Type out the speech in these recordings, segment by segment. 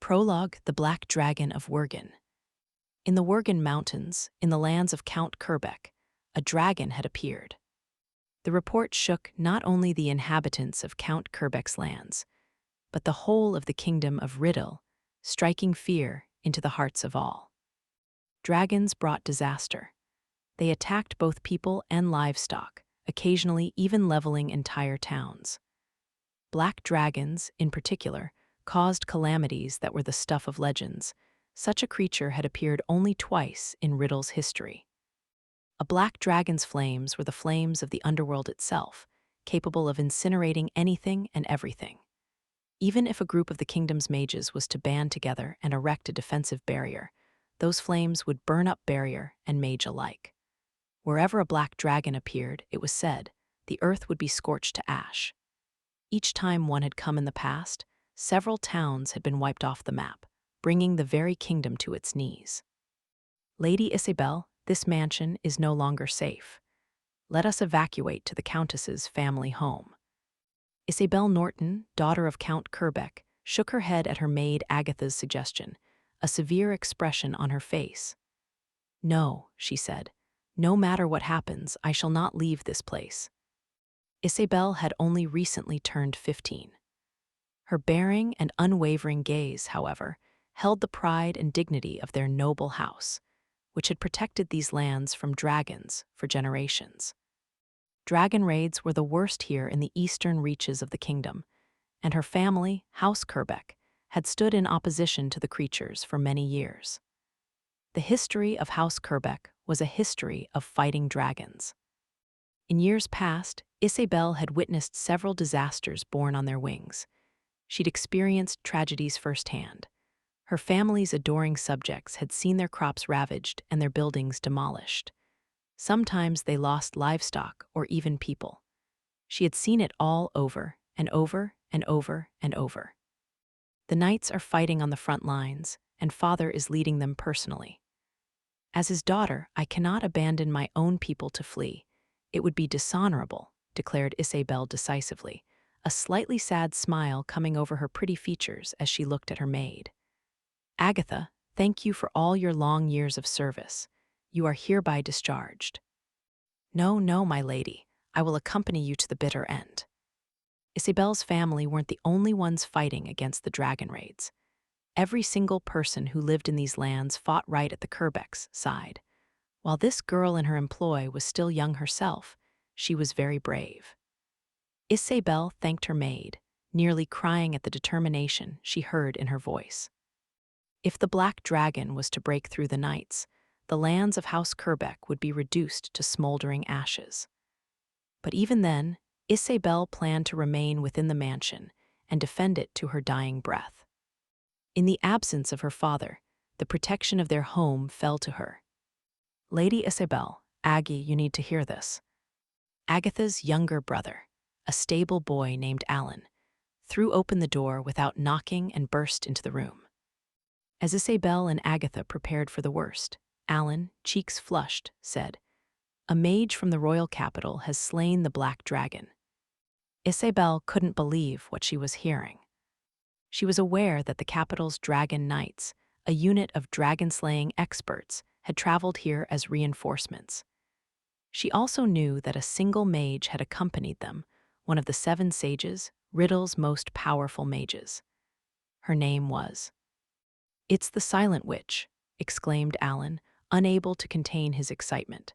Prologue, the Black Dragon of Worgan. In the Worgan Mountains, in the lands of Count Kerbeck, a dragon had appeared. The report shook not only the inhabitants of Count Kerbeck's lands, but the whole of the kingdom of Riddle, striking fear into the hearts of all. Dragons brought disaster. They attacked both people and livestock, occasionally even leveling entire towns. Black dragons, in particular, caused calamities that were the stuff of legends. Such a creature had appeared only twice in Riddle's history. A black dragon's flames were the flames of the underworld itself, capable of incinerating anything and everything. Even if a group of the kingdom's mages was to band together and erect a defensive barrier, those flames would burn up barrier and mage alike. Wherever a black dragon appeared, it was said, the earth would be scorched to ash. Each time one had come in the past, several towns had been wiped off the map, bringing the very kingdom to its knees. Lady Isabel, this mansion is no longer safe. Let us evacuate to the Countess's family home. Isabel Norton, daughter of Count Kerbeck, shook her head at her maid Agatha's suggestion, a severe expression on her face. No, she said, no matter what happens, I shall not leave this place. Isabel had only recently turned 15. Her bearing and unwavering gaze, however, held the pride and dignity of their noble house, which had protected these lands from dragons for generations. Dragon raids were the worst here in the eastern reaches of the kingdom, and her family, House Kerbeck, had stood in opposition to the creatures for many years. The history of House Kerbeck was a history of fighting dragons. In years past, Isabel had witnessed several disasters borne on their wings. She'd experienced tragedies firsthand. Her family's adoring subjects had seen their crops ravaged and their buildings demolished. Sometimes they lost livestock or even people. She had seen it all over and over and over and over. The knights are fighting on the front lines, and father is leading them personally. As his daughter, I cannot abandon my own people to flee. It would be dishonorable, declared Isabel decisively, a slightly sad smile coming over her pretty features as she looked at her maid. Agatha, thank you for all your long years of service. You are hereby discharged. No, no, my lady, I will accompany you to the bitter end. Isabel's family weren't the only ones fighting against the dragon raids. Every single person who lived in these lands fought right at the Kerbeck's side. While this girl in her employ was still young herself, she was very brave. Isabel thanked her maid, nearly crying at the determination she heard in her voice. If the black dragon was to break through the knights, the lands of House Kerbeck would be reduced to smoldering ashes. But even then, Isabel planned to remain within the mansion and defend it to her dying breath. In the absence of her father, the protection of their home fell to her. Lady Isabel, Aggie, you need to hear this. Agatha's younger brother, a stable boy named Alan, threw open the door without knocking and burst into the room. As Isabel and Agatha prepared for the worst, Alan, cheeks flushed, said, "A mage from the royal capital has slain the black dragon." Isabel couldn't believe what she was hearing. She was aware that the capital's dragon knights, a unit of dragon-slaying experts, had traveled here as reinforcements. She also knew that a single mage had accompanied them, one of the 7 sages, Riddle's most powerful mages. Her name was... "It's the Silent Witch," exclaimed Alan, unable to contain his excitement.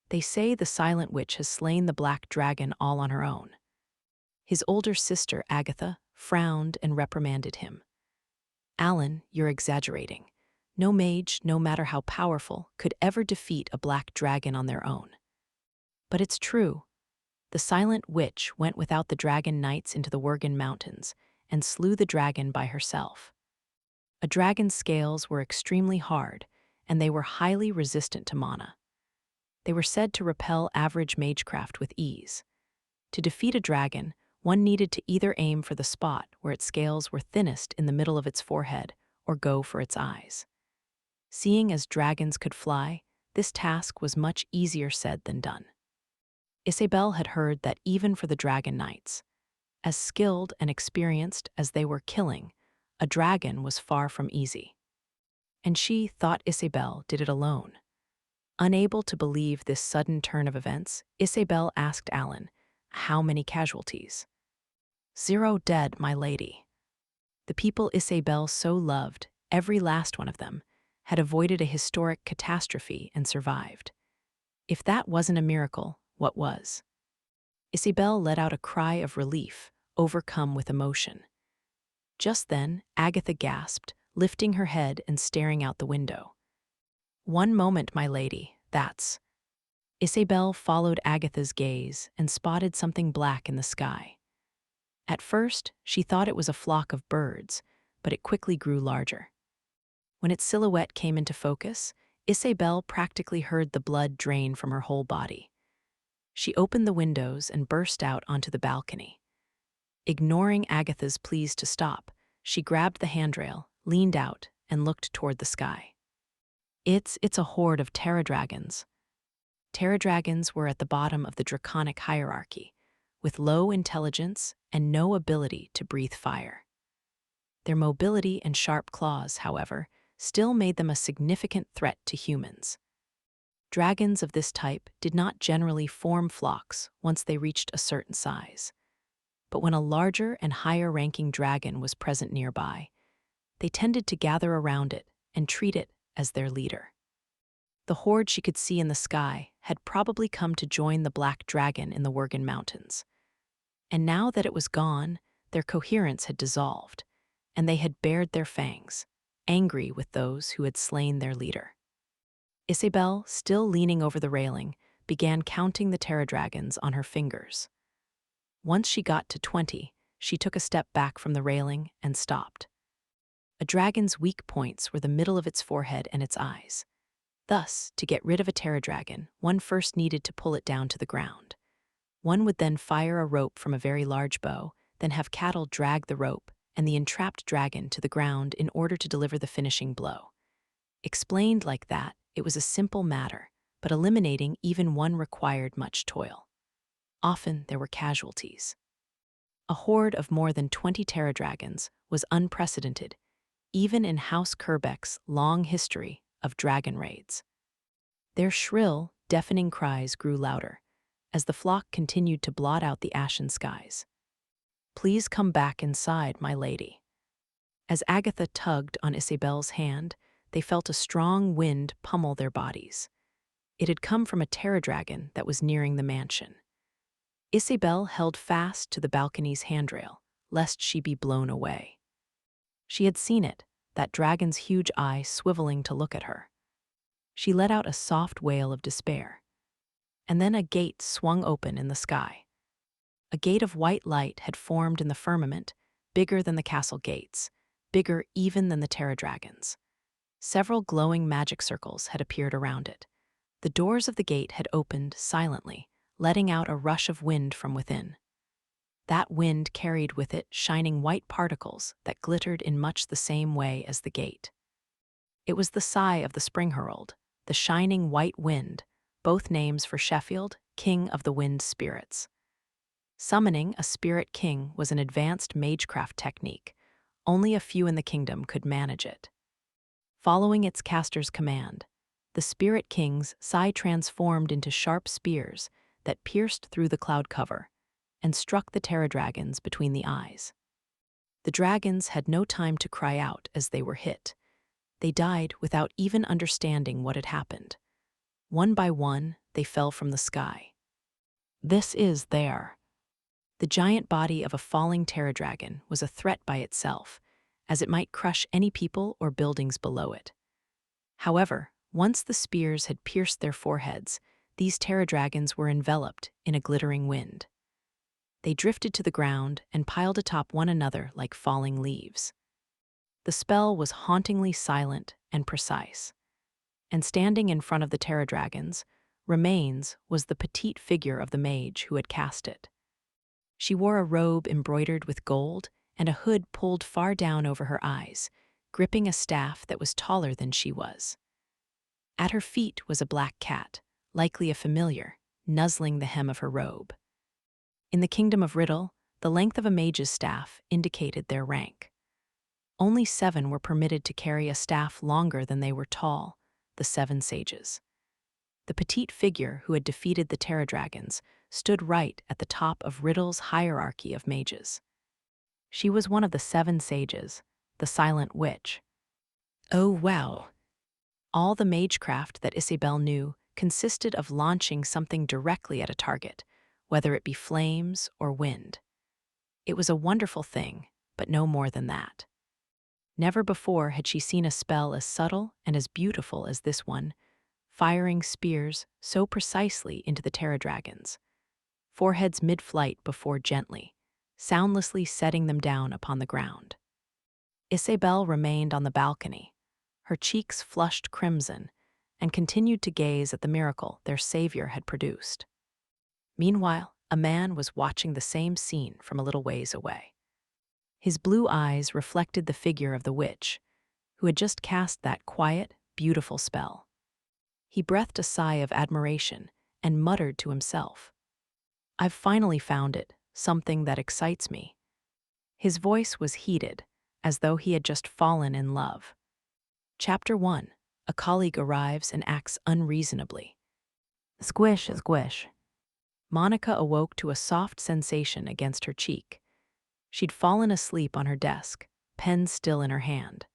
"They say the Silent Witch has slain the black dragon all on her own." His older sister, Agatha, frowned and reprimanded him. "Alan, you're exaggerating. No mage, no matter how powerful, could ever defeat a black dragon on their own." "But it's true. The Silent Witch went without the dragon knights into the Worgan Mountains and slew the dragon by herself. A dragon's scales were extremely hard, and they were highly resistant to mana. They were said to repel average magecraft with ease. To defeat a dragon, one needed to either aim for the spot where its scales were thinnest in the middle of its forehead or go for its eyes. Seeing as dragons could fly, this task was much easier said than done. Isabel had heard that even for the dragon knights, as skilled and experienced as they were killing, a dragon was far from easy. And she thought Isabel did it alone. Unable to believe this sudden turn of events, Isabel asked Alan, "How many casualties?" "0 dead, my lady." The people Isabel so loved, every last one of them, had avoided a historic catastrophe and survived. If that wasn't a miracle, what was? Isabel let out a cry of relief, overcome with emotion. Just then, Agatha gasped, lifting her head and staring out the window. "One moment, my lady, that's—" Isabel followed Agatha's gaze and spotted something black in the sky. At first, she thought it was a flock of birds, but it quickly grew larger. When its silhouette came into focus, Isabel practically heard the blood drain from her whole body. She opened the windows and burst out onto the balcony. Ignoring Agatha's pleas to stop, she grabbed the handrail, leaned out, and looked toward the sky. It's a horde of pterodragons. Pterodragons were at the bottom of the draconic hierarchy, with low intelligence and no ability to breathe fire. Their mobility and sharp claws, however, still made them a significant threat to humans. Dragons of this type did not generally form flocks once they reached a certain size. But when a larger and higher-ranking dragon was present nearby, they tended to gather around it and treat it as their leader. The horde she could see in the sky had probably come to join the black dragon in the Worgan Mountains. And now that it was gone, their coherence had dissolved, and they had bared their fangs, angry with those who had slain their leader. Isabel, still leaning over the railing, began counting the pterodragons on her fingers. Once she got to 20, she took a step back from the railing and stopped. A dragon's weak points were the middle of its forehead and its eyes. Thus, to get rid of a pterodragon, one first needed to pull it down to the ground. One would then fire a rope from a very large bow, then have cattle drag the rope and the entrapped dragon to the ground in order to deliver the finishing blow. Explained like that, it was a simple matter, but eliminating even one required much toil. Often there were casualties. A horde of more than 20 pterodragons was unprecedented, even in House Kerbeck's long history of dragon raids. Their shrill, deafening cries grew louder as the flock continued to blot out the ashen skies. "Please come back inside, my lady." As Agatha tugged on Isabel's hand, they felt a strong wind pummel their bodies. It had come from a pterodragon that was nearing the mansion. Isabel held fast to the balcony's handrail, lest she be blown away. She had seen it, that dragon's huge eye swiveling to look at her. She let out a soft wail of despair. And then a gate swung open in the sky. A gate of white light had formed in the firmament, bigger than the castle gates, bigger even than the pterodragons. Several glowing magic circles had appeared around it. The doors of the gate had opened silently, letting out a rush of wind from within. That wind carried with it shining white particles that glittered in much the same way as the gate. It was the sigh of the spring herald, the shining white wind, both names for Sheffield, king of the wind spirits. Summoning a spirit king was an advanced magecraft technique. Only a few in the kingdom could manage it. Following its caster's command, the spirit king's sigh transformed into sharp spears that pierced through the cloud cover and struck the pterodragons between the eyes. The dragons had no time to cry out as they were hit. They died without even understanding what had happened. One by one, they fell from the sky. This is there. The giant body of a falling pterodragon was a threat by itself, as it might crush any people or buildings below it. However, once the spears had pierced their foreheads, these pterodragons were enveloped in a glittering wind. They drifted to the ground and piled atop one another like falling leaves. The spell was hauntingly silent and precise. And standing in front of the pterodragons, remains was the petite figure of the mage who had cast it. She wore a robe embroidered with gold and a hood pulled far down over her eyes, gripping a staff that was taller than she was. At her feet was a black cat, likely a familiar, nuzzling the hem of her robe. In the kingdom of Riddle, the length of a mage's staff indicated their rank. Only 7 were permitted to carry a staff longer than they were tall, the 7 sages. The petite figure who had defeated the Terra Dragons stood right at the top of Riddle's hierarchy of mages. She was one of the 7 sages, the Silent Witch. Oh wow! All the magecraft that Isabel knew consisted of launching something directly at a target, whether it be flames or wind. It was a wonderful thing, but no more than that. Never before had she seen a spell as subtle and as beautiful as this one, firing spears so precisely into the Terra Dragons, foreheads mid-flight before gently, soundlessly setting them down upon the ground. Isabel remained on the balcony, her cheeks flushed crimson, and continued to gaze at the miracle their savior had produced. Meanwhile, a man was watching the same scene from a little ways away. His blue eyes reflected the figure of the witch, who had just cast that quiet, beautiful spell. He breathed a sigh of admiration and muttered to himself, "I've finally found it, something that excites me." His voice was heated, as though he had just fallen in love. Chapter 1. A colleague arrives and acts unreasonably. Squish, squish. Monica awoke to a soft sensation against her cheek. She'd fallen asleep on her desk, pen still in her hand.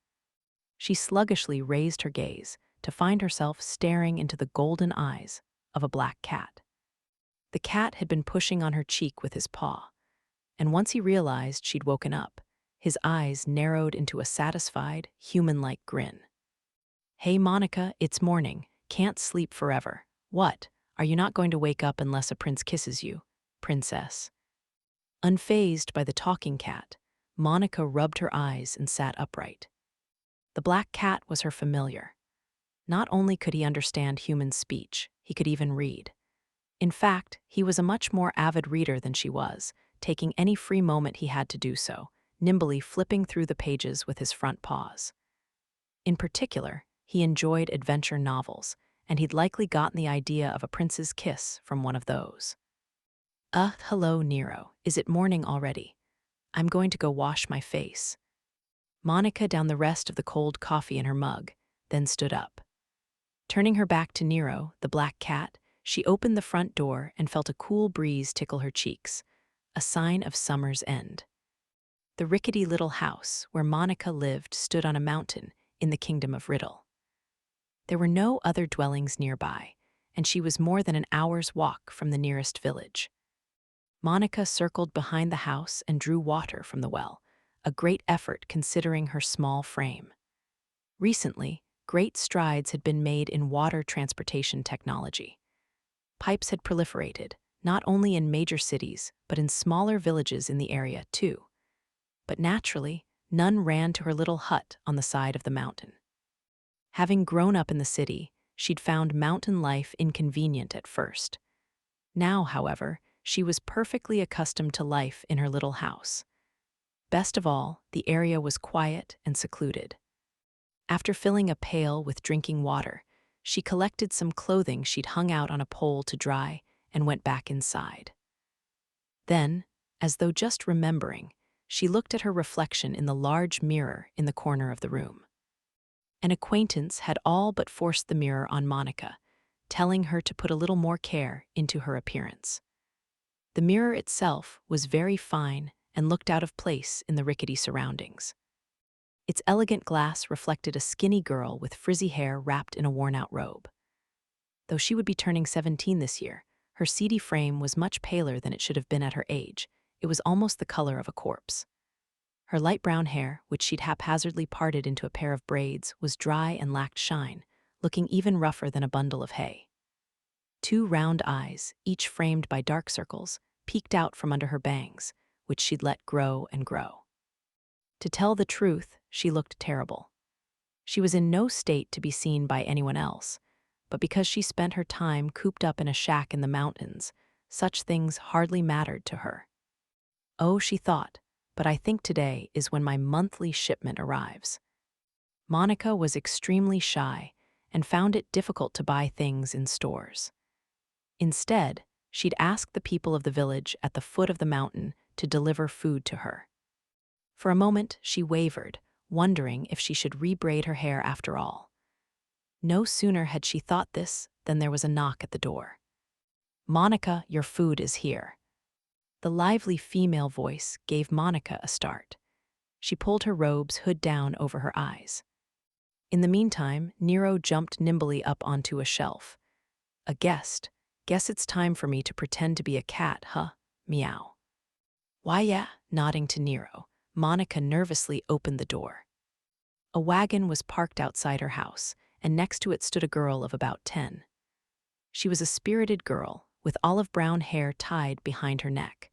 She sluggishly raised her gaze to find herself staring into the golden eyes of a black cat. The cat had been pushing on her cheek with his paw, and once he realized she'd woken up, his eyes narrowed into a satisfied, human-like grin. "Hey, Monica, it's morning. Can't sleep forever. What? Are you not going to wake up unless a prince kisses you, princess?" Unfazed by the talking cat, Monica rubbed her eyes and sat upright. The black cat was her familiar. Not only could he understand human speech, he could even read. In fact, he was a much more avid reader than she was, taking any free moment he had to do so, nimbly flipping through the pages with his front paws. In particular, he enjoyed adventure novels, and he'd likely gotten the idea of a prince's kiss from one of those. Hello, Nero. Is it morning already? I'm going to go wash my face." Monica downed the rest of the cold coffee in her mug, then stood up. Turning her back to Nero, the black cat, she opened the front door and felt a cool breeze tickle her cheeks, a sign of summer's end. The rickety little house where Monica lived stood on a mountain in the kingdom of Riddle. There were no other dwellings nearby, and she was more than an hour's walk from the nearest village. Monica circled behind the house and drew water from the well, a great effort considering her small frame. Recently, great strides had been made in water transportation technology. Pipes had proliferated, not only in major cities, but in smaller villages in the area, too. But naturally, none ran to her little hut on the side of the mountain. Having grown up in the city, she'd found mountain life inconvenient at first. Now, however, she was perfectly accustomed to life in her little house. Best of all, the area was quiet and secluded. After filling a pail with drinking water, she collected some clothing she'd hung out on a pole to dry and went back inside. Then, as though just remembering, she looked at her reflection in the large mirror in the corner of the room. An acquaintance had all but forced the mirror on Monica, telling her to put a little more care into her appearance. The mirror itself was very fine and looked out of place in the rickety surroundings. Its elegant glass reflected a skinny girl with frizzy hair wrapped in a worn-out robe. Though she would be turning 17 this year, her seedy frame was much paler than it should have been at her age. It was almost the color of a corpse. Her light brown hair, which she'd haphazardly parted into a pair of braids, was dry and lacked shine, looking even rougher than a bundle of hay. 2 round eyes, each framed by dark circles, peeked out from under her bangs, which she'd let grow and grow. To tell the truth, she looked terrible. She was in no state to be seen by anyone else, but because she spent her time cooped up in a shack in the mountains, such things hardly mattered to her. "Oh," she thought, "but I think today is when my monthly shipment arrives." Monica was extremely shy and found it difficult to buy things in stores. Instead, she'd asked the people of the village at the foot of the mountain to deliver food to her. For a moment, she wavered, wondering if she should rebraid her hair after all. No sooner had she thought this than there was a knock at the door. "Monica, your food is here." The lively female voice gave Monica a start. She pulled her robe's hood down over her eyes. In the meantime, Nero jumped nimbly up onto a shelf. "A guest. Guess it's time for me to pretend to be a cat, huh? Meow." "Why, yeah," nodding to Nero, Monica nervously opened the door. A wagon was parked outside her house, and next to it stood a girl of about 10. She was a spirited girl, with olive brown hair tied behind her neck.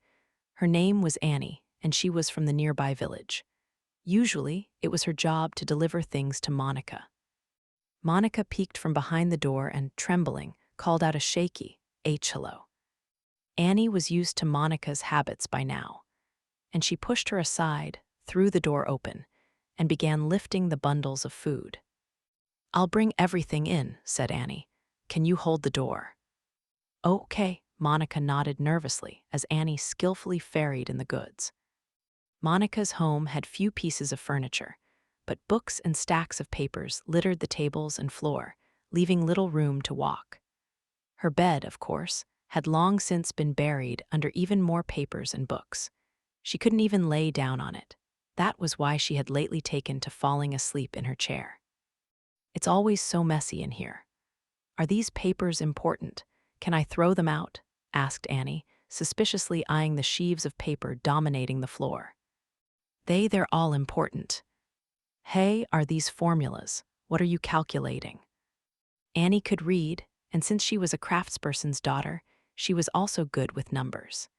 Her name was Annie, and she was from the nearby village. Usually, it was her job to deliver things to Monica. Monica peeked from behind the door and, trembling, called out a shaky, "Hello." Annie was used to Monica's habits by now, and she pushed her aside, threw the door open, and began lifting the bundles of food. "I'll bring everything in," said Annie. "Can you hold the door?" "Okay," Monica nodded nervously as Annie skillfully ferried in the goods. Monica's home had few pieces of furniture, but books and stacks of papers littered the tables and floor, leaving little room to walk. Her bed, of course, had long since been buried under even more papers and books. She couldn't even lay down on it. That was why she had lately taken to falling asleep in her chair. "It's always so messy in here. Are these papers important? Can I throw them out?" asked Annie, suspiciously eyeing the sheaves of paper dominating the floor. They're all important." "Hey, are these formulas? What are you calculating?" Annie could read, and since she was a craftsperson's daughter, she was also good with numbers.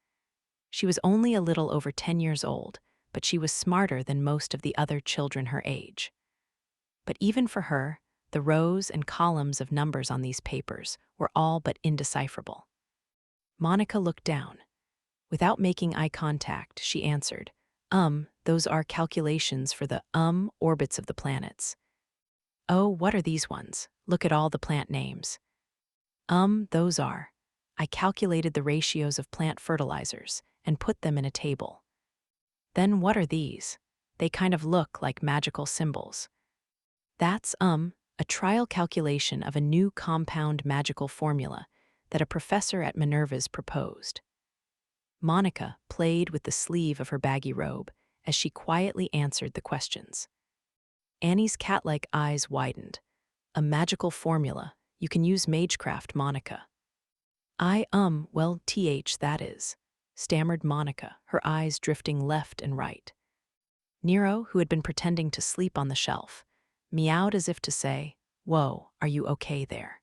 She was only a little over 10 years old, but she was smarter than most of the other children her age. But even for her, the rows and columns of numbers on these papers were all but indecipherable. Monica looked down. Without making eye contact, she answered, Those are calculations for the, orbits of the planets." "Oh, what are these ones? Look at all the plant names." Those are. I calculated the ratios of plant fertilizers and put them in a table." "Then what are these? They kind of look like magical symbols." "That's, a trial calculation of a new compound magical formula that a professor at Minerva's proposed." Monica played with the sleeve of her baggy robe as she quietly answered the questions. Annie's cat-like eyes widened. "A magical formula. You can use magecraft, Monica." That is," stammered Monica, her eyes drifting left and right. Nero, who had been pretending to sleep on the shelf, meowed as if to say, "Whoa, are you okay there?"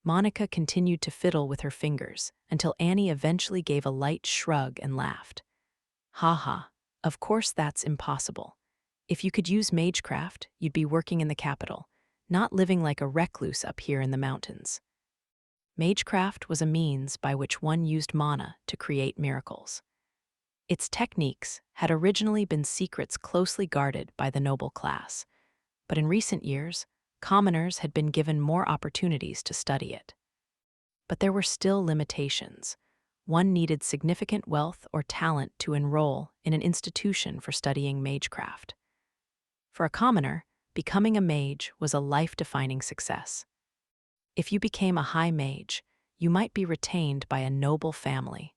Monica continued to fiddle with her fingers until Annie eventually gave a light shrug and laughed. "Ha ha, of course that's impossible. If you could use magecraft, you'd be working in the capital, not living like a recluse up here in the mountains." Magecraft was a means by which one used mana to create miracles. Its techniques had originally been secrets closely guarded by the noble class, but in recent years, commoners had been given more opportunities to study it. But there were still limitations. One needed significant wealth or talent to enroll in an institution for studying magecraft. For a commoner, becoming a mage was a life-defining success. If you became a high mage, you might be retained by a noble family,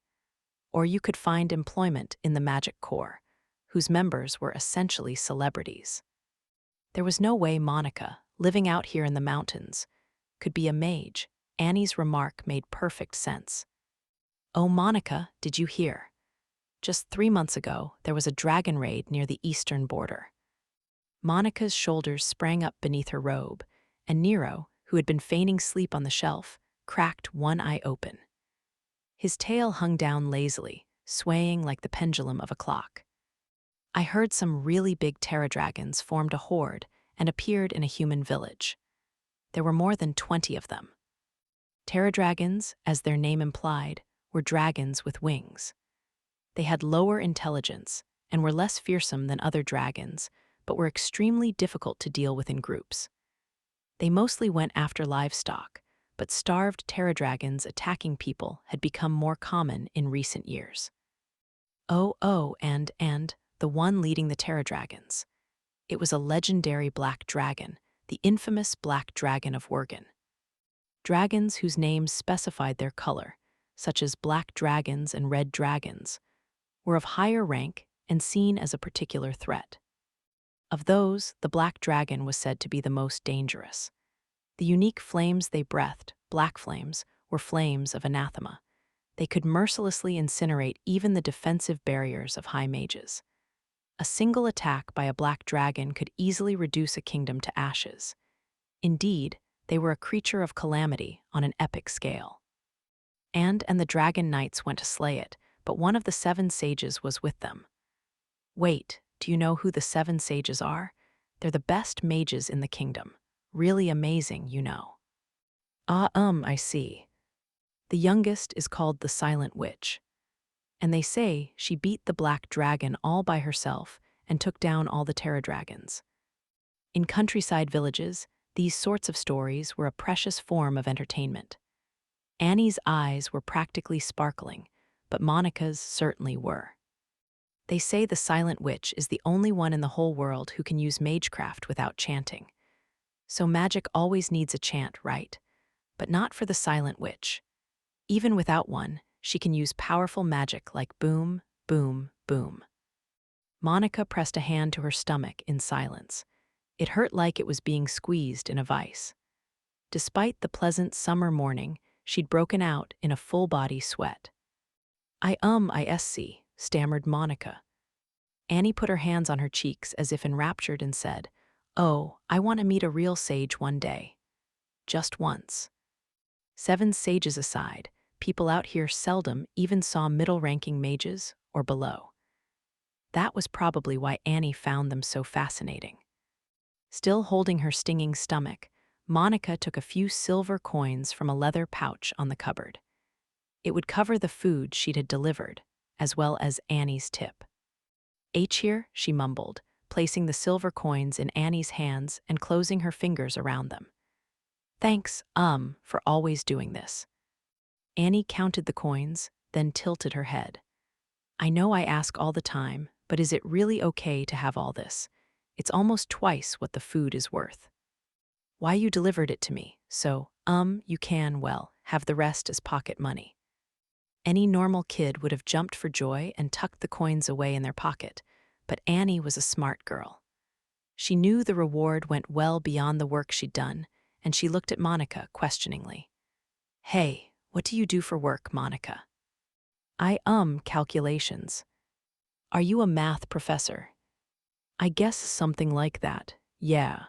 or you could find employment in the magic corps, whose members were essentially celebrities. There was no way Monica, living out here in the mountains, could be a mage. Annie's remark made perfect sense. "Oh, Monica, did you hear? Just 3 months ago, there was a dragon raid near the eastern border." Monica's shoulders sprang up beneath her robe, and Nero, who had been feigning sleep on the shelf, cracked one eye open. His tail hung down lazily, swaying like the pendulum of a clock. "I heard some really big pterodragons formed a horde and appeared in a human village. There were more than 20 of them. Pterodragons, as their name implied, were dragons with wings. They had lower intelligence and were less fearsome than other dragons, but were extremely difficult to deal with in groups. They mostly went after livestock, but starved pterodragons attacking people had become more common in recent years." And the one leading the pterodragons. It was a legendary black dragon, the infamous Black Dragon of Worgan. Dragons whose names specified their color, such as black dragons and red dragons, were of higher rank and seen as a particular threat. Of those, the black dragon was said to be the most dangerous. The unique flames they breathed, black flames, were flames of anathema. They could mercilessly incinerate even the defensive barriers of high mages. A single attack by a black dragon could easily reduce a kingdom to ashes. Indeed, they were a creature of calamity on an epic scale. And the dragon knights went to slay it, but one of the 7 sages was with them. Wait, do you know who the 7 sages are? They're the best mages in the kingdom. Really amazing, you know. I see. The youngest is called the Silent Witch. And they say she beat the black dragon all by herself and took down all the terror dragons. In countryside villages, these sorts of stories were a precious form of entertainment. Annie's eyes were practically sparkling, but Monica's certainly were. They say the Silent Witch is the only one in the whole world who can use magecraft without chanting. So magic always needs a chant, right? But not for the Silent Witch. Even without one, she can use powerful magic like boom, boom, boom. Monica pressed a hand to her stomach in silence. It hurt like it was being squeezed in a vice. Despite the pleasant summer morning, she'd broken out in a full-body sweat. I see, stammered Monica. Annie put her hands on her cheeks as if enraptured and said, "Oh, I want to meet a real sage one day. Just once." 7 sages aside, people out here seldom even saw middle-ranking mages or below. That was probably why Annie found them so fascinating. Still holding her stinging stomach, Monica took a few silver coins from a leather pouch on the cupboard. It would cover the food she'd had delivered, as well as Annie's tip. Here, she mumbled, placing the silver coins in Annie's hands and closing her fingers around them. Thanks, for always doing this. Annie counted the coins, then tilted her head. I know I ask all the time, but is it really okay to have all this? It's almost twice what the food is worth. Why you delivered it to me, so, you can, well, have the rest as pocket money. Any normal kid would have jumped for joy and tucked the coins away in their pocket, but Annie was a smart girl. She knew the reward went well beyond the work she'd done, and she looked at Monica questioningly. Hey, what do you do for work, Monica? Calculations. Are you a math professor? I guess something like that, yeah.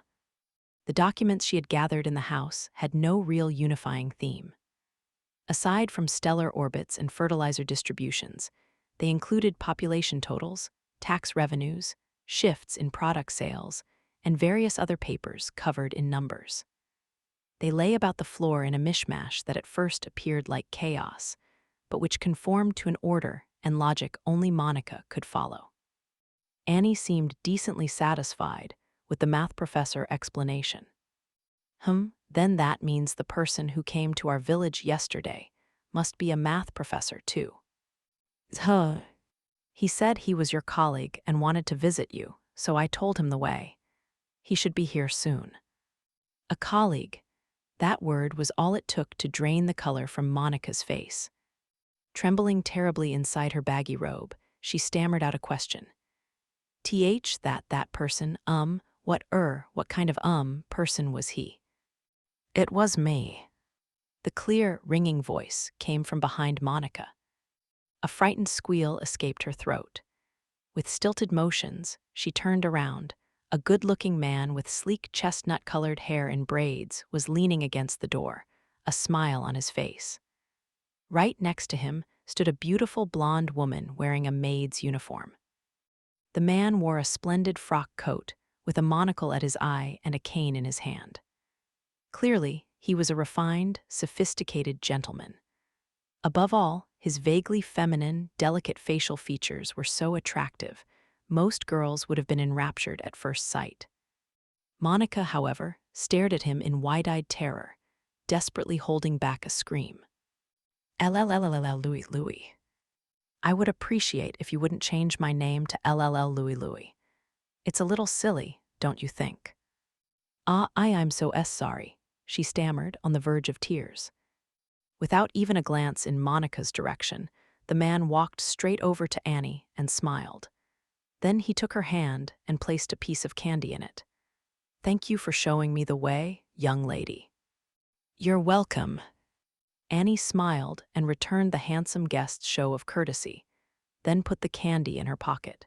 The documents she had gathered in the house had no real unifying theme. Aside from stellar orbits and fertilizer distributions, they included population totals, tax revenues, shifts in product sales, and various other papers covered in numbers. They lay about the floor in a mishmash that at first appeared like chaos, but which conformed to an order and logic only Monica could follow. Annie seemed decently satisfied with the math professor explanation. Then that means the person who came to our village yesterday must be a math professor too. He said he was your colleague and wanted to visit you, so I told him the way. He should be here soon. A colleague. That word was all it took to drain the color from Monica's face. Trembling terribly inside her baggy robe, she stammered out a question. That person, what kind of person was he? It was me. The clear, ringing voice came from behind Monica. A frightened squeal escaped her throat. With stilted motions, she turned around. A good-looking man with sleek chestnut-colored hair and braids was leaning against the door, a smile on his face. Right next to him stood a beautiful blonde woman wearing a maid's uniform. The man wore a splendid frock coat with a monocle at his eye and a cane in his hand. Clearly, he was a refined, sophisticated gentleman. Above all, his vaguely feminine, delicate facial features were so attractive, most girls would have been enraptured at first sight. Monica, however, stared at him in wide-eyed terror, desperately holding back a scream. Louis. I would appreciate if you wouldn't change my name to Louis. It's a little silly, don't you think? I'm so sorry, she stammered on the verge of tears. Without even a glance in Monica's direction, the man walked straight over to Annie and smiled. Then he took her hand and placed a piece of candy in it. Thank you for showing me the way, young lady. You're welcome. Annie smiled and returned the handsome guest's show of courtesy, then put the candy in her pocket.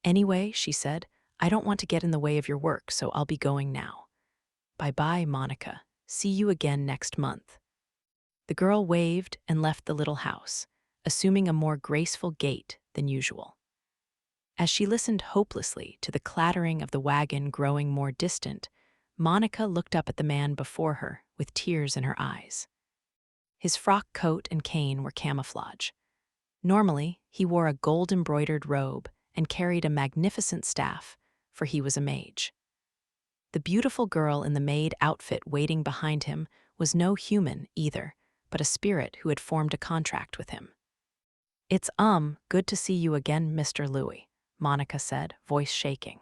Anyway, she said, I don't want to get in the way of your work, so I'll be going now. Bye-bye, Monica. See you again next month. The girl waved and left the little house, assuming a more graceful gait than usual. As she listened hopelessly to the clattering of the wagon growing more distant, Monica looked up at the man before her with tears in her eyes. His frock coat and cane were camouflage. Normally, he wore a gold-embroidered robe and carried a magnificent staff, for he was a mage. The beautiful girl in the maid outfit waiting behind him was no human either, but a spirit who had formed a contract with him. It's good to see you again, Mr. Louis, Monica said, voice shaking.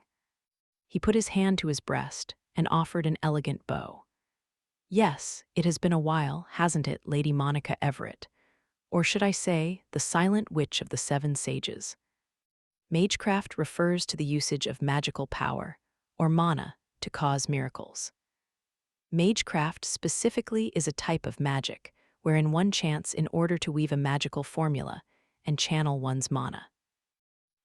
He put his hand to his breast and offered an elegant bow. Yes, it has been a while, hasn't it, Lady Monica Everett? Or should I say, the silent witch of the seven sages? Magecraft refers to the usage of magical power, or mana, to cause miracles. Magecraft specifically is a type of magic, wherein one chants in order to weave a magical formula and channel one's mana.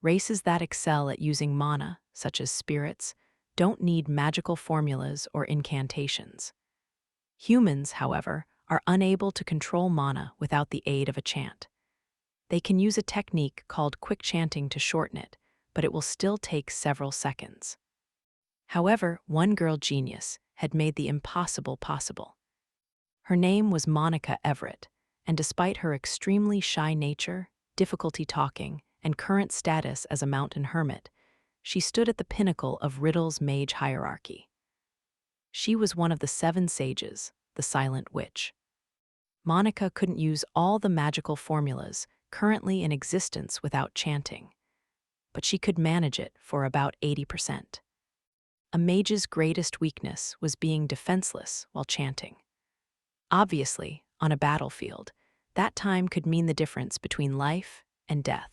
Races that excel at using mana, such as spirits, don't need magical formulas or incantations. Humans, however, are unable to control mana without the aid of a chant. They can use a technique called quick chanting to shorten it, but it will still take several seconds. However, one girl genius had made the impossible possible. Her name was Monica Everett, and despite her extremely shy nature, difficulty talking, and current status as a mountain hermit, she stood at the pinnacle of Riddle's mage hierarchy. She was one of the seven sages, the Silent Witch. Monica couldn't use all the magical formulas currently in existence without chanting, but she could manage it for about 80%. A mage's greatest weakness was being defenseless while chanting. Obviously, on a battlefield, that time could mean the difference between life and death.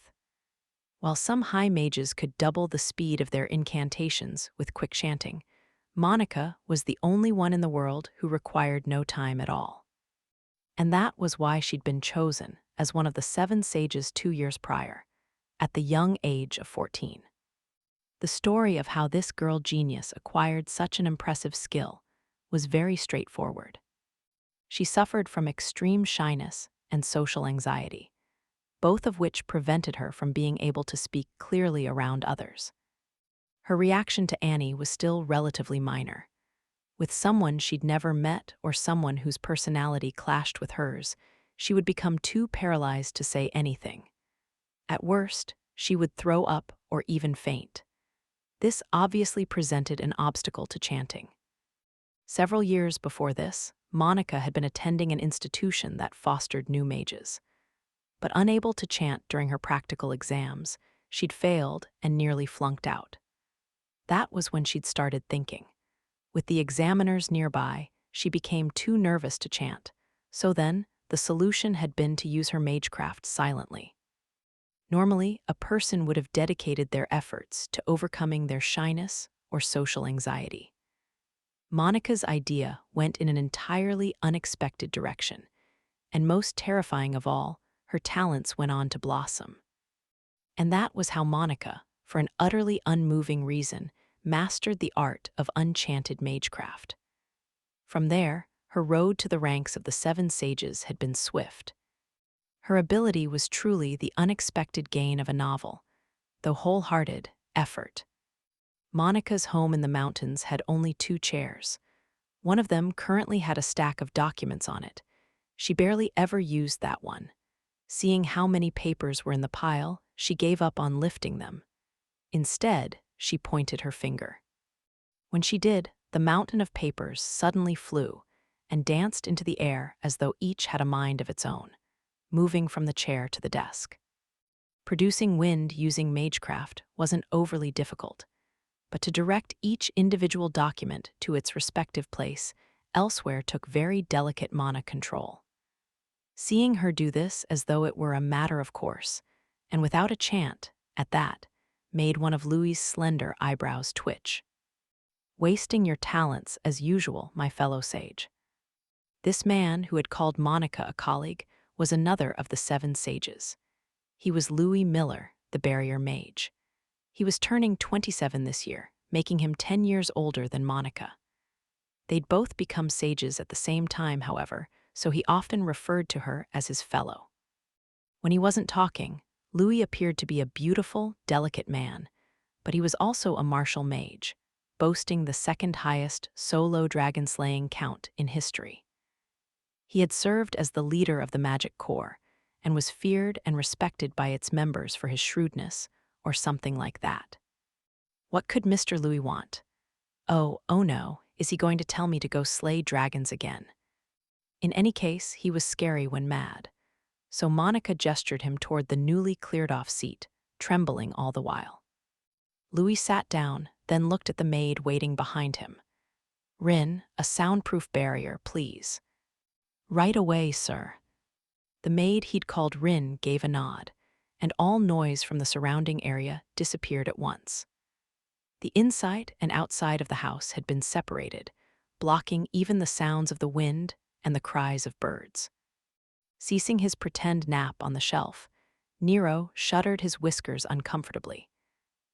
While some high mages could double the speed of their incantations with quick chanting, Monica was the only one in the world who required no time at all. And that was why she'd been chosen as one of the seven sages 2 years prior, at the young age of 14. The story of how this girl genius acquired such an impressive skill was very straightforward. She suffered from extreme shyness and social anxiety, both of which prevented her from being able to speak clearly around others. Her reaction to Annie was still relatively minor. With someone she'd never met or someone whose personality clashed with hers, she would become too paralyzed to say anything. At worst, she would throw up or even faint. This obviously presented an obstacle to chanting. Several years before this, Monica had been attending an institution that fostered new mages. But unable to chant during her practical exams, she'd failed and nearly flunked out. That was when she'd started thinking. With the examiners nearby, she became too nervous to chant, so then the solution had been to use her magecraft silently. Normally, a person would have dedicated their efforts to overcoming their shyness or social anxiety. Monica's idea went in an entirely unexpected direction, and most terrifying of all, her talents went on to blossom. And that was how Monica, for an utterly unmoving reason, mastered the art of unchanted magecraft. From there, her road to the ranks of the seven sages had been swift. Her ability was truly the unexpected gain of a novel, though wholehearted, effort. Monica's home in the mountains had only 2 chairs. One of them currently had a stack of documents on it. She barely ever used that one. Seeing how many papers were in the pile, she gave up on lifting them. Instead, she pointed her finger. When she did, the mountain of papers suddenly flew and danced into the air as though each had a mind of its own, moving from the chair to the desk. Producing wind using magecraft wasn't overly difficult. but to direct each individual document to its respective place elsewhere took very delicate mana control. Seeing her do this as though it were a matter of course, and without a chant, at that, made one of Louis's slender eyebrows twitch. "Wasting your talents as usual, my fellow sage." This man, who had called Monica a colleague, was another of the 7 sages. He was Louis Miller, the barrier mage. He was turning 27 this year, making him 10 years older than Monica. They'd both become sages at the same time, however, so he often referred to her as his fellow. When he wasn't talking, Louis appeared to be a beautiful, delicate man, but he was also a martial mage, boasting the second highest solo dragon-slaying count in history. He had served as the leader of the Magic Corps and was feared and respected by its members for his shrewdness, or something like that. What could Mr. Louis want? Oh no, is he going to tell me to go slay dragons again? In any case, he was scary when mad, so Monica gestured him toward the newly cleared-off seat, trembling all the while. Louis sat down, then looked at the maid waiting behind him. "Rin, a soundproof barrier, please." "Right away, sir." The maid he'd called Rin gave a nod, and all noise from the surrounding area disappeared at once. The inside and outside of the house had been separated, blocking even the sounds of the wind and the cries of birds. Ceasing his pretend nap on the shelf, Nero shuddered his whiskers uncomfortably,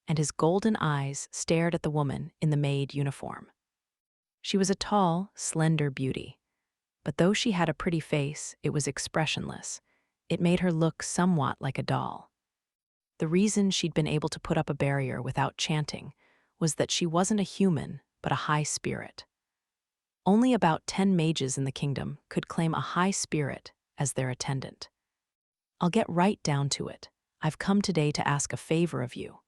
and his golden eyes stared at the woman in the maid uniform. She was a tall, slender beauty, but though she had a pretty face, it was expressionless. It made her look somewhat like a doll. The reason she'd been able to put up a barrier without chanting was that she wasn't a human, but a high spirit. Only about 10 mages in the kingdom could claim a high spirit as their attendant. "I'll get right down to it. I've come today to ask a favor of you."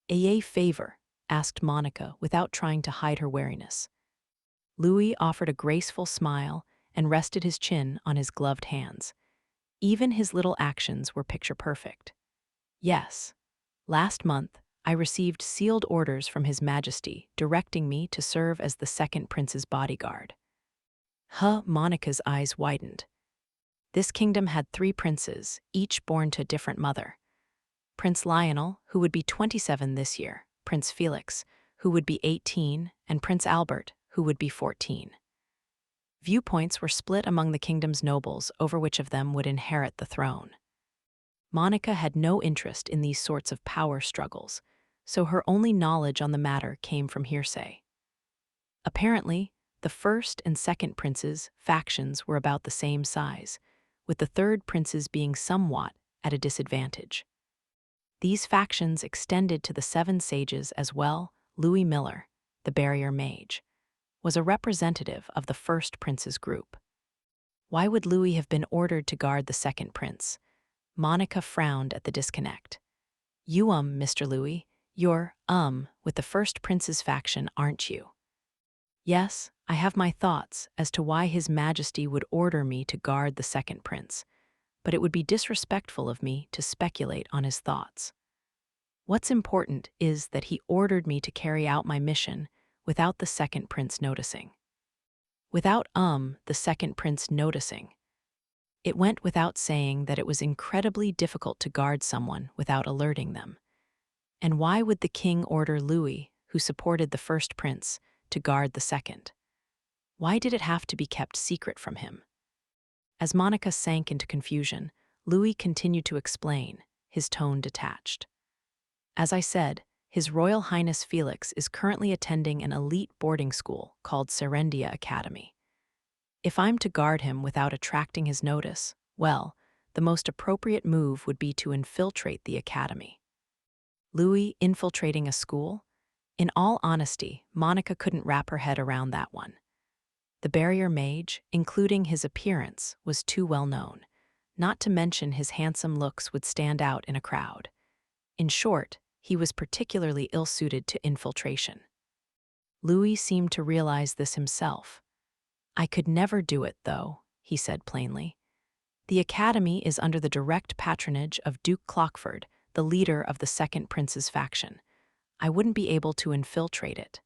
"A favor?" asked Monica without trying to hide her wariness. Louis offered a graceful smile and rested his chin on his gloved hands. Even his little actions were picture-perfect. "Yes. Last month, I received sealed orders from His Majesty directing me to serve as the second prince's bodyguard." Monica's eyes widened. This kingdom had 3 princes, each born to a different mother. Prince Lionel, who would be 27 this year, Prince Felix, who would be 18, and Prince Albert, who would be 14. Viewpoints were split among the kingdom's nobles over which of them would inherit the throne. Monica had no interest in these sorts of power struggles, so her only knowledge on the matter came from hearsay. Apparently, the first and second princes' factions were about the same size, with the third prince's being somewhat at a disadvantage. These factions extended to the 7 sages as well. Louis Miller, the barrier mage, was a representative of the first prince's group. Why would Louis have been ordered to guard the second prince? Monica frowned at the disconnect. "You, Mr. Louis, you're, with the first prince's faction, aren't you?" "Yes, I have my thoughts as to why His Majesty would order me to guard the second prince, but it would be disrespectful of me to speculate on his thoughts. What's important is that he ordered me to carry out my mission without the second prince noticing." Without, the second prince noticing. It went without saying that it was incredibly difficult to guard someone without alerting them. And why would the king order Louis, who supported the first prince, to guard the second? Why did it have to be kept secret from him? As Monica sank into confusion, Louis continued to explain, his tone detached. "As I said, His Royal Highness Felix is currently attending an elite boarding school called Serendia Academy. If I'm to guard him without attracting his notice, well, the most appropriate move would be to infiltrate the academy." Louis infiltrating a school? In all honesty, Monica couldn't wrap her head around that one. The barrier mage, including his appearance, was too well known. Not to mention his handsome looks would stand out in a crowd. In short, he was particularly ill-suited to infiltration. Louis seemed to realize this himself. "I could never do it, though," he said plainly. "The academy is under the direct patronage of Duke Clockford, the leader of the second prince's faction. I wouldn't be able to infiltrate it.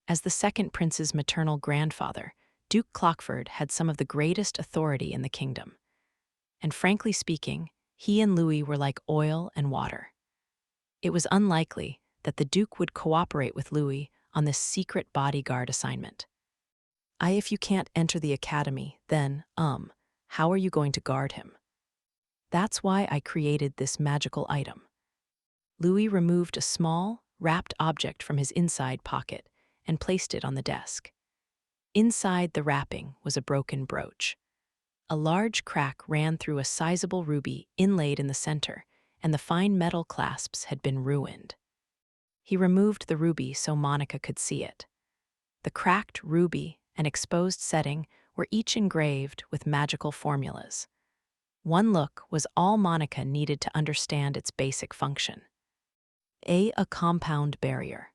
As the second prince's maternal grandfather, Duke Clockford had some of the greatest authority in the kingdom. And frankly speaking, he and Louis were like oil and water. It was unlikely that the Duke would cooperate with Louis on this secret bodyguard assignment. If you can't enter the academy, then, how are you going to guard him? That's why I created this magical item. Louis removed a small, wrapped object from his inside pocket and placed it on the desk. Inside the wrapping was a broken brooch. A large crack ran through a sizable ruby inlaid in the center, and the fine metal clasps had been ruined. He removed the ruby so Monica could see it. The cracked ruby and exposed setting were each engraved with magical formulas. One look was all Monica needed to understand its basic function. A compound barrier.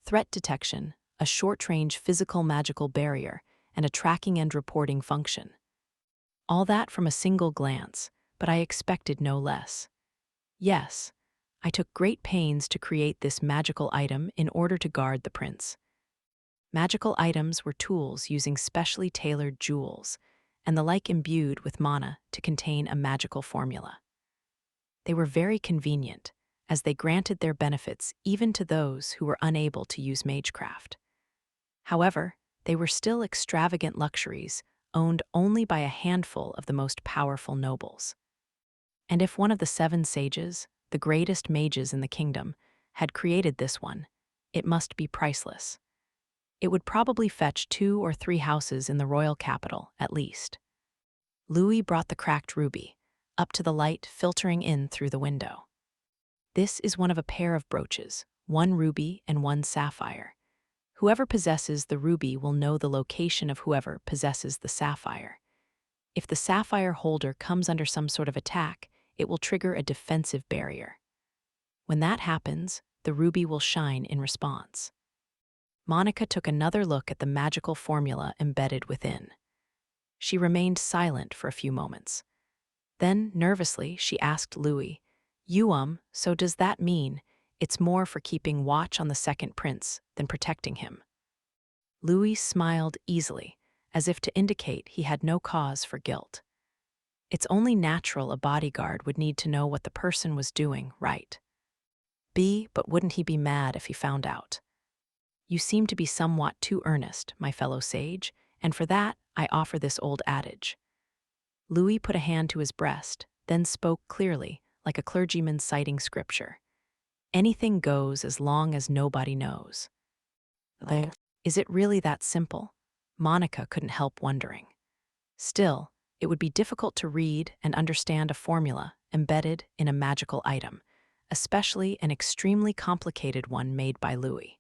Threat detection, a short-range physical magical barrier, and a tracking and reporting function. All that from a single glance, but I expected no less. Yes, I took great pains to create this magical item in order to guard the prince. Magical items were tools using specially tailored jewels, and the like imbued with mana to contain a magical formula. They were very convenient, as they granted their benefits even to those who were unable to use magecraft. However, they were still extravagant luxuries owned only by a handful of the most powerful nobles. And if one of the 7 sages, the greatest mages in the kingdom, had created this one, it must be priceless. It would probably fetch 2 or 3 houses in the royal capital, at least. Louis brought the cracked ruby, up to the light filtering in through the window. This is one of a pair of brooches, 1 ruby and 1 sapphire. Whoever possesses the ruby will know the location of whoever possesses the sapphire. If the sapphire holder comes under some sort of attack, it will trigger a defensive barrier. When that happens, the ruby will shine in response. Monica took another look at the magical formula embedded within. She remained silent for a few moments. Then, nervously, she asked Louis, so does that mean it's more for keeping watch on the second prince than protecting him?" Louis smiled easily, as if to indicate he had no cause for guilt. It's only natural a bodyguard would need to know what the person was doing, right? But wouldn't he be mad if he found out? You seem to be somewhat too earnest, my fellow sage, and for that I offer this old adage. Louis put a hand to his breast, then spoke clearly, like a clergyman citing scripture. Anything goes as long as nobody knows. Is it really that simple? Monica couldn't help wondering. Still, it would be difficult to read and understand a formula embedded in a magical item, especially an extremely complicated one made by Louis.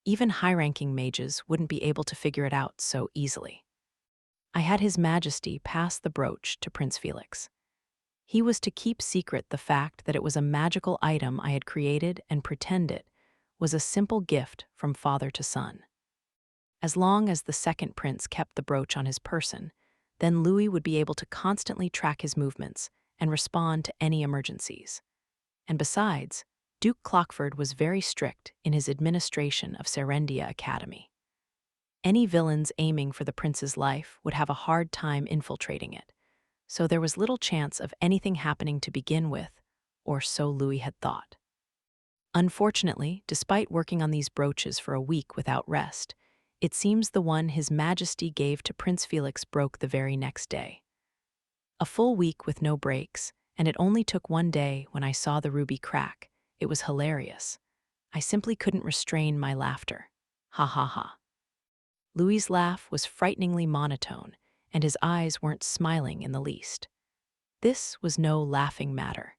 Even high-ranking mages wouldn't be able to figure it out so easily. I had His Majesty pass the brooch to Prince Felix. He was to keep secret the fact that it was a magical item I had created and pretend it was a simple gift from father to son. As long as the second prince kept the brooch on his person, then Louis would be able to constantly track his movements and respond to any emergencies. And besides, Duke Clockford was very strict in his administration of Serendia Academy. Any villains aiming for the prince's life would have a hard time infiltrating it, so there was little chance of anything happening to begin with, or so Louis had thought. Unfortunately, despite working on these brooches for a week without rest, it seems the one His Majesty gave to Prince Felix broke the very next day. A full week with no breaks, and it only took one day when I saw the ruby crack. It was hilarious. I simply couldn't restrain my laughter. Ha ha ha. Louis's laugh was frighteningly monotone, and his eyes weren't smiling in the least. This was no laughing matter.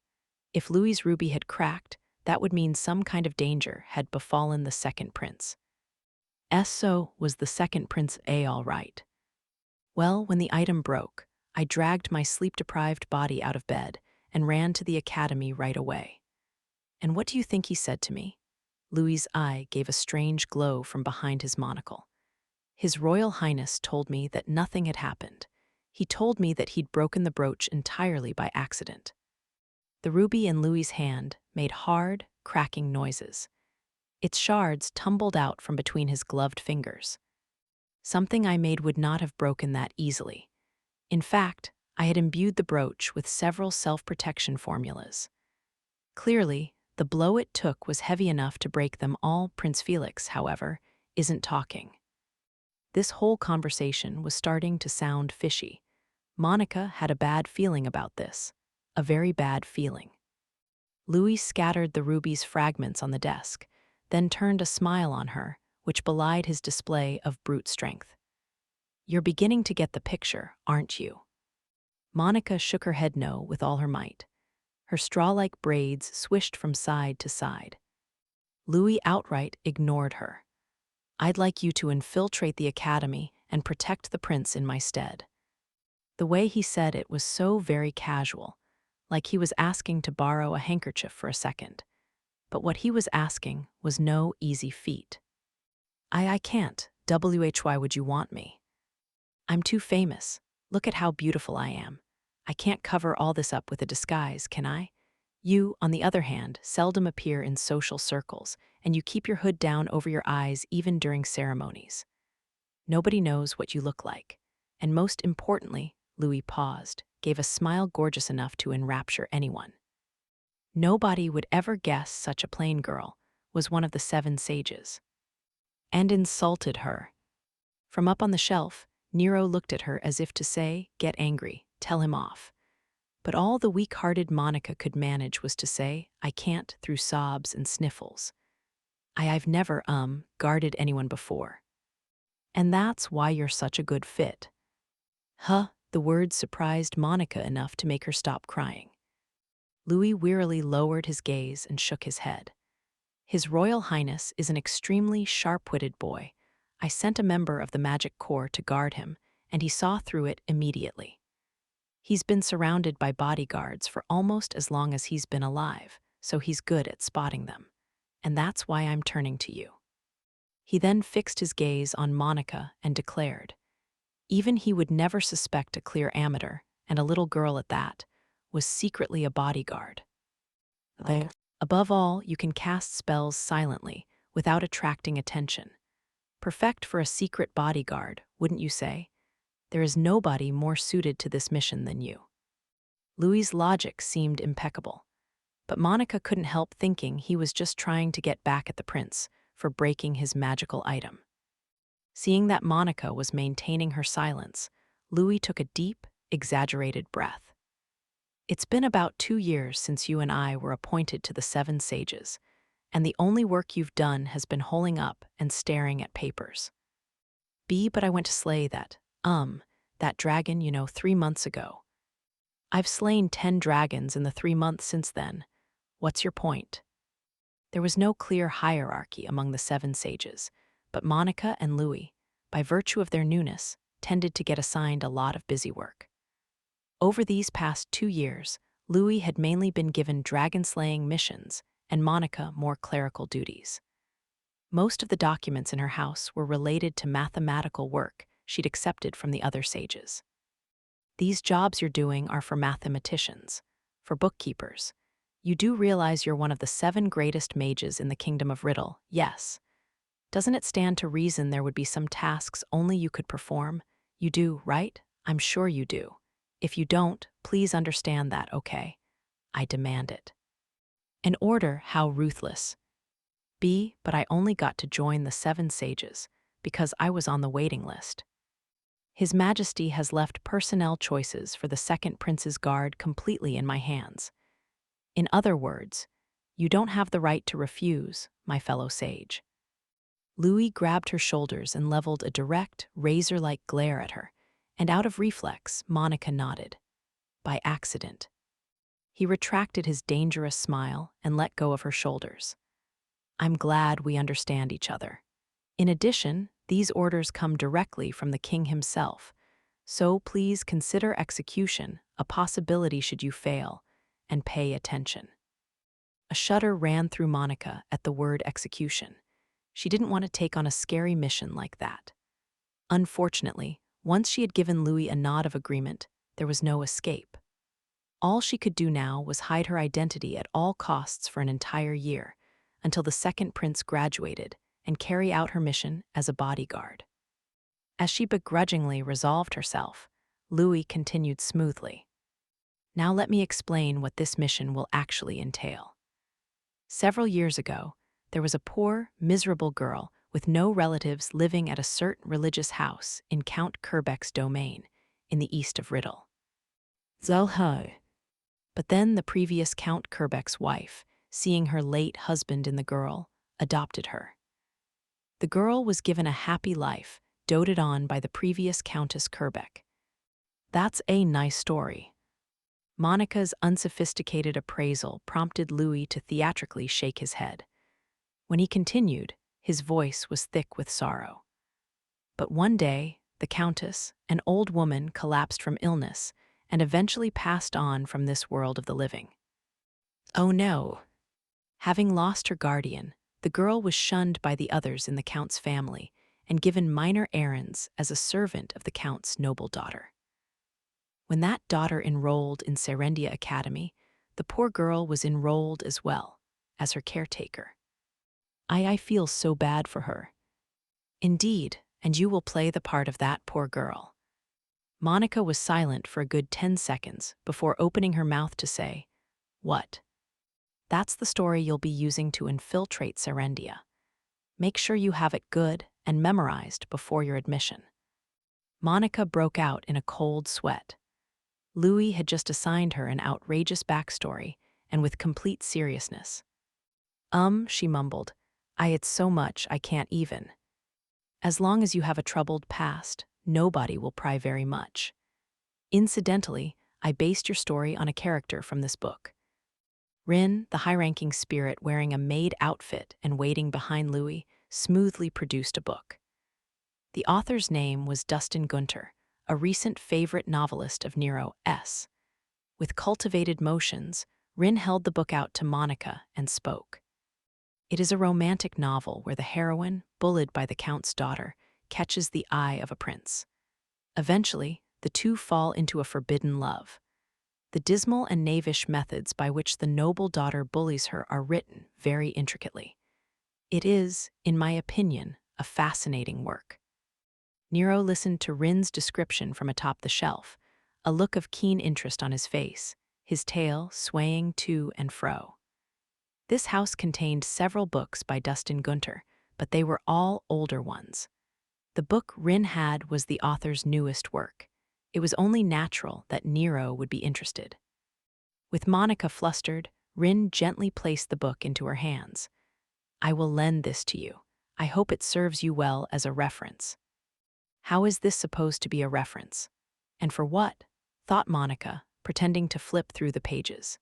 If Louis's ruby had cracked, that would mean some kind of danger had befallen the second prince. So was the second prince all right? Well, when the item broke, I dragged my sleep-deprived body out of bed and ran to the academy right away. And what do you think he said to me? Louis's eye gave a strange glow from behind his monocle. His Royal Highness told me that nothing had happened. He told me that he'd broken the brooch entirely by accident. The ruby in Louis's hand made hard, cracking noises, Its shards tumbled out from between his gloved fingers. Something I made would not have broken that easily. In fact, I had imbued the brooch with several self-protection formulas. Clearly, the blow it took was heavy enough to break them all. Prince Felix, however, isn't talking. This whole conversation was starting to sound fishy. Monica had a bad feeling about this. A very bad feeling. Louis scattered the ruby's fragments on the desk, then turned a smile on her, which belied his display of brute strength. "You're beginning to get the picture, aren't you?" Monica shook her head no with all her might. Her straw-like braids swished from side to side. Louis outright ignored her. "I'd like you to infiltrate the academy and protect the prince in my stead." The way he said it was so very casual, like he was asking to borrow a handkerchief for a second. But what he was asking was no easy feat. I can't. Why would you want me? I'm too famous. Look at how beautiful I am. I can't cover all this up with a disguise, can I? You, on the other hand, seldom appear in social circles, and you keep your hood down over your eyes even during ceremonies. Nobody knows what you look like. And most importantly, Louis paused, gave a smile gorgeous enough to enrapture anyone. Nobody would ever guess such a plain girl was one of the 7 sages. And insulted her. From up on the shelf, Nero looked at her as if to say, "Get angry, tell him off." But all the weak-hearted Monica could manage was to say, "I can't," through sobs and sniffles. I've never, guarded anyone before. And that's why you're such a good fit. Huh, the words surprised Monica enough to make her stop crying. Louis wearily lowered his gaze and shook his head. His Royal Highness is an extremely sharp-witted boy. I sent a member of the Magic Corps to guard him, and he saw through it immediately. He's been surrounded by bodyguards for almost as long as he's been alive, so he's good at spotting them. And that's why I'm turning to you. He then fixed his gaze on Monica and declared, even he would never suspect a clear amateur, and a little girl at that, was secretly a bodyguard. Above all, you can cast spells silently, without attracting attention. Perfect for a secret bodyguard, wouldn't you say? There is nobody more suited to this mission than you. Louis's logic seemed impeccable, but Monica couldn't help thinking he was just trying to get back at the prince for breaking his magical item. Seeing that Monica was maintaining her silence, Louis took a deep, exaggerated breath. It's been about 2 years since you and I were appointed to the 7 sages, and the only work you've done has been holing up and staring at papers. But I went to slay that dragon, 3 months ago. I've slain 10 dragons in the 3 months since then. What's your point? There was no clear hierarchy among the 7 sages, but Monica and Louis, by virtue of their newness, tended to get assigned a lot of busy work. Over these past 2 years, Louis had mainly been given dragon-slaying missions, and Monica more clerical duties. Most of the documents in her house were related to mathematical work she'd accepted from the other sages. These jobs you're doing are for mathematicians, for bookkeepers. You do realize you're one of the 7 greatest mages in the Kingdom of Riddle, yes. Doesn't it stand to reason there would be some tasks only you could perform? You do, right? I'm sure you do. If you don't, please understand that, okay? I demand it. An order, how ruthless. But I only got to join the 7 sages because I was on the waiting list. His Majesty has left personnel choices for the 2nd Prince's Guard completely in my hands. In other words, you don't have the right to refuse, my fellow sage. Louis grabbed her shoulders and leveled a direct, razor-like glare at her, and out of reflex, Monica nodded. By accident. He retracted his dangerous smile and let go of her shoulders. I'm glad we understand each other. In addition, these orders come directly from the king himself, so please consider execution a possibility should you fail, and pay attention. A shudder ran through Monica at the word execution. She didn't want to take on a scary mission like that. Unfortunately, once she had given Louis a nod of agreement, there was no escape. All she could do now was hide her identity at all costs for an entire year, until the second prince graduated and carry out her mission as a bodyguard. As she begrudgingly resolved herself, Louis continued smoothly. Now let me explain what this mission will actually entail. Several years ago, there was a poor, miserable girl with no relatives living at a certain religious house in Count Kerbeck's domain, in the east of Riddle. Zolho. But then the previous Count Kerbeck's wife, seeing her late husband in the girl, adopted her. The girl was given a happy life, doted on by the previous Countess Kerbeck. That's a nice story. Monica's unsophisticated appraisal prompted Louis to theatrically shake his head. When he continued, his voice was thick with sorrow. But one day, the Countess, an old woman, collapsed from illness and eventually passed on from this world of the living. Oh no! Having lost her guardian, the girl was shunned by the others in the Count's family and given minor errands as a servant of the Count's noble daughter. When that daughter enrolled in Serendia Academy, the poor girl was enrolled as well, as her caretaker. I feel so bad for her. Indeed, and you will play the part of that poor girl. Monica was silent for a good 10 seconds before opening her mouth to say, "What?" That's the story you'll be using to infiltrate Serendia. Make sure you have it good and memorized before your admission. Monica broke out in a cold sweat. Louis had just assigned her an outrageous backstory, and with complete seriousness. She mumbled, it's so much I can't even. As long as you have a troubled past, nobody will pry very much. Incidentally, I based your story on a character from this book. Rin, the high-ranking spirit wearing a maid outfit and waiting behind Louis, smoothly produced a book. The author's name was Dustin Gunter, a recent favorite novelist of Nero S. With cultivated motions, Rin held the book out to Monica and spoke. It is a romantic novel where the heroine, bullied by the Count's daughter, catches the eye of a prince. Eventually, the two fall into a forbidden love. The dismal and knavish methods by which the noble daughter bullies her are written very intricately. It is, in my opinion, a fascinating work. Nero listened to Rin's description from atop the shelf, a look of keen interest on his face, his tail swaying to and fro. This house contained several books by Dustin Gunter, but they were all older ones. The book Rin had was the author's newest work. It was only natural that Nero would be interested. With Monica flustered, Rin gently placed the book into her hands. I will lend this to you. I hope it serves you well as a reference. How is this supposed to be a reference? And for what? Thought Monica, pretending to flip through the pages.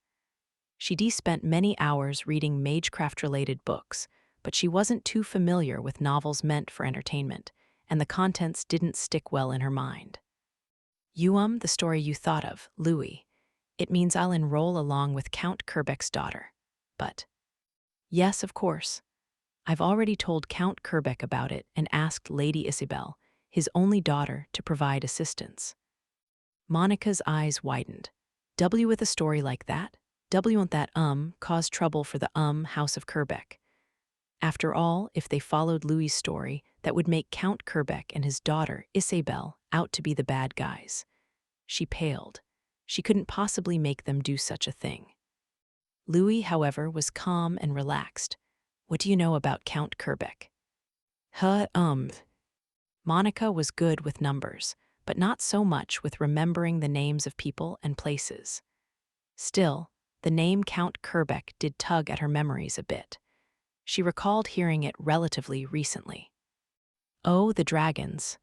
She'd spent many hours reading magecraft-related books, but she wasn't too familiar with novels meant for entertainment, and the contents didn't stick well in her mind. The story you thought of, Louis. It means I'll enroll along with Count Kerbeck's daughter. But yes, of course. I've already told Count Kerbeck about it and asked Lady Isabel, his only daughter, to provide assistance. Monica's eyes widened. With a story like that? Won't that cause trouble for the House of Kerbeck? After all, if they followed Louis's story, that would make Count Kerbeck and his daughter, Isabel, out to be the bad guys. She paled. She couldn't possibly make them do such a thing. Louis, however, was calm and relaxed. What do you know about Count Kerbeck? Monica was good with numbers, but not so much with remembering the names of people and places. Still, the name Count Kerbeck did tug at her memories a bit. She recalled hearing it relatively recently. Oh, the dragons.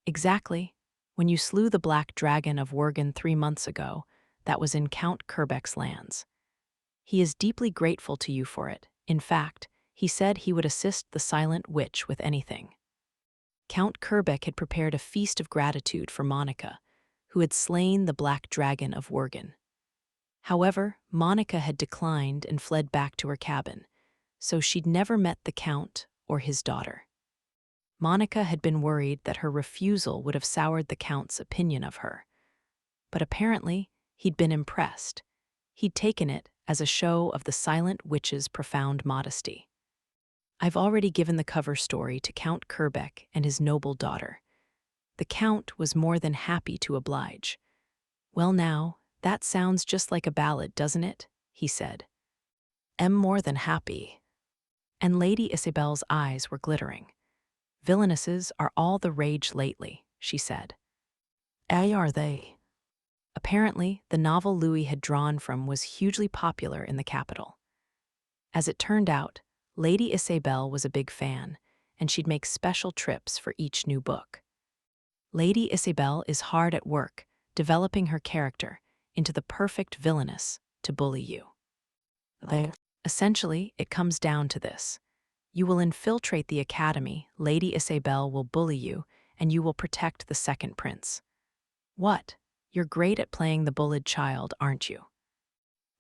Exactly. When you slew the black dragon of Worgan 3 months ago, that was in Count Kerbeck's lands. He is deeply grateful to you for it. In fact, he said he would assist the silent witch with anything. Count Kerbeck had prepared a feast of gratitude for Monica, who had slain the black dragon of Worgan. However, Monica had declined and fled back to her cabin, so she'd never met the Count or his daughter. Monica had been worried that her refusal would have soured the Count's opinion of her. But apparently, he'd been impressed. He'd taken it as a show of the silent witch's profound modesty. I've already given the cover story to Count Kerbeck and his noble daughter. The Count was more than happy to oblige. "Well now, that sounds just like a ballad, doesn't it?" he said. "Am more than happy." And Lady Isabel's eyes were glittering. "Villainesses are all the rage lately," she said. "Aye, are they?" Apparently, the novel Louis had drawn from was hugely popular in the capital. As it turned out, Lady Isabel was a big fan, and she'd make special trips for each new book. Lady Isabel is hard at work, developing her character into the perfect villainess to bully you. Essentially, it comes down to this. You will infiltrate the academy, Lady Isabel will bully you, and you will protect the second prince. What? You're great at playing the bullied child, aren't you?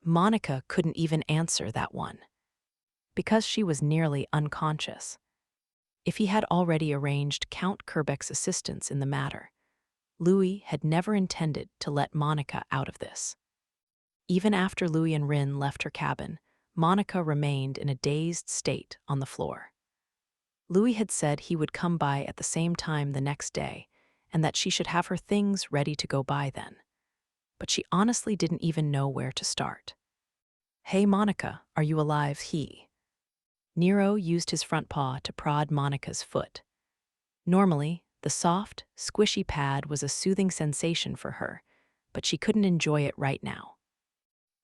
Monica couldn't even answer that one, because she was nearly unconscious. If he had already arranged Count Kerbeck's assistance in the matter, Louis had never intended to let Monica out of this. Even after Louis and Rin left her cabin, Monica remained in a dazed state on the floor. Louis had said he would come by at the same time the next day, and that she should have her things ready to go by then. But she honestly didn't even know where to start. "Hey Monica, are you alive?" Nero used his front paw to prod Monica's foot. Normally, the soft, squishy pad was a soothing sensation for her, but she couldn't enjoy it right now.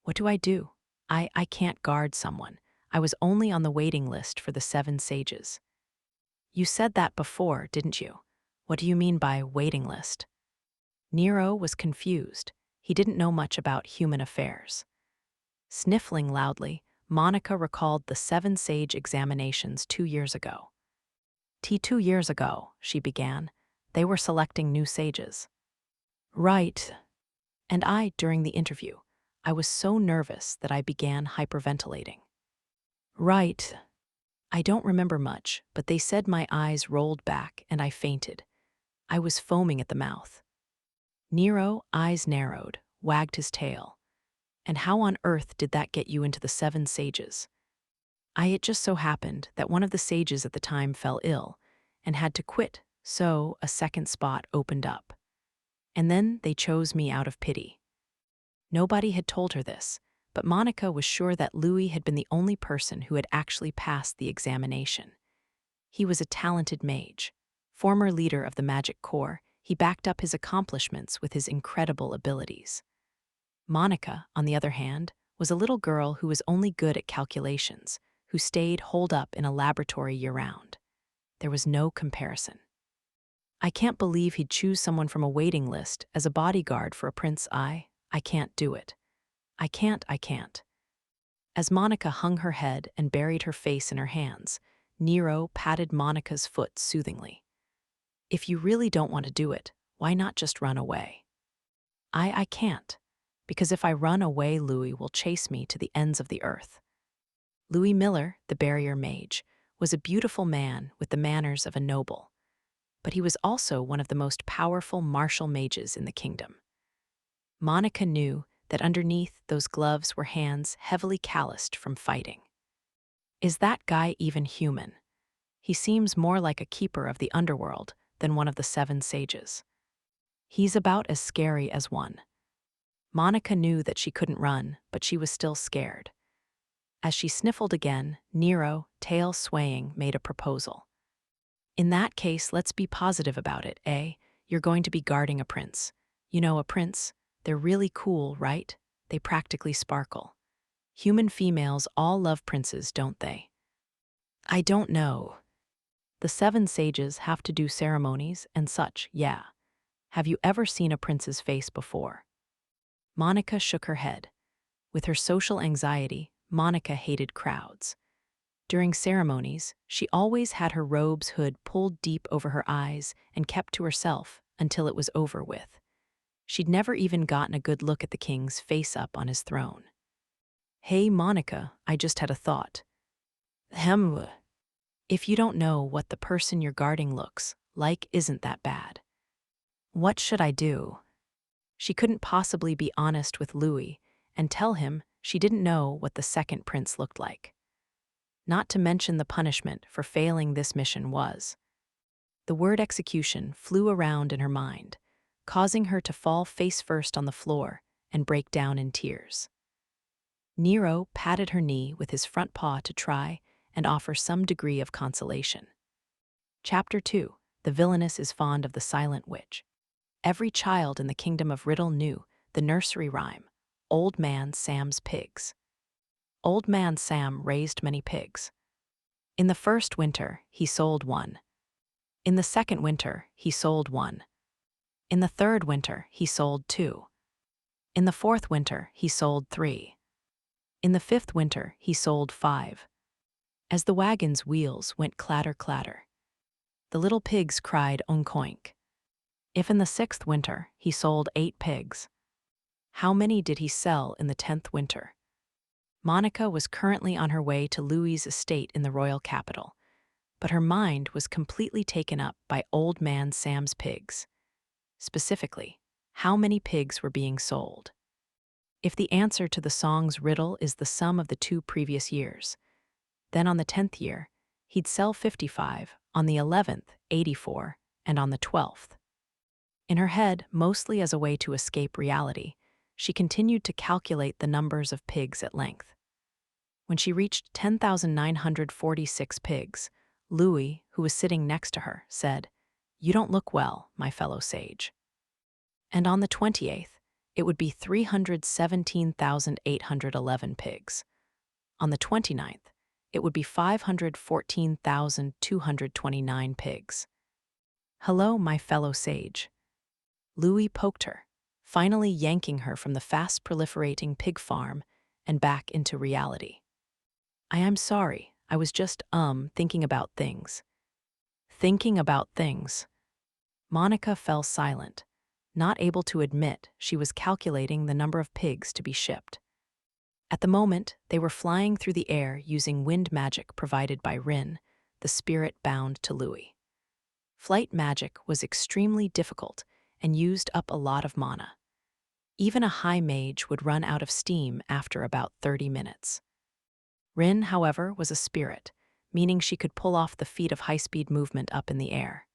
"What do I do? I can't guard someone. I was only on the waiting list for the 7 sages." "You said that before, didn't you? What do you mean by waiting list?" Nero was confused. He didn't know much about human affairs. Sniffling loudly, Monica recalled the 7 sage examinations 2 years ago. 2 years ago, she began. They were selecting new sages. "Right." And during the interview, I was so nervous that I began hyperventilating. "Right." I don't remember much, but they said my eyes rolled back and I fainted. I was foaming at the mouth. Nero, eyes narrowed, wagged his tail. "And how on earth did that get you into the 7 sages?" It just so happened that one of the sages at the time fell ill and had to quit, so a second spot opened up. And then they chose me out of pity. Nobody had told her this, but Monica was sure that Louis had been the only person who had actually passed the examination. He was a talented mage. Former leader of the Magic Corps, he backed up his accomplishments with his incredible abilities. Monica, on the other hand, was a little girl who was only good at calculations, who stayed holed up in a laboratory year-round. There was no comparison. I can't believe he'd choose someone from a waiting list as a bodyguard for a prince. I can't do it. I can't. As Monica hung her head and buried her face in her hands, Nero patted Monica's foot soothingly. "If you really don't want to do it, why not just run away?" I can't, because if I run away, Louis will chase me to the ends of the earth." Louis Miller, the barrier mage, was a beautiful man with the manners of a noble, but he was also one of the most powerful martial mages in the kingdom. Monica knew that underneath those gloves were hands heavily calloused from fighting. Is that guy even human? He seems more like a keeper of the underworld than one of the 7 sages. He's about as scary as one. Monica knew that she couldn't run, but she was still scared. As she sniffled again, Nero, tail swaying, made a proposal. "In that case, let's be positive about it, eh? You're going to be guarding a prince. You know, a prince, they're really cool, right? They practically sparkle. Human females all love princes, don't they?" "I don't know. The 7 sages have to do ceremonies and such, yeah. Have you ever seen a prince's face before?" Monica shook her head. With her social anxiety, Monica hated crowds. During ceremonies, she always had her robe's hood pulled deep over her eyes and kept to herself until it was over with. She'd never even gotten a good look at the king's face up on his throne. "Hey, Monica, I just had a thought. If you don't know what the person you're guarding looks like, isn't that bad? What should I do?" She couldn't possibly be honest with Louis and tell him she didn't know what the second prince looked like. Not to mention the punishment for failing this mission was. The word execution flew around in her mind, causing her to fall face first on the floor and break down in tears. Nero patted her knee with his front paw to try and offer some degree of consolation. Chapter 2. The Villainess is fond of the silent witch. Every child in the kingdom of Riddle knew the nursery rhyme, Old Man Sam's Pigs. Old Man Sam raised many pigs. In the first winter, he sold one. In the second winter, he sold one. In the third winter, he sold two. In the fourth winter, he sold three. In the fifth winter, he sold five. As the wagon's wheels went clatter-clatter, the little pigs cried oink-oink. If in the sixth winter, he sold 8 pigs, how many did he sell in the 10th winter? Monica was currently on her way to Louis's estate in the royal capital, but her mind was completely taken up by Old Man Sam's pigs. Specifically, how many pigs were being sold? If the answer to the song's riddle is the sum of the 2 previous years, then on the 10th year, he'd sell 55, on the 11th, 84, and on the 12th. In her head, mostly as a way to escape reality, she continued to calculate the numbers of pigs at length. When she reached 10,946 pigs, Louis, who was sitting next to her, said, "You don't look well, my fellow sage." And on the 28th, it would be 317,811 pigs. On the 29th, it would be 514,229 pigs. "Hello, my fellow sage." Louis poked her, finally yanking her from the fast-proliferating pig farm and back into reality. "I am sorry, I was just, thinking about things." Thinking about things. Monica fell silent, not able to admit she was calculating the number of pigs to be shipped. At the moment, they were flying through the air using wind magic provided by Rin, the spirit bound to Louis. Flight magic was extremely difficult and used up a lot of mana. Even a high mage would run out of steam after about 30 minutes. Rin, however, was a spirit, meaning she could pull off the feat of high-speed movement up in the air.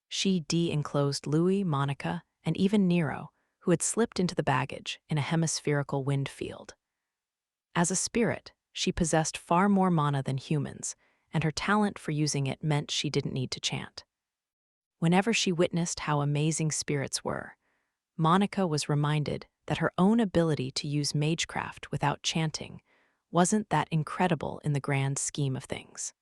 She de-enclosed Louis, Monica, and even Nero, who had slipped into the baggage in a hemispherical wind field. As a spirit, she possessed far more mana than humans, and her talent for using it meant she didn't need to chant. Whenever she witnessed how amazing spirits were, Monica was reminded that her own ability to use magecraft without chanting wasn't that incredible in the grand scheme of things.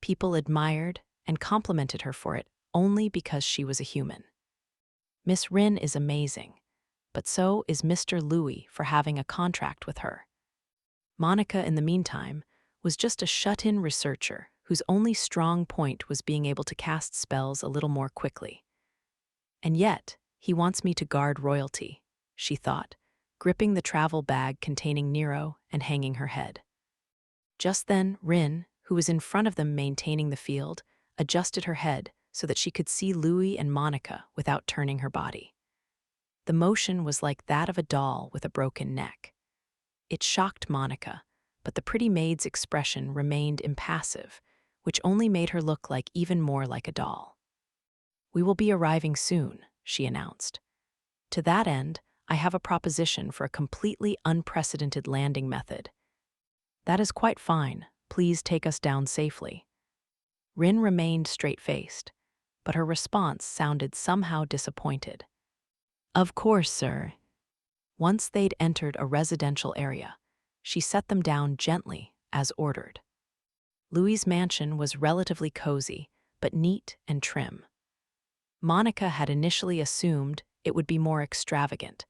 People admired and complimented her for it only because she was a human. Miss Rin is amazing, but so is Mr. Louis for having a contract with her. Monica, in the meantime, was just a shut-in researcher whose only strong point was being able to cast spells a little more quickly. And yet, he wants me to guard royalty, she thought, gripping the travel bag containing Nero and hanging her head. Just then, Rin, who was in front of them maintaining the field, adjusted her head so that she could see Louis and Monica without turning her body. The motion was like that of a doll with a broken neck. It shocked Monica, but the pretty maid's expression remained impassive, which only made her look like even more like a doll. "We will be arriving soon," she announced. "To that end, I have a proposition for a completely unprecedented landing method." "That is quite fine. Please take us down safely." Rin remained straight-faced, but her response sounded somehow disappointed. "Of course, sir." Once they'd entered a residential area, she set them down gently, as ordered. Louis's mansion was relatively cozy, but neat and trim. Monica had initially assumed it would be more extravagant.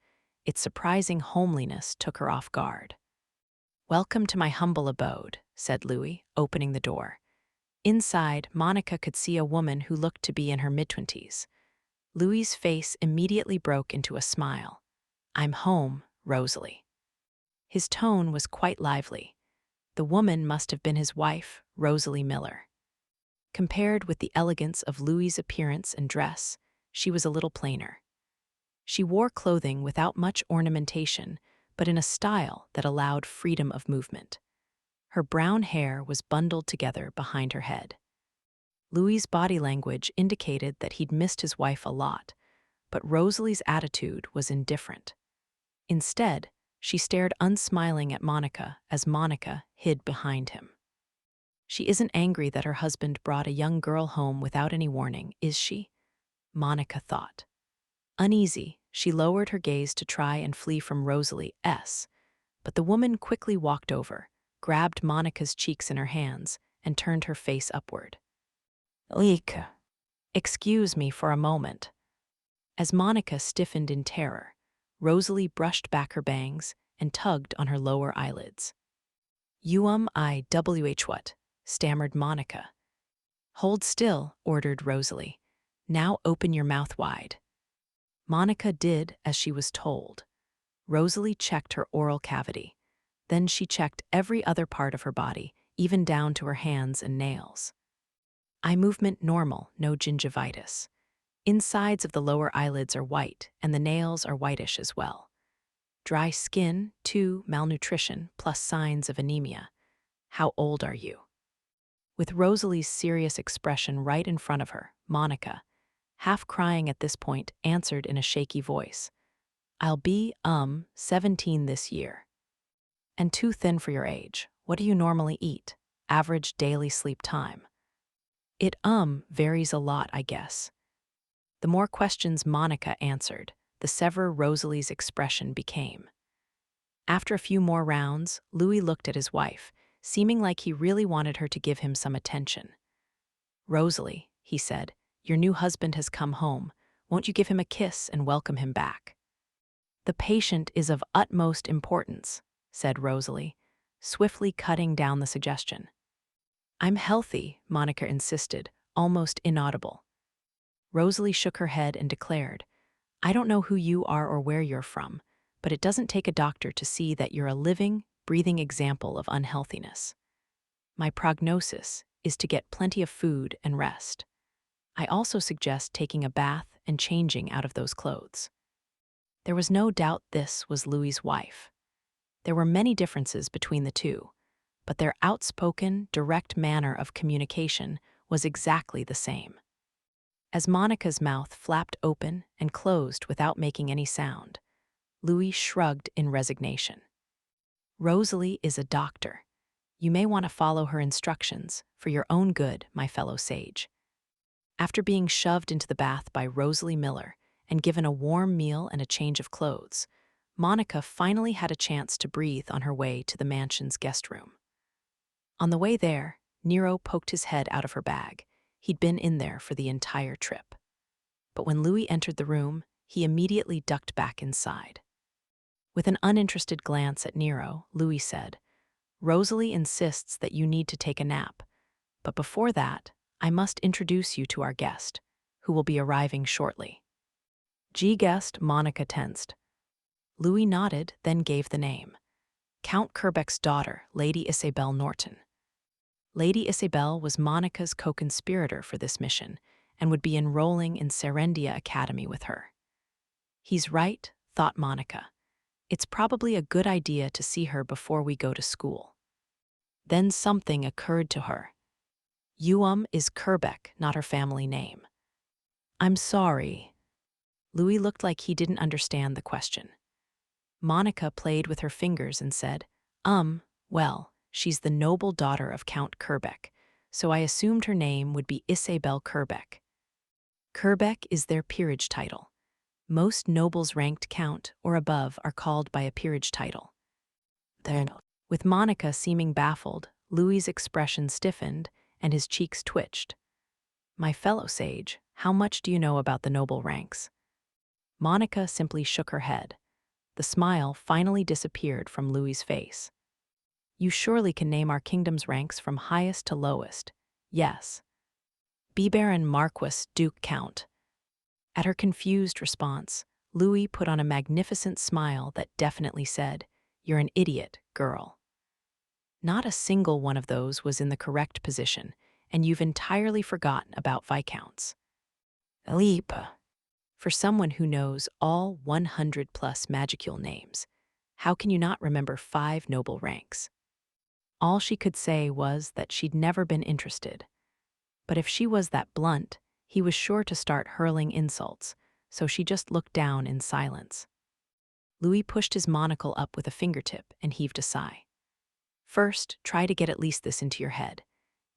Its surprising homeliness took her off guard. "Welcome to my humble abode," said Louis, opening the door. Inside, Monica could see a woman who looked to be in her mid-20s. Louis's face immediately broke into a smile. "I'm home, Rosalie." His tone was quite lively. The woman must have been his wife, Rosalie Miller. Compared with the elegance of Louis's appearance and dress, she was a little plainer. She wore clothing without much ornamentation, but in a style that allowed freedom of movement. Her brown hair was bundled together behind her head. Louis's body language indicated that he'd missed his wife a lot, but Rosalie's attitude was indifferent. Instead, she stared unsmiling at Monica as Monica hid behind him. She isn't angry that her husband brought a young girl home without any warning, is she? Monica thought. Uneasy, she lowered her gaze to try and flee from Rosalie's, but the woman quickly walked over, grabbed Monica's cheeks in her hands, and turned her face upward. "Leak, excuse me for a moment." As Monica stiffened in terror, Rosalie brushed back her bangs and tugged on her lower eyelids. "What?" stammered Monica. "Hold still," ordered Rosalie. "Now open your mouth wide." Monica did as she was told. Rosalie checked her oral cavity. Then she checked every other part of her body, even down to her hands and nails. Eye movement normal, no gingivitis. Insides of the lower eyelids are white, and the nails are whitish as well. Dry skin, 2, malnutrition, plus signs of anemia. How old are you? With Rosalie's serious expression right in front of her, Monica, half crying at this point, answered in a shaky voice. "I'll be, 17 this year." "And too thin for your age. What do you normally eat? Average daily sleep time?" "It, varies a lot, I guess." The more questions Monica answered, the severer Rosalie's expression became. After a few more rounds, Louis looked at his wife, seeming like he really wanted her to give him some attention. "Rosalie," he said, "your new husband has come home. Won't you give him a kiss and welcome him back?" "The patient is of utmost importance," said Rosalie, swiftly cutting down the suggestion. "I'm healthy," Monica insisted, almost inaudible. Rosalie shook her head and declared, "I don't know who you are or where you're from, but it doesn't take a doctor to see that you're a living, breathing example of unhealthiness. My prognosis is to get plenty of food and rest. I also suggest taking a bath and changing out of those clothes." There was no doubt this was Louis's wife. There were many differences between the two, but their outspoken, direct manner of communication was exactly the same. As Monica's mouth flapped open and closed without making any sound, Louis shrugged in resignation. "Rosalie is a doctor. You may want to follow her instructions for your own good, my fellow sage." After being shoved into the bath by Rosalie Miller and given a warm meal and a change of clothes, Monica finally had a chance to breathe on her way to the mansion's guest room. On the way there, Nero poked his head out of her bag. He'd been in there for the entire trip. But when Louis entered the room, he immediately ducked back inside. With an uninterested glance at Nero, Louis said, "Rosalie insists that you need to take a nap, but before that, I must introduce you to our guest, who will be arriving shortly." Guest, Monica tensed. Louis nodded, then gave the name. Count Kerbeck's daughter, Lady Isabel Norton. Lady Isabel was Monica's co-conspirator for this mission and would be enrolling in Serendia Academy with her. "He's right," thought Monica. "It's probably a good idea to see her before we go to school." Then something occurred to her. Is Kerbeck, not her family name. "I'm sorry." Louis looked like he didn't understand the question. Monica played with her fingers and said, well, she's the noble daughter of Count Kerbeck, so I assumed her name would be Isabel Kerbeck." Kerbeck is their peerage title. Most nobles ranked count or above are called by a peerage title. With Monica seeming baffled, Louis's expression stiffened and his cheeks twitched. "My fellow sage, how much do you know about the noble ranks?" Monica simply shook her head. The smile finally disappeared from Louis's face. "You surely can name our kingdom's ranks from highest to lowest." "Yes." "Be Baron, Marquis, Duke, Count." At her confused response, Louis put on a magnificent smile that definitely said, "You're an idiot, girl. Not a single one of those was in the correct position, and you've entirely forgotten about viscounts." "Leap." For someone who knows all 100-plus magical names, How can you not remember 5 noble ranks? All she could say was that she'd never been interested. But if she was that blunt, he was sure to start hurling insults, so she just looked down in silence. Louis pushed his monocle up with a fingertip and heaved a sigh. First, try to get at least this into your head.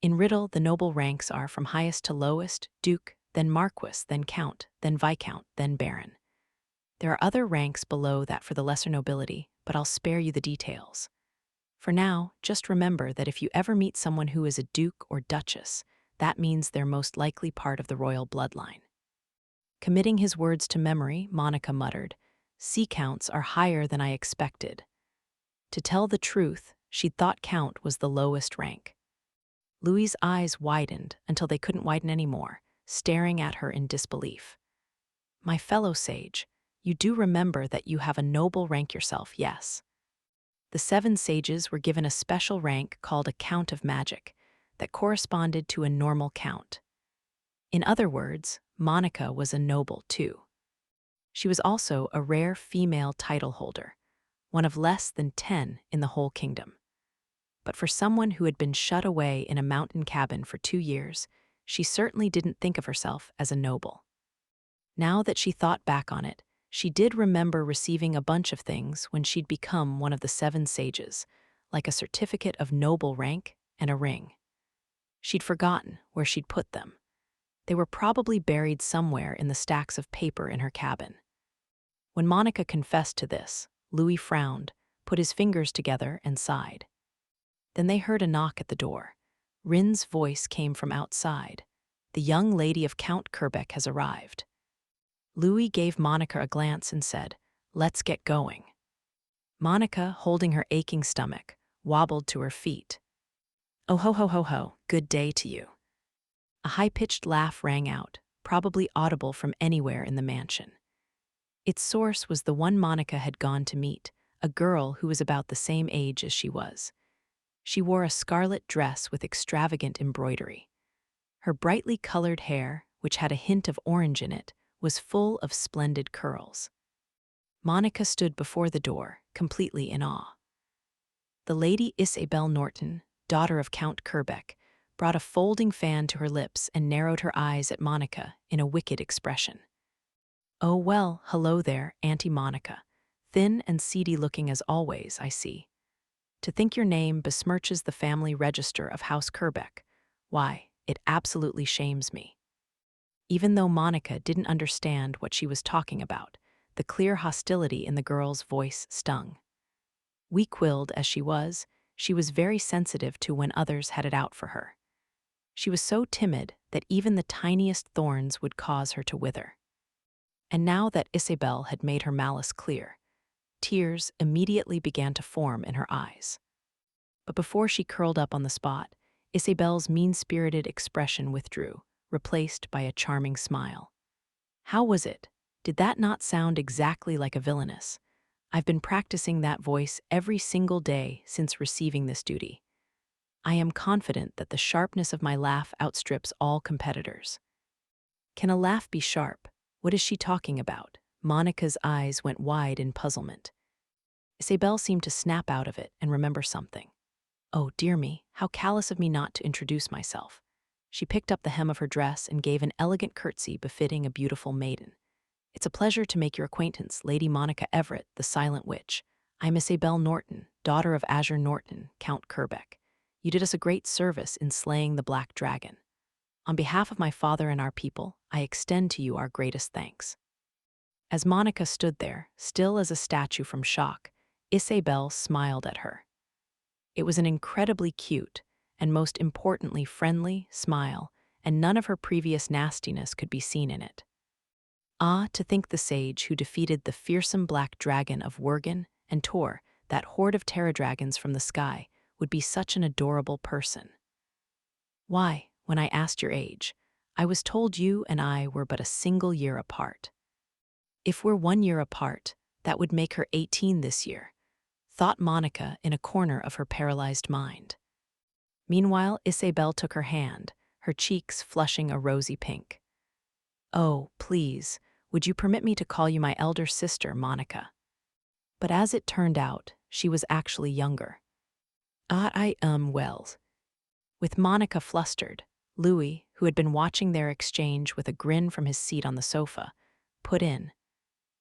In Riddle, the noble ranks are from highest to lowest, duke, then marquis, then count, then viscount, then baron. There are other ranks below that for the lesser nobility, but I'll spare you the details. For now, just remember that if you ever meet someone who is a duke or duchess, that means they're most likely part of the royal bloodline. Committing his words to memory, Monica muttered, "Sea counts are higher than I expected." To tell the truth, she'd thought count was the lowest rank. Louis's eyes widened until they couldn't widen anymore, staring at her in disbelief. "My fellow sage, you do remember that you have a noble rank yourself, yes?" The 7 sages were given a special rank called a Count of Magic that corresponded to a normal count. In other words, Monica was a noble too. She was also a rare female title holder, one of less than 10 in the whole kingdom. But for someone who had been shut away in a mountain cabin for 2 years, she certainly didn't think of herself as a noble. Now that she thought back on it, she did remember receiving a bunch of things when she'd become one of the 7 sages, like a certificate of noble rank and a ring. She'd forgotten where she'd put them. They were probably buried somewhere in the stacks of paper in her cabin. When Monica confessed to this, Louis frowned, put his fingers together, and sighed. Then they heard a knock at the door. Rin's voice came from outside. "The young lady of Count Kerbeck has arrived." Louis gave Monica a glance and said, "Let's get going." Monica, holding her aching stomach, wobbled to her feet. "Oh ho ho ho ho, good day to you." A high-pitched laugh rang out, probably audible from anywhere in the mansion. Its source was the one Monica had gone to meet, a girl who was about the same age as she was. She wore a scarlet dress with extravagant embroidery. Her brightly colored hair, which had a hint of orange in it, was full of splendid curls. Monica stood before the door, completely in awe. The Lady Isabel Norton, daughter of Count Kerbeck, brought a folding fan to her lips and narrowed her eyes at Monica in a wicked expression. "Oh well, hello there, Auntie Monica. Thin and seedy looking as always, I see. To think your name besmirches the family register of House Kerbeck, why, it absolutely shames me." Even though Monica didn't understand what she was talking about, the clear hostility in the girl's voice stung. Weak-willed as she was very sensitive to when others had it out for her. She was so timid that even the tiniest thorns would cause her to wither. And now that Isabel had made her malice clear, tears immediately began to form in her eyes. But before she curled up on the spot, Isabel's mean-spirited expression withdrew, replaced by a charming smile. "How was it? Did that not sound exactly like a villainess? I've been practicing that voice every single day since receiving this duty. I am confident that the sharpness of my laugh outstrips all competitors." "Can a laugh be sharp? What is she talking about?" Monica's eyes went wide in puzzlement. Isabel seemed to snap out of it and remember something. "Oh, dear me, how callous of me not to introduce myself." She picked up the hem of her dress and gave an elegant curtsy befitting a beautiful maiden. "It's a pleasure to make your acquaintance, Lady Monica Everett, the Silent Witch. I'm Isabel Norton, daughter of Azure Norton, Count Kerbeck. You did us a great service in slaying the Black Dragon. On behalf of my father and our people, I extend to you our greatest thanks." As Monica stood there, still as a statue from shock, Isabel smiled at her. It was an incredibly cute, and most importantly friendly, smile, and none of her previous nastiness could be seen in it. Ah, to think the sage who defeated the fearsome black dragon of Worgan and tore that horde of terror dragons from the sky would be such an adorable person. "Why, when I asked your age, I was told you and I were but a single year apart." "If we're 1 year apart, that would make her 18 this year," thought Monica in a corner of her paralyzed mind. Meanwhile, Isabel took her hand, her cheeks flushing a rosy pink. "Oh, please, would you permit me to call you my elder sister, Monica?" But as it turned out, she was actually younger. Wells. With Monica flustered, Louis, who had been watching their exchange with a grin from his seat on the sofa, put in,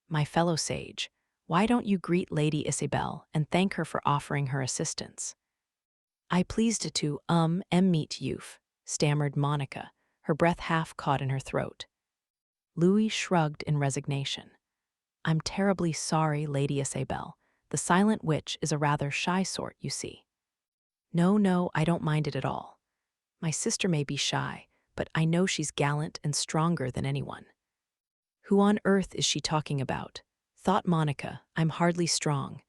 "My fellow sage, why don't you greet Lady Isabel and thank her for offering her assistance?" "I pleased to, meet youth," stammered Monica, her breath half caught in her throat. Louis shrugged in resignation. "I'm terribly sorry, Lady Isabel. The silent witch is a rather shy sort, you see." No, I don't mind it at all. My sister may be shy, but I know she's gallant and stronger than anyone." "Who on earth is she talking about?" thought Monica. "I'm hardly strong,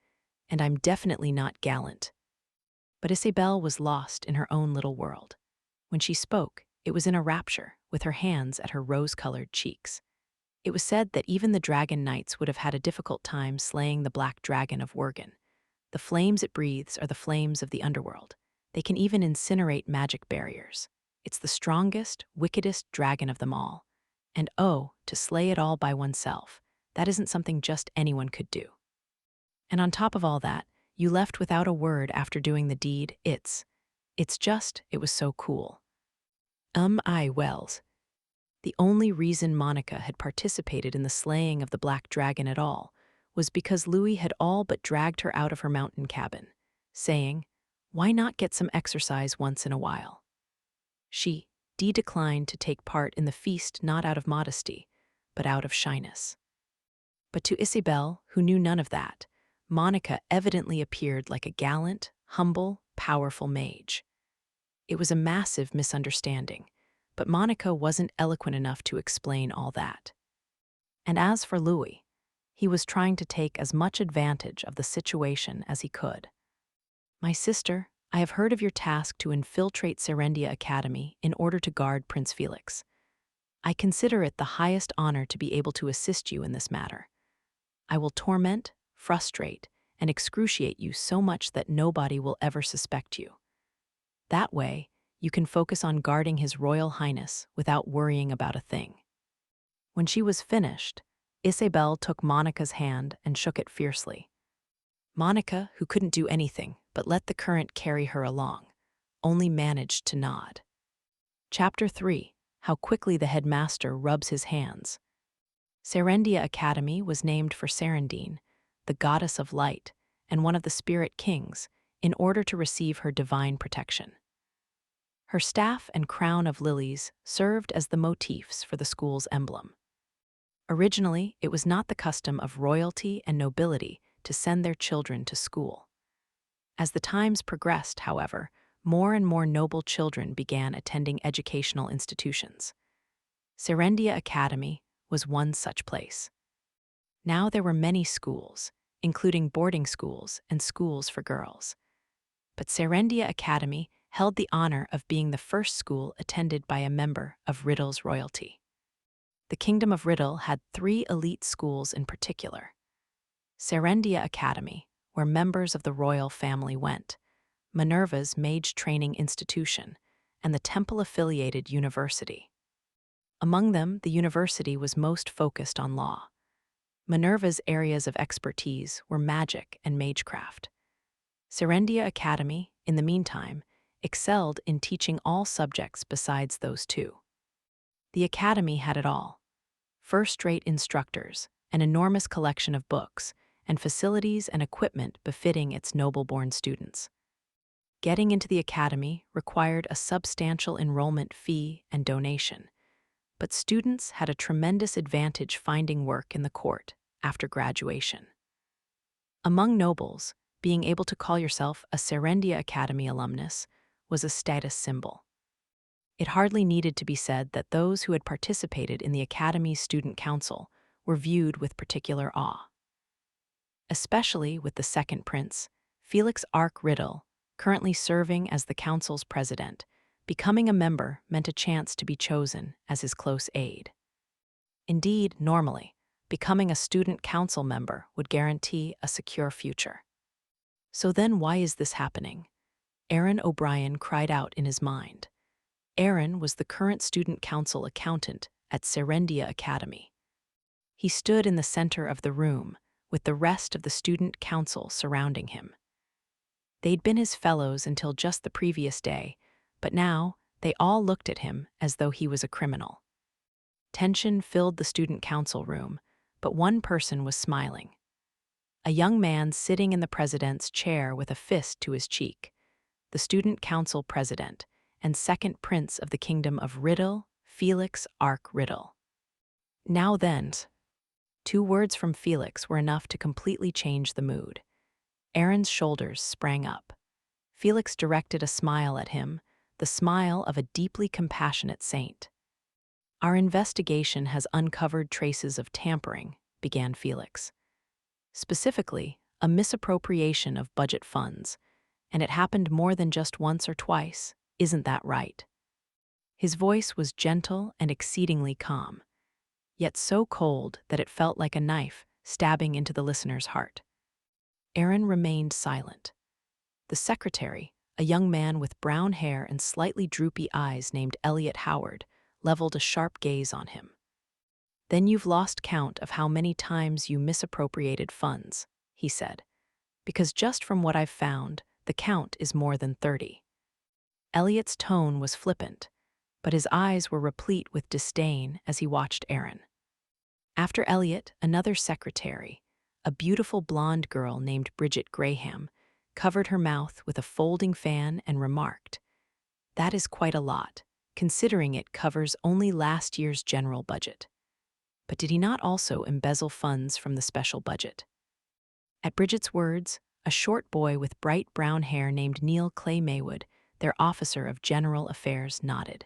and I'm definitely not gallant." But Isabel was lost in her own little world. When she spoke, it was in a rapture, with her hands at her rose-colored cheeks. It was said that even the dragon knights would have had a difficult time slaying the black dragon of Worgan. The flames it breathes are the flames of the underworld. They can even incinerate magic barriers. It's the strongest, wickedest dragon of them all. And oh, to slay it all by oneself, that isn't something just anyone could do. And on top of all that, you left without a word after doing the deed. It was so cool. Wells. The only reason Monica had participated in the slaying of the black dragon at all was because Louis had all but dragged her out of her mountain cabin, saying, "Why not get some exercise once in a while?" She declined to take part in the feast not out of modesty, but out of shyness. But to Isabel, who knew none of that, Monica evidently appeared like a gallant, humble, powerful mage. It was a massive misunderstanding, but Monica wasn't eloquent enough to explain all that. And as for Louis, he was trying to take as much advantage of the situation as he could. "My sister, I have heard of your task to infiltrate Serendia Academy in order to guard Prince Felix. I consider it the highest honor to be able to assist you in this matter. I will torment, frustrate, and excruciate you so much that nobody will ever suspect you. That way, you can focus on guarding His Royal Highness without worrying about a thing." When she was finished, Isabel took Monica's hand and shook it fiercely. Monica, who couldn't do anything but let the current carry her along, only managed to nod. Chapter 3: How Quickly the Headmaster Rubs His Hands. Serendia Academy was named for Serendine, the goddess of light and one of the spirit kings, in order to receive her divine protection. Her staff and crown of lilies served as the motifs for the school's emblem. Originally, it was not the custom of royalty and nobility to send their children to school. As the times progressed, however, more and more noble children began attending educational institutions. Serendia Academy was one such place. Now there were many schools, including boarding schools and schools for girls. But Serendia Academy held the honor of being the first school attended by a member of Riddle's royalty. The Kingdom of Riddle had 3 elite schools in particular: Serendia Academy, where members of the royal family went, Minerva's mage training institution, and the temple-affiliated university. Among them, the university was most focused on law. Minerva's areas of expertise were magic and magecraft. Serendia Academy, in the meantime, excelled in teaching all subjects besides those 2. The academy had it all: first-rate instructors, an enormous collection of books, and facilities and equipment befitting its noble-born students. Getting into the academy required a substantial enrollment fee and donation, but students had a tremendous advantage finding work in the court after graduation. Among nobles, being able to call yourself a Serendia Academy alumnus was a status symbol. It hardly needed to be said that those who had participated in the Academy's student council were viewed with particular awe. Especially with the second prince, Felix Arc Riddle, currently serving as the council's president, becoming a member meant a chance to be chosen as his close aide. Indeed, normally, becoming a student council member would guarantee a secure future. So then why is this happening? Aaron O'Brien cried out in his mind. Aaron was the current student council accountant at Serendia Academy. He stood in the center of the room, with the rest of the student council surrounding him. They'd been his fellows until just the previous day, but now they all looked at him as though he was a criminal. Tension filled the student council room, but one person was smiling. A young man sitting in the president's chair with a fist to his cheek, the student council president and second prince of the kingdom of Riddle, Felix Arc Riddle. Now then, 2 words from Felix were enough to completely change the mood. Aaron's shoulders sprang up. Felix directed a smile at him, the smile of a deeply compassionate saint. "Our investigation has uncovered traces of tampering," began Felix. "Specifically, a misappropriation of budget funds, and it happened more than just once or twice. Isn't that right?" His voice was gentle and exceedingly calm, yet so cold that it felt like a knife stabbing into the listener's heart. Aaron remained silent. The secretary, a young man with brown hair and slightly droopy eyes named Elliot Howard, leveled a sharp gaze on him. "Then you've lost count of how many times you misappropriated funds," he said, "because just from what I've found, the count is more than 30. Elliot's tone was flippant, but his eyes were replete with disdain as he watched Aaron. After Elliot, another secretary, a beautiful blonde girl named Bridget Graham, covered her mouth with a folding fan and remarked, "That is quite a lot, considering it covers only last year's general budget. But did he not also embezzle funds from the special budget?" At Bridget's words, a short boy with bright brown hair named Neil Clay Maywood, their officer of general affairs, nodded.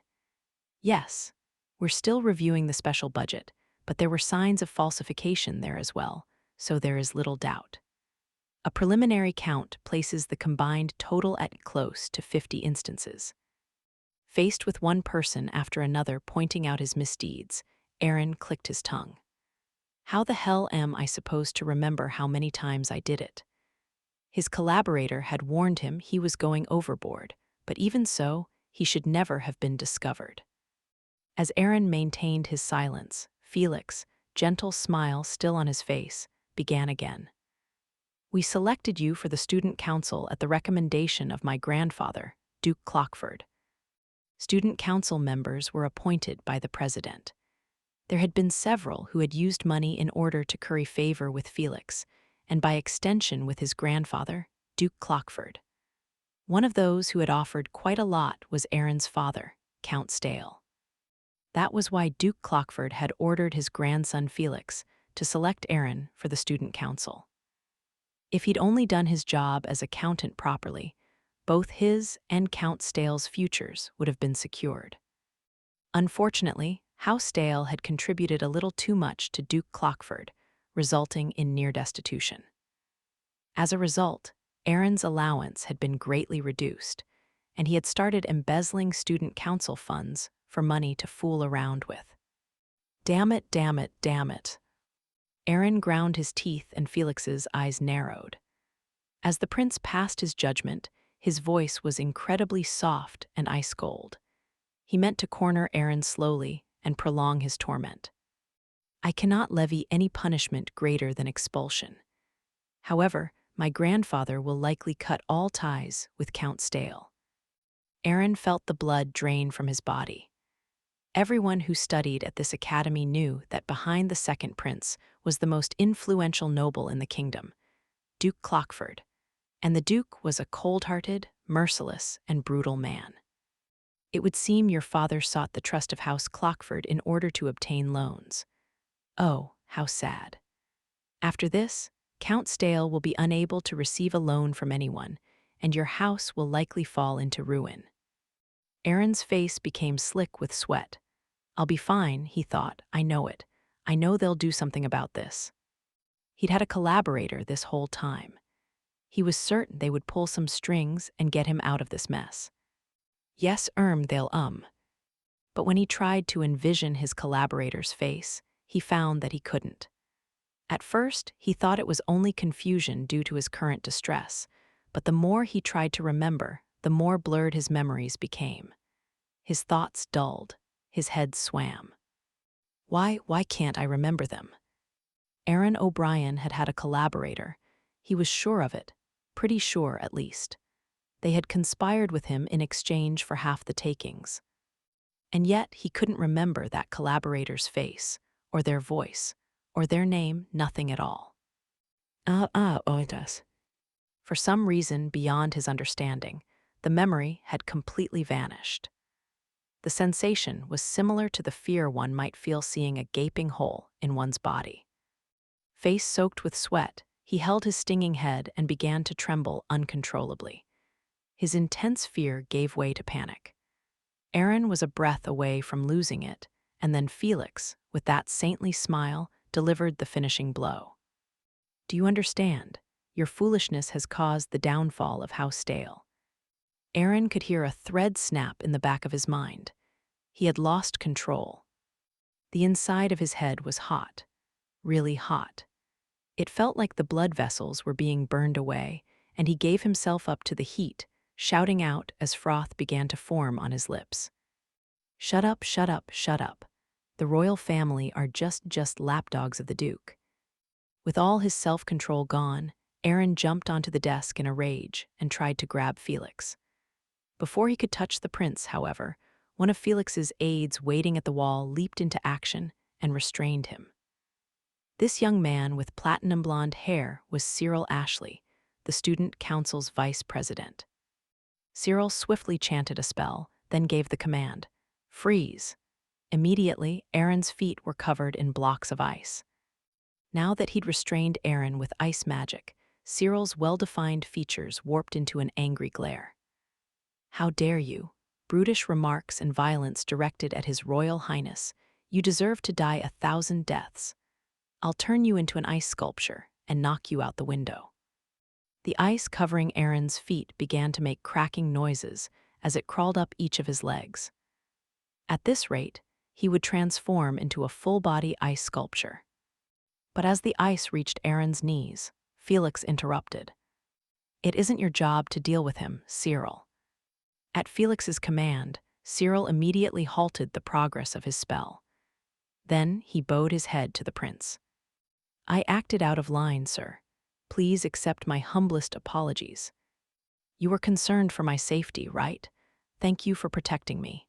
"Yes, we're still reviewing the special budget, but there were signs of falsification there as well, so there is little doubt. A preliminary count places the combined total at close to 50 instances." Faced with one person after another pointing out his misdeeds, Aaron clicked his tongue. "How the hell am I supposed to remember how many times I did it?" His collaborator had warned him he was going overboard, but even so, he should never have been discovered. As Aaron maintained his silence, Felix, gentle smile still on his face, began again. "We selected you for the student council at the recommendation of my grandfather, Duke Clockford. Student council members were appointed by the president. There had been several who had used money in order to curry favor with Felix, and by extension with his grandfather, Duke Clockford. One of those who had offered quite a lot was Aaron's father, Count Stale. That was why Duke Clockford had ordered his grandson Felix to select Aaron for the student council. If he'd only done his job as accountant properly, both his and Count Stale's futures would have been secured. Unfortunately, House Stale had contributed a little too much to Duke Clockford, resulting in near destitution. As a result, Aaron's allowance had been greatly reduced, and he had started embezzling student council funds for money to fool around with. Damn it, damn it, damn it. Aaron ground his teeth and Felix's eyes narrowed. As the prince passed his judgment, his voice was incredibly soft and ice-cold. He meant to corner Aaron slowly and prolong his torment. "I cannot levy any punishment greater than expulsion. However, my grandfather will likely cut all ties with Count Stale." Aaron felt the blood drain from his body. Everyone who studied at this academy knew that behind the second prince was the most influential noble in the kingdom, Duke Clockford, and the Duke was a cold-hearted, merciless, and brutal man. "It would seem your father sought the trust of House Clockford in order to obtain loans. Oh, how sad. After this, Count Stale will be unable to receive a loan from anyone, and your house will likely fall into ruin." Aaron's face became slick with sweat. "I'll be fine," he thought. "I know it. I know they'll do something about this." He'd had a collaborator this whole time. He was certain they would pull some strings and get him out of this mess. Yes, they'll But when he tried to envision his collaborator's face, he found that he couldn't. At first, he thought it was only confusion due to his current distress, but the more he tried to remember, the more blurred his memories became. His thoughts dulled. His head swam. Why can't I remember them? Aaron O'Brien had had a collaborator. He was sure of it, pretty sure at least. They had conspired with him in exchange for half the takings. And yet he couldn't remember that collaborator's face, or their voice, or their name, nothing at all. It does. For some reason beyond his understanding, the memory had completely vanished. The sensation was similar to the fear one might feel seeing a gaping hole in one's body. Face soaked with sweat, he held his stinging head and began to tremble uncontrollably. His intense fear gave way to panic. Aaron was a breath away from losing it, and then Felix, with that saintly smile, delivered the finishing blow. Do you understand? Your foolishness has caused the downfall of House Stale. Aaron could hear a thread snap in the back of his mind. He had lost control. The inside of his head was hot, really hot. It felt like the blood vessels were being burned away, and he gave himself up to the heat, shouting out as froth began to form on his lips. Shut up, shut up, shut up. The royal family are just lapdogs of the Duke. With all his self-control gone, Aaron jumped onto the desk in a rage and tried to grab Felix. Before he could touch the prince, however, one of Felix's aides waiting at the wall leaped into action and restrained him. This young man with platinum blonde hair was Cyril Ashley, the student council's vice president. Cyril swiftly chanted a spell, then gave the command, "Freeze." Immediately, Aaron's feet were covered in blocks of ice. Now that he'd restrained Aaron with ice magic, Cyril's well-defined features warped into an angry glare. How dare you? Brutish remarks and violence directed at His Royal Highness. You deserve to die 1,000 deaths. I'll turn you into an ice sculpture and knock you out the window. The ice covering Aaron's feet began to make cracking noises as it crawled up each of his legs. At this rate, he would transform into a full-body ice sculpture. But as the ice reached Aaron's knees, Felix interrupted. It isn't your job to deal with him, Cyril. At Felix's command, Cyril immediately halted the progress of his spell. Then he bowed his head to the prince. I acted out of line, sir. Please accept my humblest apologies. You were concerned for my safety, right? Thank you for protecting me.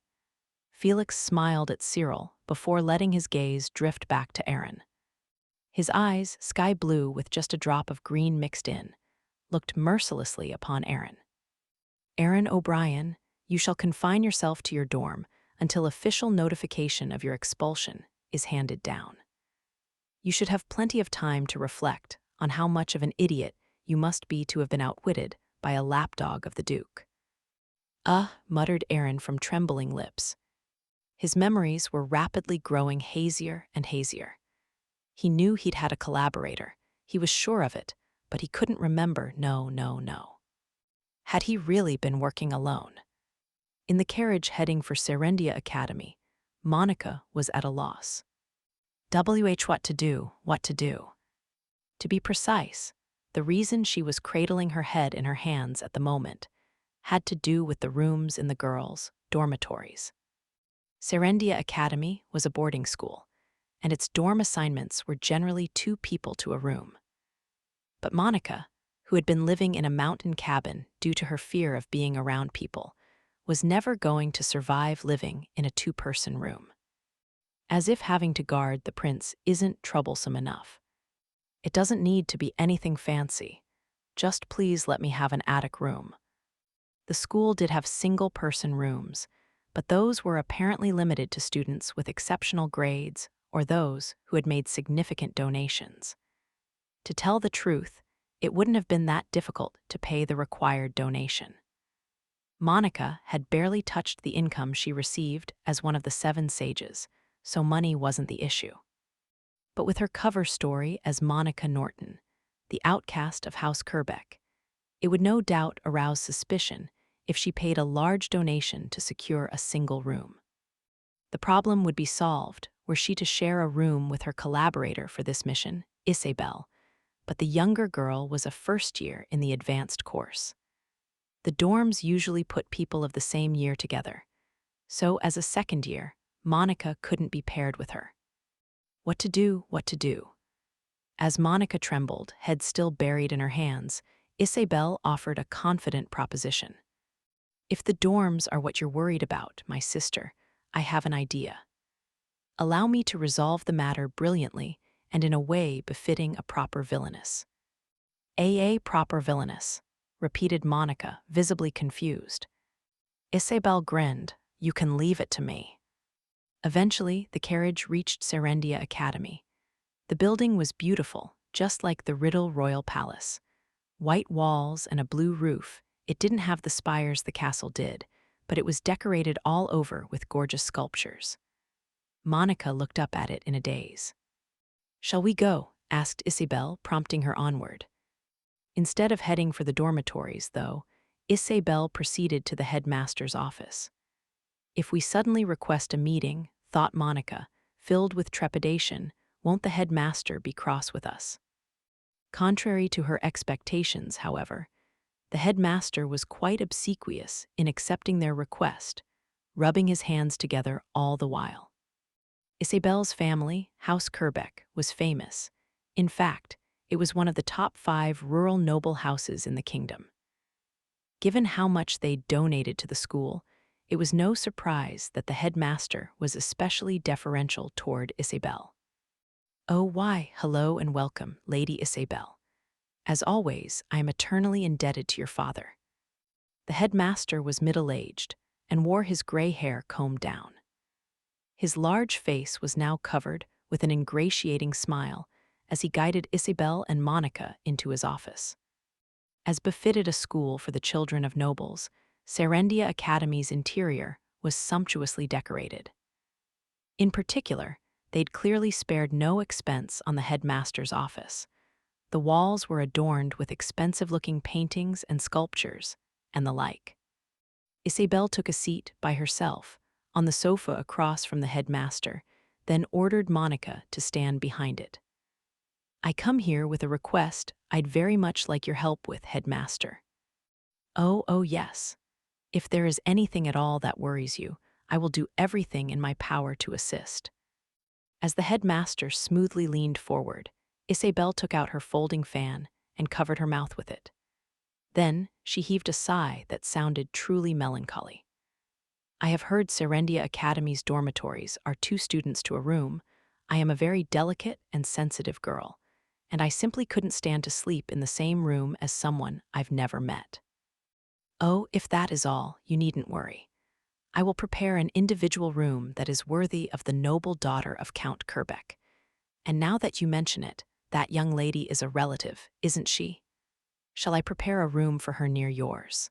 Felix smiled at Cyril before letting his gaze drift back to Aaron. His eyes, sky blue with just a drop of green mixed in, looked mercilessly upon Aaron. Aaron O'Brien, you shall confine yourself to your dorm until official notification of your expulsion is handed down. You should have plenty of time to reflect on how much of an idiot you must be to have been outwitted by a lapdog of the Duke. Muttered Aaron from trembling lips. His memories were rapidly growing hazier and hazier. He knew he'd had a collaborator. He was sure of it, but he couldn't remember, no. Had he really been working alone? In the carriage heading for Serendia Academy, Monica was at a loss. What to do. To be precise, the reason she was cradling her head in her hands at the moment had to do with the rooms in the girls' dormitories. Serendia Academy was a boarding school, and its dorm assignments were generally 2 people to a room. But Monica, who had been living in a mountain cabin due to her fear of being around people, was never going to survive living in a 2-person room. As if having to guard the prince isn't troublesome enough. It doesn't need to be anything fancy. Just please let me have an attic room. The school did have single-person rooms, but those were apparently limited to students with exceptional grades or those who had made significant donations. To tell the truth, it wouldn't have been that difficult to pay the required donation. Monica had barely touched the income she received as one of the 7 sages, so money wasn't the issue. But with her cover story as Monica Norton, the outcast of House Kerbeck, it would no doubt arouse suspicion if she paid a large donation to secure a single room. The problem would be solved were she to share a room with her collaborator for this mission, Isabel, but the younger girl was a first year in the advanced course. The dorms usually put people of the same year together, so as a second year, Monica couldn't be paired with her. What to do? As Monica trembled, head still buried in her hands, Isabel offered a confident proposition. "If the dorms are what you're worried about, my sister, I have an idea. Allow me to resolve the matter brilliantly and in a way befitting a proper villainess." Proper villainess," repeated Monica, visibly confused. Isabel grinned. "You can leave it to me." Eventually, the carriage reached Serendia Academy. The building was beautiful, just like the Riddle Royal Palace. White walls and a blue roof, it didn't have the spires the castle did, but it was decorated all over with gorgeous sculptures. Monica looked up at it in a daze. "Shall we go?" asked Isabel, prompting her onward. Instead of heading for the dormitories, though, Isabel proceeded to the headmaster's office. If we suddenly request a meeting, thought Monica, filled with trepidation, won't the headmaster be cross with us? Contrary to her expectations, however, the headmaster was quite obsequious in accepting their request, rubbing his hands together all the while. Isabel's family, House Kerbeck, was famous. In fact, it was one of the top 5 rural noble houses in the kingdom. Given how much they donated to the school, it was no surprise that the headmaster was especially deferential toward Isabel. "Oh, why, hello and welcome, Lady Isabel. As always, I am eternally indebted to your father." The headmaster was middle-aged and wore his gray hair combed down. His large face was now covered with an ingratiating smile as he guided Isabel and Monica into his office. As befitted a school for the children of nobles, Serendia Academy's interior was sumptuously decorated. In particular, they'd clearly spared no expense on the headmaster's office. The walls were adorned with expensive-looking paintings and sculptures, and the like. Isabel took a seat by herself, on the sofa across from the headmaster, then ordered Monica to stand behind it. "I come here with a request I'd very much like your help with, Headmaster." Oh, yes. If there is anything at all that worries you, I will do everything in my power to assist." As the headmaster smoothly leaned forward, Isabel took out her folding fan and covered her mouth with it. Then she heaved a sigh that sounded truly melancholy. "I have heard Serendia Academy's dormitories are 2 students to a room. I am a very delicate and sensitive girl, and I simply couldn't stand to sleep in the same room as someone I've never met." "Oh, if that is all, you needn't worry. I will prepare an individual room that is worthy of the noble daughter of Count Kerbeck. And now that you mention it, that young lady is a relative, isn't she? Shall I prepare a room for her near yours?"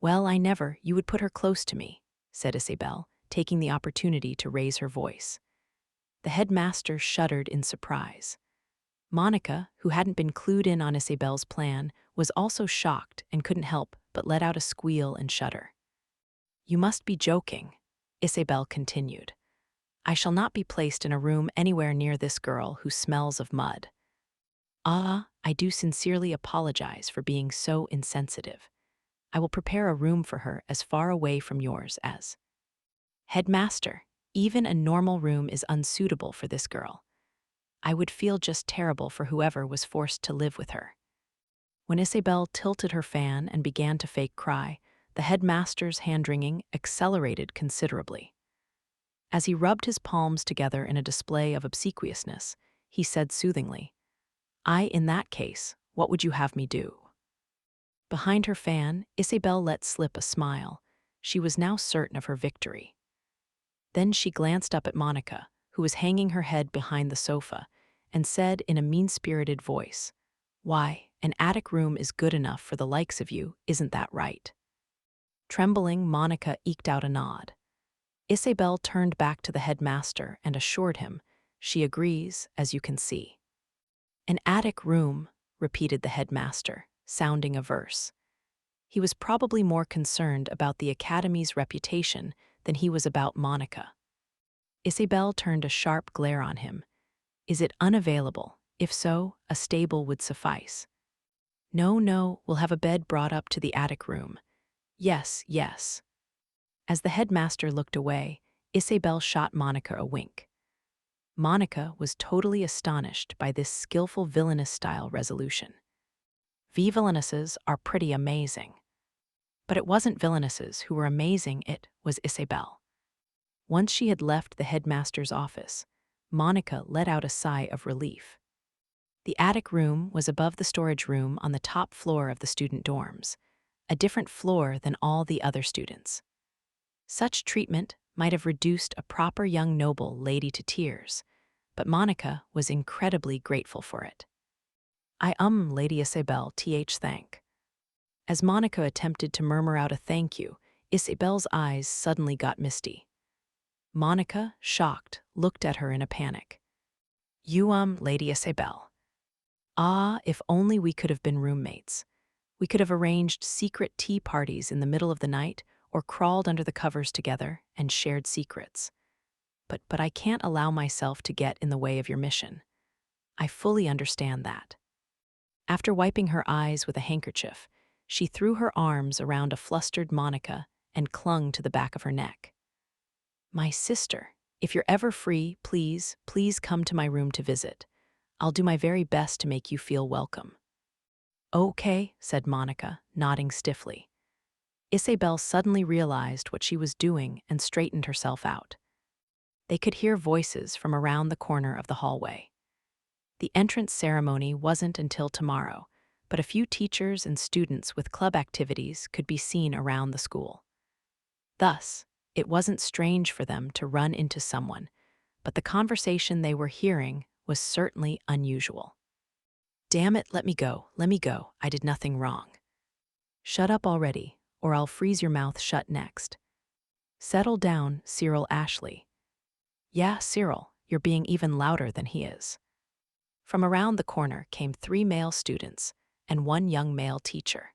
"Well, I never, you would put her close to me," said Isabel, taking the opportunity to raise her voice. The headmaster shuddered in surprise. Monica, who hadn't been clued in on Isabel's plan, was also shocked and couldn't help but let out a squeal and shudder. "You must be joking," Isabel continued. "I shall not be placed in a room anywhere near this girl who smells of mud. I do sincerely apologize for being so insensitive. I will prepare a room for her as far away from yours as—" "Headmaster, even a normal room is unsuitable for this girl. I would feel just terrible for whoever was forced to live with her." When Isabel tilted her fan and began to fake cry, the headmaster's hand-wringing accelerated considerably. As he rubbed his palms together in a display of obsequiousness, he said soothingly, In that case, what would you have me do?" Behind her fan, Isabel let slip a smile. She was now certain of her victory. Then she glanced up at Monica, who was hanging her head behind the sofa, and said in a mean-spirited voice, "Why, an attic room is good enough for the likes of you, isn't that right?" Trembling, Monica eked out a nod. Isabel turned back to the headmaster and assured him, "She agrees, as you can see." "An attic room," repeated the headmaster, sounding averse. He was probably more concerned about the academy's reputation than he was about Monica. Isabel turned a sharp glare on him. "Is it unavailable? If so, a stable would suffice." No, we'll have a bed brought up to the attic room." Yes. As the headmaster looked away, Isabel shot Monica a wink. Monica was totally astonished by this skillful villainous-style resolution. Villainesses are pretty amazing. But it wasn't villainesses who were amazing, it was Isabel. Once she had left the headmaster's office, Monica let out a sigh of relief. The attic room was above the storage room on the top floor of the student dorms, a different floor than all the other students. Such treatment might have reduced a proper young noble lady to tears, but Monica was incredibly grateful for it. Lady Isabel, thank. As Monica attempted to murmur out a thank you, Isabel's eyes suddenly got misty. Monica, shocked, looked at her in a panic. You, Lady Isabel. Ah, if only we could have been roommates. We could have arranged secret tea parties in the middle of the night or crawled under the covers together and shared secrets. But I can't allow myself to get in the way of your mission. I fully understand that. After wiping her eyes with a handkerchief, she threw her arms around a flustered Monica and clung to the back of her neck. My sister, if you're ever free, please come to my room to visit. I'll do my very best to make you feel welcome. Okay, said Monica, nodding stiffly. Isabel suddenly realized what she was doing and straightened herself out. They could hear voices from around the corner of the hallway. The entrance ceremony wasn't until tomorrow, but a few teachers and students with club activities could be seen around the school. Thus, it wasn't strange for them to run into someone, but the conversation they were hearing was certainly unusual. Damn it, let me go, I did nothing wrong. Shut up already, or I'll freeze your mouth shut next. Settle down, Cyril Ashley. Yeah, Cyril, you're being even louder than he is. From around the corner came 3 male students and 1 young male teacher.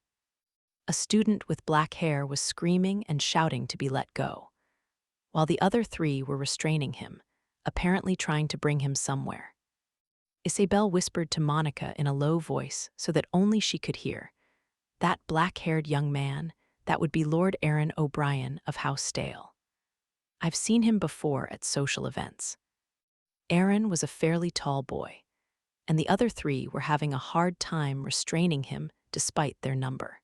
A student with black hair was screaming and shouting to be let go, while the other 3 were restraining him, apparently trying to bring him somewhere. Isabel whispered to Monica in a low voice so that only she could hear. That black-haired young man, that would be Lord Aaron O'Brien of House Stale. I've seen him before at social events. Aaron was a fairly tall boy, and the other 3 were having a hard time restraining him despite their number.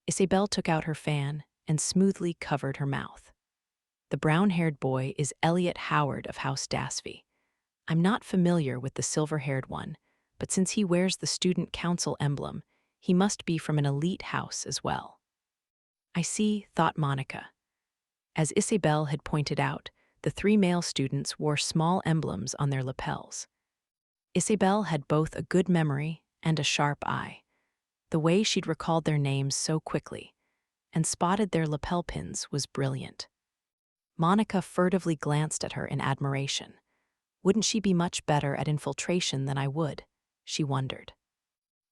Isabel took out her fan and smoothly covered her mouth. The brown-haired boy is Elliot Howard of House Dasby. I'm not familiar with the silver-haired one, but since he wears the student council emblem, he must be from an elite house as well. I see, thought Monica. As Isabel had pointed out, the 3 male students wore small emblems on their lapels. Isabel had both a good memory and a sharp eye. The way she'd recalled their names so quickly and spotted their lapel pins was brilliant. Monica furtively glanced at her in admiration. Wouldn't she be much better at infiltration than I would? She wondered.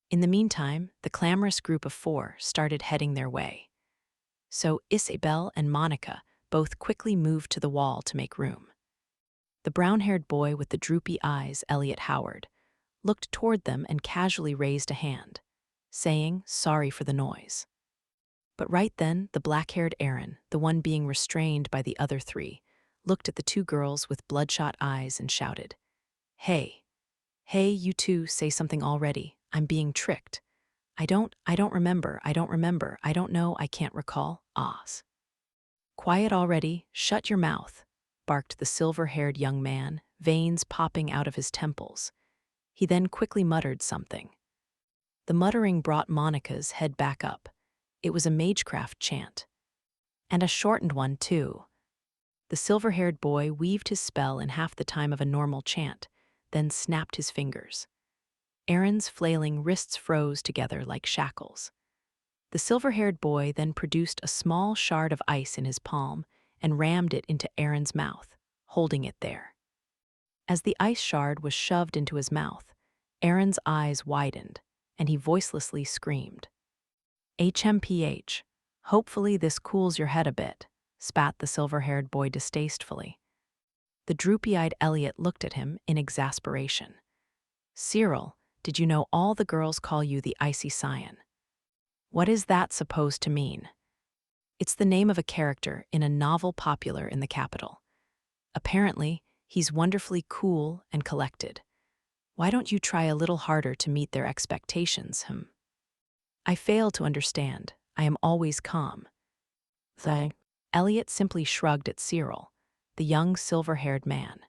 In the meantime, the clamorous group of 4 started heading their way. So Isabel and Monica both quickly moved to the wall to make room. The brown-haired boy with the droopy eyes, Elliot Howard, looked toward them and casually raised a hand, saying, sorry for the noise. But right then, the black-haired Aaron, the one being restrained by the other 3, looked at the 2 girls with bloodshot eyes and shouted, Hey, you 2, say something already. I'm being tricked. I don't remember, I don't know, I can't recall, ahs. Quiet already, shut your mouth, barked the silver-haired young man, veins popping out of his temples. He then quickly muttered something. The muttering brought Monica's head back up. It was a magecraft chant. And a shortened one, too. The silver-haired boy weaved his spell in half the time of a normal chant, then snapped his fingers. Aaron's flailing wrists froze together like shackles. The silver-haired boy then produced a small shard of ice in his palm and rammed it into Aaron's mouth, holding it there. As the ice shard was shoved into his mouth, Aaron's eyes widened, and he voicelessly screamed. HMPH, hopefully this cools your head a bit, spat the silver-haired boy distastefully. The droopy-eyed Elliot looked at him in exasperation. Cyril, did you know all the girls call you the Icy Scion? What is that supposed to mean? It's the name of a character in a novel popular in the capital. Apparently, He's wonderfully cool and collected. Why don't you try a little harder to meet their expectations, I fail to understand. I am always calm. Elliot simply shrugged at Cyril, the young silver-haired man.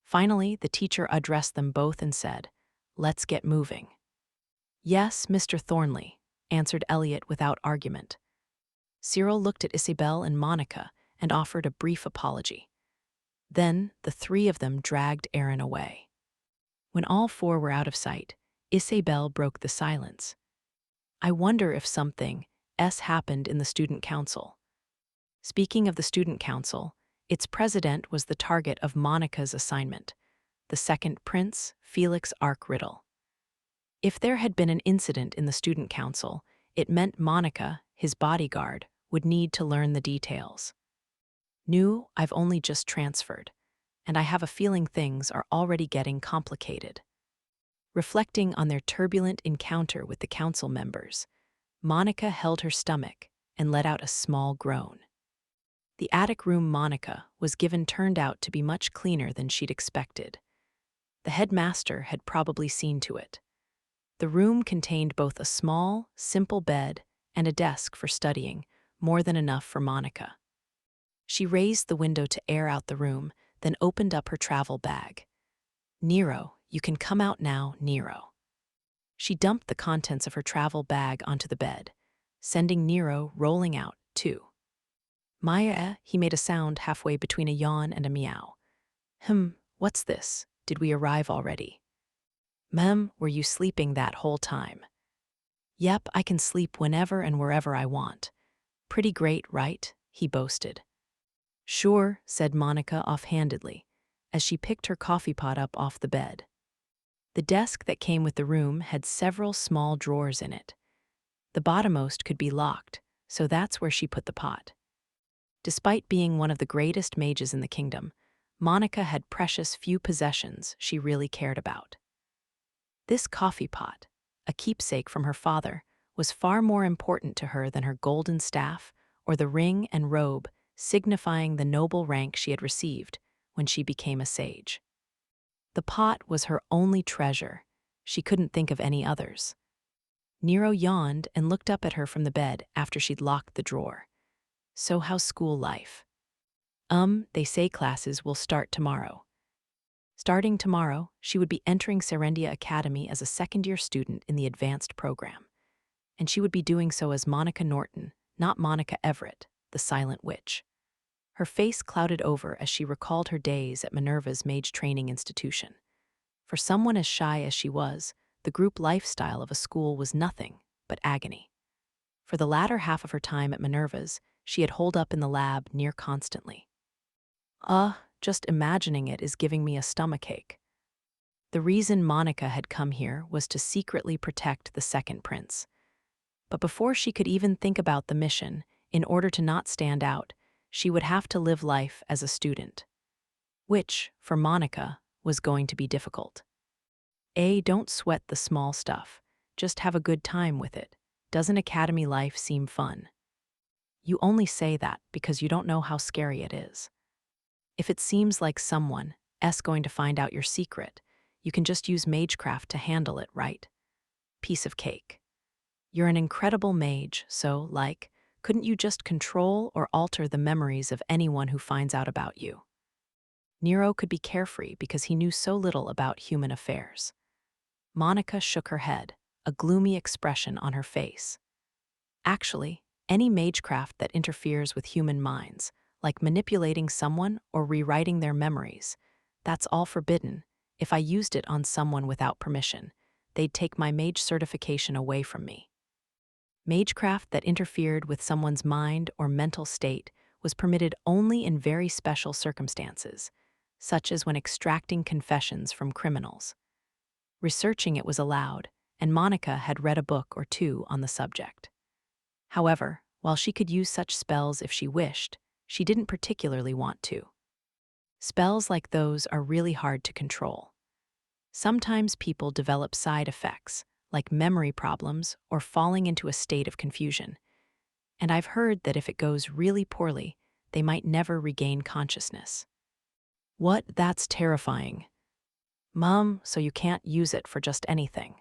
Finally, the teacher addressed them both and said, "Let's get moving." "Yes, Mr. Thornley," answered Elliot without argument. Cyril looked at Isabel and Monica and offered a brief apology. Then the three of them dragged Aaron away. When all four were out of sight, Isabel broke the silence. "I wonder if something happened in the student council." Speaking of the student council, its president was the target of Monica's assignment, the second prince, Felix Riddle. If there had been an incident in the student council, it meant Monica, his bodyguard, would need to learn the details. I've only just transferred, and I have a feeling things are already getting complicated." Reflecting on their turbulent encounter with the council members, Monica held her stomach and let out a small groan. The attic room Monica was given turned out to be much cleaner than she'd expected. The headmaster had probably seen to it. The room contained both a small, simple bed and a desk for studying, more than enough for Monica. She raised the window to air out the room, then opened up her travel bag. "Nero, you can come out now, Nero." She dumped the contents of her travel bag onto the bed, sending Nero rolling out, too. "Maya," he made a sound halfway between a yawn and a meow. What's this? Did we arrive already?" Were you sleeping that whole time?" "Yep, I can sleep whenever and wherever I want. Pretty great, right?" he boasted. "Sure," said Monica offhandedly, as she picked her coffee pot up off the bed. The desk that came with the room had several small drawers in it. The bottommost could be locked, so that's where she put the pot. Despite being one of the greatest mages in the kingdom, Monica had precious few possessions she really cared about. This coffee pot, a keepsake from her father, was far more important to her than her golden staff or the ring and robe signifying the noble rank she had received when she became a sage. The pot was her only treasure. She couldn't think of any others. Nero yawned and looked up at her from the bed after she'd locked the drawer. "So how's school life?" They say classes will start tomorrow." Starting tomorrow, she would be entering Serendia Academy as a second-year student in the advanced program. And she would be doing so as Monica Norton, not Monica Everett, the silent witch. Her face clouded over as she recalled her days at Minerva's mage training institution. For someone as shy as she was, the group lifestyle of a school was nothing but agony. For the latter half of her time at Minerva's, she had holed up in the lab near constantly. Just imagining it is giving me a stomachache." The reason Monica had come here was to secretly protect the second prince. But before she could even think about the mission, in order to not stand out, she would have to live life as a student. Which, for Monica, was going to be difficult. Don't sweat the small stuff. Just have a good time with it. Doesn't academy life seem fun? You only say that because you don't know how scary it is. If it seems like someone going to find out your secret, you can just use magecraft to handle it, right? Piece of cake. You're an incredible mage, so, couldn't you just control or alter the memories of anyone who finds out about you? Nero could be carefree because he knew so little about human affairs. Monica shook her head, a gloomy expression on her face. Actually, any magecraft that interferes with human minds, like manipulating someone or rewriting their memories, that's all forbidden. If I used it on someone without permission, they'd take my mage certification away from me. Magecraft that interfered with someone's mind or mental state was permitted only in very special circumstances, such as when extracting confessions from criminals. Researching it was allowed, and Monica had read a book or two on the subject. However, while she could use such spells if she wished, she didn't particularly want to. Spells like those are really hard to control. Sometimes people develop side effects, like memory problems or falling into a state of confusion. And I've heard that if it goes really poorly, they might never regain consciousness. What? That's terrifying. Mom, so you can't use it for just anything.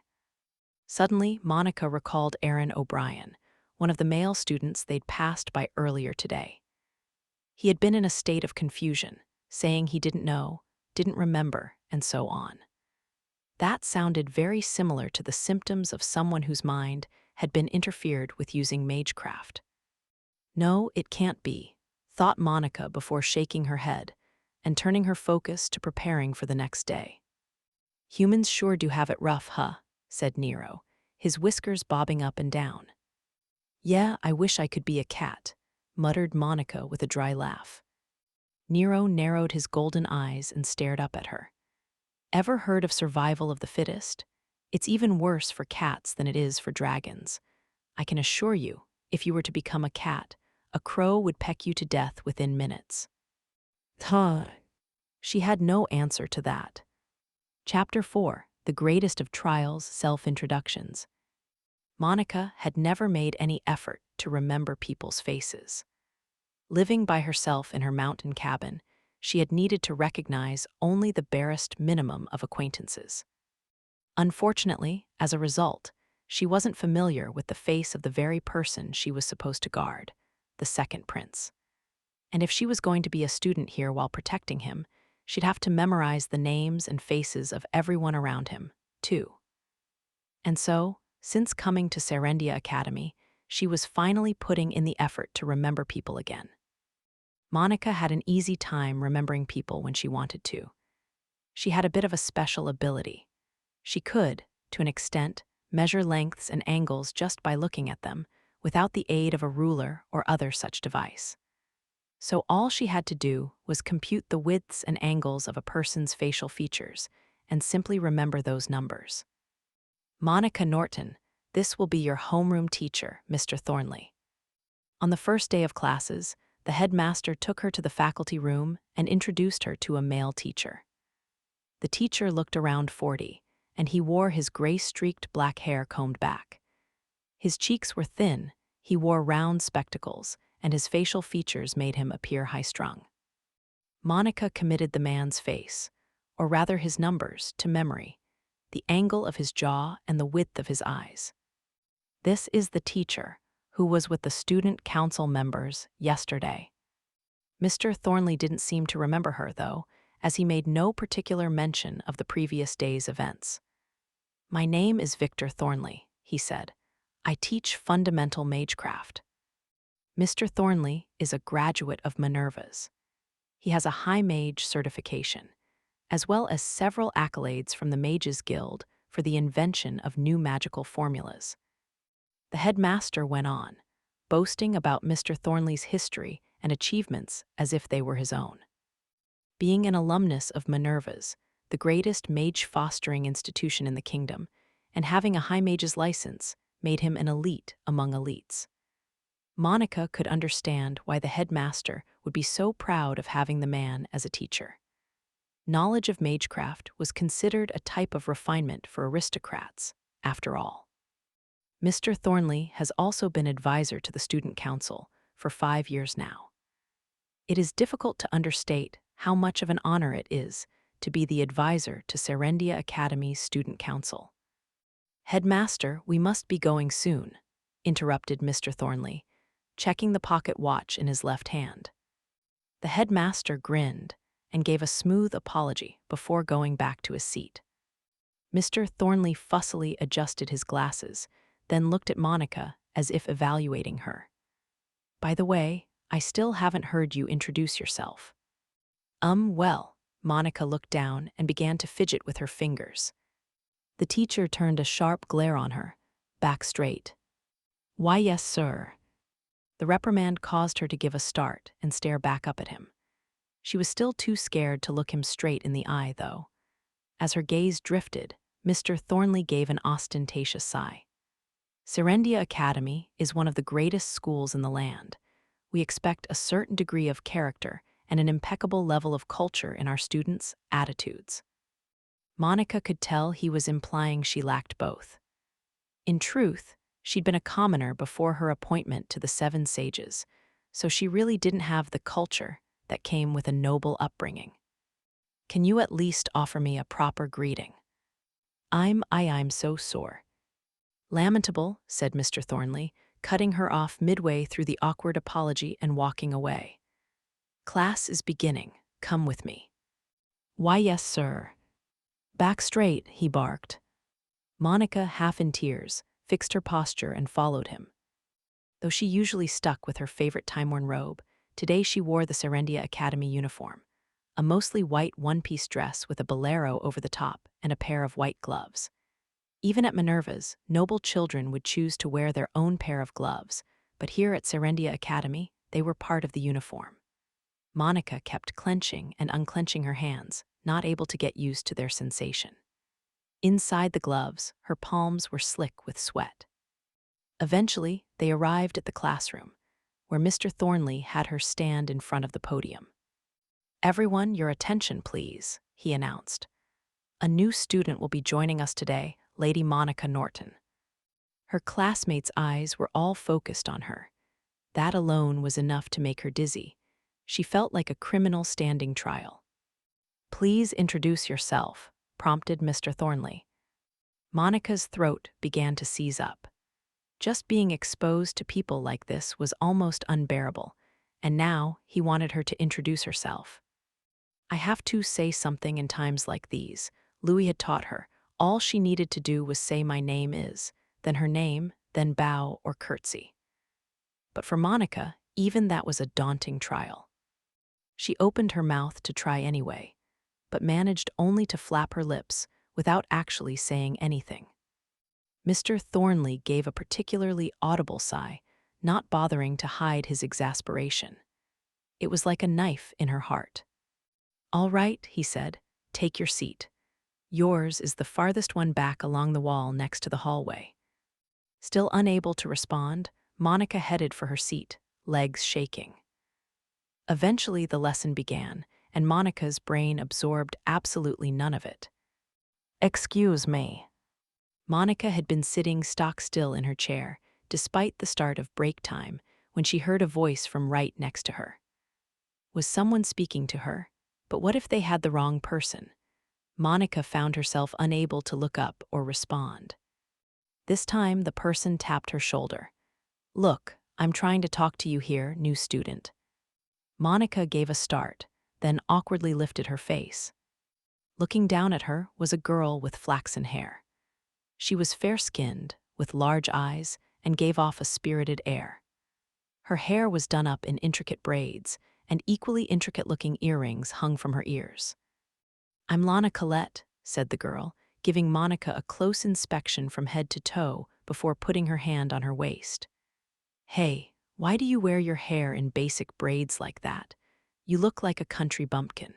Suddenly, Monica recalled Aaron O'Brien, one of the male students they'd passed by earlier today. He had been in a state of confusion, saying he didn't know, didn't remember, and so on. That sounded very similar to the symptoms of someone whose mind had been interfered with using magecraft. No, it can't be, thought Monica before shaking her head and turning her focus to preparing for the next day. Humans sure do have it rough, huh? Said Nero, his whiskers bobbing up and down. Yeah, I wish I could be a cat, muttered Monica with a dry laugh. Nero narrowed his golden eyes and stared up at her. Ever heard of survival of the fittest? It's even worse for cats than it is for dragons. I can assure you, if you were to become a cat, a crow would peck you to death within minutes. Huh. She had no answer to that. Chapter 4, The Greatest of Trials, Self-Introductions. Monica had never made any effort to remember people's faces. Living by herself in her mountain cabin, she had needed to recognize only the barest minimum of acquaintances. Unfortunately, as a result, she wasn't familiar with the face of the very person she was supposed to guard, the second prince. And if she was going to be a student here while protecting him, she'd have to memorize the names and faces of everyone around him, too. And so, since coming to Serendia Academy, she was finally putting in the effort to remember people again. Monica had an easy time remembering people when she wanted to. She had a bit of a special ability. She could, to an extent, measure lengths and angles just by looking at them, without the aid of a ruler or other such device. So all she had to do was compute the widths and angles of a person's facial features and simply remember those numbers. Monica Norton, this will be your homeroom teacher, Mr. Thornley. On the first day of classes, the headmaster took her to the faculty room and introduced her to a male teacher. The teacher looked around 40, and he wore his gray-streaked black hair combed back. His cheeks were thin, he wore round spectacles, and his facial features made him appear high-strung. Monica committed the man's face, or rather his numbers, to memory, the angle of his jaw and the width of his eyes. This is the teacher who was with the student council members yesterday. Mr. Thornley didn't seem to remember her, though, as he made no particular mention of the previous day's events. My name is Victor Thornley, he said. I teach fundamental magecraft. Mr. Thornley is a graduate of Minerva's. He has a high mage certification, as well as several accolades from the Mages Guild for the invention of new magical formulas. The headmaster went on, boasting about Mr. Thornley's history and achievements as if they were his own. Being an alumnus of Minerva's, the greatest mage-fostering institution in the kingdom, and having a high mage's license made him an elite among elites. Monica could understand why the headmaster would be so proud of having the man as a teacher. Knowledge of magecraft was considered a type of refinement for aristocrats, after all. Mr. Thornley has also been advisor to the student council for 5 years now. It is difficult to understate how much of an honor it is to be the advisor to Serendia Academy's student council. Headmaster, we must be going soon, interrupted Mr. Thornley, checking the pocket watch in his left hand. The headmaster grinned and gave a smooth apology before going back to his seat. Mr. Thornley fussily adjusted his glasses, then looked at Monica as if evaluating her. By the way, I still haven't heard you introduce yourself. Well, Monica looked down and began to fidget with her fingers. The teacher turned a sharp glare on her, back straight. Why, yes, sir. The reprimand caused her to give a start and stare back up at him. She was still too scared to look him straight in the eye, though. As her gaze drifted, Mr. Thornley gave an ostentatious sigh. Serendia Academy is one of the greatest schools in the land. We expect a certain degree of character and an impeccable level of culture in our students' attitudes. Monica could tell he was implying she lacked both. In truth, she'd been a commoner before her appointment to the Seven Sages, so she really didn't have the culture that came with a noble upbringing. Can you at least offer me a proper greeting? I'm so sore. Lamentable, said Mr. Thornley, cutting her off midway through the awkward apology and walking away. Class is beginning. Come with me. Why, yes, sir. Back straight, he barked. Monica, half in tears, fixed her posture and followed him. Though she usually stuck with her favorite time-worn robe, today she wore the Serendia Academy uniform, a mostly white one-piece dress with a bolero over the top and a pair of white gloves. Even at Minerva's, noble children would choose to wear their own pair of gloves, but here at Serendia Academy, they were part of the uniform. Monica kept clenching and unclenching her hands, not able to get used to their sensation. Inside the gloves, her palms were slick with sweat. Eventually, they arrived at the classroom, where Mr. Thornley had her stand in front of the podium. Everyone, your attention, please, he announced. A new student will be joining us today, Lady Monica Norton. Her classmates' eyes were all focused on her. That alone was enough to make her dizzy. She felt like a criminal standing trial. Please introduce yourself, prompted Mr. Thornley. Monica's throat began to seize up. Just being exposed to people like this was almost unbearable, and now he wanted her to introduce herself. I have to say something in times like these. Louis had taught her. All she needed to do was say my name is, then her name, then bow or curtsy. But for Monica, even that was a daunting trial. She opened her mouth to try anyway, but managed only to flap her lips without actually saying anything. Mr. Thornley gave a particularly audible sigh, not bothering to hide his exasperation. It was like a knife in her heart. All right, he said, take your seat. Yours is the farthest one back along the wall next to the hallway. Still unable to respond, Monica headed for her seat, legs shaking. Eventually the lesson began, and Monica's brain absorbed absolutely none of it. Excuse me. Monica had been sitting stock still in her chair, despite the start of break time, when she heard a voice from right next to her. Was someone speaking to her? But what if they had the wrong person? Monica found herself unable to look up or respond. This time, the person tapped her shoulder. Look, I'm trying to talk to you here, new student. Monica gave a start, then awkwardly lifted her face. Looking down at her was a girl with flaxen hair. She was fair-skinned, with large eyes, and gave off a spirited air. Her hair was done up in intricate braids, and equally intricate-looking earrings hung from her ears. I'm Lana Colette, said the girl, giving Monica a close inspection from head to toe before putting her hand on her waist. Hey, why do you wear your hair in basic braids like that? You look like a country bumpkin.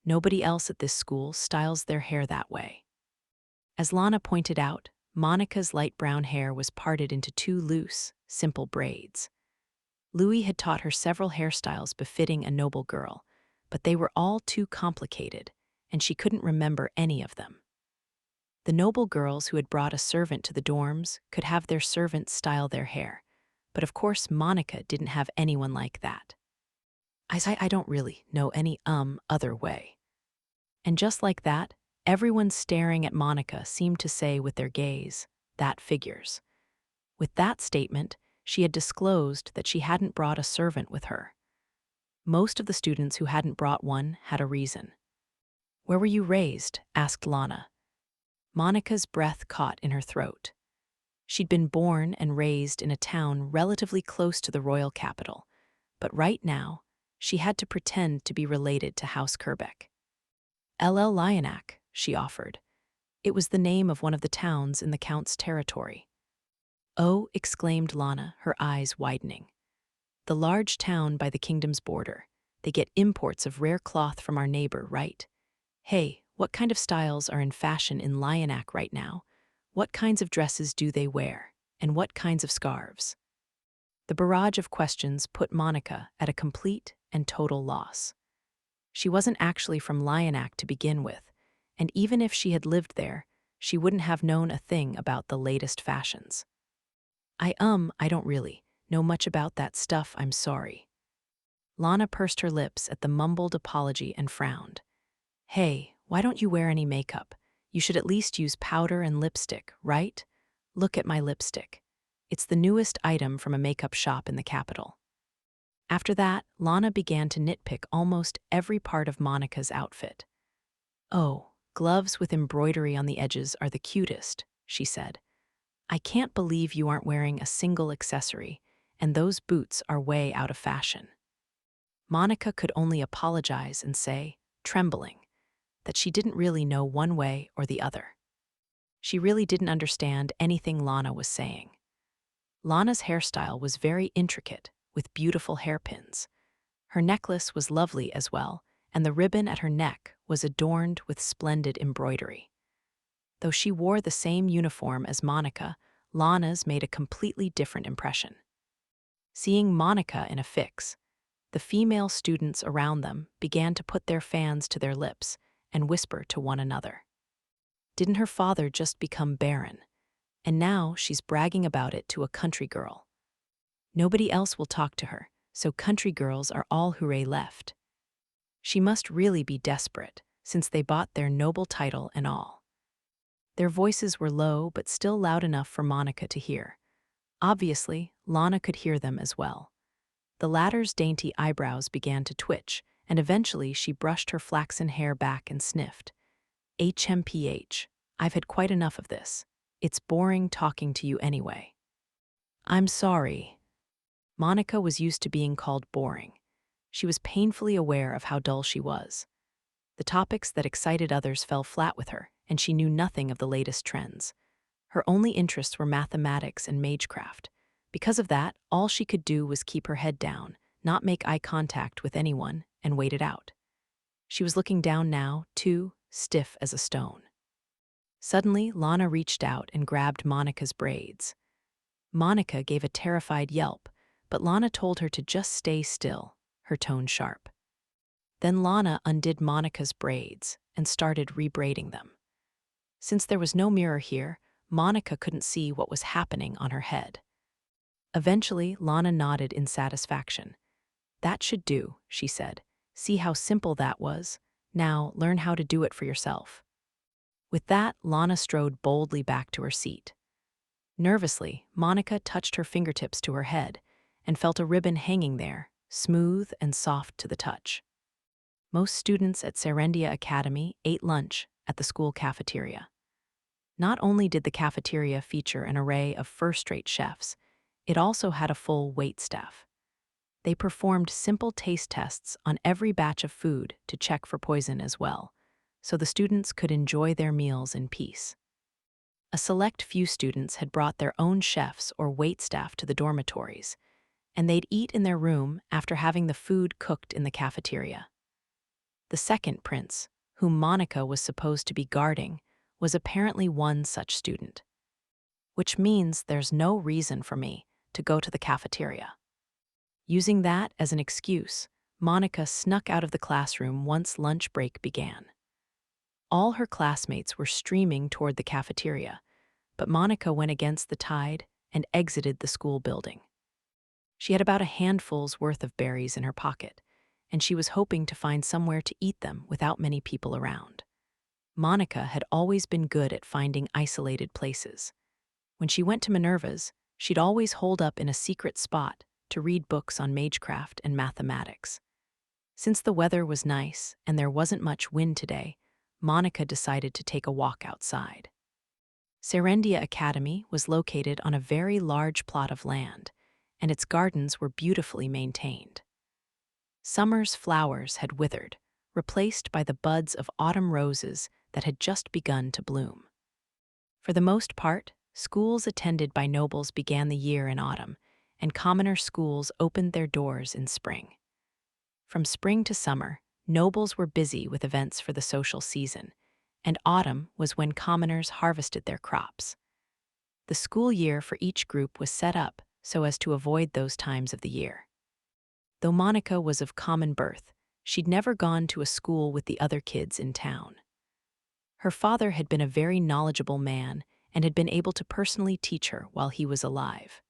Nobody else at this school styles their hair that way. As Lana pointed out, Monica's light brown hair was parted into two loose, simple braids. Louis had taught her several hairstyles befitting a noble girl, but they were all too complicated, and she couldn't remember any of them. The noble girls who had brought a servant to the dorms could have their servants style their hair, but of course Monica didn't have anyone like that. I don't really know any other way. And just like that, everyone staring at Monica seemed to say with their gaze, that figures. With that statement, she had disclosed that she hadn't brought a servant with her. Most of the students who hadn't brought one had a reason. Where were you raised? Asked Lana. Monica's breath caught in her throat. She'd been born and raised in a town relatively close to the royal capital, but right now, she had to pretend to be related to House Kerbeck. LL Lyonak, she offered. It was the name of one of the towns in the Count's territory. Oh, exclaimed Lana, her eyes widening. The large town by the kingdom's border. They get imports of rare cloth from our neighbor, right? Hey, what kind of styles are in fashion in Lyonak right now? What kinds of dresses do they wear? And what kinds of scarves? The barrage of questions put Monica at a complete and total loss. She wasn't actually from Lyonak to begin with, and even if she had lived there, she wouldn't have known a thing about the latest fashions. I don't really know much about that stuff, I'm sorry. Lana pursed her lips at the mumbled apology and frowned. Hey, why don't you wear any makeup? You should at least use powder and lipstick, right? Look at my lipstick. It's the newest item from a makeup shop in the capital. After that, Lana began to nitpick almost every part of Monica's outfit. Oh, gloves with embroidery on the edges are the cutest, she said. I can't believe you aren't wearing a single accessory, and those boots are way out of fashion. Monica could only apologize and say, trembling, that she didn't really know one way or the other. She really didn't understand anything Lana was saying. Lana's hairstyle was very intricate, with beautiful hairpins. Her necklace was lovely as well, and the ribbon at her neck was adorned with splendid embroidery. Though she wore the same uniform as Monica, Lana's made a completely different impression. Seeing Monica in a fix, the female students around them began to put their fans to their lips and whisper to one another. Didn't her father just become baron? And now she's bragging about it to a country girl. Nobody else will talk to her, so country girls are all hooray left. She must really be desperate, since they bought their noble title and all. Their voices were low but still loud enough for Monica to hear. Obviously, Lana could hear them as well. The latter's dainty eyebrows began to twitch, and eventually she brushed her flaxen hair back and sniffed. HMPH, I've had quite enough of this. It's boring talking to you anyway. I'm sorry. Monica was used to being called boring. She was painfully aware of how dull she was. The topics that excited others fell flat with her, and she knew nothing of the latest trends. Her only interests were mathematics and magecraft. Because of that, all she could do was keep her head down, not make eye contact with anyone, and wait it out. She was looking down now, too, stiff as a stone. Suddenly, Lana reached out and grabbed Monica's braids. Monica gave a terrified yelp, but Lana told her to just stay still, her tone sharp. Then Lana undid Monica's braids and started rebraiding them. Since there was no mirror here, Monica couldn't see what was happening on her head. Eventually, Lana nodded in satisfaction. That should do, she said. See how simple that was? Now, learn how to do it for yourself. With that, Lana strode boldly back to her seat. Nervously, Monica touched her fingertips to her head and felt a ribbon hanging there, smooth and soft to the touch. Most students at Serendia Academy ate lunch at the school cafeteria. Not only did the cafeteria feature an array of first-rate chefs, it also had a full waitstaff. They performed simple taste tests on every batch of food to check for poison as well, so the students could enjoy their meals in peace. A select few students had brought their own chefs or waitstaff to the dormitories, and they'd eat in their room after having the food cooked in the cafeteria. The second prince, whom Monica was supposed to be guarding, was apparently one such student. Which means there's no reason for me to go to the cafeteria. Using that as an excuse, Monica snuck out of the classroom once lunch break began. All her classmates were streaming toward the cafeteria, but Monica went against the tide and exited the school building. She had about a handful's worth of berries in her pocket, and she was hoping to find somewhere to eat them without many people around. Monica had always been good at finding isolated places. When she went to Minerva's, she'd always hold up in a secret spot to read books on magecraft and mathematics. Since the weather was nice and there wasn't much wind today, Monica decided to take a walk outside. Serendia Academy was located on a very large plot of land, and its gardens were beautifully maintained. Summer's flowers had withered, replaced by the buds of autumn roses that had just begun to bloom. For the most part, schools attended by nobles began the year in autumn, and commoner schools opened their doors in spring. From spring to summer, nobles were busy with events for the social season, and autumn was when commoners harvested their crops. The school year for each group was set up so as to avoid those times of the year. Though Monica was of common birth, she'd never gone to a school with the other kids in town. Her father had been a very knowledgeable man and had been able to personally teach her while he was alive.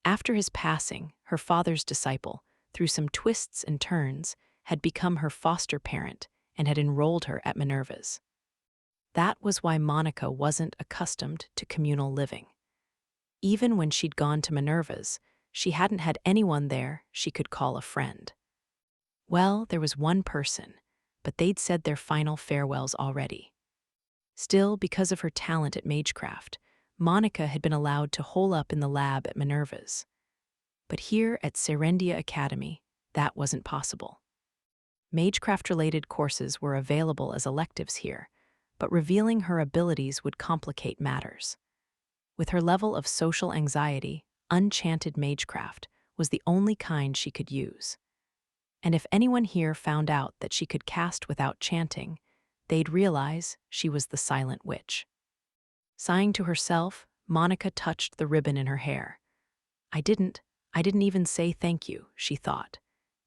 After his passing, her father's disciple, through some twists and turns, had become her foster parent and had enrolled her at Minerva's. That was why Monica wasn't accustomed to communal living. Even when she'd gone to Minerva's, she hadn't had anyone there she could call a friend. Well, there was one person, but they'd said their final farewells already. Still, because of her talent at magecraft, Monica had been allowed to hole up in the lab at Minerva's. But here at Serendia Academy, that wasn't possible. Magecraft-related courses were available as electives here, but revealing her abilities would complicate matters. With her level of social anxiety, unchanted magecraft was the only kind she could use. And if anyone here found out that she could cast without chanting, they'd realize she was the silent witch. Sighing to herself, Monica touched the ribbon in her hair. I didn't even say thank you, she thought.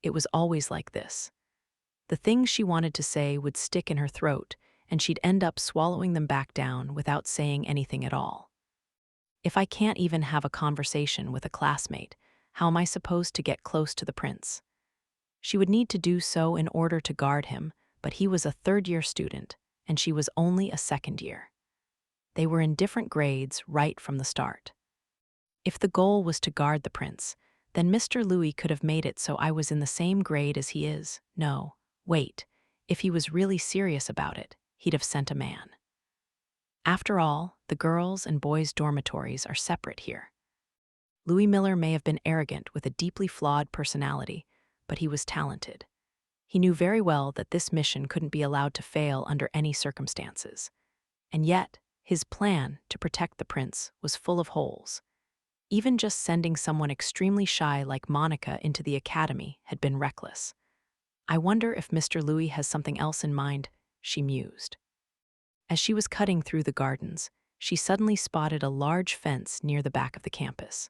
It was always like this. The things she wanted to say would stick in her throat, and she'd end up swallowing them back down without saying anything at all. If I can't even have a conversation with a classmate, how am I supposed to get close to the prince? She would need to do so in order to guard him, but he was a third-year student, and she was only a second year. They were in different grades right from the start. If the goal was to guard the prince, then Mr. Louis could have made it so I was in the same grade as he is. No, wait, if he was really serious about it, he'd have sent a man. After all, the girls' and boys' dormitories are separate here. Louis Miller may have been arrogant with a deeply flawed personality, but he was talented. He knew very well that this mission couldn't be allowed to fail under any circumstances. And yet, his plan to protect the prince was full of holes. Even just sending someone extremely shy like Monica into the academy had been reckless. I wonder if Mr. Louis has something else in mind, she mused. As she was cutting through the gardens, she suddenly spotted a large fence near the back of the campus.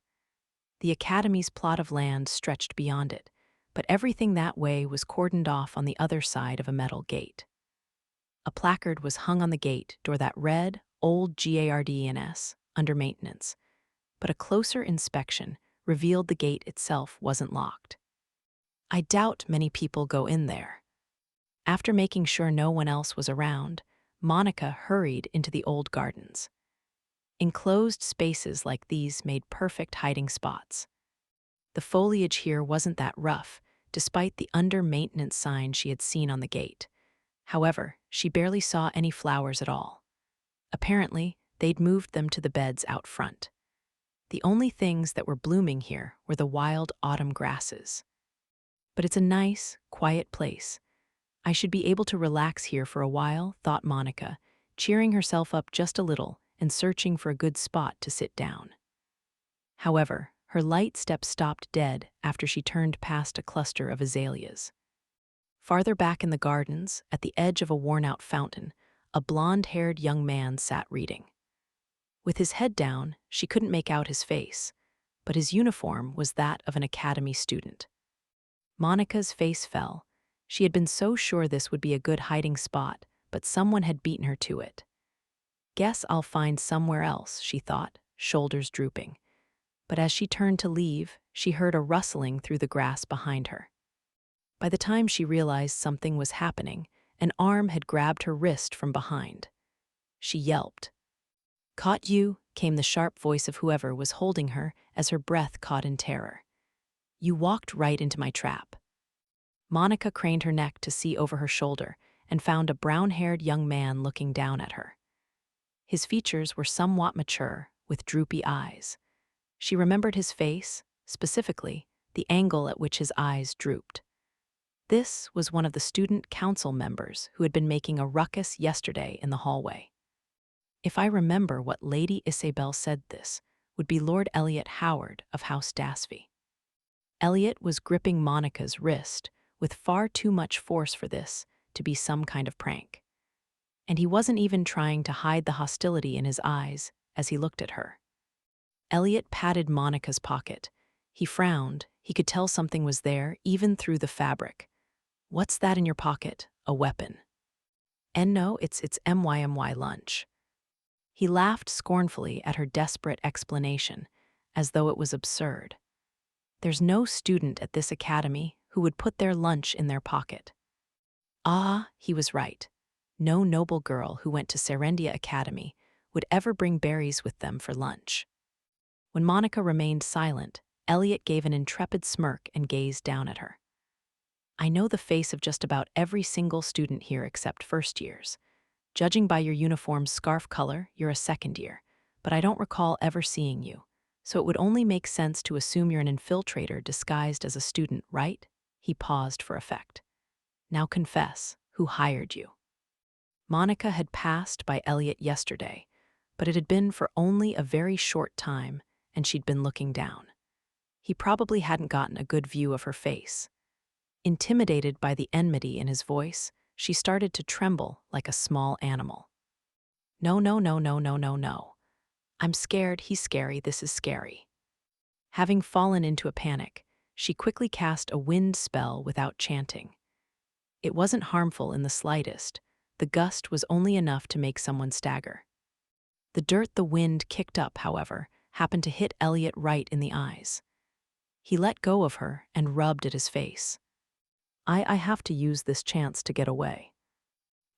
The academy's plot of land stretched beyond it, but everything that way was cordoned off on the other side of a metal gate. A placard was hung on the gate door that read, Old Gardens, under maintenance, but a closer inspection revealed the gate itself wasn't locked. I doubt many people go in there. After making sure no one else was around, Monica hurried into the old gardens. Enclosed spaces like these made perfect hiding spots. The foliage here wasn't that rough, despite the under-maintenance sign she had seen on the gate. However, she barely saw any flowers at all. Apparently, they'd moved them to the beds out front. The only things that were blooming here were the wild autumn grasses. But it's a nice, quiet place. I should be able to relax here for a while, thought Monica, cheering herself up just a little and searching for a good spot to sit down. However, her light step stopped dead after she turned past a cluster of azaleas. Farther back in the gardens, at the edge of a worn-out fountain, a blonde-haired young man sat reading. With his head down, she couldn't make out his face, but his uniform was that of an academy student. Monica's face fell. She had been so sure this would be a good hiding spot, but someone had beaten her to it. Guess I'll find somewhere else, she thought, shoulders drooping. But as she turned to leave, she heard a rustling through the grass behind her. By the time she realized something was happening, an arm had grabbed her wrist from behind. She yelped. Caught you, came the sharp voice of whoever was holding her as her breath caught in terror. You walked right into my trap. Monica craned her neck to see over her shoulder and found a brown-haired young man looking down at her. His features were somewhat mature, with droopy eyes. She remembered his face, specifically, the angle at which his eyes drooped. This was one of the student council members who had been making a ruckus yesterday in the hallway. If I remember what Lady Isabel said, this would be Lord Elliot Howard of House Dasby. Elliot was gripping Monica's wrist with far too much force for this to be some kind of prank. And he wasn't even trying to hide the hostility in his eyes as he looked at her. Elliot patted Monica's pocket. He frowned. He could tell something was there, even through the fabric. What's that in your pocket? A weapon. And no, it's MYMY lunch. He laughed scornfully at her desperate explanation, as though it was absurd. There's no student at this academy who would put their lunch in their pocket. Ah, he was right. No noble girl who went to Serendia Academy would ever bring berries with them for lunch. When Monica remained silent, Elliot gave an intrepid smirk and gazed down at her. I know the face of just about every single student here except first years. Judging by your uniform's scarf color, you're a second year, but I don't recall ever seeing you, so it would only make sense to assume you're an infiltrator disguised as a student, right? He paused for effect. Now confess, who hired you? Monica had passed by Elliot yesterday, but it had been for only a very short time, and she'd been looking down. He probably hadn't gotten a good view of her face. Intimidated by the enmity in his voice, she started to tremble like a small animal. No, no, no, no, no, no, no. I'm scared, he's scary, this is scary. Having fallen into a panic, she quickly cast a wind spell without chanting. It wasn't harmful in the slightest. The gust was only enough to make someone stagger. The dirt the wind kicked up, however, happened to hit Elliot right in the eyes. He let go of her and rubbed at his face. I have to use this chance to get away.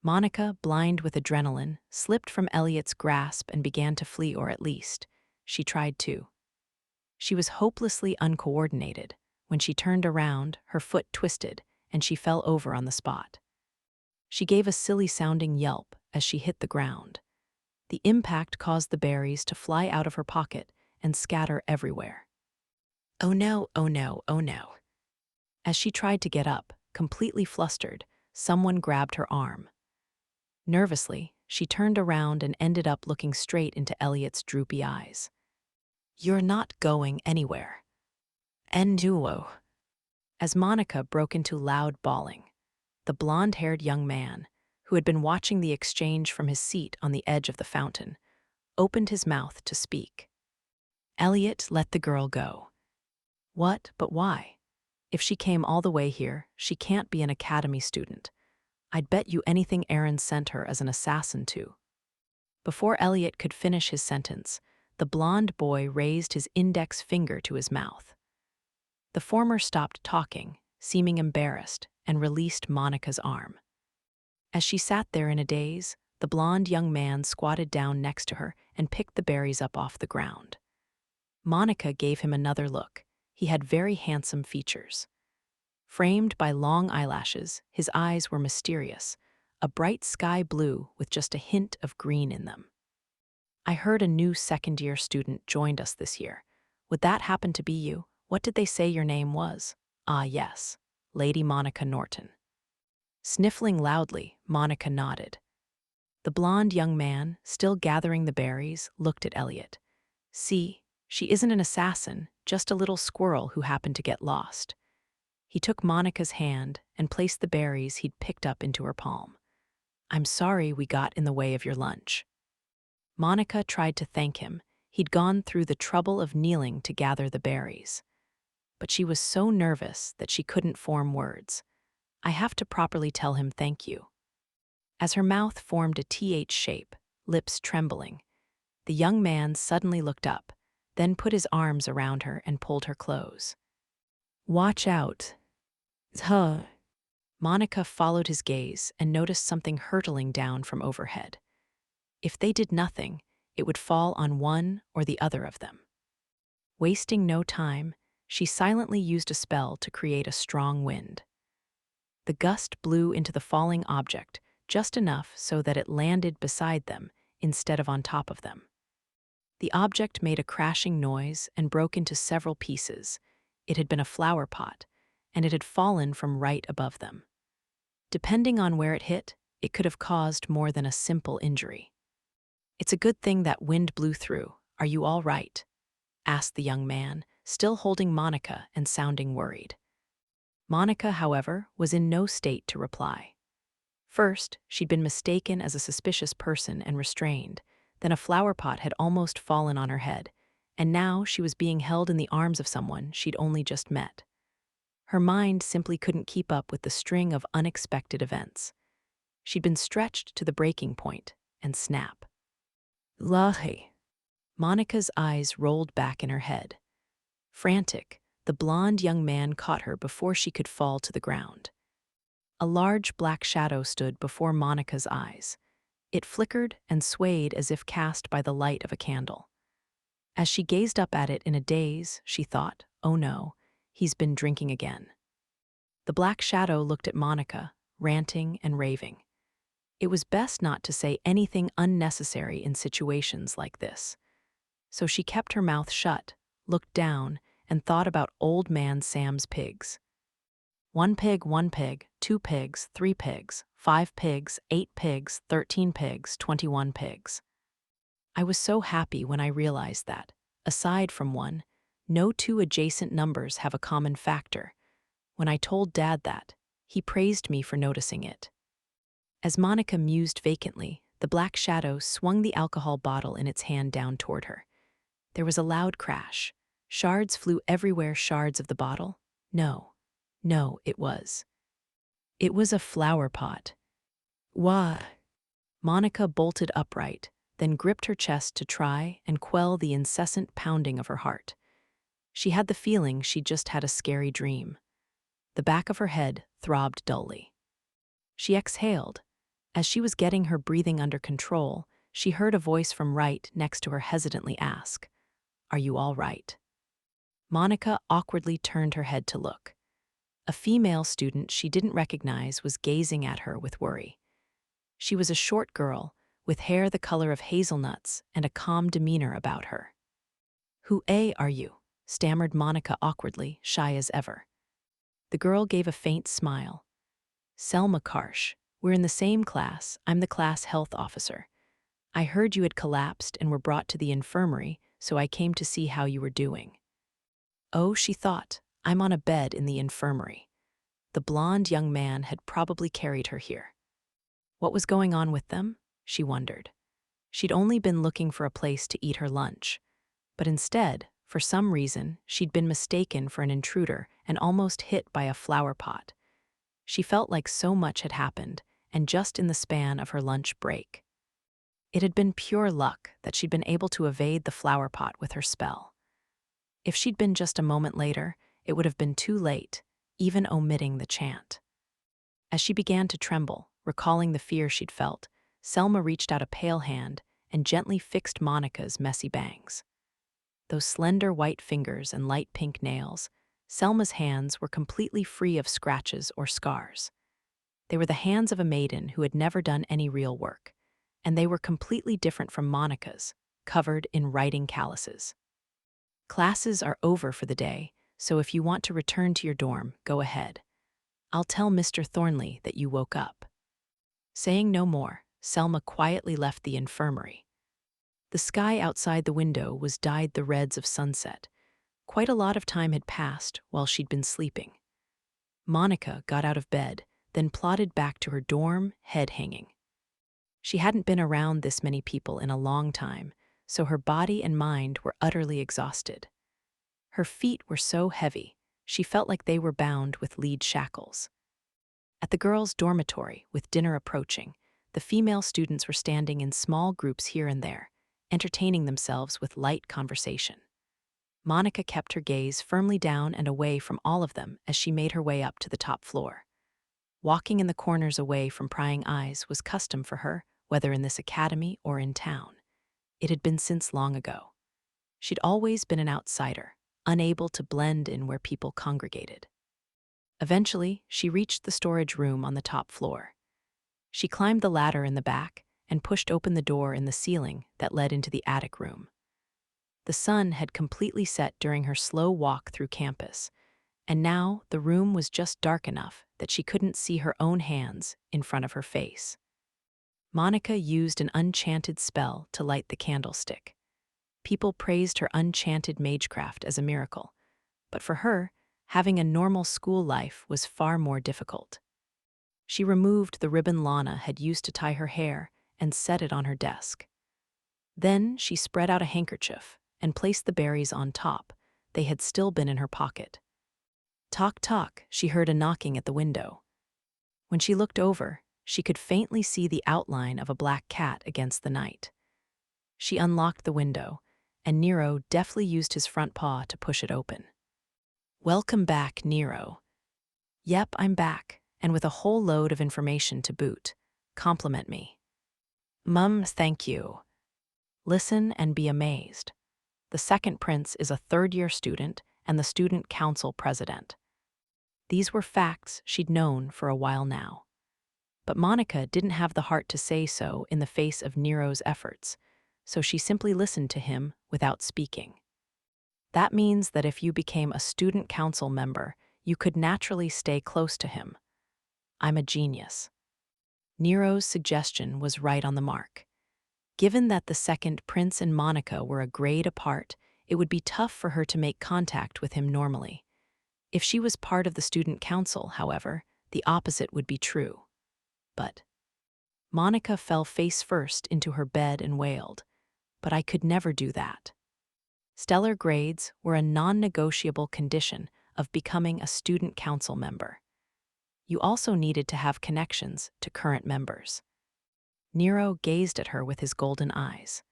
Monica, blind with adrenaline, slipped from Elliot's grasp and began to flee, or at least, she tried to. She was hopelessly uncoordinated. When she turned around, her foot twisted, and she fell over on the spot. She gave a silly-sounding yelp as she hit the ground. The impact caused the berries to fly out of her pocket and scatter everywhere. Oh no, oh no, oh no. As she tried to get up, completely flustered, someone grabbed her arm. Nervously, she turned around and ended up looking straight into Elliot's droopy eyes. You're not going anywhere. Enduo. As Monica broke into loud bawling, the blonde-haired young man, who had been watching the exchange from his seat on the edge of the fountain, opened his mouth to speak. Elliot let the girl go. What, but why? If she came all the way here, she can't be an academy student. I'd bet you anything Aaron sent her as an assassin too. Before Elliot could finish his sentence, the blonde boy raised his index finger to his mouth. The former stopped talking, seeming embarrassed, and released Monica's arm. As she sat there in a daze, the blonde young man squatted down next to her and picked the berries up off the ground. Monica gave him another look. He had very handsome features. Framed by long eyelashes, his eyes were mysterious, a bright sky blue with just a hint of green in them. I heard a new second-year student joined us this year. Would that happen to be you? What did they say your name was? Ah, yes, Lady Monica Norton. Sniffling loudly, Monica nodded. The blonde young man, still gathering the berries, looked at Elliot. See, she isn't an assassin, just a little squirrel who happened to get lost. He took Monica's hand and placed the berries he'd picked up into her palm. I'm sorry we got in the way of your lunch. Monica tried to thank him. He'd gone through the trouble of kneeling to gather the berries. But she was so nervous that she couldn't form words. I have to properly tell him thank you. As her mouth formed a TH shape, lips trembling, the young man suddenly looked up, then put his arms around her and pulled her close. Watch out. Huh. Monica followed his gaze and noticed something hurtling down from overhead. If they did nothing, it would fall on one or the other of them. Wasting no time, she silently used a spell to create a strong wind. The gust blew into the falling object just enough so that it landed beside them instead of on top of them. The object made a crashing noise and broke into several pieces. It had been a flower pot, and it had fallen from right above them. Depending on where it hit, it could have caused more than a simple injury. It's a good thing that wind blew through. Are you all right? Asked the young man, still holding Monica and sounding worried. Monica, however, was in no state to reply. First, she'd been mistaken as a suspicious person and restrained. Then a flower pot had almost fallen on her head, and now she was being held in the arms of someone she'd only just met. Her mind simply couldn't keep up with the string of unexpected events. She'd been stretched to the breaking point, and snap. Lahi. Monica's eyes rolled back in her head. Frantic, the blonde young man caught her before she could fall to the ground. A large black shadow stood before Monica's eyes. It flickered and swayed as if cast by the light of a candle. As she gazed up at it in a daze, she thought, "Oh no, he's been drinking again." The black shadow looked at Monica, ranting and raving. It was best not to say anything unnecessary in situations like this. So she kept her mouth shut, looked down, and thought about Old Man Sam's pigs. 1 pig, 1 pig, 2 pigs, 3 pigs, 5 pigs, 8 pigs, 13 pigs, 21 pigs. I was so happy when I realized that, aside from 1, no 2 adjacent numbers have a common factor. When I told Dad that, he praised me for noticing it. As Monica mused vacantly, the black shadow swung the alcohol bottle in its hand down toward her. There was a loud crash. Shards flew everywhere, shards of the bottle. No, it was a flower pot. Wah! Monica bolted upright, then gripped her chest to try and quell the incessant pounding of her heart. She had the feeling she'd just had a scary dream. The back of her head throbbed dully. She exhaled. As she was getting her breathing under control, she heard a voice from right next to her hesitantly ask, "Are you all right?" Monica awkwardly turned her head to look. A female student she didn't recognize was gazing at her with worry. She was a short girl, with hair the color of hazelnuts and a calm demeanor about her. "Who are you?" stammered Monica awkwardly, shy as ever. The girl gave a faint smile. "Selma Karsh. We're in the same class. I'm the class health officer. I heard you had collapsed and were brought to the infirmary, so I came to see how you were doing." Oh, she thought, I'm on a bed in the infirmary. The blonde young man had probably carried her here. What was going on with them? She wondered. She'd only been looking for a place to eat her lunch. But instead, for some reason, she'd been mistaken for an intruder and almost hit by a flower pot. She felt like so much had happened, and just in the span of her lunch break. It had been pure luck that she'd been able to evade the flower pot with her spell. If she'd been just a moment later, it would have been too late, even omitting the chant. As she began to tremble, recalling the fear she'd felt, Selma reached out a pale hand and gently fixed Monica's messy bangs. Those slender white fingers and light pink nails, Selma's hands were completely free of scratches or scars. They were the hands of a maiden who had never done any real work, and they were completely different from Monica's, covered in writing calluses. "Classes are over for the day, so if you want to return to your dorm, go ahead. I'll tell Mr. Thornley that you woke up." Saying no more, Selma quietly left the infirmary. The sky outside the window was dyed the reds of sunset. Quite a lot of time had passed while she'd been sleeping. Monica got out of bed, then plodded back to her dorm, head hanging. She hadn't been around this many people in a long time, so her body and mind were utterly exhausted. Her feet were so heavy, she felt like they were bound with lead shackles. At the girls' dormitory, with dinner approaching, the female students were standing in small groups here and there, entertaining themselves with light conversation. Monica kept her gaze firmly down and away from all of them as she made her way up to the top floor. Walking in the corners away from prying eyes was custom for her, whether in this academy or in town. It had been since long ago. She'd always been an outsider, unable to blend in where people congregated. Eventually, she reached the storage room on the top floor. She climbed the ladder in the back and pushed open the door in the ceiling that led into the attic room. The sun had completely set during her slow walk through campus, and now the room was just dark enough that she couldn't see her own hands in front of her face. Monica used an enchanted spell to light the candlestick. People praised her enchanted magecraft as a miracle, but for her, having a normal school life was far more difficult. She removed the ribbon Lana had used to tie her hair and set it on her desk. Then she spread out a handkerchief and placed the berries on top. They had still been in her pocket. Tock tock, she heard a knocking at the window. When she looked over, she could faintly see the outline of a black cat against the night. She unlocked the window, and Nero deftly used his front paw to push it open. "Welcome back, Nero." "Yep, I'm back. and with a whole load of information to boot. Compliment me. Mum, thank you. Listen and be amazed. The second prince is a third-year student and the student council president. These were facts she'd known for a while now. But Monica didn't have the heart to say so in the face of Nero's efforts, so she simply listened to him without speaking. That means that if you became a student council member, you could naturally stay close to him. I'm a genius. Nero's suggestion was right on the mark. Given that the second prince and Monica were a grade apart, it would be tough for her to make contact with him normally. If she was part of the student council, however, the opposite would be true. But Monica fell face first into her bed and wailed, "But I could never do that." Stellar grades were a non-negotiable condition of becoming a student council member. You also needed to have connections to current members. Nero gazed at her with his golden eyes.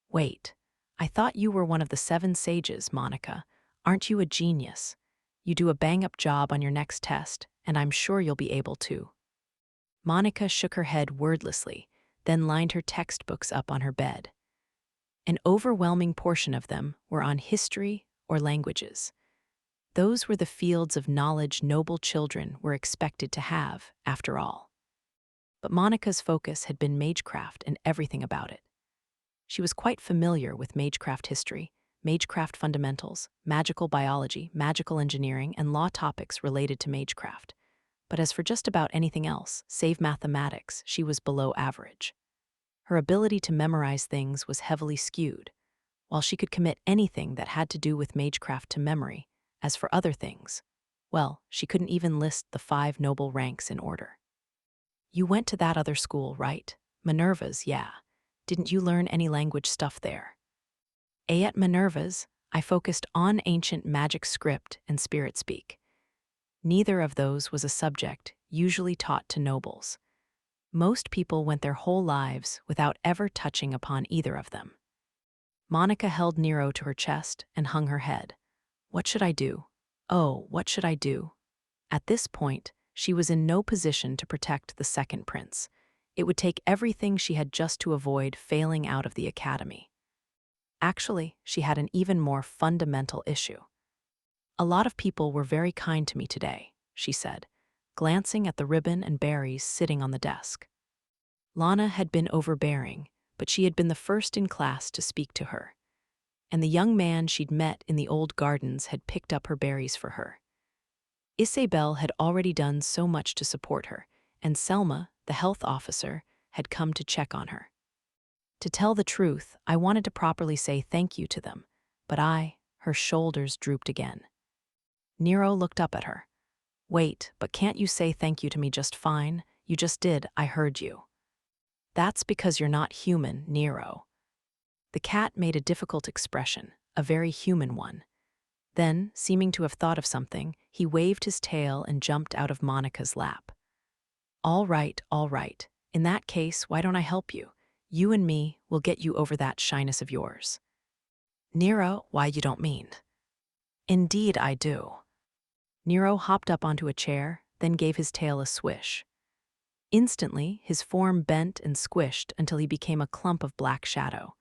"Wait, I thought you were one of the 7 sages, Monica. Aren't you a genius? You do a bang-up job on your next test, and I'm sure you'll be able to." Monica shook her head wordlessly, then lined her textbooks up on her bed. An overwhelming portion of them were on history or languages. Those were the fields of knowledge noble children were expected to have, after all. But Monica's focus had been magecraft and everything about it. She was quite familiar with magecraft history, magecraft fundamentals, magical biology, magical engineering, and law topics related to magecraft. But as for just about anything else, save mathematics, she was below average. Her ability to memorize things was heavily skewed. While she could commit anything that had to do with magecraft to memory, as for other things, well, she couldn't even list the 5 noble ranks in order. "You went to that other school, right? Minerva's, yeah. Didn't you learn any language stuff there?" At Minerva's, I focused on ancient magic script and spirit speak. Neither of those was a subject usually taught to nobles. Most people went their whole lives without ever touching upon either of them. Monica held Nero to her chest and hung her head. What should I do? Oh, what should I do? At this point, she was in no position to protect the second prince. It would take everything she had just to avoid failing out of the academy. Actually, she had an even more fundamental issue. "A lot of people were very kind to me today," she said, glancing at the ribbon and berries sitting on the desk. Lana had been overbearing, but she had been the first in class to speak to her. And the young man she'd met in the old gardens had picked up her berries for her. Isabel had already done so much to support her, and Selma, the health officer, had come to check on her. To tell the truth, I wanted to properly say thank you to them, but her shoulders drooped again. Nero looked up at her. "Wait, but can't you say thank you to me just fine? You just did, I heard you." "That's because you're not human, Nero." The cat made a difficult expression, a very human one. Then, seeming to have thought of something, he waved his tail and jumped out of Monica's lap. All right. In that case, why don't I help you? You and me will get you over that shyness of yours." "Nero, why you don't mean?" "Indeed I do." Nero hopped up onto a chair, then gave his tail a swish. Instantly, his form bent and squished until he became a clump of black shadow.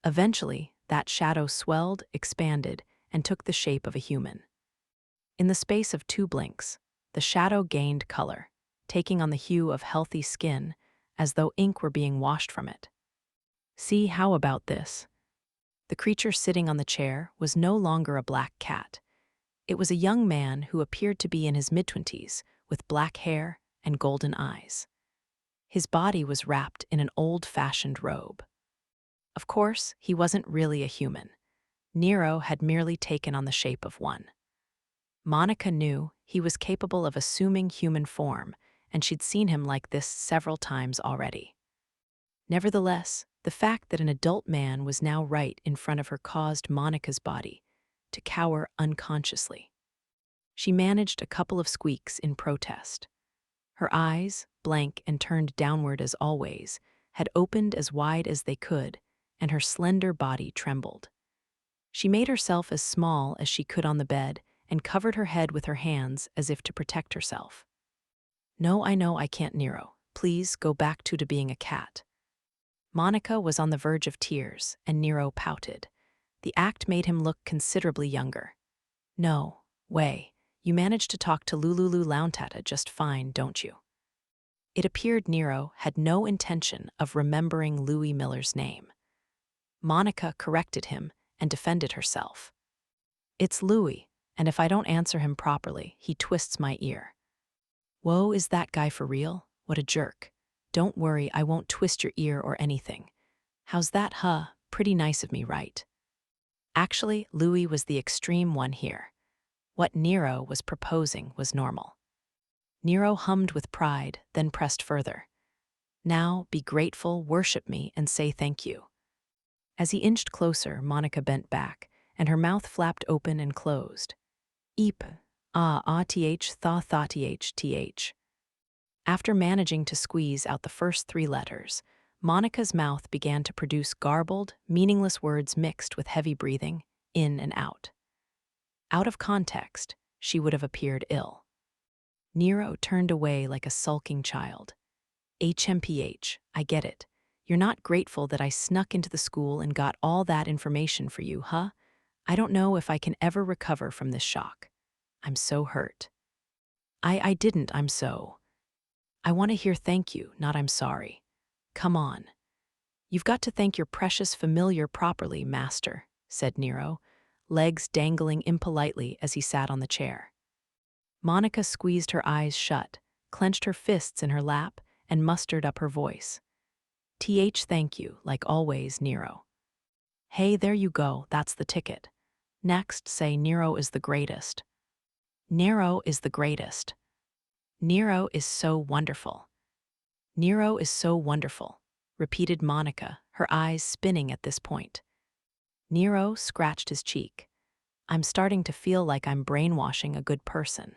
Eventually, that shadow swelled, expanded, and took the shape of a human. In the space of 2 blinks, the shadow gained color, taking on the hue of healthy skin, as though ink were being washed from it. "See, how about this?" The creature sitting on the chair was no longer a black cat. It was a young man who appeared to be in his mid-20s, with black hair and golden eyes. His body was wrapped in an old-fashioned robe. Of course, he wasn't really a human. Nero had merely taken on the shape of one. Monica knew he was capable of assuming human form, and she'd seen him like this several times already. Nevertheless, the fact that an adult man was now right in front of her caused Monica's body to cower unconsciously. She managed a couple of squeaks in protest. Her eyes, blank and turned downward as always, had opened as wide as they could, and her slender body trembled. She made herself as small as she could on the bed and covered her head with her hands as if to protect herself. No, I know I can't, Nero. Please go back to being a cat. Monica was on the verge of tears, and Nero pouted. The act made him look considerably younger. No, way. You managed to talk to Lululu Launtata just fine, don't you? It appeared Nero had no intention of remembering Louis Miller's name. Monica corrected him and defended herself. It's Louis, and if I don't answer him properly, he twists my ear. Whoa, is that guy for real? What a jerk. Don't worry, I won't twist your ear or anything. How's that, huh? Pretty nice of me, right? Actually, Louis was the extreme one here. What Nero was proposing was normal. Nero hummed with pride, then pressed further. Now, be grateful, worship me, and say thank you. As he inched closer, Monica bent back, and her mouth flapped open and closed. Eep, th. After managing to squeeze out the first 3 letters, Monica's mouth began to produce garbled, meaningless words mixed with heavy breathing, in and out. Out of context, she would have appeared ill. Nero turned away like a sulking child. HMPH, I get it. You're not grateful that I snuck into the school and got all that information for you, huh? I don't know if I can ever recover from this shock. I'm so hurt. I didn't, I'm so. I want to hear thank you, not I'm sorry. Come on. You've got to thank your precious familiar properly, master, said Nero, legs dangling impolitely as he sat on the chair. Monica squeezed her eyes shut, clenched her fists in her lap, and mustered up her voice. Thank you, like always, Nero. Hey, there you go, that's the ticket. Next, say Nero is the greatest. Nero is the greatest. Nero is so wonderful. Nero is so wonderful, repeated Monica, her eyes spinning at this point. Nero scratched his cheek. I'm starting to feel like I'm brainwashing a good person.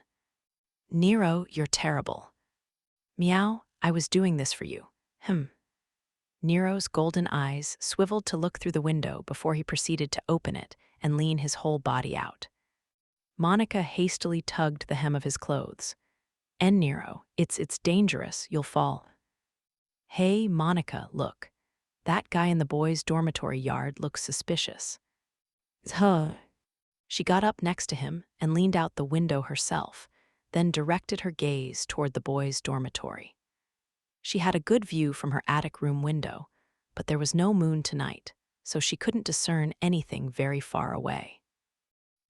Nero, you're terrible. Meow, I was doing this for you. Nero's golden eyes swiveled to look through the window before he proceeded to open it and lean his whole body out. Monica hastily tugged the hem of his clothes. And Nero, it's dangerous, you'll fall. Hey, Monica, look. That guy in the boys' dormitory yard looks suspicious. She got up next to him and leaned out the window herself, then directed her gaze toward the boys' dormitory. She had a good view from her attic room window, but there was no moon tonight, so she couldn't discern anything very far away.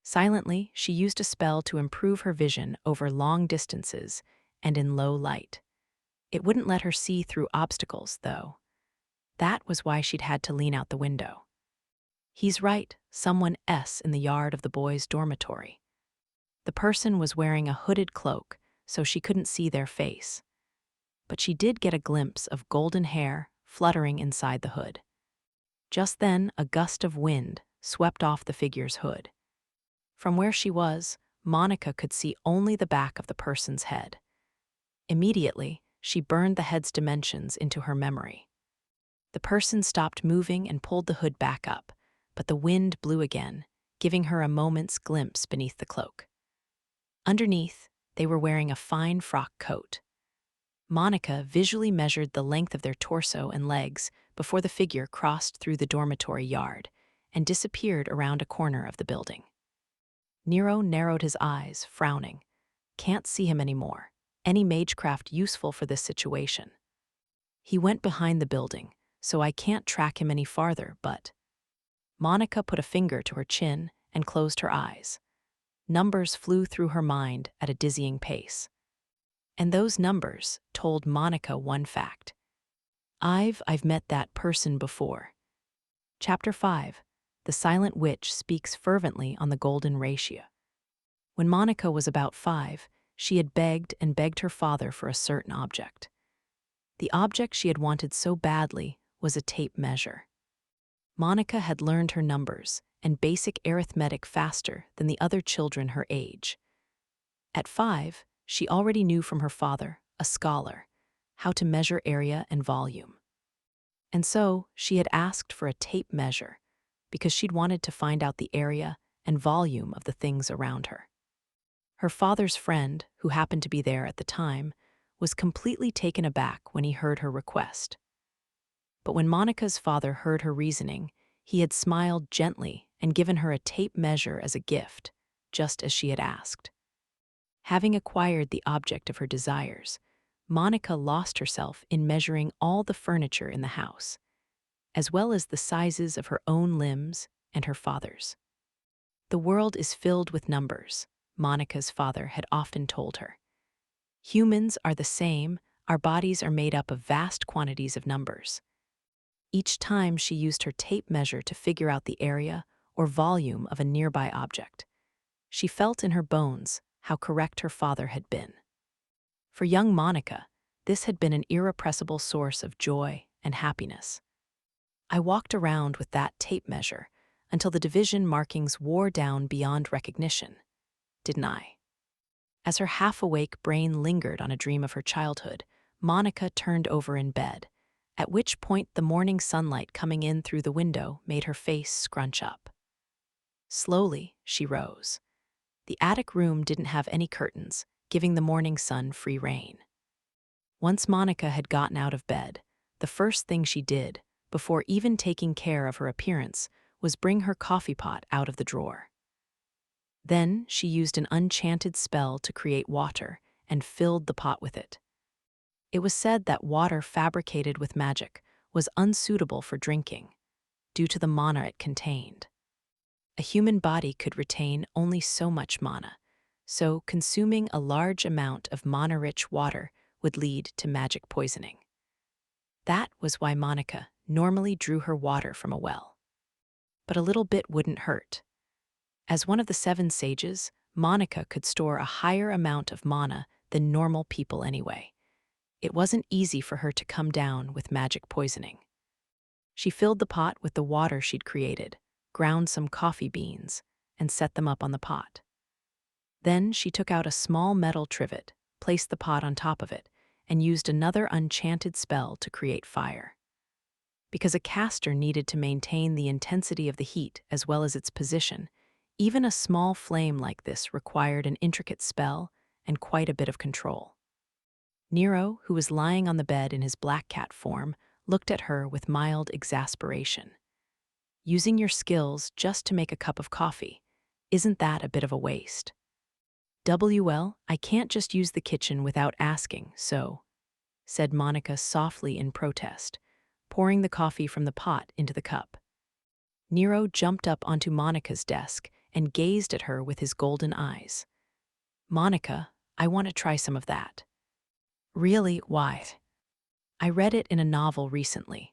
Silently, she used a spell to improve her vision over long distances and in low light. It wouldn't let her see through obstacles, though. That was why she'd had to lean out the window. He's right, someone in the yard of the boys' dormitory. The person was wearing a hooded cloak, so she couldn't see their face. But she did get a glimpse of golden hair fluttering inside the hood. Just then, a gust of wind swept off the figure's hood. From where she was, Monica could see only the back of the person's head. Immediately, she burned the head's dimensions into her memory. The person stopped moving and pulled the hood back up, but the wind blew again, giving her a moment's glimpse beneath the cloak. Underneath, they were wearing a fine frock coat. Monica visually measured the length of their torso and legs before the figure crossed through the dormitory yard and disappeared around a corner of the building. Nero narrowed his eyes, frowning. Can't see him anymore. Any magecraft useful for this situation. He went behind the building, so I can't track him any farther, but... Monica put a finger to her chin and closed her eyes. Numbers flew through her mind at a dizzying pace. And those numbers told Monica one fact. I've met that person before. Chapter 5. The Silent Witch Speaks Fervently on the Golden Ratio. When Monica was about 5, she had begged and begged her father for a certain object. The object she had wanted so badly was a tape measure. Monica had learned her numbers and basic arithmetic faster than the other children her age. At 5, she already knew from her father, a scholar, how to measure area and volume. And so she had asked for a tape measure because she'd wanted to find out the area and volume of the things around her. Her father's friend, who happened to be there at the time, was completely taken aback when he heard her request. But when Monica's father heard her reasoning, he had smiled gently and given her a tape measure as a gift, just as she had asked. Having acquired the object of her desires, Monica lost herself in measuring all the furniture in the house, as well as the sizes of her own limbs and her father's. The world is filled with numbers, Monica's father had often told her. Humans are the same, our bodies are made up of vast quantities of numbers. Each time she used her tape measure to figure out the area or volume of a nearby object, she felt in her bones how correct her father had been. For young Monica, this had been an irrepressible source of joy and happiness. I walked around with that tape measure until the division markings wore down beyond recognition, didn't I? As her half-awake brain lingered on a dream of her childhood, Monica turned over in bed, at which point the morning sunlight coming in through the window made her face scrunch up. Slowly, she rose. The attic room didn't have any curtains, giving the morning sun free rein. Once Monica had gotten out of bed, the first thing she did, before even taking care of her appearance, was bring her coffee pot out of the drawer. Then she used an enchanted spell to create water and filled the pot with it. It was said that water fabricated with magic was unsuitable for drinking, due to the mana it contained. A human body could retain only so much mana, so consuming a large amount of mana-rich water would lead to magic poisoning. That was why Monica normally drew her water from a well. But a little bit wouldn't hurt. As one of the 7 sages, Monica could store a higher amount of mana than normal people anyway. It wasn't easy for her to come down with magic poisoning. She filled the pot with the water she'd created, ground some coffee beans, and set them up on the pot. Then she took out a small metal trivet, placed the pot on top of it, and used another enchanted spell to create fire. Because a caster needed to maintain the intensity of the heat as well as its position, even a small flame like this required an intricate spell and quite a bit of control. Nero, who was lying on the bed in his black cat form, looked at her with mild exasperation. Using your skills just to make a cup of coffee, isn't that a bit of a waste? I can't just use the kitchen without asking, so, said Monica softly in protest, pouring the coffee from the pot into the cup. Nero jumped up onto Monica's desk and gazed at her with his golden eyes. Monica, I want to try some of that. Really? Why? I read it in a novel recently.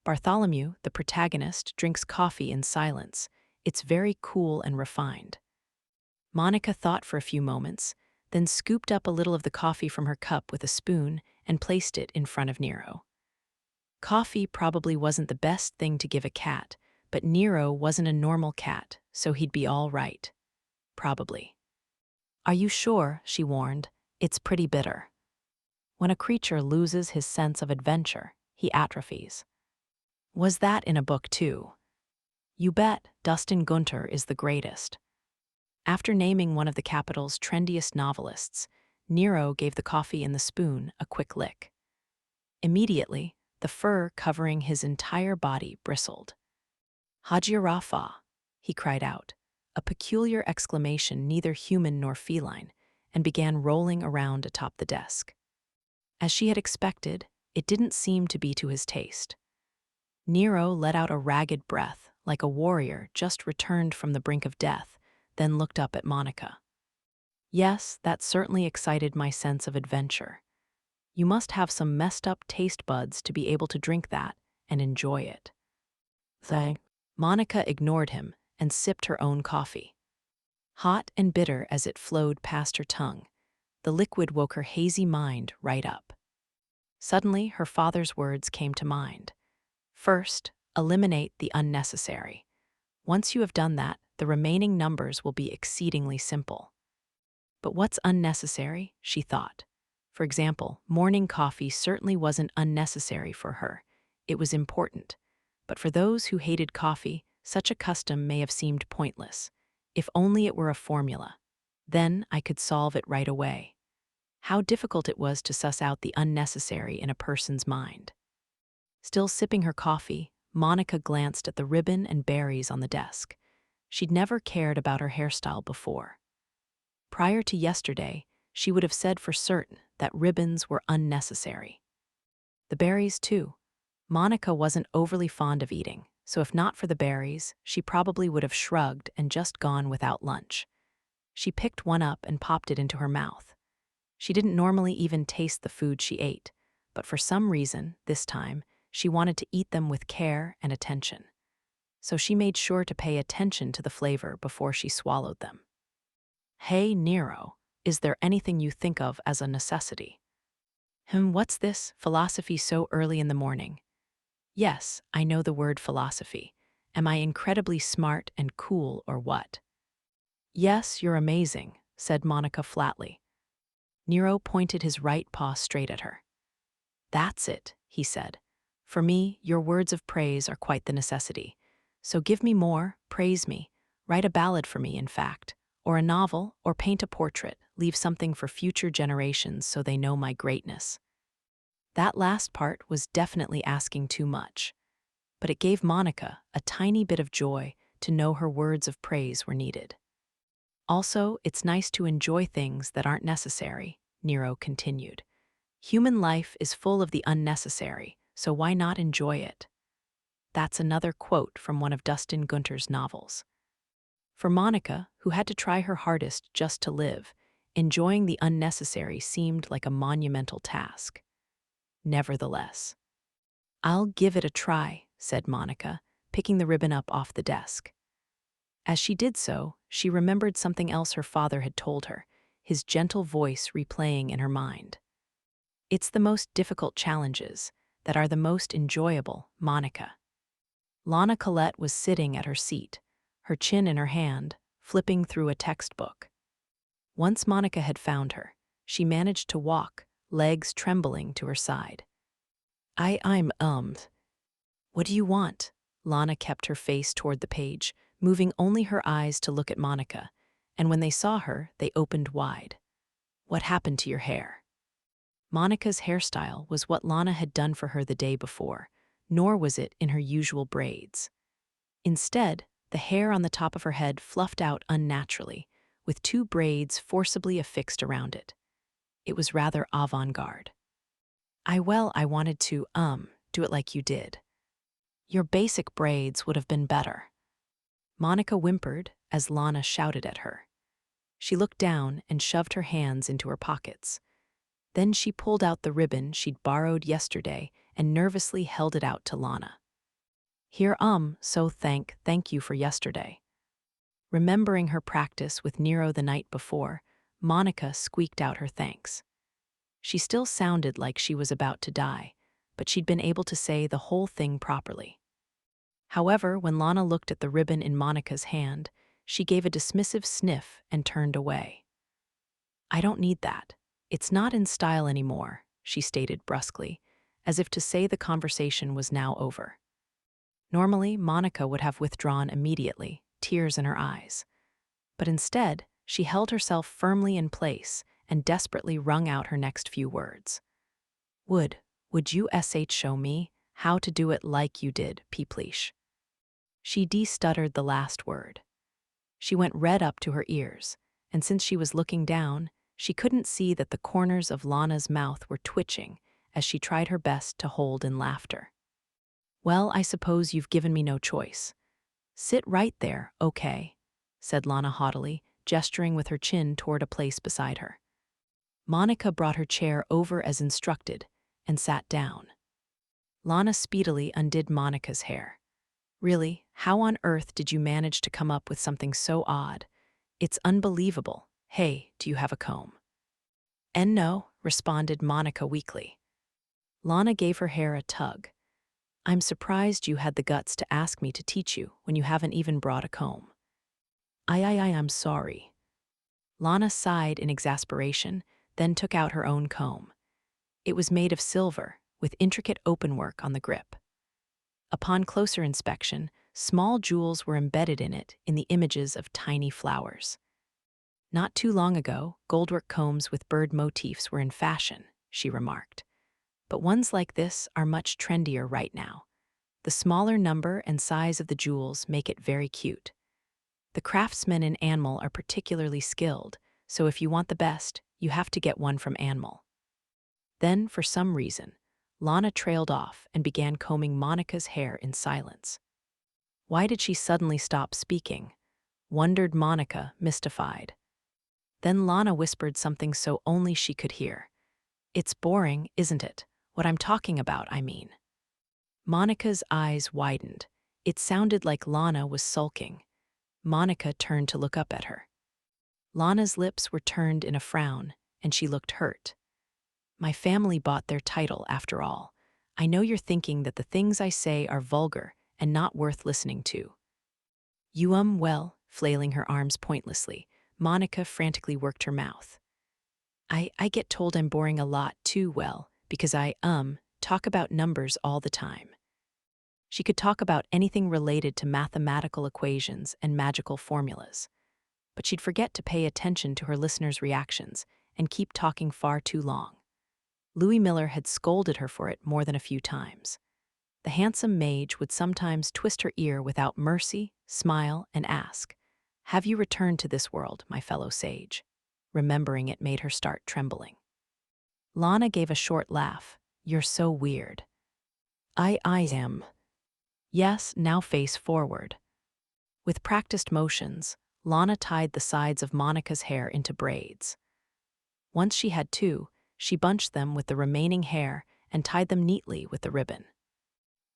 Bartholomew, the protagonist, drinks coffee in silence. It's very cool and refined. Monica thought for a few moments, then scooped up a little of the coffee from her cup with a spoon and placed it in front of Nero. Coffee probably wasn't the best thing to give a cat, but Nero wasn't a normal cat, so he'd be all right. Probably. Are you sure? She warned. It's pretty bitter. When a creature loses his sense of adventure, he atrophies. Was that in a book too? You bet, Dustin Gunter is the greatest. After naming one of the capital's trendiest novelists, Nero gave the coffee and the spoon a quick lick. Immediately, the fur covering his entire body bristled. Hagiarafa, he cried out, a peculiar exclamation neither human nor feline, and began rolling around atop the desk. As she had expected, it didn't seem to be to his taste. Nero let out a ragged breath, like a warrior just returned from the brink of death, then looked up at Monica. Yes, that certainly excited my sense of adventure. You must have some messed up taste buds to be able to drink that and enjoy it. Thanks. Monica ignored him and sipped her own coffee. Hot and bitter as it flowed past her tongue, the liquid woke her hazy mind right up. Suddenly, her father's words came to mind. First, eliminate the unnecessary. Once you have done that, the remaining numbers will be exceedingly simple. But what's unnecessary? She thought. For example, morning coffee certainly wasn't unnecessary for her. It was important. But for those who hated coffee, such a custom may have seemed pointless. If only it were a formula. Then I could solve it right away. How difficult it was to suss out the unnecessary in a person's mind. Still sipping her coffee, Monica glanced at the ribbon and berries on the desk. She'd never cared about her hairstyle before. Prior to yesterday, she would have said for certain that ribbons were unnecessary. The berries, too. Monica wasn't overly fond of eating, so if not for the berries, she probably would have shrugged and just gone without lunch. She picked one up and popped it into her mouth. She didn't normally even taste the food she ate, but for some reason, this time, she wanted to eat them with care and attention. So she made sure to pay attention to the flavor before she swallowed them. Hey, Nero, is there anything you think of as a necessity? What's this, philosophy so early in the morning? Yes, I know the word philosophy. Am I incredibly smart and cool or what? Yes, you're amazing, said Monica flatly. Nero pointed his right paw straight at her. That's it, he said. For me, your words of praise are quite the necessity. So give me more, praise me, write a ballad for me, in fact, or a novel, or paint a portrait, leave something for future generations so they know my greatness. That last part was definitely asking too much, but it gave Monica a tiny bit of joy to know her words of praise were needed. Also, it's nice to enjoy things that aren't necessary, Nero continued. Human life is full of the unnecessary, so why not enjoy it? That's another quote from one of Dustin Gunter's novels. For Monica, who had to try her hardest just to live, enjoying the unnecessary seemed like a monumental task. Nevertheless, I'll give it a try, said Monica, picking the ribbon up off the desk. As she did so, she remembered something else her father had told her, his gentle voice replaying in her mind. It's the most difficult challenges that are the most enjoyable, Monica. Lana Collette was sitting at her seat, her chin in her hand, flipping through a textbook. Once Monica had found her, she managed to walk, legs trembling, to her side. I'm What do you want? Lana kept her face toward the page, moving only her eyes to look at Monica, and when they saw her, they opened wide. What happened to your hair? Monica's hairstyle was what Lana had done for her the day before, nor was it in her usual braids. Instead, the hair on the top of her head fluffed out unnaturally, with two braids forcibly affixed around it. It was rather avant-garde. I wanted to, do it like you did. Your basic braids would have been better. Monica whimpered as Lana shouted at her. She looked down and shoved her hands into her pockets. Then she pulled out the ribbon she'd borrowed yesterday and nervously held it out to Lana. Here, so thank you for yesterday. Remembering her practice with Nero the night before, Monica squeaked out her thanks. She still sounded like she was about to die, but she'd been able to say the whole thing properly. However, when Lana looked at the ribbon in Monica's hand, she gave a dismissive sniff and turned away. I don't need that. It's not in style anymore, she stated brusquely, as if to say the conversation was now over. Normally, Monica would have withdrawn immediately, tears in her eyes. But instead, she held herself firmly in place and desperately wrung out her next few words. Would you show me how to do it like you did, please? She de-stuttered the last word. She went red up to her ears, and since she was looking down, she couldn't see that the corners of Lana's mouth were twitching as she tried her best to hold in laughter. Well, I suppose you've given me no choice. Sit right there, okay, said Lana haughtily, gesturing with her chin toward a place beside her. Monica brought her chair over as instructed and sat down. Lana speedily undid Monica's hair. Really, how on earth did you manage to come up with something so odd? It's unbelievable. Hey, do you have a comb? And no, responded Monica weakly. Lana gave her hair a tug. I'm surprised you had the guts to ask me to teach you when you haven't even brought a comb. I'm sorry. Lana sighed in exasperation, then took out her own comb. It was made of silver, with intricate openwork on the grip. Upon closer inspection, small jewels were embedded in it in the images of tiny flowers. Not too long ago, goldwork combs with bird motifs were in fashion, she remarked. But ones like this are much trendier right now. The smaller number and size of the jewels make it very cute. The craftsmen in Anmol are particularly skilled, so if you want the best, you have to get one from Anmol. Then, for some reason, Lana trailed off and began combing Monica's hair in silence. Why did she suddenly stop speaking? Wondered Monica, mystified. Then Lana whispered something so only she could hear. It's boring, isn't it? What I'm talking about, I mean. Monica's eyes widened. It sounded like Lana was sulking. Monica turned to look up at her. Lana's lips were turned in a frown, and she looked hurt. My family bought their title, after all. I know you're thinking that the things I say are vulgar and not worth listening to. Well, flailing her arms pointlessly, Monica frantically worked her mouth. I get told I'm boring a lot too, well, because I talk about numbers all the time. She could talk about anything related to mathematical equations and magical formulas. But she'd forget to pay attention to her listeners' reactions and keep talking far too long. Louis Miller had scolded her for it more than a few times. The handsome mage would sometimes twist her ear without mercy, smile, and ask, "Have you returned to this world, my fellow sage?" Remembering it made her start trembling. Lana gave a short laugh. "You're so weird." I am. Yes, now face forward. With practiced motions, Lana tied the sides of Monica's hair into braids. Once she had two, she bunched them with the remaining hair and tied them neatly with the ribbon.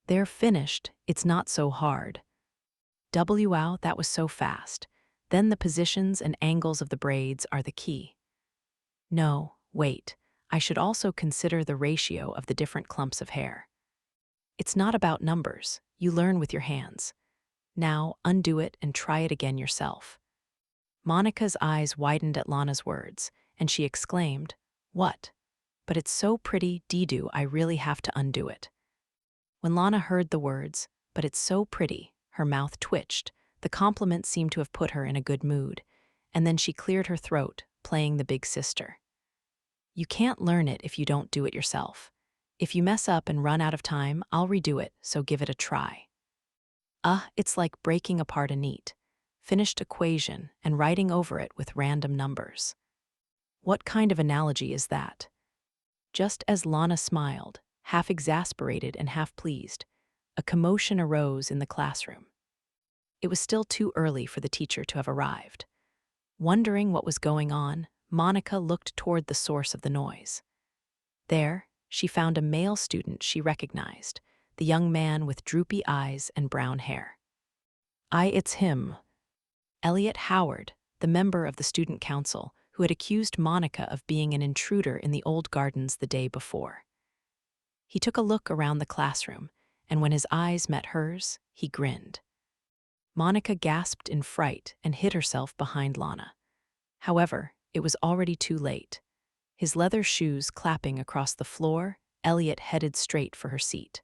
They're finished, it's not so hard. Wow, that was so fast. Then the positions and angles of the braids are the key. No, wait, I should also consider the ratio of the different clumps of hair. It's not about numbers, you learn with your hands. Now, undo it and try it again yourself. Monica's eyes widened at Lana's words, and she exclaimed, "What? But it's so pretty, Didu, I really have to undo it." When Lana heard the words, "But it's so pretty," her mouth twitched. The compliment seemed to have put her in a good mood, and then she cleared her throat, playing the big sister. "You can't learn it if you don't do it yourself. If you mess up and run out of time, I'll redo it, so give it a try." It's like breaking apart a neat, finished equation and writing over it with random numbers. What kind of analogy is that? Just as Lana smiled, half exasperated and half pleased, a commotion arose in the classroom. It was still too early for the teacher to have arrived. Wondering what was going on, Monica looked toward the source of the noise. There, she found a male student she recognized, the young man with droopy eyes and brown hair. It's him. Elliot Howard, the member of the student council, who had accused Monica of being an intruder in the old gardens the day before. He took a look around the classroom, and when his eyes met hers, he grinned. Monica gasped in fright and hid herself behind Lana. However, it was already too late. His leather shoes clapping across the floor, Elliot headed straight for her seat.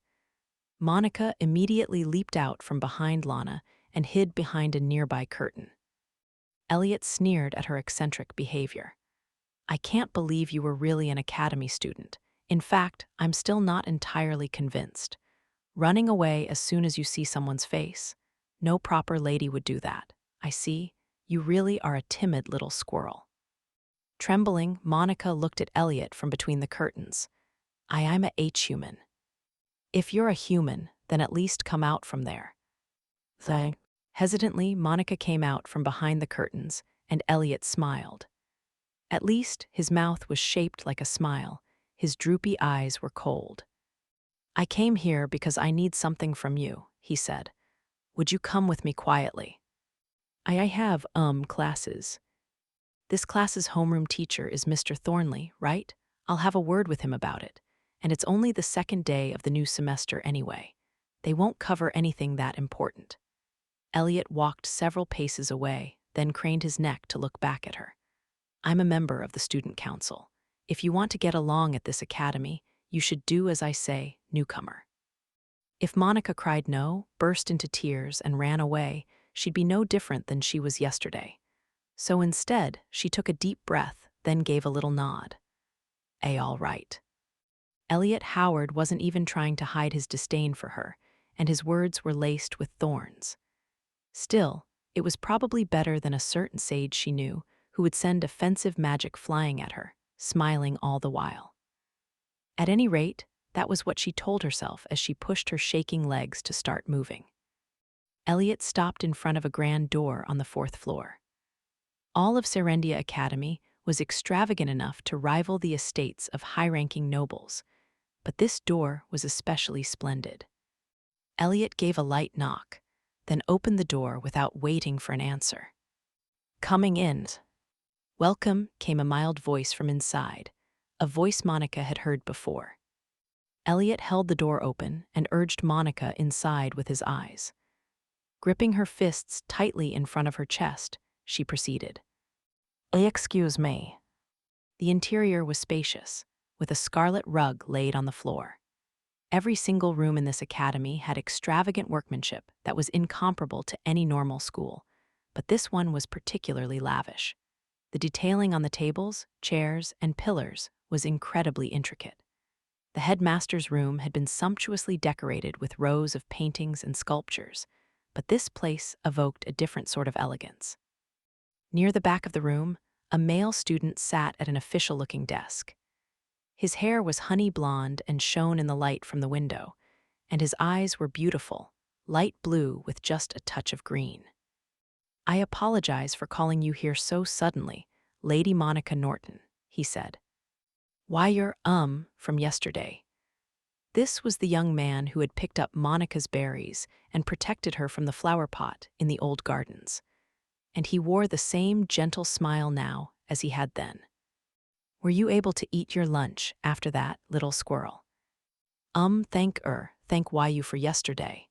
Monica immediately leaped out from behind Lana and hid behind a nearby curtain. Elliot sneered at her eccentric behavior. "I can't believe you were really an academy student. In fact, I'm still not entirely convinced. Running away as soon as you see someone's face? No proper lady would do that. I see, you really are a timid little squirrel." Trembling, Monica looked at Elliot from between the curtains. I'm a H-human." "If you're a human, then at least come out from there." Hesitantly, Monica came out from behind the curtains, and Elliot smiled. At least, his mouth was shaped like a smile. His droopy eyes were cold. "I came here because I need something from you," he said. "Would you come with me quietly?" I have, classes. This class's homeroom teacher is Mr. Thornley, right? I'll have a word with him about it. And it's only the second day of the new semester anyway. They won't cover anything that important." Elliot walked several paces away, then craned his neck to look back at her. "I'm a member of the student council. If you want to get along at this academy, you should do as I say, newcomer." If Monica cried no, burst into tears, and ran away, she'd be no different than she was yesterday. So instead, she took a deep breath, then gave a little nod. All right. Elliot Howard wasn't even trying to hide his disdain for her, and his words were laced with thorns. Still, it was probably better than a certain sage she knew who would send offensive magic flying at her, smiling all the while. At any rate, that was what she told herself as she pushed her shaking legs to start moving. Elliot stopped in front of a grand door on the 4th floor. All of Serendia Academy was extravagant enough to rival the estates of high-ranking nobles, but this door was especially splendid. Elliot gave a light knock, then opened the door without waiting for an answer. Coming in. Welcome, came a mild voice from inside, a voice Monica had heard before. Elliot held the door open and urged Monica inside with his eyes. Gripping her fists tightly in front of her chest, she proceeded. Excuse me. The interior was spacious, with a scarlet rug laid on the floor. Every single room in this academy had extravagant workmanship that was incomparable to any normal school, but this one was particularly lavish. The detailing on the tables, chairs, and pillars was incredibly intricate. The headmaster's room had been sumptuously decorated with rows of paintings and sculptures, but this place evoked a different sort of elegance. Near the back of the room, a male student sat at an official-looking desk. His hair was honey blonde and shone in the light from the window, and his eyes were beautiful, light blue with just a touch of green. I apologize for calling you here so suddenly, Lady Monica Norton, he said. Why you're, from yesterday. This was the young man who had picked up Monica's berries and protected her from the flower pot in the old gardens. And he wore the same gentle smile now as he had then. Were you able to eat your lunch after that, little squirrel? Thank why you for yesterday.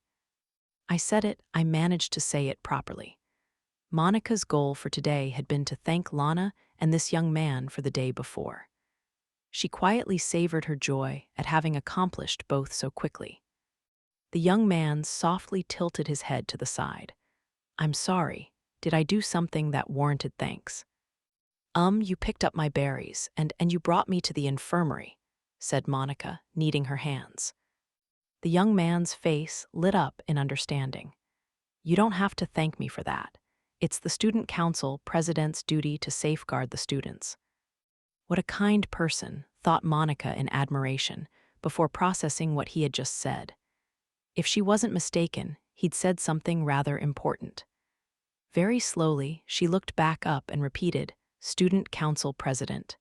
I said it, I managed to say it properly. Monica's goal for today had been to thank Lana and this young man for the day before. She quietly savored her joy at having accomplished both so quickly. The young man softly tilted his head to the side. I'm sorry, did I do something that warranted thanks? You picked up my berries, and you brought me to the infirmary, said Monica, kneading her hands. The young man's face lit up in understanding. You don't have to thank me for that. It's the student council president's duty to safeguard the students. What a kind person, thought Monica in admiration, before processing what he had just said. If she wasn't mistaken, he'd said something rather important. Very slowly, she looked back up and repeated, Student Council President.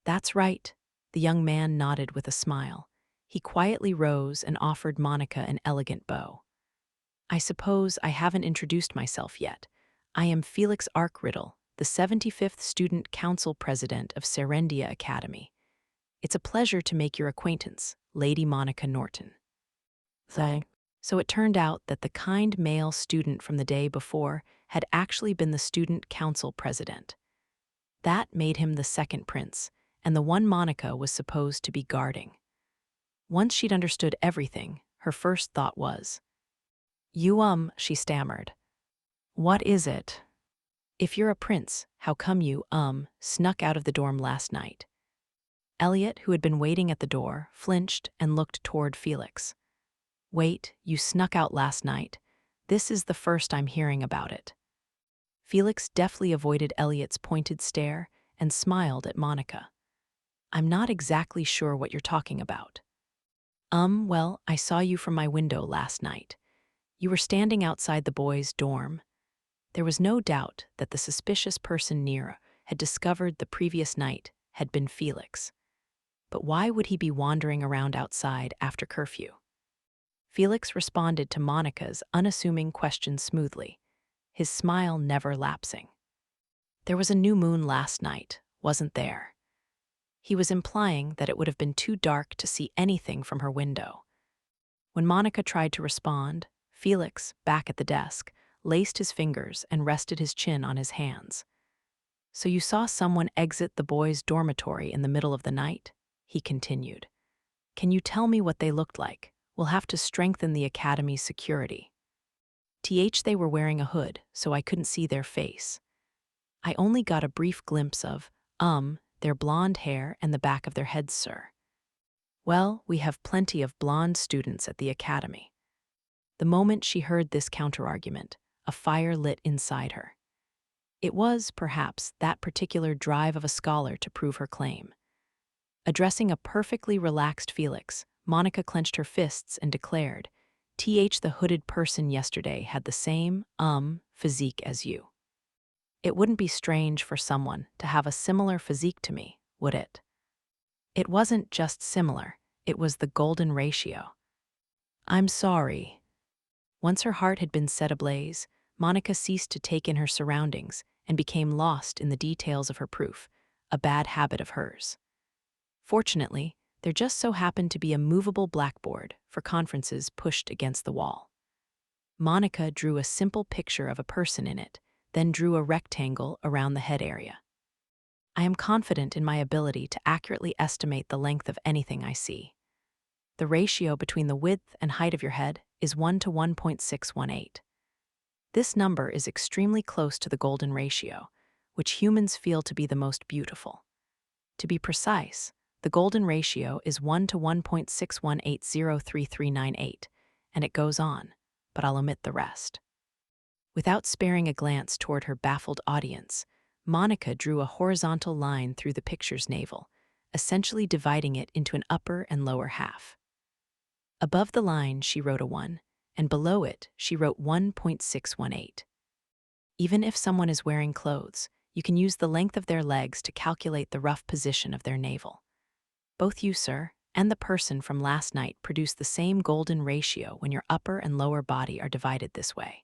That's right, the young man nodded with a smile. He quietly rose and offered Monica an elegant bow. I suppose I haven't introduced myself yet. I am Felix Arkriddle, the 75th Student Council President of Serendia Academy. It's a pleasure to make your acquaintance, Lady Monica Norton. Thanks. So it turned out that the kind male student from the day before had actually been the Student Council President. That made him the second prince, and the one Monica was supposed to be guarding. Once she'd understood everything, her first thought was, she stammered. What is it? If you're a prince, how come you, snuck out of the dorm last night? Elliot, who had been waiting at the door, flinched and looked toward Felix. Wait, you snuck out last night. This is the first I'm hearing about it. Felix deftly avoided Elliot's pointed stare and smiled at Monica. I'm not exactly sure what you're talking about. Well, I saw you from my window last night. You were standing outside the boys' dorm. There was no doubt that the suspicious person Nira had discovered the previous night had been Felix. But why would he be wandering around outside after curfew? Felix responded to Monica's unassuming question smoothly, his smile never lapsing. There was a new moon last night, wasn't there? He was implying that it would have been too dark to see anything from her window. When Monica tried to respond, Felix, back at the desk, laced his fingers and rested his chin on his hands. So you saw someone exit the boys' dormitory in the middle of the night? He continued. Can you tell me what they looked like? We'll have to strengthen the academy's security. They were wearing a hood, so I couldn't see their face. I only got a brief glimpse of, their blonde hair and the back of their heads, sir. Well, we have plenty of blonde students at the academy. The moment she heard this counterargument, a fire lit inside her. It was, perhaps, that particular drive of a scholar to prove her claim. Addressing a perfectly relaxed Felix, Monica clenched her fists and declared, the hooded person yesterday had the same, physique as you. It wouldn't be strange for someone to have a similar physique to me, would it? It wasn't just similar, it was the golden ratio. I'm sorry. Once her heart had been set ablaze, Monica ceased to take in her surroundings and became lost in the details of her proof, a bad habit of hers. Fortunately, there just so happened to be a movable blackboard for conferences pushed against the wall. Monica drew a simple picture of a person in it, then drew a rectangle around the head area. I am confident in my ability to accurately estimate the length of anything I see. The ratio between the width and height of your head is 1 to 1.618. This number is extremely close to the golden ratio, which humans feel to be the most beautiful. To be precise, the golden ratio is 1 to 1.61803398, and it goes on, but I'll omit the rest. Without sparing a glance toward her baffled audience, Monica drew a horizontal line through the picture's navel, essentially dividing it into an upper and lower half. Above the line, she wrote a 1, and below it, she wrote 1.618. Even if someone is wearing clothes, you can use the length of their legs to calculate the rough position of their navel. Both you, sir, and the person from last night produce the same golden ratio when your upper and lower body are divided this way.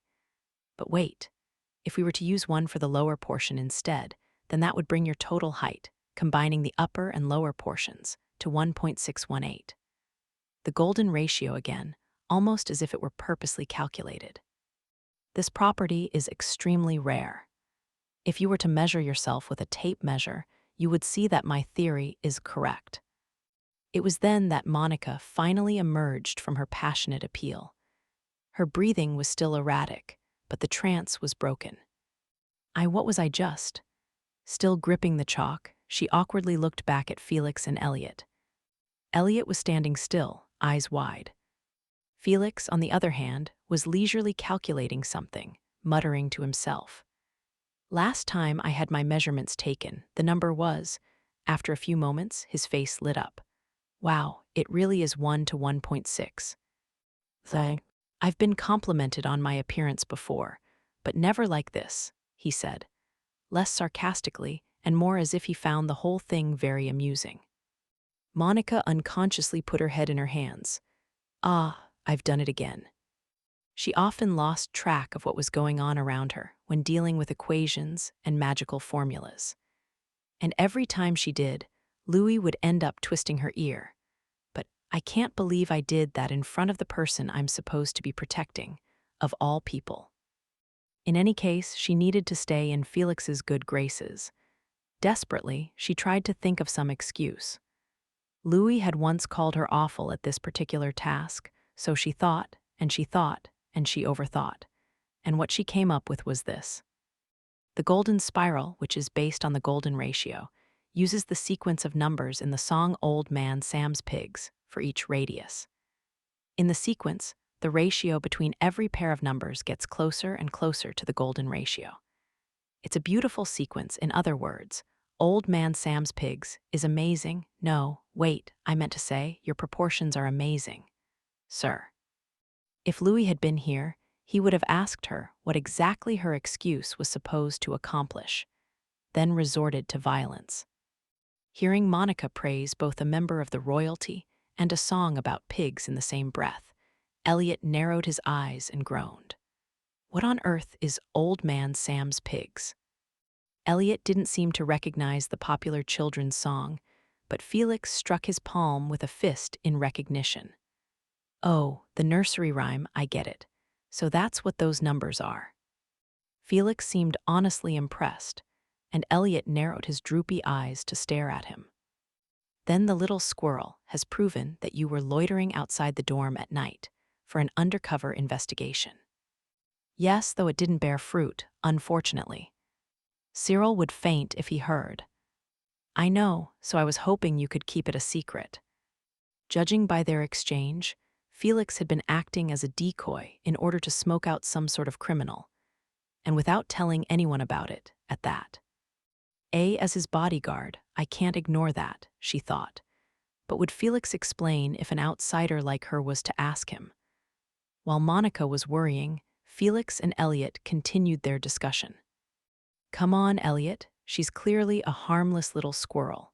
But wait, if we were to use 1 for the lower portion instead, then that would bring your total height, combining the upper and lower portions, to 1.618. The golden ratio again, almost as if it were purposely calculated. This property is extremely rare. If you were to measure yourself with a tape measure, you would see that my theory is correct. It was then that Monica finally emerged from her passionate appeal. Her breathing was still erratic, but the trance was broken. What was I just? Still gripping the chalk, she awkwardly looked back at Felix and Elliot. Elliot was standing still, eyes wide. Felix, on the other hand, was leisurely calculating something, muttering to himself. Last time I had my measurements taken, the number was, after a few moments, his face lit up. Wow, it really is 1 to 1.6. I've been complimented on my appearance before, but never like this, he said, less sarcastically and more as if he found the whole thing very amusing. Monica unconsciously put her head in her hands. I've done it again. She often lost track of what was going on around her when dealing with equations and magical formulas. And every time she did, Louis would end up twisting her ear. But I can't believe I did that in front of the person I'm supposed to be protecting, of all people. In any case, she needed to stay in Felix's good graces. Desperately, she tried to think of some excuse. Louis had once called her awful at this particular task, so she thought, and she thought, and she overthought. And what she came up with was this. The golden spiral, which is based on the golden ratio, uses the sequence of numbers in the song Old Man Sam's Pigs for each radius. In the sequence, the ratio between every pair of numbers gets closer and closer to the golden ratio. It's a beautiful sequence, in other words. Old Man Sam's Pigs is amazing. No, wait, I meant to say, your proportions are amazing, sir. If Louis had been here, he would have asked her what exactly her excuse was supposed to accomplish, then resorted to violence. Hearing Monica praise both a member of the royalty and a song about pigs in the same breath, Elliot narrowed his eyes and groaned. What on earth is Old Man Sam's Pigs? Elliot didn't seem to recognize the popular children's song, but Felix struck his palm with a fist in recognition. Oh, the nursery rhyme, I get it. So that's what those numbers are. Felix seemed honestly impressed, and Elliot narrowed his droopy eyes to stare at him. Then the little squirrel has proven that you were loitering outside the dorm at night for an undercover investigation. Yes, though it didn't bear fruit, unfortunately. Cyril would faint if he heard. I know, so I was hoping you could keep it a secret. Judging by their exchange, Felix had been acting as a decoy in order to smoke out some sort of criminal, and without telling anyone about it, at that. As his bodyguard, I can't ignore that, she thought. But would Felix explain if an outsider like her was to ask him? While Monica was worrying, Felix and Elliot continued their discussion. Come on, Elliot, she's clearly a harmless little squirrel.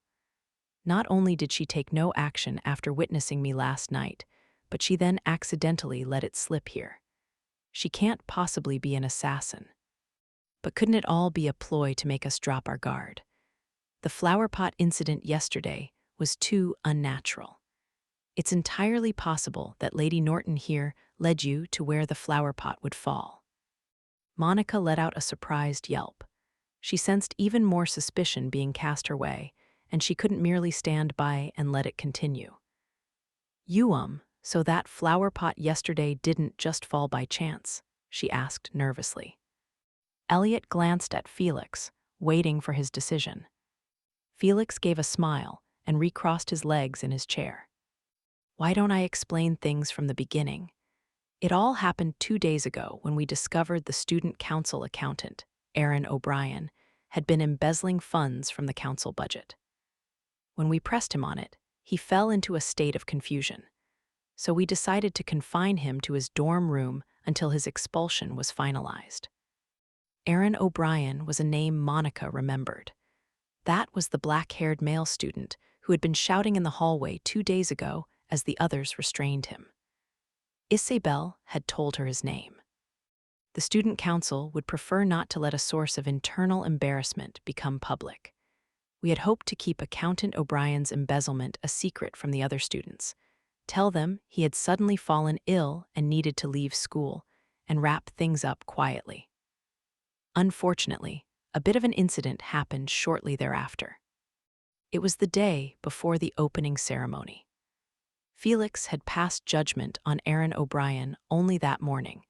Not only did she take no action after witnessing me last night, but she then accidentally let it slip here. She can't possibly be an assassin. But couldn't it all be a ploy to make us drop our guard? The flower pot incident yesterday was too unnatural. It's entirely possible that Lady Norton here led you to where the flower pot would fall. Monica let out a surprised yelp. She sensed even more suspicion being cast her way, and she couldn't merely stand by and let it continue. So that flower pot yesterday didn't just fall by chance, she asked nervously. Elliot glanced at Felix, waiting for his decision. Felix gave a smile and recrossed his legs in his chair. Why don't I explain things from the beginning? It all happened 2 days ago when we discovered the student council accountant, Aaron O'Brien, had been embezzling funds from the council budget. When we pressed him on it, he fell into a state of confusion. So we decided to confine him to his dorm room until his expulsion was finalized. Aaron O'Brien was a name Monica remembered. That was the black-haired male student who had been shouting in the hallway 2 days ago as the others restrained him. Isabel had told her his name. The student council would prefer not to let a source of internal embarrassment become public. We had hoped to keep Accountant O'Brien's embezzlement a secret from the other students, tell them he had suddenly fallen ill and needed to leave school, and wrap things up quietly. Unfortunately, a bit of an incident happened shortly thereafter. It was the day before the opening ceremony. Felix had passed judgment on Aaron O'Brien only that morning,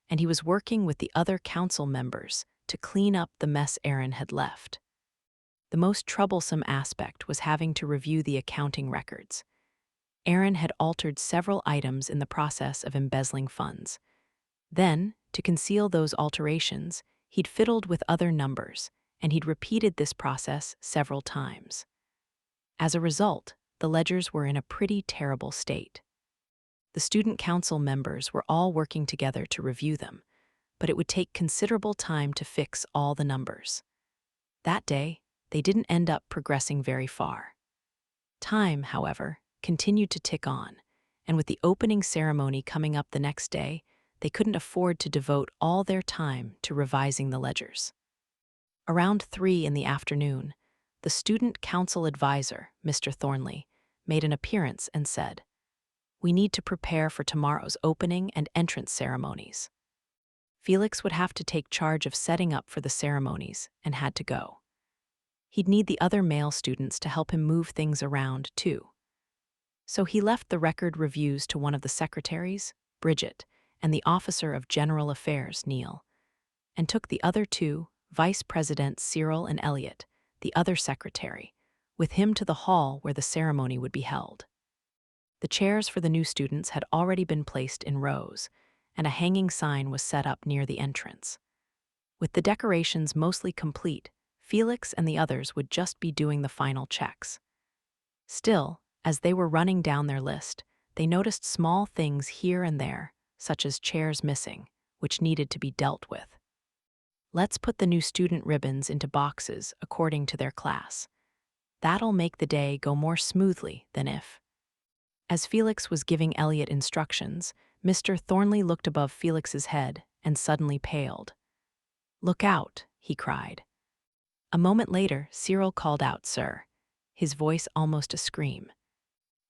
and he was working with the other council members to clean up the mess Aaron had left. The most troublesome aspect was having to review the accounting records. Aaron had altered several items in the process of embezzling funds. Then, to conceal those alterations, he'd fiddled with other numbers, and he'd repeated this process several times. As a result, the ledgers were in a pretty terrible state. The student council members were all working together to review them, but it would take considerable time to fix all the numbers. That day, they didn't end up progressing very far. Time, however, continued to tick on, and with the opening ceremony coming up the next day, they couldn't afford to devote all their time to revising the ledgers. Around 3 in the afternoon, the student council advisor, Mr. Thornley, made an appearance and said, "We need to prepare for tomorrow's opening and entrance ceremonies." Felix would have to take charge of setting up for the ceremonies and had to go. He'd need the other male students to help him move things around, too. So he left the record reviews to one of the secretaries, Bridget, and the Officer of General Affairs, Neil, and took the other 2, Vice Presidents Cyril and Elliot, the other secretary, with him to the hall where the ceremony would be held. The chairs for the new students had already been placed in rows, and a hanging sign was set up near the entrance. With the decorations mostly complete, Felix and the others would just be doing the final checks. Still, as they were running down their list, they noticed small things here and there, such as chairs missing, which needed to be dealt with. Let's put the new student ribbons into boxes according to their class. That'll make the day go more smoothly than if. As Felix was giving Elliot instructions, Mr. Thornley looked above Felix's head and suddenly paled. "Look out," he cried. A moment later, Cyril called out, "Sir," his voice almost a scream.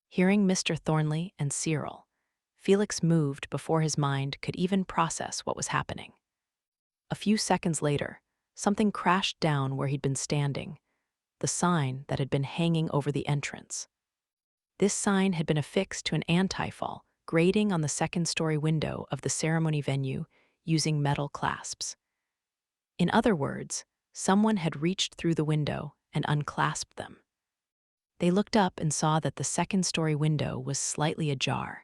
Hearing Mr. Thornley and Cyril, Felix moved before his mind could even process what was happening. A few seconds later, something crashed down where he'd been standing, the sign that had been hanging over the entrance. This sign had been affixed to an anti-fall grating on the second-story window of the ceremony venue using metal clasps. In other words, someone had reached through the window and unclasped them. They looked up and saw that the second-story window was slightly ajar,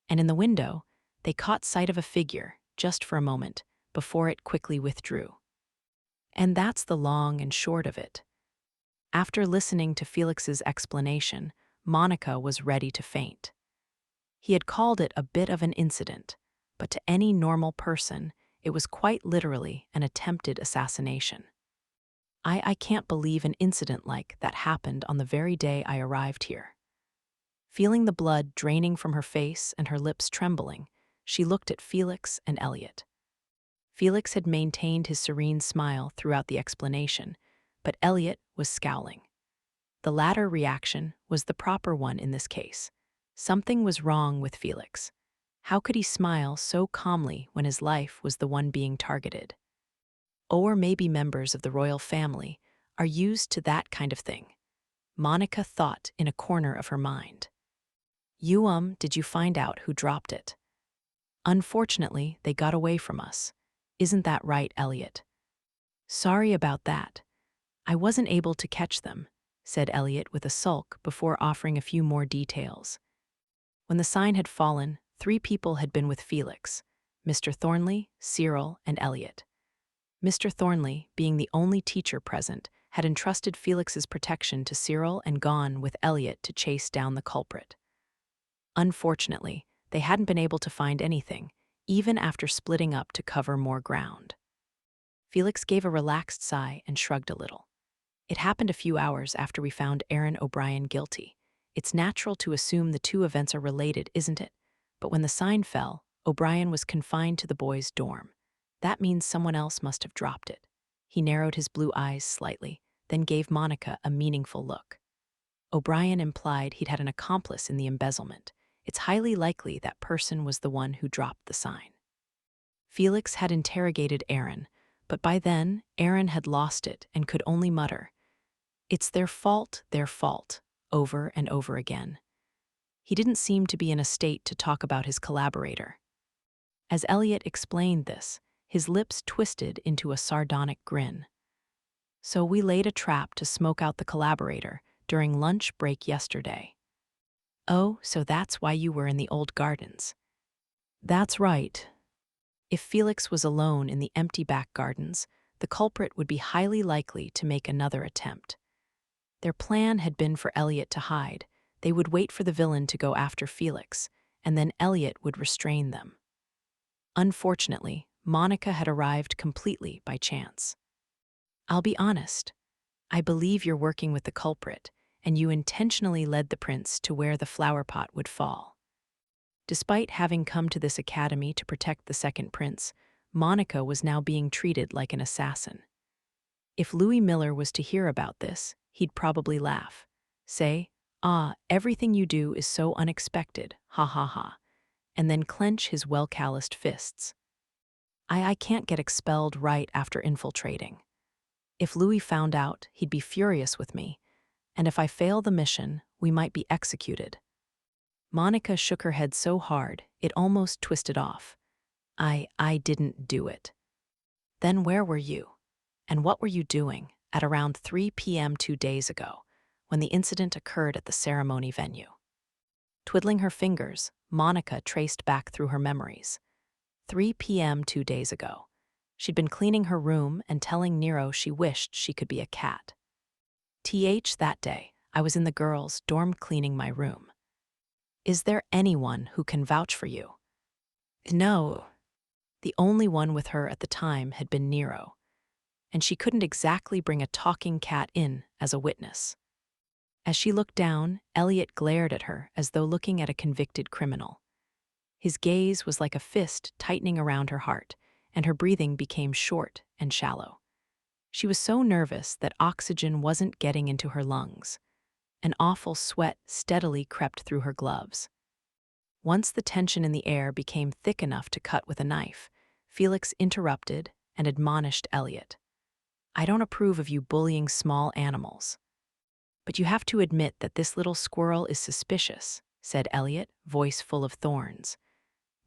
and in the window, they caught sight of a figure, just for a moment, before it quickly withdrew. And that's the long and short of it. After listening to Felix's explanation, Monica was ready to faint. He had called it a bit of an incident, but to any normal person, it was quite literally an attempted assassination. I can't believe an incident like that happened on the very day I arrived here. Feeling the blood draining from her face and her lips trembling, she looked at Felix and Elliot. Felix had maintained his serene smile throughout the explanation, but Elliot was scowling. The latter reaction was the proper one in this case. Something was wrong with Felix. How could he smile so calmly when his life was the one being targeted? Or maybe members of the royal family are used to that kind of thing. Monica thought in a corner of her mind. Did you find out who dropped it? Unfortunately, they got away from us. Isn't that right, Elliot? Sorry about that. I wasn't able to catch them, said Elliot with a sulk before offering a few more details. When the sign had fallen, 3 people had been with Felix: Mr. Thornley, Cyril, and Elliot. Mr. Thornley, being the only teacher present, had entrusted Felix's protection to Cyril and gone with Elliot to chase down the culprit. Unfortunately, they hadn't been able to find anything, even after splitting up to cover more ground. Felix gave a relaxed sigh and shrugged a little. It happened a few hours after we found Aaron O'Brien guilty. It's natural to assume the 2 events are related, isn't it? But when the sign fell, O'Brien was confined to the boys' dorm. That means someone else must have dropped it. He narrowed his blue eyes slightly, then gave Monica a meaningful look. O'Brien implied he'd had an accomplice in the embezzlement. It's highly likely that person was the one who dropped the sign. Felix had interrogated Aaron, but by then, Aaron had lost it and could only mutter, "It's their fault," over and over again. He didn't seem to be in a state to talk about his collaborator. As Elliot explained this, his lips twisted into a sardonic grin. So we laid a trap to smoke out the collaborator during lunch break yesterday. Oh, so that's why you were in the old gardens. That's right. If Felix was alone in the empty back gardens, the culprit would be highly likely to make another attempt. Their plan had been for Elliot to hide. They would wait for the villain to go after Felix, and then Elliot would restrain them. Unfortunately, Monica had arrived completely by chance. I'll be honest. I believe you're working with the culprit, and you intentionally led the prince to where the flower pot would fall. Despite having come to this academy to protect the second prince, Monica was now being treated like an assassin. If Louis Miller was to hear about this, he'd probably laugh. Say, everything you do is so unexpected, ha ha ha, and then clench his well-calloused fists. I can't get expelled right after infiltrating. If Louis found out, he'd be furious with me, and if I fail the mission, we might be executed. Monica shook her head so hard, it almost twisted off. I didn't do it. Then where were you? And what were you doing at around 3 p.m. 2 days ago, when the incident occurred at the ceremony venue? Twiddling her fingers, Monica traced back through her memories. 3 p.m. 2 days ago. She'd been cleaning her room and telling Nero she wished she could be a cat. That day, I was in the girls' dorm cleaning my room. Is there anyone who can vouch for you? No. The only one with her at the time had been Nero, and she couldn't exactly bring a talking cat in as a witness. As she looked down, Elliot glared at her as though looking at a convicted criminal. His gaze was like a fist tightening around her heart, and her breathing became short and shallow. She was so nervous that oxygen wasn't getting into her lungs. An awful sweat steadily crept through her gloves. Once the tension in the air became thick enough to cut with a knife, Felix interrupted and admonished Elliot. I don't approve of you bullying small animals. But you have to admit that this little squirrel is suspicious, said Elliot, voice full of thorns.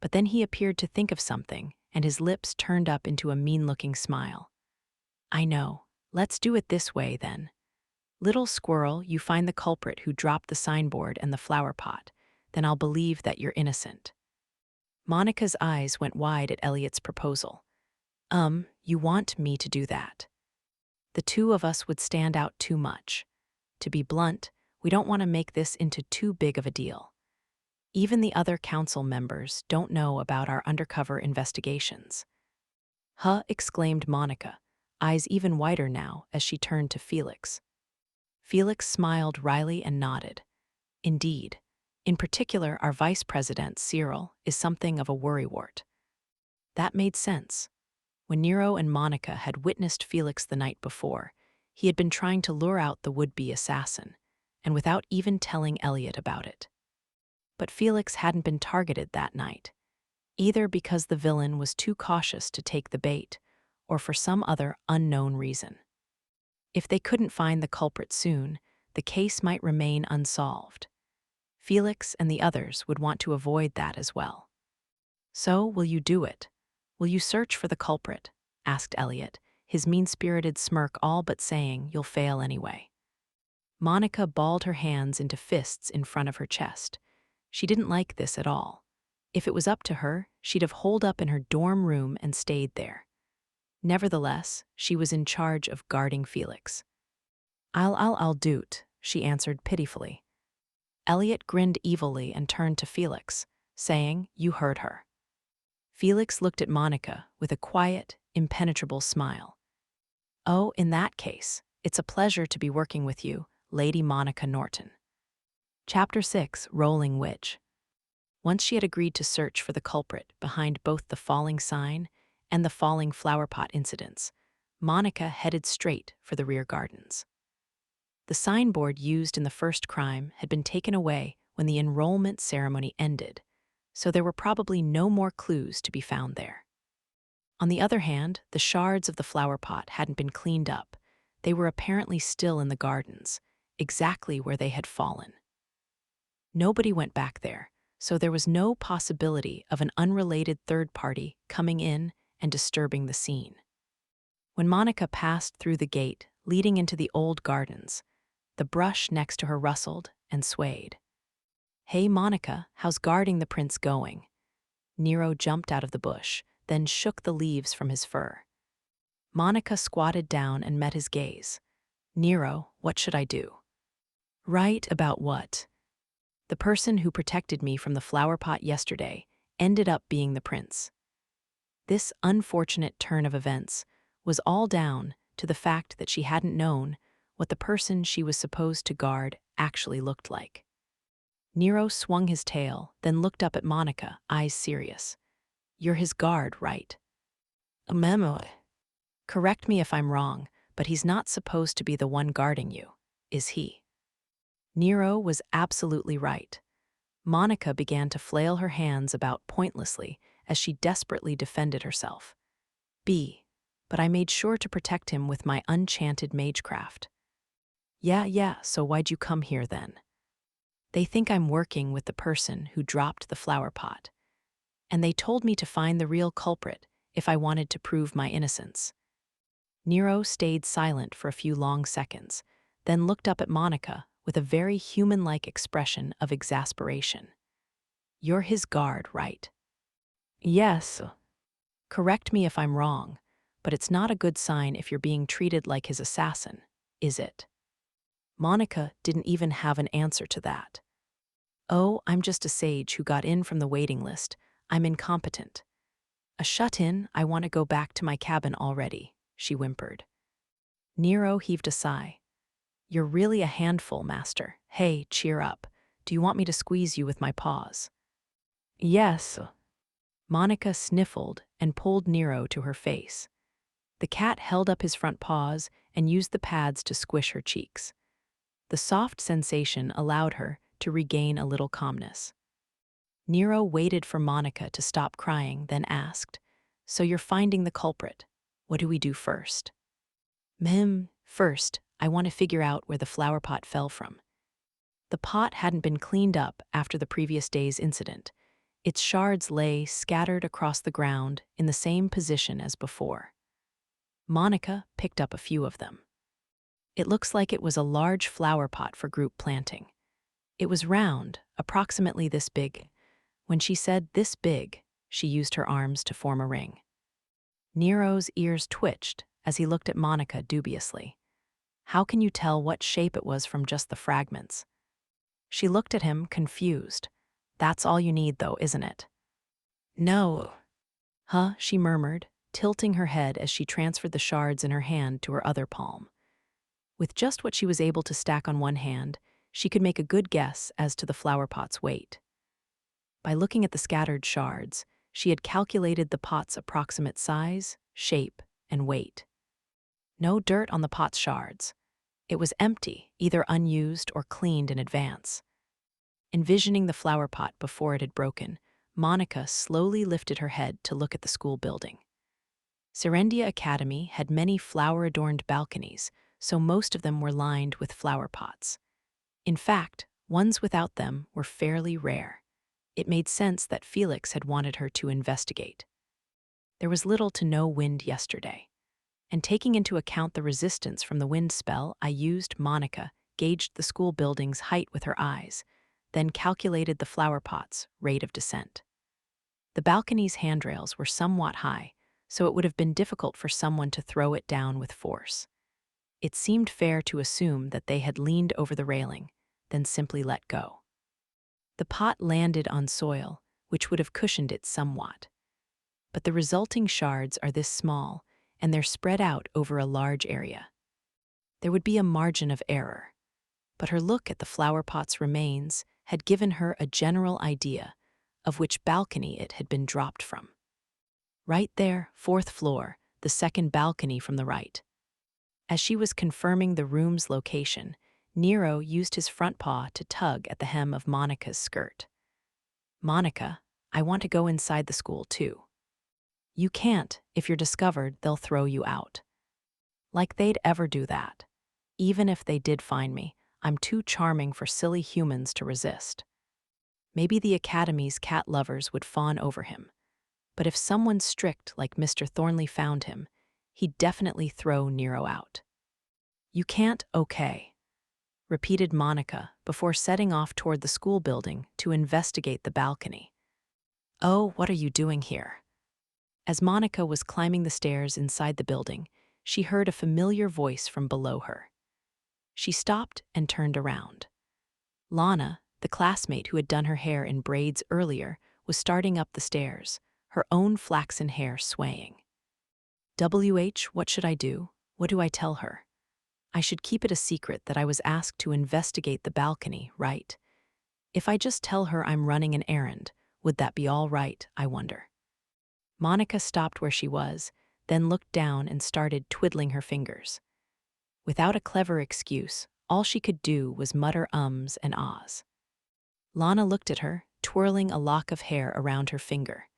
But then he appeared to think of something, and his lips turned up into a mean-looking smile. I know, Let's do it this way, then. Little squirrel, you find the culprit who dropped the signboard and the flower pot. Then I'll believe that you're innocent. Monica's eyes went wide at Elliot's proposal. You want me to do that? The two of us would stand out too much. To be blunt, we don't want to make this into too big of a deal. Even the other council members don't know about our undercover investigations. Huh, exclaimed Monica, eyes even wider now as she turned to Felix. Felix smiled wryly and nodded. Indeed. In particular, our vice president, Cyril, is something of a worrywart. That made sense. When Nero and Monica had witnessed Felix the night before, he had been trying to lure out the would-be assassin, and without even telling Elliot about it. But Felix hadn't been targeted that night, either because the villain was too cautious to take the bait, or for some other unknown reason. If they couldn't find the culprit soon, the case might remain unsolved. Felix and the others would want to avoid that as well. So, will you do it? Will you search for the culprit? Asked Elliot, his mean-spirited smirk all but saying, you'll fail anyway. Monica balled her hands into fists in front of her chest. She didn't like this at all. If it was up to her, she'd have holed up in her dorm room and stayed there. Nevertheless, she was in charge of guarding Felix. I'll do't, she answered pitifully. Elliot grinned evilly and turned to Felix, saying, you heard her. Felix looked at Monica with a quiet, impenetrable smile. Oh, in that case, it's a pleasure to be working with you, Lady Monica Norton. Chapter 6, Rolling Witch. Once she had agreed to search for the culprit behind both the falling sign and the falling flower pot incidents, Monica headed straight for the rear gardens. The signboard used in the first crime had been taken away when the enrollment ceremony ended, so there were probably no more clues to be found there. On the other hand, the shards of the flower pot hadn't been cleaned up. They were apparently still in the gardens, exactly where they had fallen. Nobody went back there, so there was no possibility of an unrelated third party coming in and disturbing the scene. When Monica passed through the gate leading into the old gardens, the brush next to her rustled and swayed. Hey, Monica, how's guarding the prince going? Nero jumped out of the bush, then shook the leaves from his fur. Monica squatted down and met his gaze. Nero, what should I do? Right about what? The person who protected me from the flower pot yesterday ended up being the prince. This unfortunate turn of events was all down to the fact that she hadn't known what the person she was supposed to guard actually looked like. Nero swung his tail, then looked up at Monica, eyes serious. You're his guard, right? A memo. Correct me if I'm wrong, but he's not supposed to be the one guarding you, is he? Nero was absolutely right. Monica began to flail her hands about pointlessly as she desperately defended herself. But I made sure to protect him with my enchanted magecraft. Yeah, so why'd you come here then? They think I'm working with the person who dropped the flower pot, and they told me to find the real culprit if I wanted to prove my innocence. Nero stayed silent for a few long seconds, then looked up at Monica with a very human-like expression of exasperation. You're his guard, right? Yes. Correct me if I'm wrong, but it's not a good sign if you're being treated like his assassin, is it? Monica didn't even have an answer to that. Oh, I'm just a sage who got in from the waiting list. I'm incompetent. A shut-in, I want to go back to my cabin already, she whimpered. Nero heaved a sigh. You're really a handful, Master. Hey, cheer up. Do you want me to squeeze you with my paws? Yes. Monica sniffled and pulled Nero to her face. The cat held up his front paws and used the pads to squish her cheeks. The soft sensation allowed her to regain a little calmness. Nero waited for Monica to stop crying, then asked, So you're finding the culprit. What do we do first? First, I want to figure out where the flower pot fell from. The pot hadn't been cleaned up after the previous day's incident. Its shards lay scattered across the ground in the same position as before. Monica picked up a few of them. It looks like it was a large flower pot for group planting. It was round, approximately this big. When she said this big, she used her arms to form a ring. Nero's ears twitched as he looked at Monica dubiously. How can you tell what shape it was from just the fragments? She looked at him, confused. That's all you need, though, isn't it? No. Huh, she murmured, tilting her head as she transferred the shards in her hand to her other palm. With just what she was able to stack on one hand, she could make a good guess as to the flower pot's weight. By looking at the scattered shards, she had calculated the pot's approximate size, shape, and weight. No dirt on the pot's shards. It was empty, either unused or cleaned in advance. Envisioning the flower pot before it had broken, Monica slowly lifted her head to look at the school building. Serendia Academy had many flower-adorned balconies, so most of them were lined with flower pots. In fact, ones without them were fairly rare. It made sense that Felix had wanted her to investigate. There was little to no wind yesterday, and taking into account the resistance from the wind spell I used, Monica gauged the school building's height with her eyes, then calculated the flower pot's rate of descent. The balcony's handrails were somewhat high, so it would have been difficult for someone to throw it down with force. It seemed fair to assume that they had leaned over the railing, then simply let go. The pot landed on soil, which would have cushioned it somewhat. But the resulting shards are this small, and they're spread out over a large area. There would be a margin of error, but her look at the flower pot's remains had given her a general idea of which balcony it had been dropped from. Right there, 4th floor, the second balcony from the right. As she was confirming the room's location, Nero used his front paw to tug at the hem of Monica's skirt. Monica, I want to go inside the school too. You can't. If you're discovered, they'll throw you out. Like they'd ever do that. Even if they did find me, I'm too charming for silly humans to resist. Maybe the Academy's cat lovers would fawn over him. But if someone strict like Mr. Thornley found him, he'd definitely throw Nero out. You can't, okay, repeated Monica before setting off toward the school building to investigate the balcony. Oh, what are you doing here? As Monica was climbing the stairs inside the building, she heard a familiar voice from below her. She stopped and turned around. Lana, the classmate who had done her hair in braids earlier, was starting up the stairs, her own flaxen hair swaying. What should I do? What do I tell her? I should keep it a secret that I was asked to investigate the balcony, right? If I just tell her I'm running an errand, would that be all right, I wonder? Monica stopped where she was, then looked down and started twiddling her fingers. Without a clever excuse, all she could do was mutter ums and ahs. Lana looked at her, twirling a lock of hair around her finger.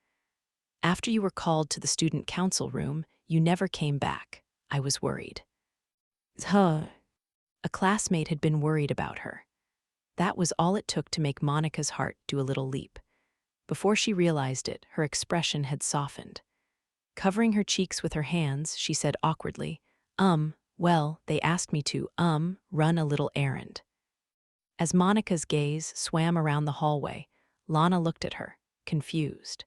After you were called to the student council room, you never came back. I was worried. A classmate had been worried about her. That was all it took to make Monica's heart do a little leap. Before she realized it, her expression had softened. Covering her cheeks with her hands, she said awkwardly, well, they asked me to, run a little errand. As Monica's gaze swam around the hallway, Lana looked at her, confused.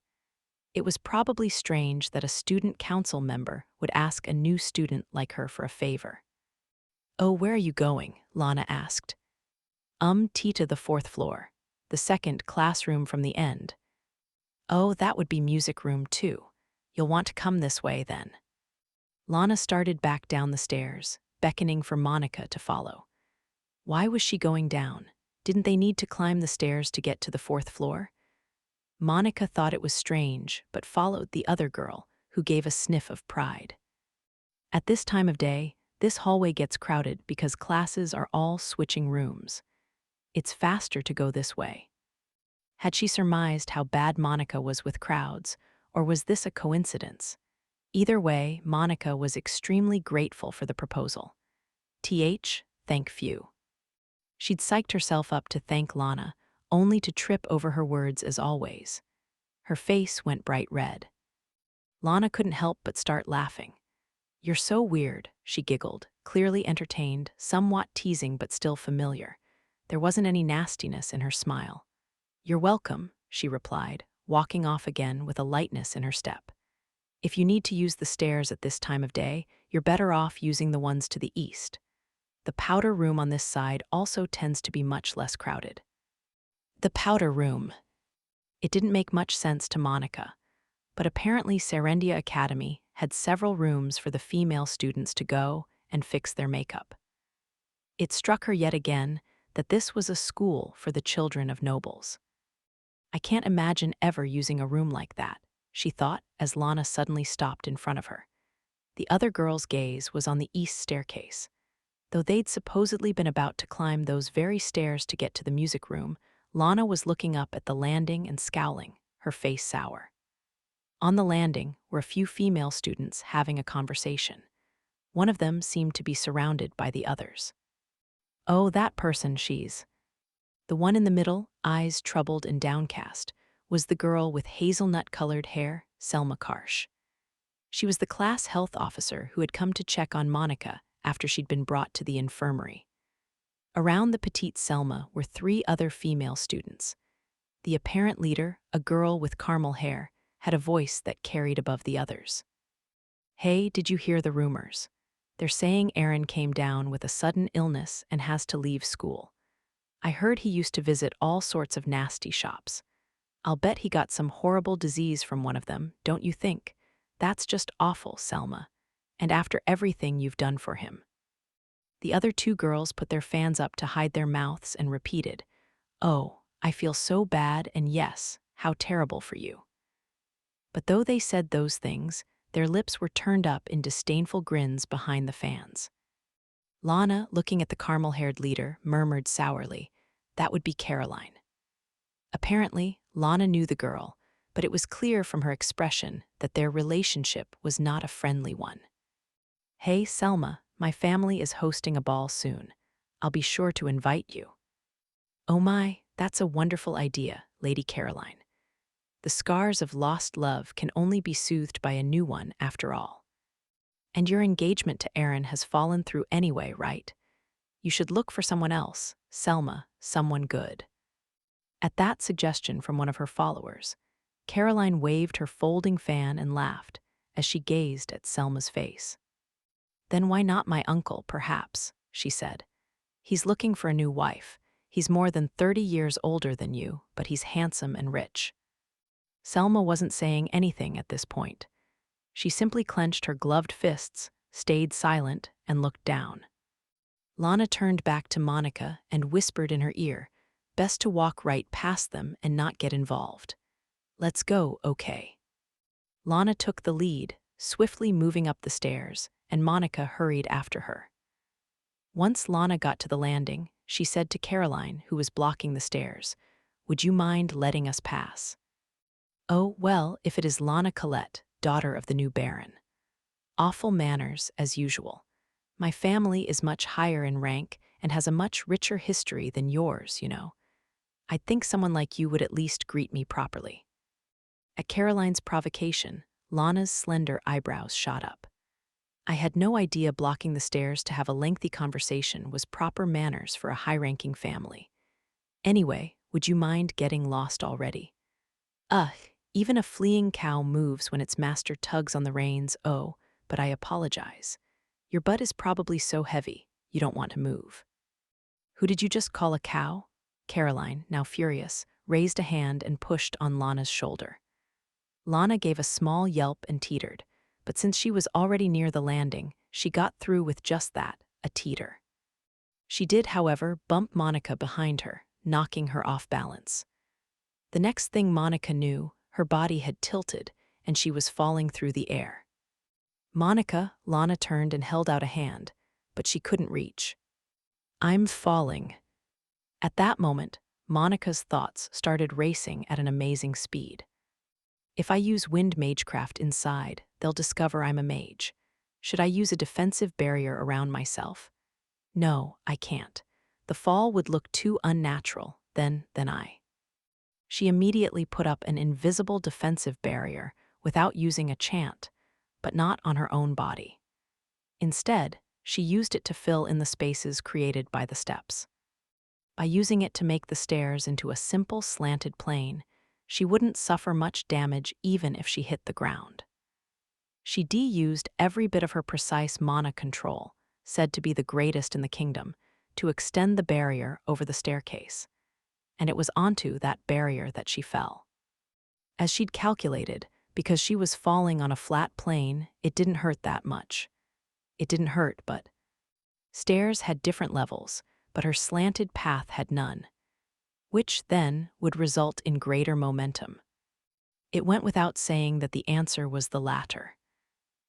It was probably strange that a student council member would ask a new student like her for a favor. Oh, where are you going? Lana asked. To the 4th floor, the second classroom from the end. Oh, that would be music room too. You'll want to come this way then. Lana started back down the stairs, beckoning for Monica to follow. Why was she going down? Didn't they need to climb the stairs to get to the 4th floor? Monica thought it was strange, but followed the other girl, who gave a sniff of pride. At this time of day, this hallway gets crowded because classes are all switching rooms. It's faster to go this way. Had she surmised how bad Monica was with crowds, or was this a coincidence? Either way, Monica was extremely grateful for the proposal. Thank few. She'd psyched herself up to thank Lana, only to trip over her words as always. Her face went bright red. Lana couldn't help but start laughing. You're so weird, she giggled, clearly entertained, somewhat teasing but still familiar. There wasn't any nastiness in her smile. You're welcome, she replied, walking off again with a lightness in her step. If you need to use the stairs at this time of day, you're better off using the ones to the east. The powder room on this side also tends to be much less crowded. The powder room. It didn't make much sense to Monica, but apparently Serendia Academy had several rooms for the female students to go and fix their makeup. It struck her yet again that this was a school for the children of nobles. I can't imagine ever using a room like that, she thought as Lana suddenly stopped in front of her. The other girl's gaze was on the east staircase. Though they'd supposedly been about to climb those very stairs to get to the music room, Lana was looking up at the landing and scowling, her face sour. On the landing were a few female students having a conversation. One of them seemed to be surrounded by the others. Oh, that person, she's. The one in the middle, eyes troubled and downcast, was the girl with hazelnut-colored hair, Selma Karsh. She was the class health officer who had come to check on Monica after she'd been brought to the infirmary. Around the petite Selma were 3 other female students. The apparent leader, a girl with caramel hair, had a voice that carried above the others. Hey, did you hear the rumors? They're saying Aaron came down with a sudden illness and has to leave school. I heard he used to visit all sorts of nasty shops. I'll bet he got some horrible disease from one of them, don't you think? That's just awful, Selma. And after everything you've done for him. The other 2 girls put their fans up to hide their mouths and repeated, Oh, I feel so bad, and yes, how terrible for you. But though they said those things, their lips were turned up in disdainful grins behind the fans. Lana, looking at the caramel-haired leader, murmured sourly, That would be Caroline. Apparently, Lana knew the girl, but it was clear from her expression that their relationship was not a friendly one. Hey, Selma, my family is hosting a ball soon. I'll be sure to invite you. Oh my, that's a wonderful idea, Lady Caroline. The scars of lost love can only be soothed by a new one, after all. And your engagement to Aaron has fallen through anyway, right? You should look for someone else, Selma, someone good. At that suggestion from one of her followers, Caroline waved her folding fan and laughed as she gazed at Selma's face. Then why not my uncle, perhaps, she said. He's looking for a new wife. He's more than 30 years older than you, but he's handsome and rich. Selma wasn't saying anything at this point. She simply clenched her gloved fists, stayed silent, and looked down. Lana turned back to Monica and whispered in her ear, best to walk right past them and not get involved. Let's go, okay. Lana took the lead, swiftly moving up the stairs, and Monica hurried after her. Once Lana got to the landing, she said to Caroline, who was blocking the stairs, Would you mind letting us pass? Oh, well, if it is Lana Colette, daughter of the new Baron. Awful manners, as usual. My family is much higher in rank and has a much richer history than yours, you know. I'd think someone like you would at least greet me properly. At Caroline's provocation, Lana's slender eyebrows shot up. I had no idea blocking the stairs to have a lengthy conversation was proper manners for a high-ranking family. Anyway, would you mind getting lost already? Ugh, even a fleeing cow moves when its master tugs on the reins, oh, but I apologize. Your butt is probably so heavy, you don't want to move. Who did you just call a cow? Caroline, now furious, raised a hand and pushed on Lana's shoulder. Lana gave a small yelp and teetered, but since she was already near the landing, she got through with just that, a teeter. She did, however, bump Monica behind her, knocking her off balance. The next thing Monica knew, her body had tilted, and she was falling through the air. Monica, Lana turned and held out a hand, but she couldn't reach. I'm falling. At that moment, Monica's thoughts started racing at an amazing speed. If I use wind magecraft inside, they'll discover I'm a mage. Should I use a defensive barrier around myself? No, I can't. The fall would look too unnatural, then I. She immediately put up an invisible defensive barrier without using a chant, but not on her own body. Instead, she used it to fill in the spaces created by the steps. By using it to make the stairs into a simple slanted plane, she wouldn't suffer much damage even if she hit the ground. She de-used every bit of her precise mana control, said to be the greatest in the kingdom, to extend the barrier over the staircase. And it was onto that barrier that she fell. As she'd calculated, because she was falling on a flat plane, it didn't hurt that much. It didn't hurt, but stairs had different levels, but her slanted path had none, which then would result in greater momentum. It went without saying that the answer was the latter.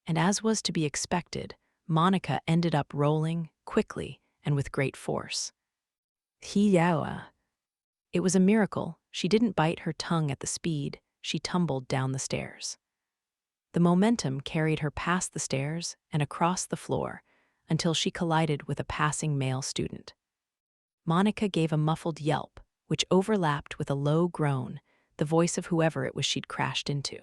And as was to be expected, Monica ended up rolling, quickly, and with great force. Hiyawa. It was a miracle. She didn't bite her tongue at the speed she tumbled down the stairs. The momentum carried her past the stairs and across the floor until she collided with a passing male student. Monica gave a muffled yelp, which overlapped with a low groan, the voice of whoever it was she'd crashed into.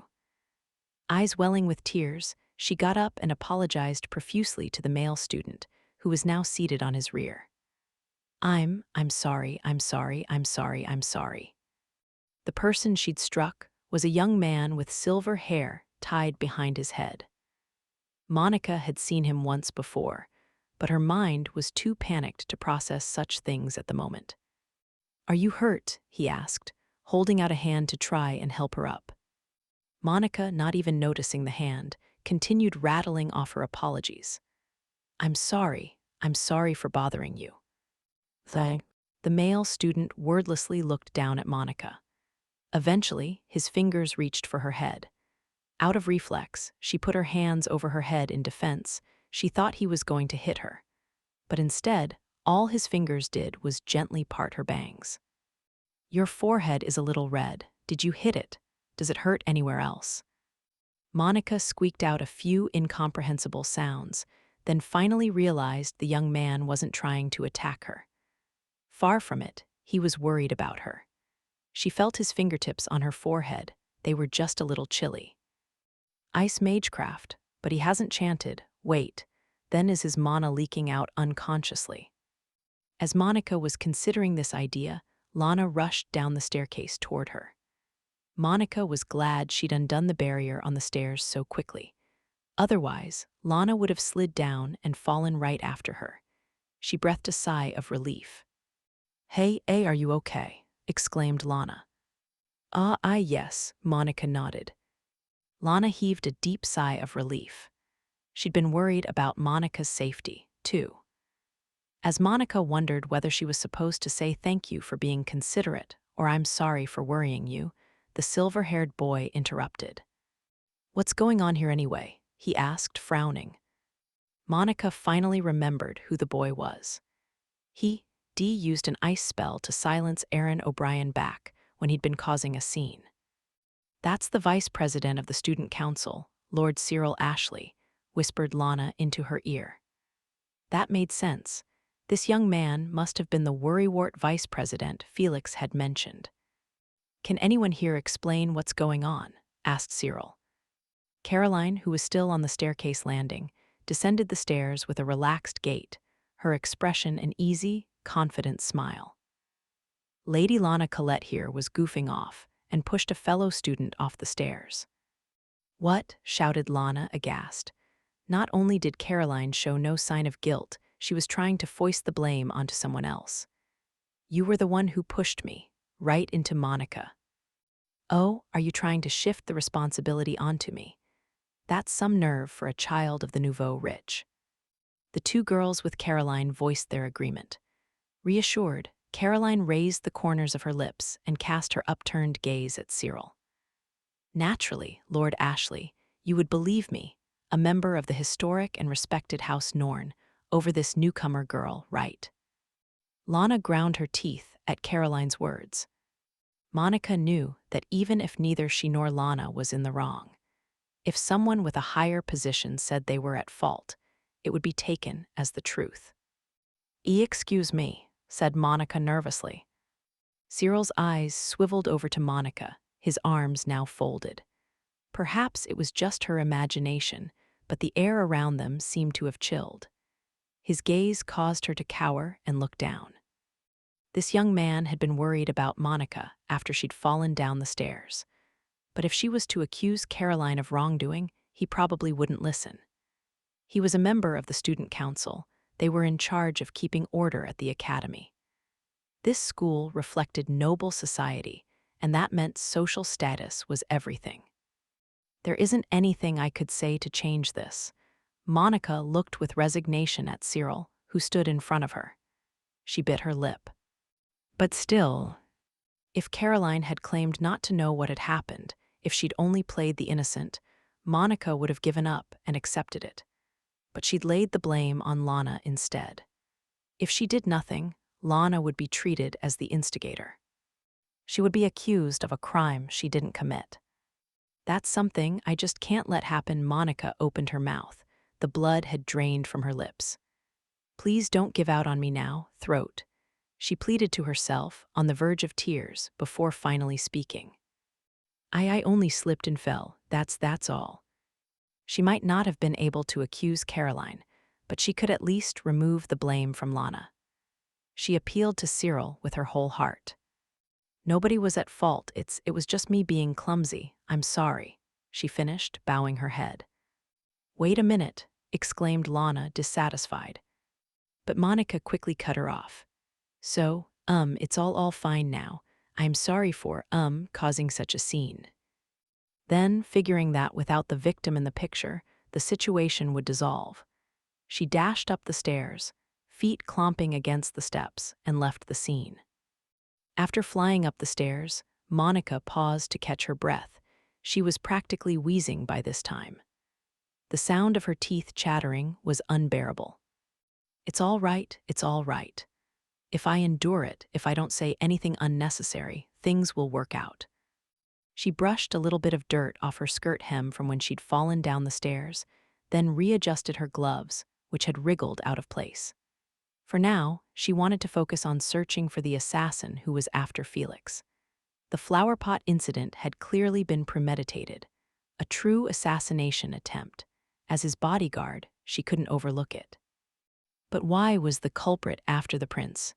Eyes welling with tears, she got up and apologized profusely to the male student, who was now seated on his rear. I'm sorry. The person she'd struck was a young man with silver hair tied behind his head. Monica had seen him once before, but her mind was too panicked to process such things at the moment. Are you hurt? He asked, holding out a hand to try and help her up. Monica, not even noticing the hand, continued rattling off her apologies. I'm sorry for bothering you. The male student wordlessly looked down at Monica. Eventually, his fingers reached for her head. Out of reflex, she put her hands over her head in defense. She thought he was going to hit her. But instead, all his fingers did was gently part her bangs. Your forehead is a little red. Did you hit it? Does it hurt anywhere else? Monica squeaked out a few incomprehensible sounds, then finally realized the young man wasn't trying to attack her. Far from it, he was worried about her. She felt his fingertips on her forehead. They were just a little chilly. Ice magecraft, but he hasn't chanted. Wait, then is his mana leaking out unconsciously? As Monica was considering this idea, Lana rushed down the staircase toward her. Monica was glad she'd undone the barrier on the stairs so quickly. Otherwise, Lana would have slid down and fallen right after her. She breathed a sigh of relief. Hey, are you okay? Exclaimed Lana. Yes, Monica nodded. Lana heaved a deep sigh of relief. She'd been worried about Monica's safety, too. As Monica wondered whether she was supposed to say thank you for being considerate or I'm sorry for worrying you, the silver-haired boy interrupted. What's going on here anyway? He asked, frowning. Monica finally remembered who the boy was. He used an ice spell to silence Aaron O'Brien back when he'd been causing a scene. That's the vice president of the student council, Lord Cyril Ashley, whispered Lana into her ear. That made sense. This young man must have been the worrywart vice president Felix had mentioned. Can anyone here explain what's going on? Asked Cyril. Caroline, who was still on the staircase landing, descended the stairs with a relaxed gait, her expression an easy, confident smile. Lady Lana Collette here was goofing off and pushed a fellow student off the stairs. What? Shouted Lana, aghast. Not only did Caroline show no sign of guilt, she was trying to foist the blame onto someone else. You were the one who pushed me, right into Monica. Oh, are you trying to shift the responsibility onto me? That's some nerve for a child of the nouveau rich. The two girls with Caroline voiced their agreement. Reassured, Caroline raised the corners of her lips and cast her upturned gaze at Cyril. Naturally, Lord Ashley, you would believe me, a member of the historic and respected House Norn, over this newcomer girl, right? Lana ground her teeth at Caroline's words. Monica knew that even if neither she nor Lana was in the wrong, if someone with a higher position said they were at fault, it would be taken as the truth. Excuse me, said Monica nervously. Cyril's eyes swiveled over to Monica, his arms now folded. Perhaps it was just her imagination, but the air around them seemed to have chilled. His gaze caused her to cower and look down. This young man had been worried about Monica after she'd fallen down the stairs. But if she was to accuse Caroline of wrongdoing, he probably wouldn't listen. He was a member of the student council. They were in charge of keeping order at the academy. This school reflected noble society, and that meant social status was everything. There isn't anything I could say to change this. Monica looked with resignation at Cyril, who stood in front of her. She bit her lip. But still, if Caroline had claimed not to know what had happened, if she'd only played the innocent, Monica would have given up and accepted it. But she'd laid the blame on Lana instead. If she did nothing, Lana would be treated as the instigator. She would be accused of a crime she didn't commit. That's something I just can't let happen. Monica opened her mouth. The blood had drained from her lips. Please don't give out on me now, throat. She pleaded to herself, on the verge of tears, before finally speaking. I only slipped and fell, that's all. She might not have been able to accuse Caroline, but she could at least remove the blame from Lana. She appealed to Cyril with her whole heart. Nobody was at fault, it was just me being clumsy, I'm sorry, she finished, bowing her head. Wait a minute, exclaimed Lana, dissatisfied. But Monica quickly cut her off. So, it's all fine now. I'm sorry for, causing such a scene. Then, figuring that without the victim in the picture, the situation would dissolve, she dashed up the stairs, feet clomping against the steps, and left the scene. After flying up the stairs, Monica paused to catch her breath. She was practically wheezing by this time. The sound of her teeth chattering was unbearable. It's all right. If I endure it, if I don't say anything unnecessary, things will work out. She brushed a little bit of dirt off her skirt hem from when she'd fallen down the stairs, then readjusted her gloves, which had wriggled out of place. For now, she wanted to focus on searching for the assassin who was after Felix. The flower pot incident had clearly been premeditated, a true assassination attempt. As his bodyguard, she couldn't overlook it. But why was the culprit after the prince?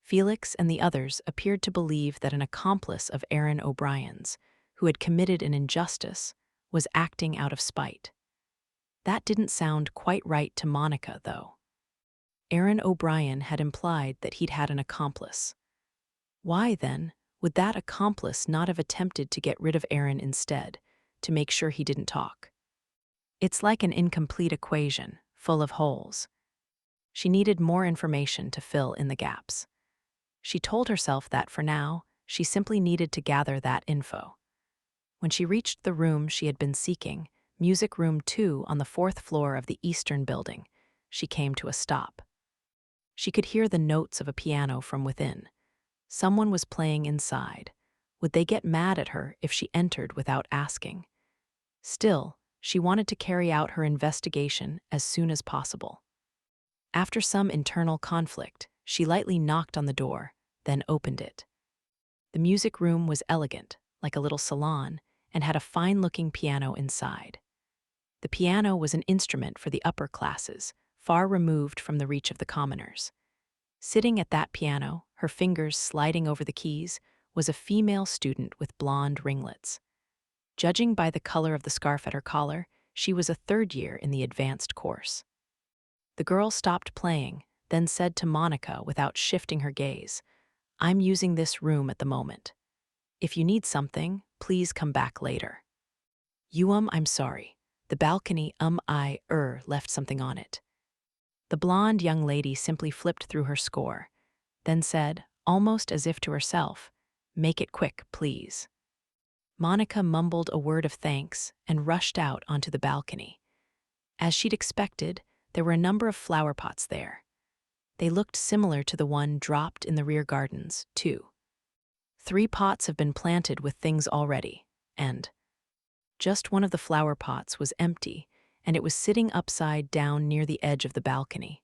Felix and the others appeared to believe that an accomplice of Aaron O'Brien's, who had committed an injustice, was acting out of spite. That didn't sound quite right to Monica, though. Aaron O'Brien had implied that he'd had an accomplice. Why, then, would that accomplice not have attempted to get rid of Aaron instead, to make sure he didn't talk? It's like an incomplete equation, full of holes. She needed more information to fill in the gaps. She told herself that for now, she simply needed to gather that info. When she reached the room she had been seeking, Music Room 2 on the 4th floor of the Eastern Building, she came to a stop. She could hear the notes of a piano from within. Someone was playing inside. Would they get mad at her if she entered without asking? Still, she wanted to carry out her investigation as soon as possible. After some internal conflict, she lightly knocked on the door, then opened it. The music room was elegant, like a little salon, and had a fine-looking piano inside. The piano was an instrument for the upper classes, far removed from the reach of the commoners. Sitting at that piano, her fingers sliding over the keys, was a female student with blonde ringlets. Judging by the color of the scarf at her collar, she was a third year in the advanced course. The girl stopped playing, then said to Monica without shifting her gaze, "I'm using this room at the moment. If you need something, please come back later." I'm sorry. The balcony, left something on it." The blonde young lady simply flipped through her score, then said, almost as if to herself, "Make it quick, please." Monica mumbled a word of thanks and rushed out onto the balcony. As she'd expected, there were a number of flower pots there. They looked similar to the one dropped in the rear gardens, too. 3 pots have been planted with things already, and just one of the flower pots was empty, and it was sitting upside down near the edge of the balcony.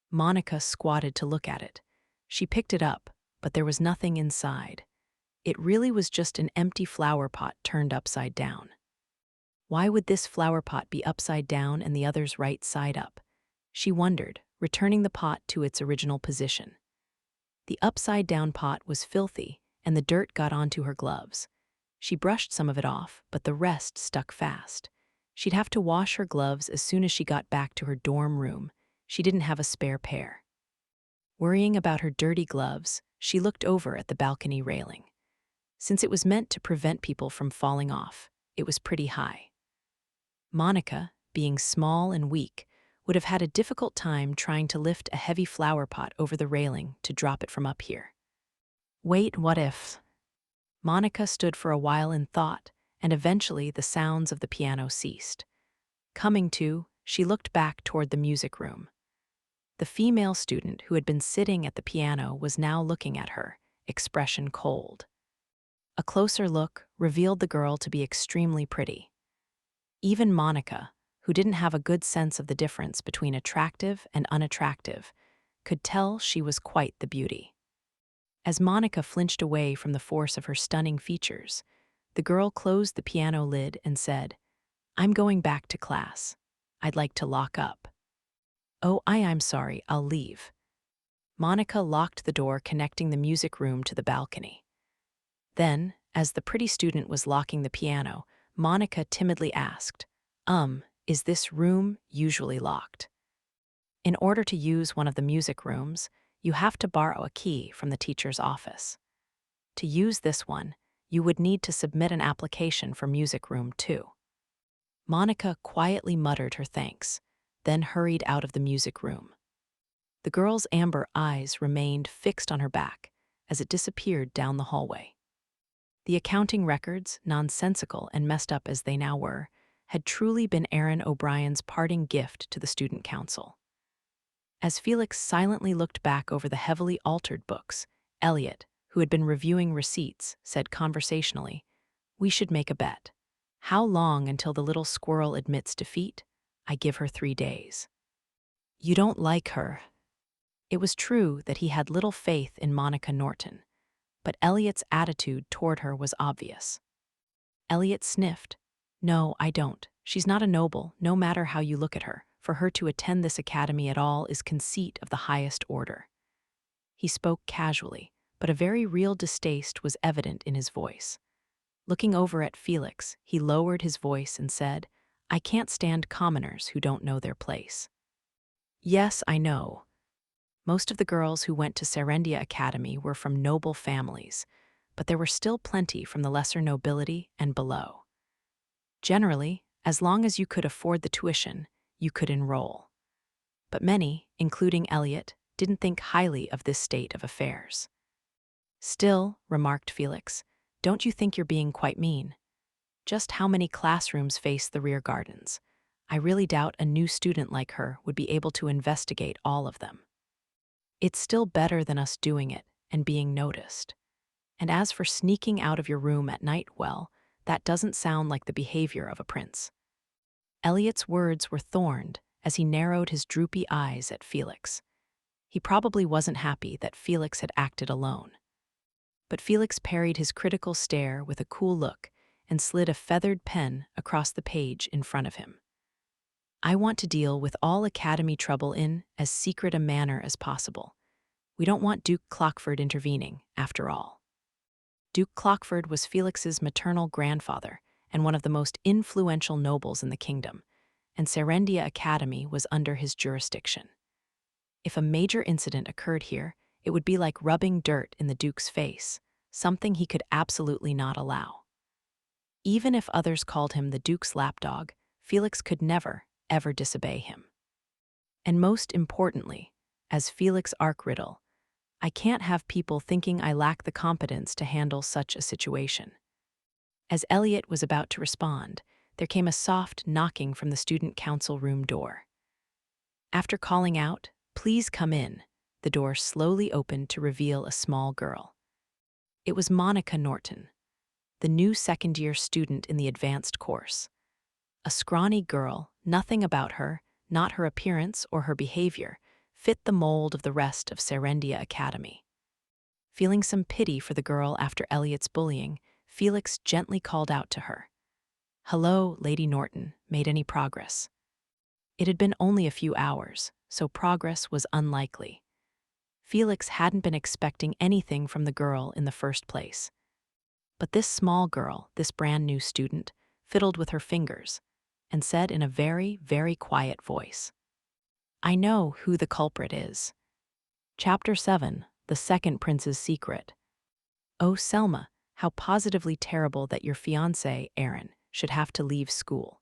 Monica squatted to look at it. She picked it up, but there was nothing inside. It really was just an empty flower pot turned upside down. Why would this flower pot be upside down and the other's right side up? She wondered, returning the pot to its original position. The upside-down pot was filthy, and the dirt got onto her gloves. She brushed some of it off, but the rest stuck fast. She'd have to wash her gloves as soon as she got back to her dorm room. She didn't have a spare pair. Worrying about her dirty gloves, she looked over at the balcony railing. Since it was meant to prevent people from falling off, it was pretty high. Monica, being small and weak, would have had a difficult time trying to lift a heavy flower pot over the railing to drop it from up here. Wait, what if? Monica stood for a while in thought, and eventually the sounds of the piano ceased. Coming to, she looked back toward the music room. The female student who had been sitting at the piano was now looking at her, expression cold. A closer look revealed the girl to be extremely pretty. Even Monica, who didn't have a good sense of the difference between attractive and unattractive, could tell she was quite the beauty. As Monica flinched away from the force of her stunning features, the girl closed the piano lid and said, "I'm going back to class. I'd like to lock up." "Oh, I'm sorry, I'll leave." Monica locked the door connecting the music room to the balcony. Then, as the pretty student was locking the piano, Monica timidly asked, "Is this room usually locked?" In order to use one of the music rooms, you have to borrow a key from the teacher's office. To use this one, you would need to submit an application for Music Room 2. Monica quietly muttered her thanks, then hurried out of the music room. The girl's amber eyes remained fixed on her back as it disappeared down the hallway. The accounting records, nonsensical and messed up as they now were, had truly been Aaron O'Brien's parting gift to the student council. As Felix silently looked back over the heavily altered books, Elliot, who had been reviewing receipts, said conversationally, "We should make a bet. How long until the little squirrel admits defeat? I give her 3 days." "You don't like her." It was true that he had little faith in Monica Norton, but Elliot's attitude toward her was obvious. Elliot sniffed. "No, I don't. She's not a noble, no matter how you look at her. For her to attend this academy at all is conceit of the highest order." He spoke casually, but a very real distaste was evident in his voice. Looking over at Felix, he lowered his voice and said, "I can't stand commoners who don't know their place." "Yes, I know." Most of the girls who went to Serendia Academy were from noble families, but there were still plenty from the lesser nobility and below. Generally, as long as you could afford the tuition, you could enroll. But many, including Elliot, didn't think highly of this state of affairs. "Still," remarked Felix, "don't you think you're being quite mean? Just how many classrooms face the rear gardens? I really doubt a new student like her would be able to investigate all of them. It's still better than us doing it and being noticed. And as for sneaking out of your room at night, well, that doesn't sound like the behavior of a prince." Elliot's words were thorned as he narrowed his droopy eyes at Felix. He probably wasn't happy that Felix had acted alone. But Felix parried his critical stare with a cool look and slid a feathered pen across the page in front of him. "I want to deal with all academy trouble in as secret a manner as possible. We don't want Duke Clockford intervening, after all." Duke Clockford was Felix's maternal grandfather and one of the most influential nobles in the kingdom, and Serendia Academy was under his jurisdiction. If a major incident occurred here, it would be like rubbing dirt in the Duke's face, something he could absolutely not allow. Even if others called him the Duke's lapdog, Felix could never, ever disobey him. And most importantly, as Felix Arkriddle, I can't have people thinking I lack the competence to handle such a situation. As Elliot was about to respond, there came a soft knocking from the student council room door. After calling out, "Please come in," the door slowly opened to reveal a small girl. It was Monica Norton, the new second-year student in the advanced course. A scrawny girl, nothing about her, not her appearance or her behavior, fit the mold of the rest of Serendia Academy. Feeling some pity for the girl after Elliot's bullying, Felix gently called out to her, Hello, Lady Norton, made any progress? It had been only a few hours, so progress was unlikely. Felix hadn't been expecting anything from the girl in the first place. But this small girl, this brand new student, fiddled with her fingers and said in a very, very quiet voice, "I know who the culprit is." Chapter 7, The Second Prince's Secret. Oh, Selma, how positively terrible that your fiancé, Aaron, should have to leave school.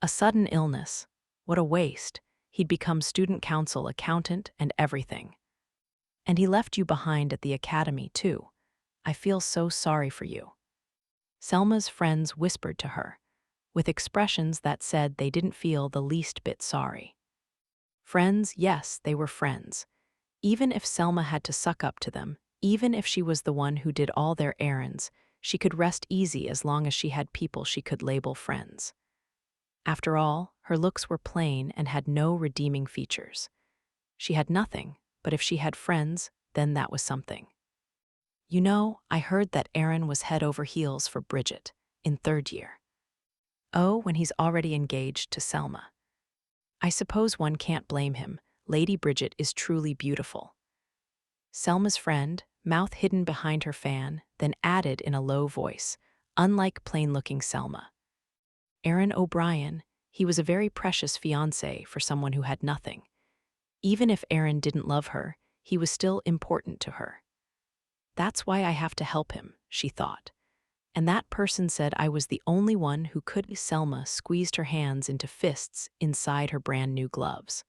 A sudden illness. What a waste. He'd become student council, accountant, and everything. And he left you behind at the academy, too. I feel so sorry for you. Selma's friends whispered to her, with expressions that said they didn't feel the least bit sorry. Friends, yes, they were friends. Even if Selma had to suck up to them, even if she was the one who did all their errands, she could rest easy as long as she had people she could label friends. After all, her looks were plain and had no redeeming features. She had nothing, but if she had friends, then that was something. You know, I heard that Aaron was head over heels for Bridget, in third year. Oh, when he's already engaged to Selma. I suppose one can't blame him. Lady Bridget is truly beautiful. Selma's friend, mouth hidden behind her fan, then added in a low voice, unlike plain-looking Selma. Aaron O'Brien, he was a very precious fiancé for someone who had nothing. Even if Aaron didn't love her, he was still important to her. That's why I have to help him, she thought. And that person said I was the only one who could. Selma squeezed her hands into fists inside her brand new gloves.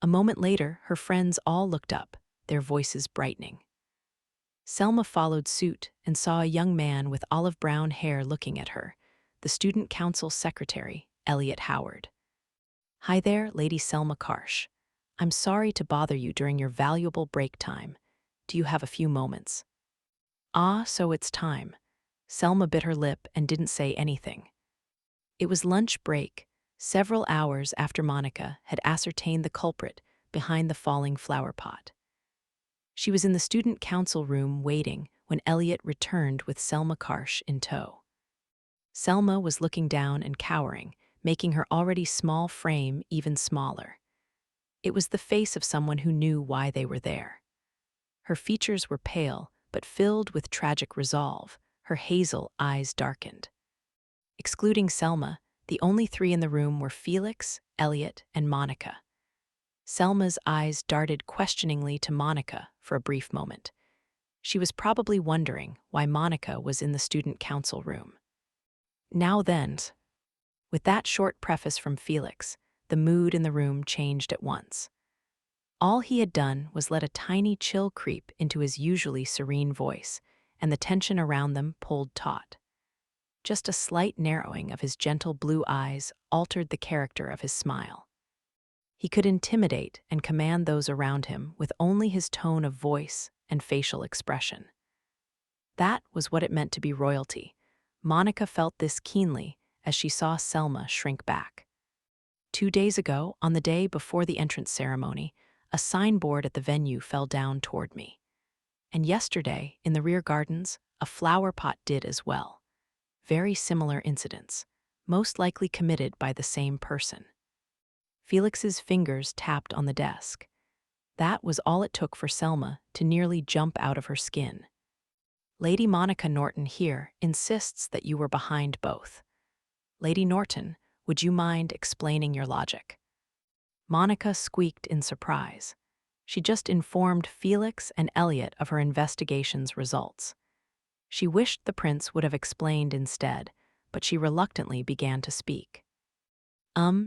A moment later, her friends all looked up, their voices brightening. Selma followed suit and saw a young man with olive brown hair looking at her, the student council secretary, Elliot Howard. Hi there, Lady Selma Karsh. I'm sorry to bother you during your valuable break time. Do you have a few moments? Ah, so it's time. Selma bit her lip and didn't say anything. It was lunch break, several hours after Monica had ascertained the culprit behind the falling flower pot. She was in the student council room waiting when Elliot returned with Selma Karsh in tow. Selma was looking down and cowering, making her already small frame even smaller. It was the face of someone who knew why they were there. Her features were pale, but filled with tragic resolve, her hazel eyes darkened. Excluding Selma, the only three in the room were Felix, Elliot, and Monica. Selma's eyes darted questioningly to Monica for a brief moment. She was probably wondering why Monica was in the student council room. Now then, with that short preface from Felix, the mood in the room changed at once. All he had done was let a tiny chill creep into his usually serene voice, and the tension around them pulled taut. Just a slight narrowing of his gentle blue eyes altered the character of his smile. He could intimidate and command those around him with only his tone of voice and facial expression. That was what it meant to be royalty. Monica felt this keenly as she saw Selma shrink back. 2 days ago, on the day before the entrance ceremony, a signboard at the venue fell down toward me. And yesterday, in the rear gardens, a flower pot did as well. Very similar incidents, most likely committed by the same person. Felix's fingers tapped on the desk. That was all it took for Selma to nearly jump out of her skin. Lady Monica Norton here insists that you were behind both. Lady Norton, would you mind explaining your logic? Monica squeaked in surprise. She just informed Felix and Elliot of her investigation's results. She wished the prince would have explained instead, but she reluctantly began to speak.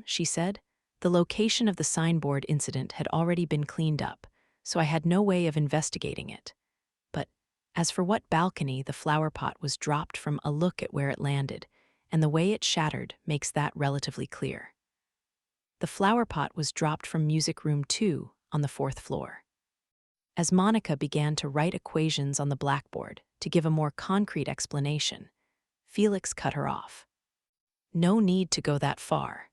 She said, the location of the signboard incident had already been cleaned up, so I had no way of investigating it. But as for what balcony the flower pot was dropped from, a look at where it landed, and the way it shattered makes that relatively clear. The flower pot was dropped from Music Room 2 on the 4th floor. As Monica began to write equations on the blackboard to give a more concrete explanation, Felix cut her off. No need to go that far.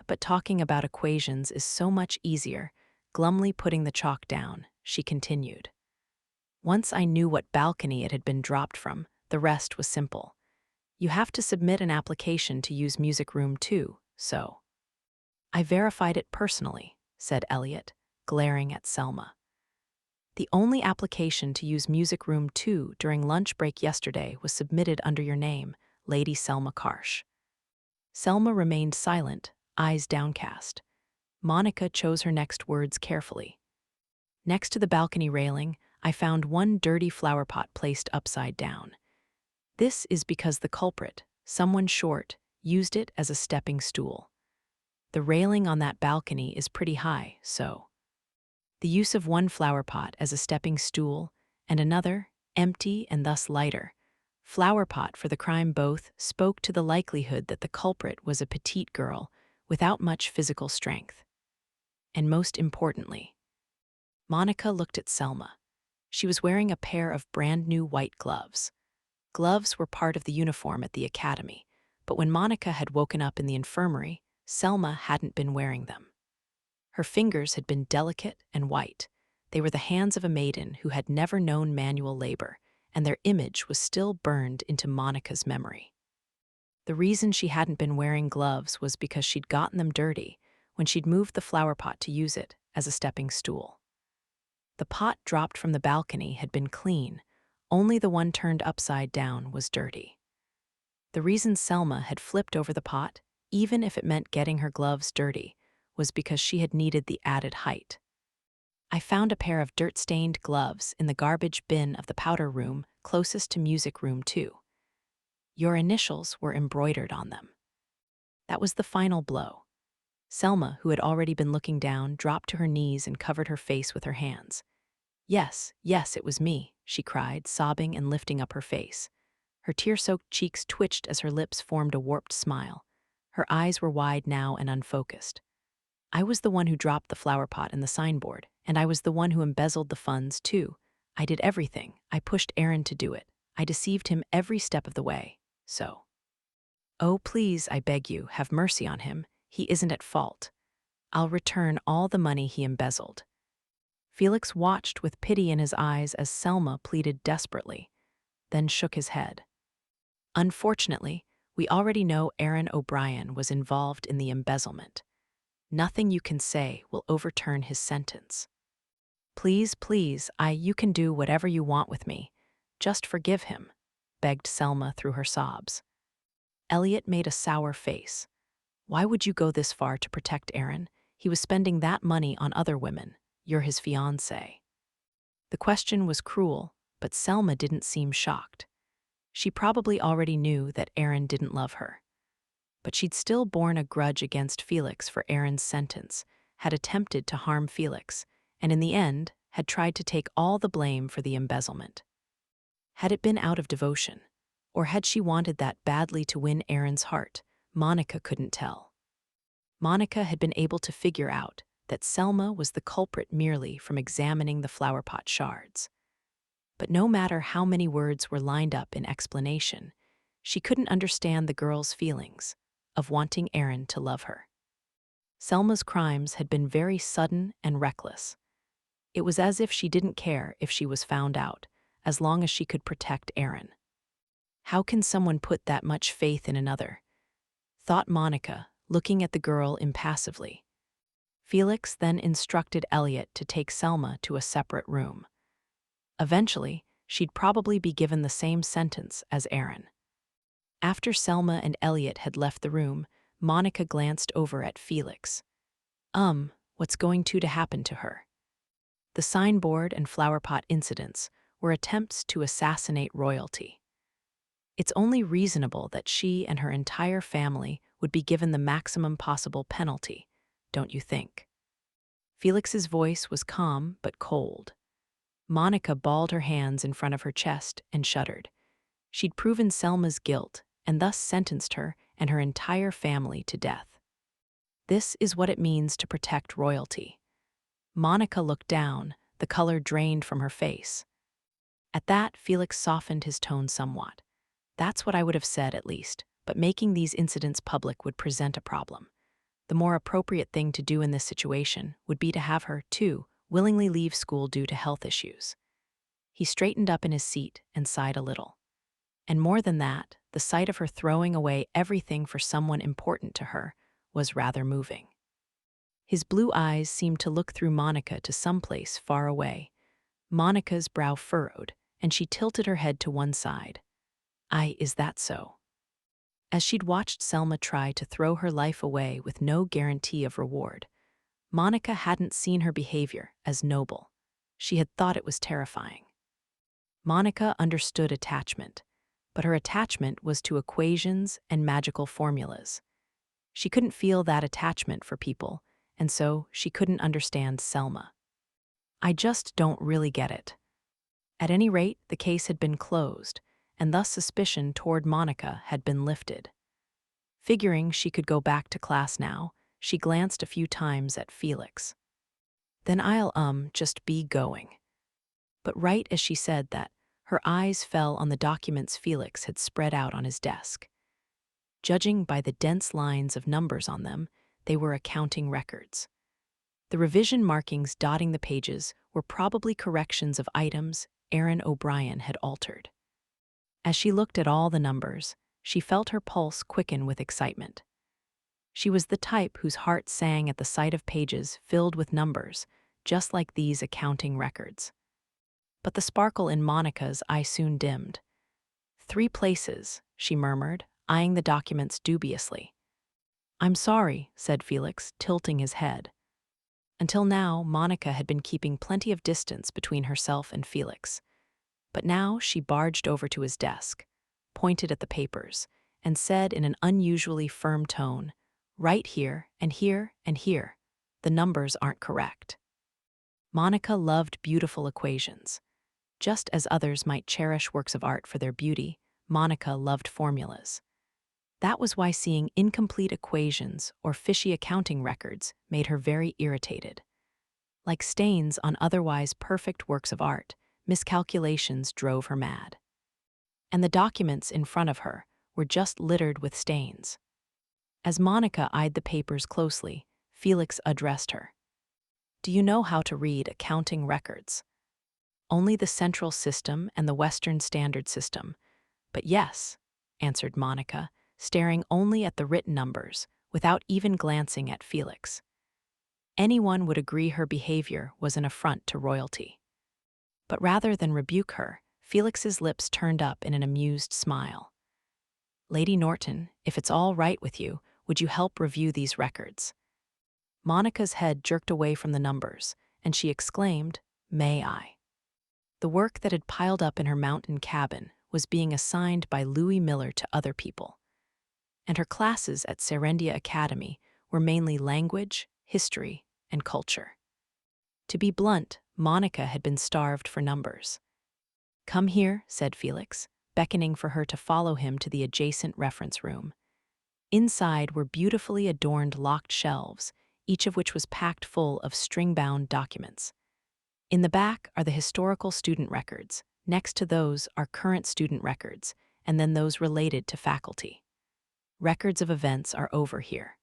But talking about equations is so much easier, glumly putting the chalk down, she continued. Once I knew what balcony it had been dropped from, the rest was simple. You have to submit an application to use Music Room 2, so. I verified it personally, said Elliot, glaring at Selma. The only application to use Music Room 2 during lunch break yesterday was submitted under your name, Lady Selma Karsh. Selma remained silent, eyes downcast. Monica chose her next words carefully. Next to the balcony railing, I found one dirty flower pot placed upside down. This is because the culprit, someone short, used it as a stepping stool. The railing on that balcony is pretty high, so. The use of one flower pot as a stepping stool and another, empty and thus lighter, flower pot for the crime both spoke to the likelihood that the culprit was a petite girl without much physical strength. And most importantly, Monica looked at Selma. She was wearing a pair of brand-new white gloves. Gloves were part of the uniform at the academy, but when Monica had woken up in the infirmary, Selma hadn't been wearing them. Her fingers had been delicate and white. They were the hands of a maiden who had never known manual labor, and their image was still burned into Monica's memory. The reason she hadn't been wearing gloves was because she'd gotten them dirty when she'd moved the flower pot to use it as a stepping stool. The pot dropped from the balcony had been clean, only the one turned upside down was dirty. The reason Selma had flipped over the pot, even if it meant getting her gloves dirty, was because she had needed the added height. I found a pair of dirt-stained gloves in the garbage bin of the powder room closest to Music Room 2. Your initials were embroidered on them. That was the final blow. Selma, who had already been looking down, dropped to her knees and covered her face with her hands. Yes, it was me, she cried, sobbing and lifting up her face. Her tear-soaked cheeks twitched as her lips formed a warped smile. Her eyes were wide now and unfocused. I was the one who dropped the flower pot and the signboard, and I was the one who embezzled the funds, too. I did everything. I pushed Aaron to do it. I deceived him every step of the way. So. Oh, please, I beg you, have mercy on him. He isn't at fault. I'll return all the money he embezzled. Felix watched with pity in his eyes as Selma pleaded desperately, then shook his head. Unfortunately, we already know Aaron O'Brien was involved in the embezzlement. Nothing you can say will overturn his sentence. Please, you can do whatever you want with me. Just forgive him, begged Selma through her sobs. Elliot made a sour face. Why would you go this far to protect Aaron? He was spending that money on other women. You're his fiancé. The question was cruel, but Selma didn't seem shocked. She probably already knew that Aaron didn't love her. But she'd still borne a grudge against Felix for Aaron's sentence, had attempted to harm Felix, and in the end had tried to take all the blame for the embezzlement. Had it been out of devotion, or had she wanted that badly to win Aaron's heart? Monica couldn't tell. Monica had been able to figure out that Selma was the culprit merely from examining the flower pot shards. But no matter how many words were lined up in explanation, she couldn't understand the girl's feelings of wanting Aaron to love her. Selma's crimes had been very sudden and reckless. It was as if she didn't care if she was found out, as long as she could protect Aaron. How can someone put that much faith in another? Thought Monica, looking at the girl impassively. Felix then instructed Elliot to take Selma to a separate room. Eventually, she'd probably be given the same sentence as Aaron. After Selma and Elliot had left the room, Monica glanced over at Felix. What's going to happen to her? The signboard and flower pot incidents were attempts to assassinate royalty. It's only reasonable that she and her entire family would be given the maximum possible penalty, don't you think? Felix's voice was calm but cold. Monica balled her hands in front of her chest and shuddered. She'd proven Selma's guilt and thus sentenced her and her entire family to death. This is what it means to protect royalty. Monica looked down, the color drained from her face. At that, Felix softened his tone somewhat. That's what I would have said, at least, but making these incidents public would present a problem. The more appropriate thing to do in this situation would be to have her, too, willingly leave school due to health issues. He straightened up in his seat and sighed a little. And more than that, the sight of her throwing away everything for someone important to her was rather moving. His blue eyes seemed to look through Monica to someplace far away. Monica's brow furrowed, and she tilted her head to one side. Is that so? As she'd watched Selma try to throw her life away with no guarantee of reward, Monica hadn't seen her behavior as noble. She had thought it was terrifying. Monica understood attachment, but her attachment was to equations and magical formulas. She couldn't feel that attachment for people, and so she couldn't understand Selma. I just don't really get it. At any rate, the case had been closed, and thus suspicion toward Monica had been lifted. Figuring she could go back to class now, she glanced a few times at Felix. Then I'll just be going. But right as she said that, her eyes fell on the documents Felix had spread out on his desk. Judging by the dense lines of numbers on them, they were accounting records. The revision markings dotting the pages were probably corrections of items Aaron O'Brien had altered. As she looked at all the numbers, she felt her pulse quicken with excitement. She was the type whose heart sang at the sight of pages filled with numbers, just like these accounting records. But the sparkle in Monica's eye soon dimmed. 3 places, she murmured, eyeing the documents dubiously. I'm sorry, said Felix, tilting his head. Until now, Monica had been keeping plenty of distance between herself and Felix. But now she barged over to his desk, pointed at the papers, and said in an unusually firm tone, right here and here and here, the numbers aren't correct. Monica loved beautiful equations. Just as others might cherish works of art for their beauty, Monica loved formulas. That was why seeing incomplete equations or fishy accounting records made her very irritated. Like stains on otherwise perfect works of art, miscalculations drove her mad. And the documents in front of her were just littered with stains. As Monica eyed the papers closely, Felix addressed her. Do you know how to read accounting records? Only the Central System and the Western Standard System. But yes, answered Monica, staring only at the written numbers, without even glancing at Felix. Anyone would agree her behavior was an affront to royalty. But rather than rebuke her, Felix's lips turned up in an amused smile. Lady Norton, if it's all right with you, would you help review these records? Monica's head jerked away from the numbers, and she exclaimed, May I? The work that had piled up in her mountain cabin was being assigned by Louis Miller to other people. And her classes at Serendia Academy were mainly language, history, and culture. To be blunt, Monica had been starved for numbers. Come here, said Felix, beckoning for her to follow him to the adjacent reference room. Inside were beautifully adorned locked shelves, each of which was packed full of string-bound documents. In the back are the historical student records, next to those are current student records, and then those related to faculty. Records of events are over here.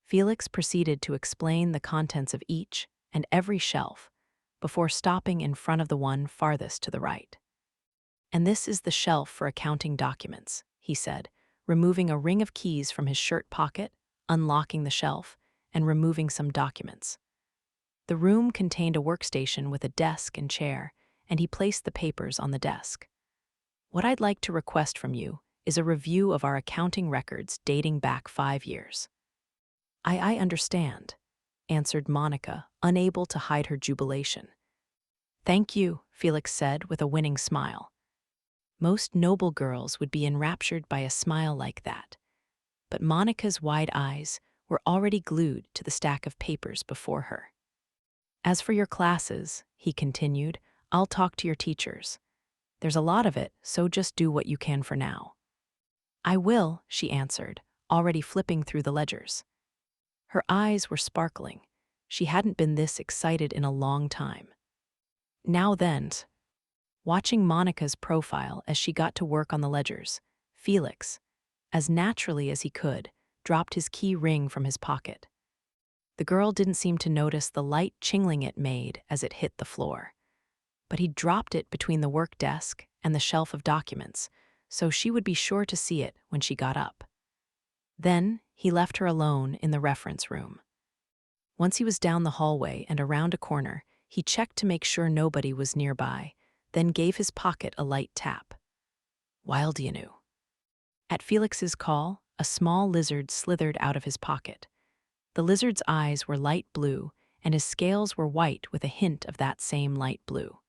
Felix proceeded to explain the contents of each and every shelf before stopping in front of the one farthest to the right. And this is the shelf for accounting documents, he said, removing a ring of keys from his shirt pocket, unlocking the shelf, and removing some documents. The room contained a workstation with a desk and chair, and he placed the papers on the desk. What I'd like to request from you is a review of our accounting records dating back 5 years. I understand, answered Monica, unable to hide her jubilation. Thank you, Felix said with a winning smile. Most noble girls would be enraptured by a smile like that, but Monica's wide eyes were already glued to the stack of papers before her. As for your classes, he continued, I'll talk to your teachers. There's a lot of it, so just do what you can for now. I will, she answered, already flipping through the ledgers. Her eyes were sparkling. She hadn't been this excited in a long time. Now then, watching Monica's profile as she got to work on the ledgers, Felix, as naturally as he could, dropped his key ring from his pocket. The girl didn't seem to notice the light chingling it made as it hit the floor. But he dropped it between the work desk and the shelf of documents, so she would be sure to see it when she got up. Then he left her alone in the reference room. Once he was down the hallway and around a corner, he checked to make sure nobody was nearby, then gave his pocket a light tap. Wildenu. At Felix's call, a small lizard slithered out of his pocket. The lizard's eyes were light blue, and his scales were white with a hint of that same light blue.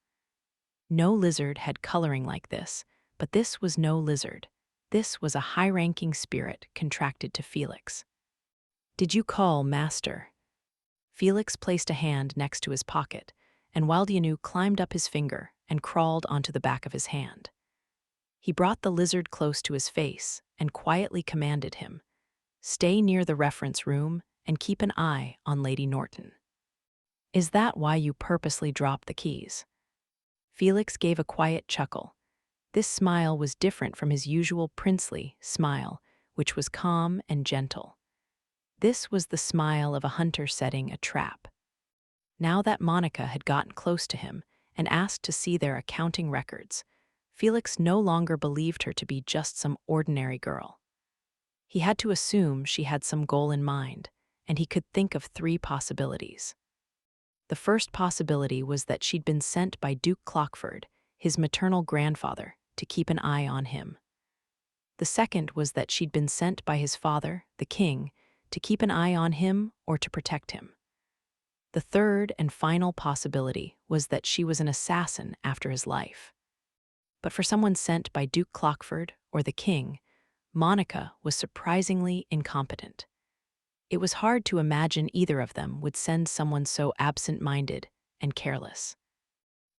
No lizard had coloring like this, but this was no lizard. This was a high-ranking spirit contracted to Felix. "Did you call, Master?" Felix placed a hand next to his pocket, and Wildenu climbed up his finger and crawled onto the back of his hand. He brought the lizard close to his face and quietly commanded him, "Stay near the reference room and keep an eye on Lady Norton." "Is that why you purposely dropped the keys?" Felix gave a quiet chuckle. This smile was different from his usual princely smile, which was calm and gentle. This was the smile of a hunter setting a trap. Now that Monica had gotten close to him and asked to see their accounting records, Felix no longer believed her to be just some ordinary girl. He had to assume she had some goal in mind, and he could think of 3 possibilities. The first possibility was that she'd been sent by Duke Clockford, his maternal grandfather, to keep an eye on him. The second was that she'd been sent by his father, the king, to keep an eye on him or to protect him. The third and final possibility was that she was an assassin after his life. But for someone sent by Duke Clockford or the king, Monica was surprisingly incompetent. It was hard to imagine either of them would send someone so absent-minded and careless.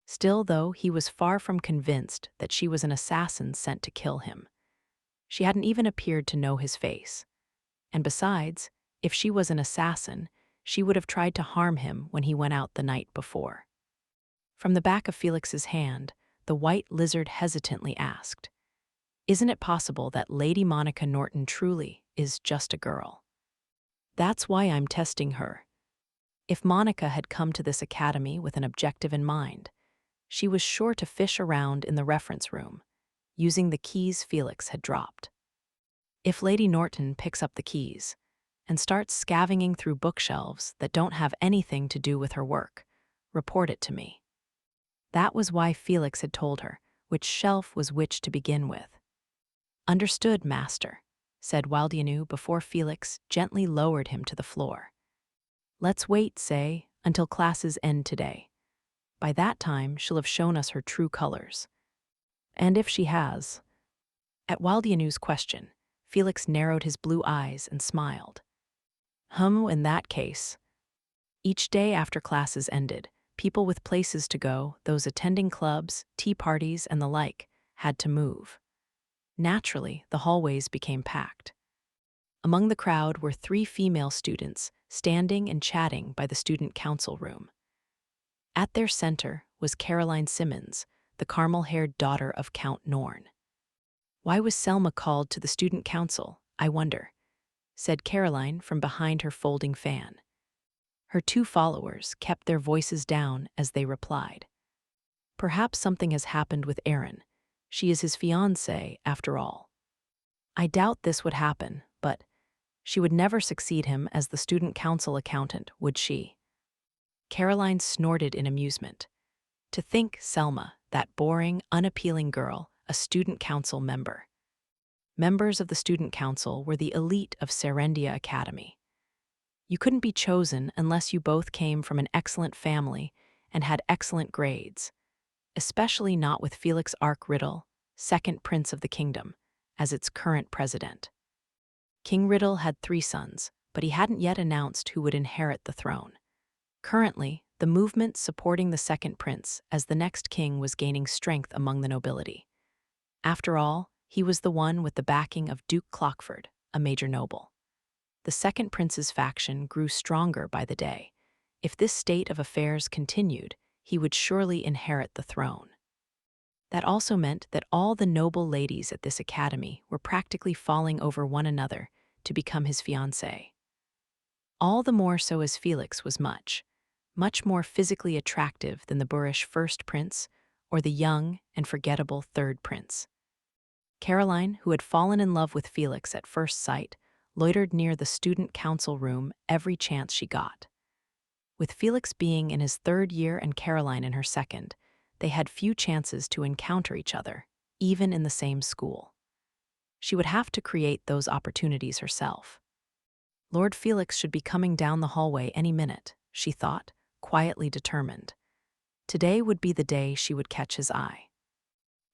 Still, though, he was far from convinced that she was an assassin sent to kill him. She hadn't even appeared to know his face. And besides, if she was an assassin, she would have tried to harm him when he went out the night before. From the back of Felix's hand, the white lizard hesitantly asked, "Isn't it possible that Lady Monica Norton truly is just a girl?" "That's why I'm testing her." If Monica had come to this academy with an objective in mind, she was sure to fish around in the reference room, using the keys Felix had dropped. If Lady Norton picks up the keys and starts scavenging through bookshelves that don't have anything to do with her work, report it to me. That was why Felix had told her which shelf was which to begin with. "Understood, Master," said Wildenu before Felix gently lowered him to the floor. "Let's wait, say, until classes end today. By that time, she'll have shown us her true colors." "And if she has?" At Wildenu's question, Felix narrowed his blue eyes and smiled. In that case." Each day after classes ended, people with places to go, those attending clubs, tea parties, and the like, had to move. Naturally, the hallways became packed. Among the crowd were 3 female students standing and chatting by the student council room. At their center was Caroline Simmons, the caramel-haired daughter of Count Norn. "Why was Selma called to the student council, I wonder?" said Caroline from behind her folding fan. Her 2 followers kept their voices down as they replied. "Perhaps something has happened with Aaron. She is his fiancée, after all." "I doubt this would happen, but she would never succeed him as the student council accountant, would she?" Caroline snorted in amusement. To think Selma, that boring, unappealing girl, a student council member. Members of the student council were the elite of Serendia Academy. You couldn't be chosen unless you both came from an excellent family and had excellent grades, especially not with Felix Ark Riddle, second prince of the kingdom, as its current president. King Riddle had 3 sons, but he hadn't yet announced who would inherit the throne. Currently, the movement supporting the second prince as the next king was gaining strength among the nobility. After all, he was the one with the backing of Duke Clockford, a major noble. The second prince's faction grew stronger by the day. If this state of affairs continued, he would surely inherit the throne. That also meant that all the noble ladies at this academy were practically falling over one another to become his fiancée. All the more so as Felix was much more physically attractive than the boorish first prince or the young and forgettable third prince. Caroline, who had fallen in love with Felix at first sight, loitered near the student council room every chance she got. With Felix being in his third year and Caroline in her second, they had few chances to encounter each other, even in the same school. She would have to create those opportunities herself. Lord Felix should be coming down the hallway any minute, she thought, quietly determined. Today would be the day she would catch his eye.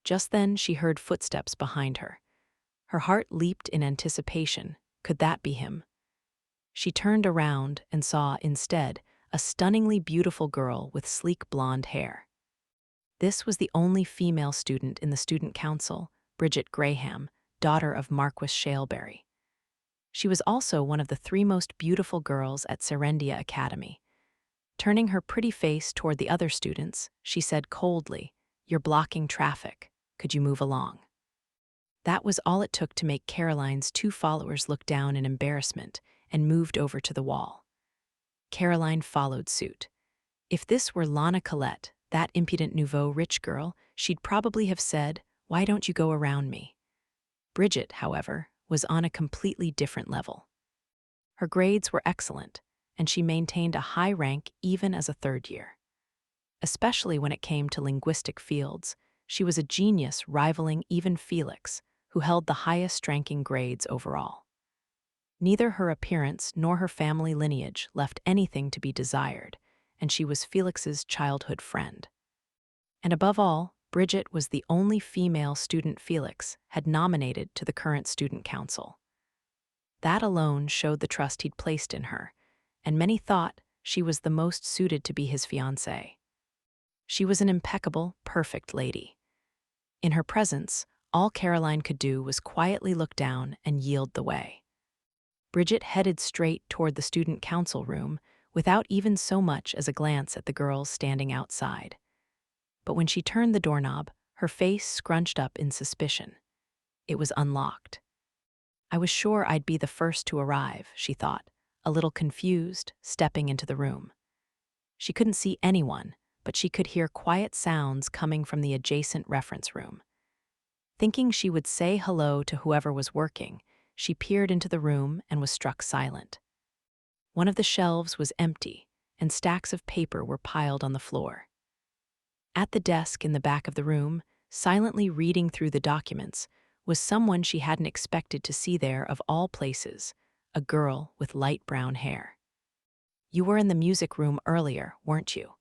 Just then she heard footsteps behind her. Her heart leaped in anticipation. Could that be him? She turned around and saw, instead, a stunningly beautiful girl with sleek blonde hair. This was the only female student in the student council, Bridget Graham, daughter of Marquis Shaleberry. She was also one of the 3 most beautiful girls at Serendia Academy. Turning her pretty face toward the other students, she said coldly, "You're blocking traffic. Could you move along?" That was all it took to make Caroline's 2 followers look down in embarrassment and moved over to the wall. Caroline followed suit. If this were Lana Collette, that impudent nouveau rich girl, she'd probably have said, "Why don't you go around me?" Bridget, however, was on a completely different level. Her grades were excellent, and she maintained a high rank even as a third year. Especially when it came to linguistic fields, she was a genius rivaling even Felix, who held the highest-ranking grades overall. Neither her appearance nor her family lineage left anything to be desired, and she was Felix's childhood friend. And above all, Bridget was the only female student Felix had nominated to the current student council. That alone showed the trust he'd placed in her, and many thought she was the most suited to be his fiancée. She was an impeccable, perfect lady. In her presence, all Caroline could do was quietly look down and yield the way. Bridget headed straight toward the student council room without even so much as a glance at the girls standing outside. But when she turned the doorknob, her face scrunched up in suspicion. It was unlocked. I was sure I'd be the first to arrive, she thought, a little confused, stepping into the room. She couldn't see anyone, but she could hear quiet sounds coming from the adjacent reference room. Thinking she would say hello to whoever was working, she peered into the room and was struck silent. One of the shelves was empty, and stacks of paper were piled on the floor. At the desk in the back of the room, silently reading through the documents, was someone she hadn't expected to see there of all places, a girl with light brown hair. "You were in the music room earlier, weren't you?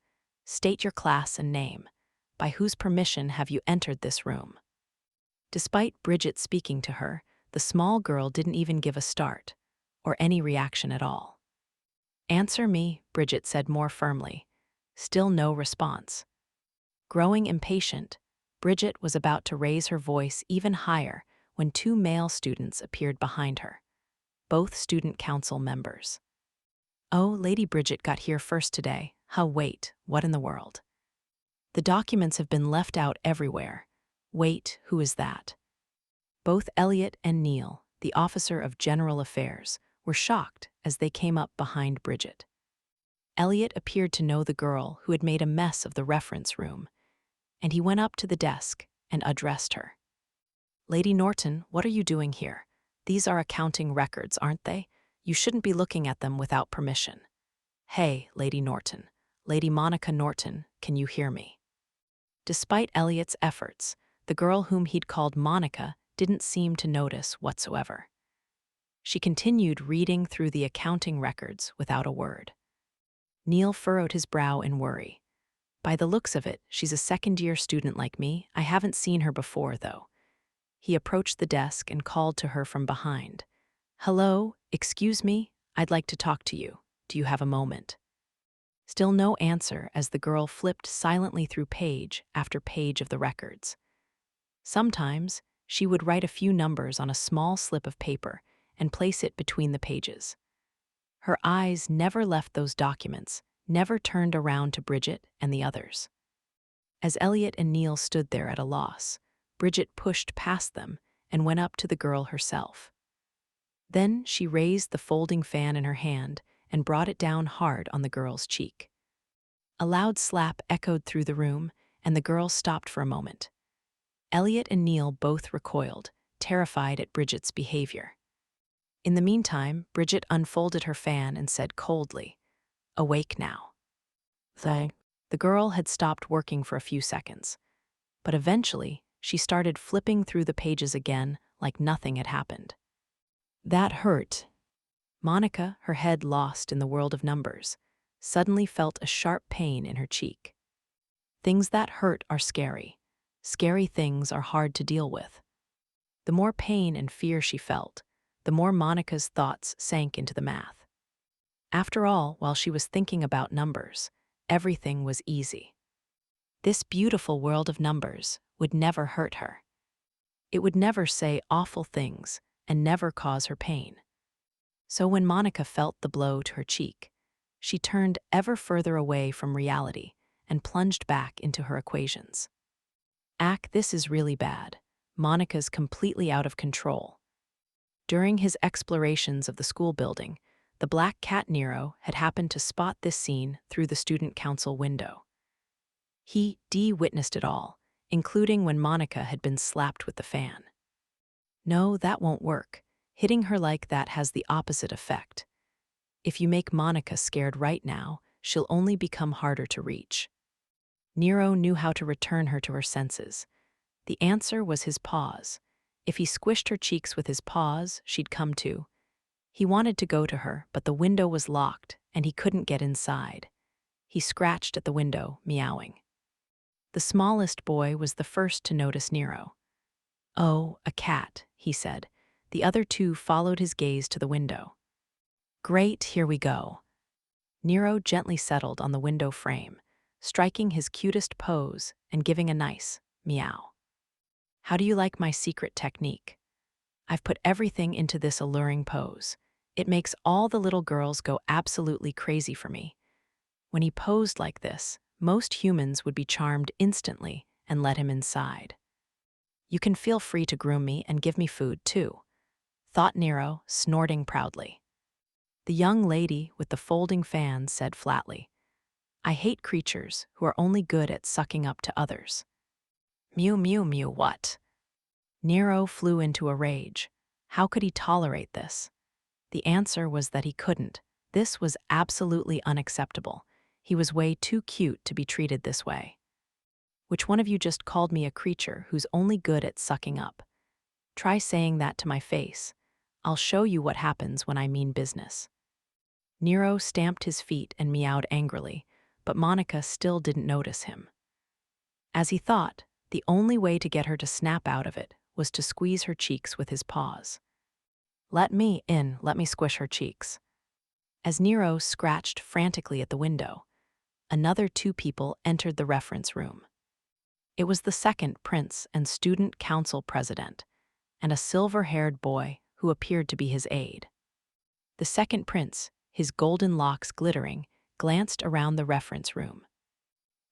State your class and name. By whose permission have you entered this room?" Despite Bridget speaking to her, the small girl didn't even give a start, or any reaction at all. "Answer me," Bridget said more firmly. Still no response. Growing impatient, Bridget was about to raise her voice even higher when 2 male students appeared behind her, both student council members. "Oh, Lady Bridget got here first today. Wait, what in the world? The documents have been left out everywhere. Wait, who is that?" Both Elliot and Neil, the officer of general affairs, were shocked as they came up behind Bridget. Elliot appeared to know the girl who had made a mess of the reference room, and he went up to the desk and addressed her. "Lady Norton, what are you doing here? These are accounting records, aren't they? You shouldn't be looking at them without permission." "Hey, Lady Norton. Lady Monica Norton, can you hear me?" Despite Elliot's efforts, the girl whom he'd called Monica didn't seem to notice whatsoever. She continued reading through the accounting records without a word. Neil furrowed his brow in worry. "By the looks of it, she's a second-year student like me. I haven't seen her before, though." He approached the desk and called to her from behind. "Hello, excuse me, I'd like to talk to you. Do you have a moment?" Still no answer as the girl flipped silently through page after page of the records. Sometimes, she would write a few numbers on a small slip of paper and place it between the pages. Her eyes never left those documents, never turned around to Bridget and the others. As Elliot and Neil stood there at a loss, Bridget pushed past them and went up to the girl herself. Then she raised the folding fan in her hand and brought it down hard on the girl's cheek. A loud slap echoed through the room, and the girl stopped for a moment. Elliot and Neil both recoiled, terrified at Bridget's behavior. In the meantime, Bridget unfolded her fan and said coldly, "Awake now." The girl had stopped working for a few seconds, but eventually she started flipping through the pages again like nothing had happened. That hurt. Monica, her head lost in the world of numbers, suddenly felt a sharp pain in her cheek. Things that hurt are scary. Scary things are hard to deal with. The more pain and fear she felt, the more Monica's thoughts sank into the math. After all, while she was thinking about numbers, everything was easy. This beautiful world of numbers would never hurt her. It would never say awful things and never cause her pain. So when Monica felt the blow to her cheek, she turned ever further away from reality and plunged back into her equations. This is really bad. Monica's completely out of control. During his explorations of the school building, the black cat Nero had happened to spot this scene through the student council window. He witnessed it all, including when Monica had been slapped with the fan. No, that won't work. Hitting her like that has the opposite effect. If you make Monica scared right now, she'll only become harder to reach. Nero knew how to return her to her senses. The answer was his paws. If he squished her cheeks with his paws, she'd come to. He wanted to go to her, but the window was locked, and he couldn't get inside. He scratched at the window, meowing. The smallest boy was the first to notice Nero. "Oh, a cat," he said. The other two followed his gaze to the window. "Great, here we go." Nero gently settled on the window frame, striking his cutest pose and giving a nice meow. "How do you like my secret technique? I've put everything into this alluring pose. It makes all the little girls go absolutely crazy for me." When he posed like this, most humans would be charmed instantly and let him inside. "You can feel free to groom me and give me food, too," thought Nero, snorting proudly. The young lady with the folding fan said flatly, "I hate creatures who are only good at sucking up to others." Mew, mew, mew, what? Nero flew into a rage. How could he tolerate this? The answer was that he couldn't. This was absolutely unacceptable. He was way too cute to be treated this way. "Which one of you just called me a creature who's only good at sucking up? Try saying that to my face. I'll show you what happens when I mean business." Nero stamped his feet and meowed angrily, but Monica still didn't notice him. As he thought, the only way to get her to snap out of it was to squeeze her cheeks with his paws. Let me squish her cheeks." As Nero scratched frantically at the window, another two people entered the reference room. It was the second prince and student council president, and a silver-haired boy who appeared to be his aide. The second prince, his golden locks glittering, glanced around the reference room.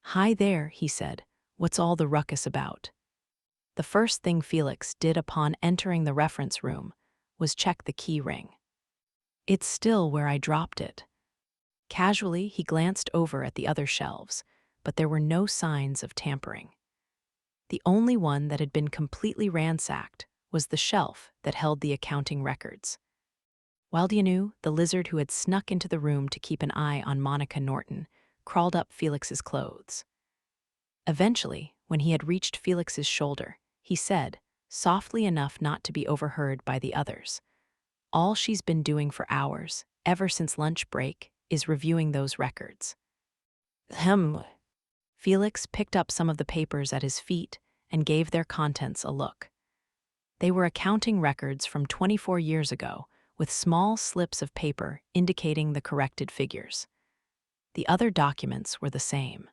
"Hi there," he said. "What's all the ruckus about?" The first thing Felix did upon entering the reference room was check the key ring. "It's still where I dropped it." Casually, he glanced over at the other shelves, but there were no signs of tampering. The only one that had been completely ransacked was the shelf that held the accounting records. Wildenu, the lizard who had snuck into the room to keep an eye on Monica Norton, crawled up Felix's clothes. Eventually, when he had reached Felix's shoulder, he said, softly enough not to be overheard by the others, "All she's been doing for hours, ever since lunch break, is reviewing those records." Felix picked up some of the papers at his feet and gave their contents a look. They were accounting records from 24 years ago, with small slips of paper indicating the corrected figures. The other documents were the same.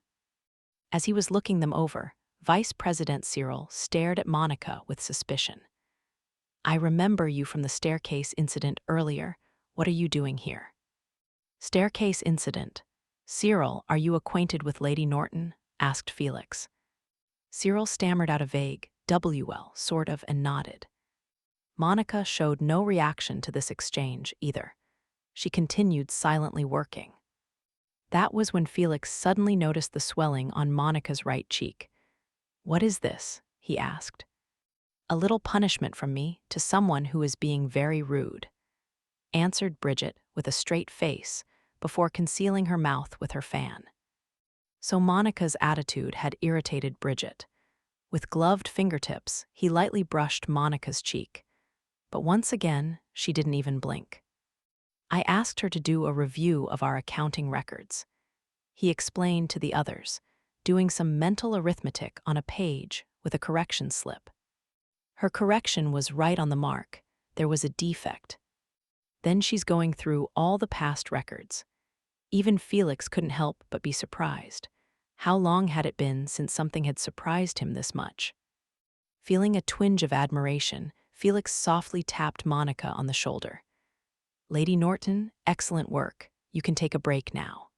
As he was looking them over, Vice President Cyril stared at Monica with suspicion. "I remember you from the staircase incident earlier. What are you doing here?" "Staircase incident? Cyril, are you acquainted with Lady Norton?" asked Felix. Cyril stammered out a vague, "WL," sort of, and nodded. Monica showed no reaction to this exchange either. She continued silently working. That was when Felix suddenly noticed the swelling on Monica's right cheek. "What is this?" he asked. A little punishment from me to someone who is being very rude, answered Bridget with a straight face before concealing her mouth with her fan. So Monica's attitude had irritated Bridget. With gloved fingertips, he lightly brushed Monica's cheek. But once again, she didn't even blink. I asked her to do a review of our accounting records. He explained to the others, doing some mental arithmetic on a page with a correction slip. Her correction was right on the mark. There was a defect. Then she's going through all the past records. Even Felix couldn't help but be surprised. How long had it been since something had surprised him this much? Feeling a twinge of admiration, Felix softly tapped Monica on the shoulder. "Lady Norton, excellent work. You can take a break now."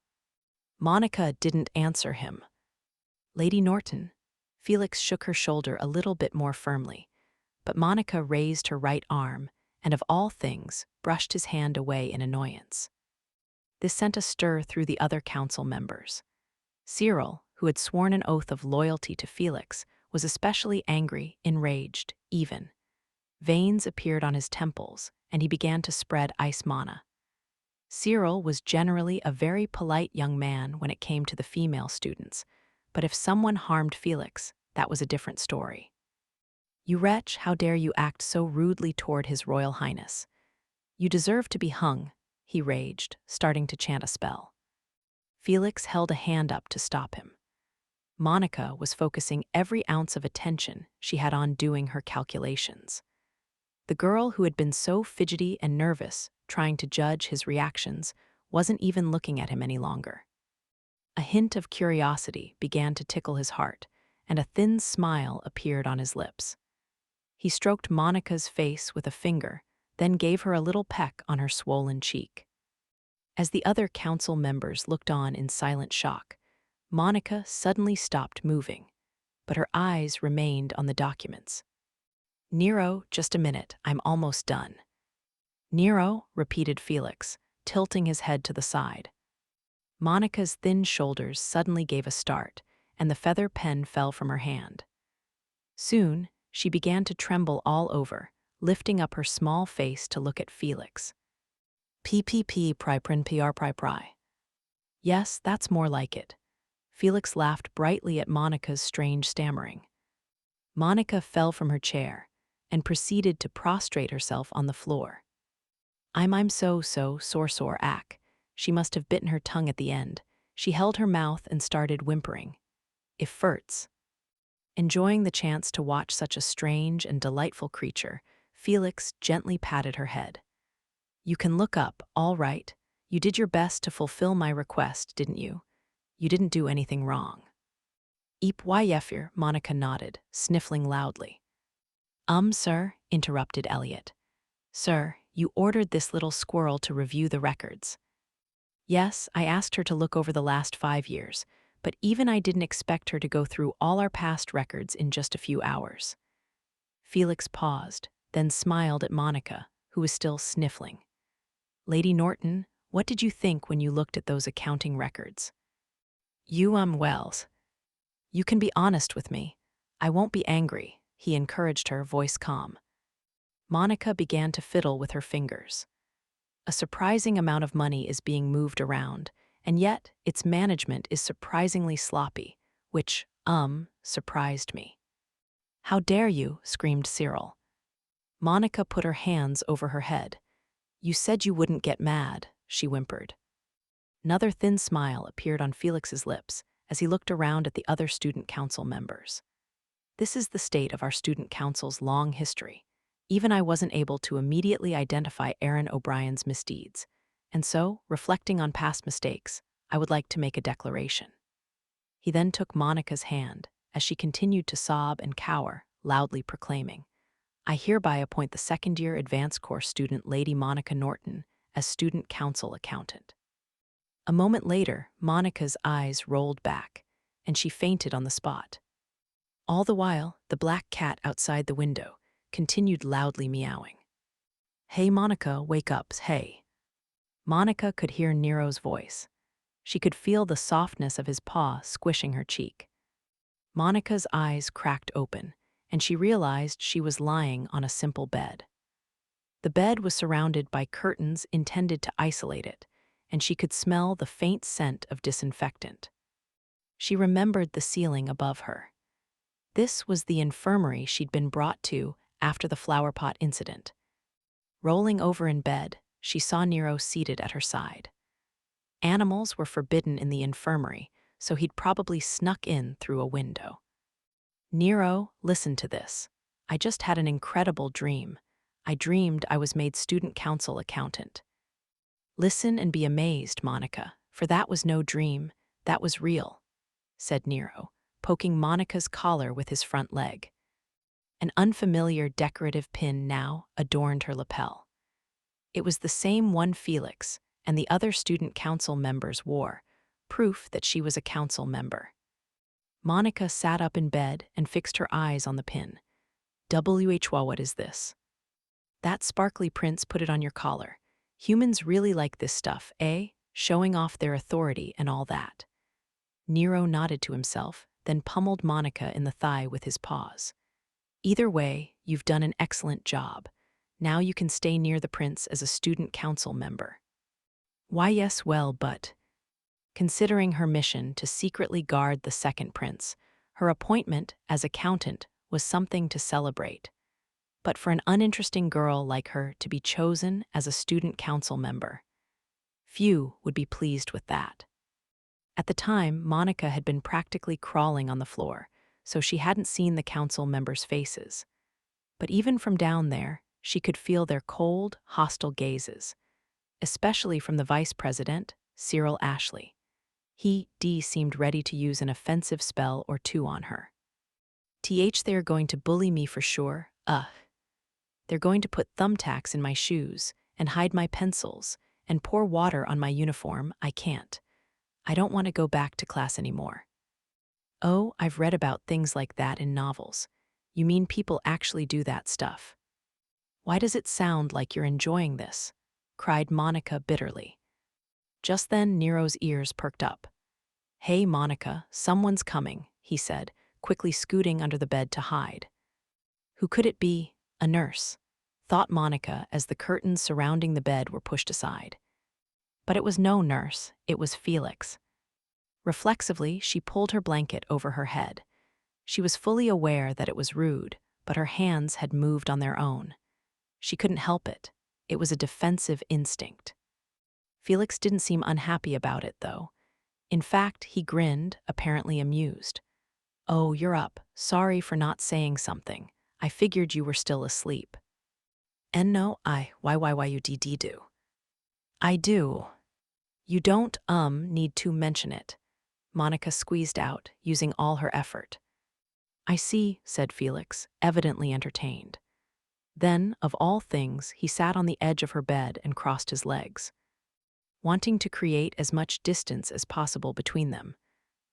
Monica didn't answer him. "Lady Norton?" Felix shook her shoulder a little bit more firmly, but Monica raised her right arm and, of all things, brushed his hand away in annoyance. This sent a stir through the other council members. Cyril, who had sworn an oath of loyalty to Felix, was especially angry, enraged, even. Veins appeared on his temples, and he began to spread ice mana. Cyril was generally a very polite young man when it came to the female students, but if someone harmed Felix, that was a different story. "You wretch, how dare you act so rudely toward His Royal Highness? You deserve to be hung," he raged, starting to chant a spell. Felix held a hand up to stop him. Monica was focusing every ounce of attention she had on doing her calculations. The girl who had been so fidgety and nervous, trying to judge his reactions, wasn't even looking at him any longer. A hint of curiosity began to tickle his heart, and a thin smile appeared on his lips. He stroked Monica's face with a finger, then gave her a little peck on her swollen cheek. As the other council members looked on in silent shock, Monica suddenly stopped moving, but her eyes remained on the documents. "Nero, just a minute, I'm almost done." "Nero," repeated Felix, tilting his head to the side. Monica's thin shoulders suddenly gave a start, and the feather pen fell from her hand. Soon, she began to tremble all over, lifting up her small face to look at Felix. "PPP prin pr. Yes, that's more like it." Felix laughed brightly at Monica's strange stammering. Monica fell from her chair and proceeded to prostrate herself on the floor. I'm so sore ack." She must have bitten her tongue at the end. She held her mouth and started whimpering. "If Fertz." Enjoying the chance to watch such a strange and delightful creature, Felix gently patted her head. "You can look up, all right. You did your best to fulfill my request, didn't you? You didn't do anything wrong." "Yefir," Monica nodded, sniffling loudly. Sir," interrupted Elliot. "Sir, you ordered this little squirrel to review the records." "Yes, I asked her to look over the last 5 years, but even I didn't expect her to go through all our past records in just a few hours." Felix paused, then smiled at Monica, who was still sniffling. "Lady Norton, what did you think when you looked at those accounting records?" Wells. You can be honest with me. I won't be angry," he encouraged her, voice calm. Monica began to fiddle with her fingers. A surprising amount of money is being moved around, and yet its management is surprisingly sloppy, which, surprised me. "How dare you?" screamed Cyril. Monica put her hands over her head. "You said you wouldn't get mad," she whimpered. Another thin smile appeared on Felix's lips as he looked around at the other student council members. This is the state of our student council's long history. Even I wasn't able to immediately identify Aaron O'Brien's misdeeds, and so, reflecting on past mistakes, I would like to make a declaration. He then took Monica's hand as she continued to sob and cower, loudly proclaiming, "I hereby appoint the second-year advanced course student Lady Monica Norton as student council accountant." A moment later, Monica's eyes rolled back, and she fainted on the spot. All the while, the black cat outside the window continued loudly meowing. "Hey, Monica, wake up, hey." Monica could hear Nero's voice. She could feel the softness of his paw squishing her cheek. Monica's eyes cracked open, and she realized she was lying on a simple bed. The bed was surrounded by curtains intended to isolate it, and she could smell the faint scent of disinfectant. She remembered the ceiling above her. This was the infirmary she'd been brought to after the flower pot incident. Rolling over in bed, she saw Nero seated at her side. Animals were forbidden in the infirmary, so he'd probably snuck in through a window. Nero, listen to this. I just had an incredible dream. I dreamed I was made student council accountant. Listen and be amazed, Monica, for that was no dream, that was real, said Nero, poking Monica's collar with his front leg. An unfamiliar decorative pin now adorned her lapel. It was the same one Felix and the other student council members wore, proof that she was a council member. Monica sat up in bed and fixed her eyes on the pin. What is this? That sparkly prince put it on your collar. Humans really like this stuff, eh? Showing off their authority and all that. Nero nodded to himself, then pummeled Monica in the thigh with his paws. Either way, you've done an excellent job. Now you can stay near the prince as a student council member. Why, yes, well, but... Considering her mission to secretly guard the second prince, her appointment as accountant was something to celebrate. But for an uninteresting girl like her to be chosen as a student council member, few would be pleased with that. At the time, Monica had been practically crawling on the floor, so she hadn't seen the council members' faces. But even from down there, she could feel their cold, hostile gazes, especially from the vice president, Cyril Ashley. He seemed ready to use an offensive spell or two on her. They're going to bully me for sure, They're going to put thumbtacks in my shoes and hide my pencils and pour water on my uniform. I can't. I don't want to go back to class anymore. Oh, I've read about things like that in novels. You mean people actually do that stuff? Why does it sound like you're enjoying this? Cried Monica bitterly. Just then, Nero's ears perked up. Hey, Monica, someone's coming, he said, quickly scooting under the bed to hide. Who could it be? A nurse, thought Monica as the curtains surrounding the bed were pushed aside. But it was no nurse, it was Felix. Reflexively, she pulled her blanket over her head. She was fully aware that it was rude, but her hands had moved on their own. She couldn't help it. It was a defensive instinct. Felix didn't seem unhappy about it, though. In fact, he grinned, apparently amused. Oh, you're up. Sorry for not saying something. I figured you were still asleep. And no, why you do? I do. You don't, need to mention it. Monica squeezed out, using all her effort. I see, said Felix, evidently entertained. Then, of all things, he sat on the edge of her bed and crossed his legs. Wanting to create as much distance as possible between them,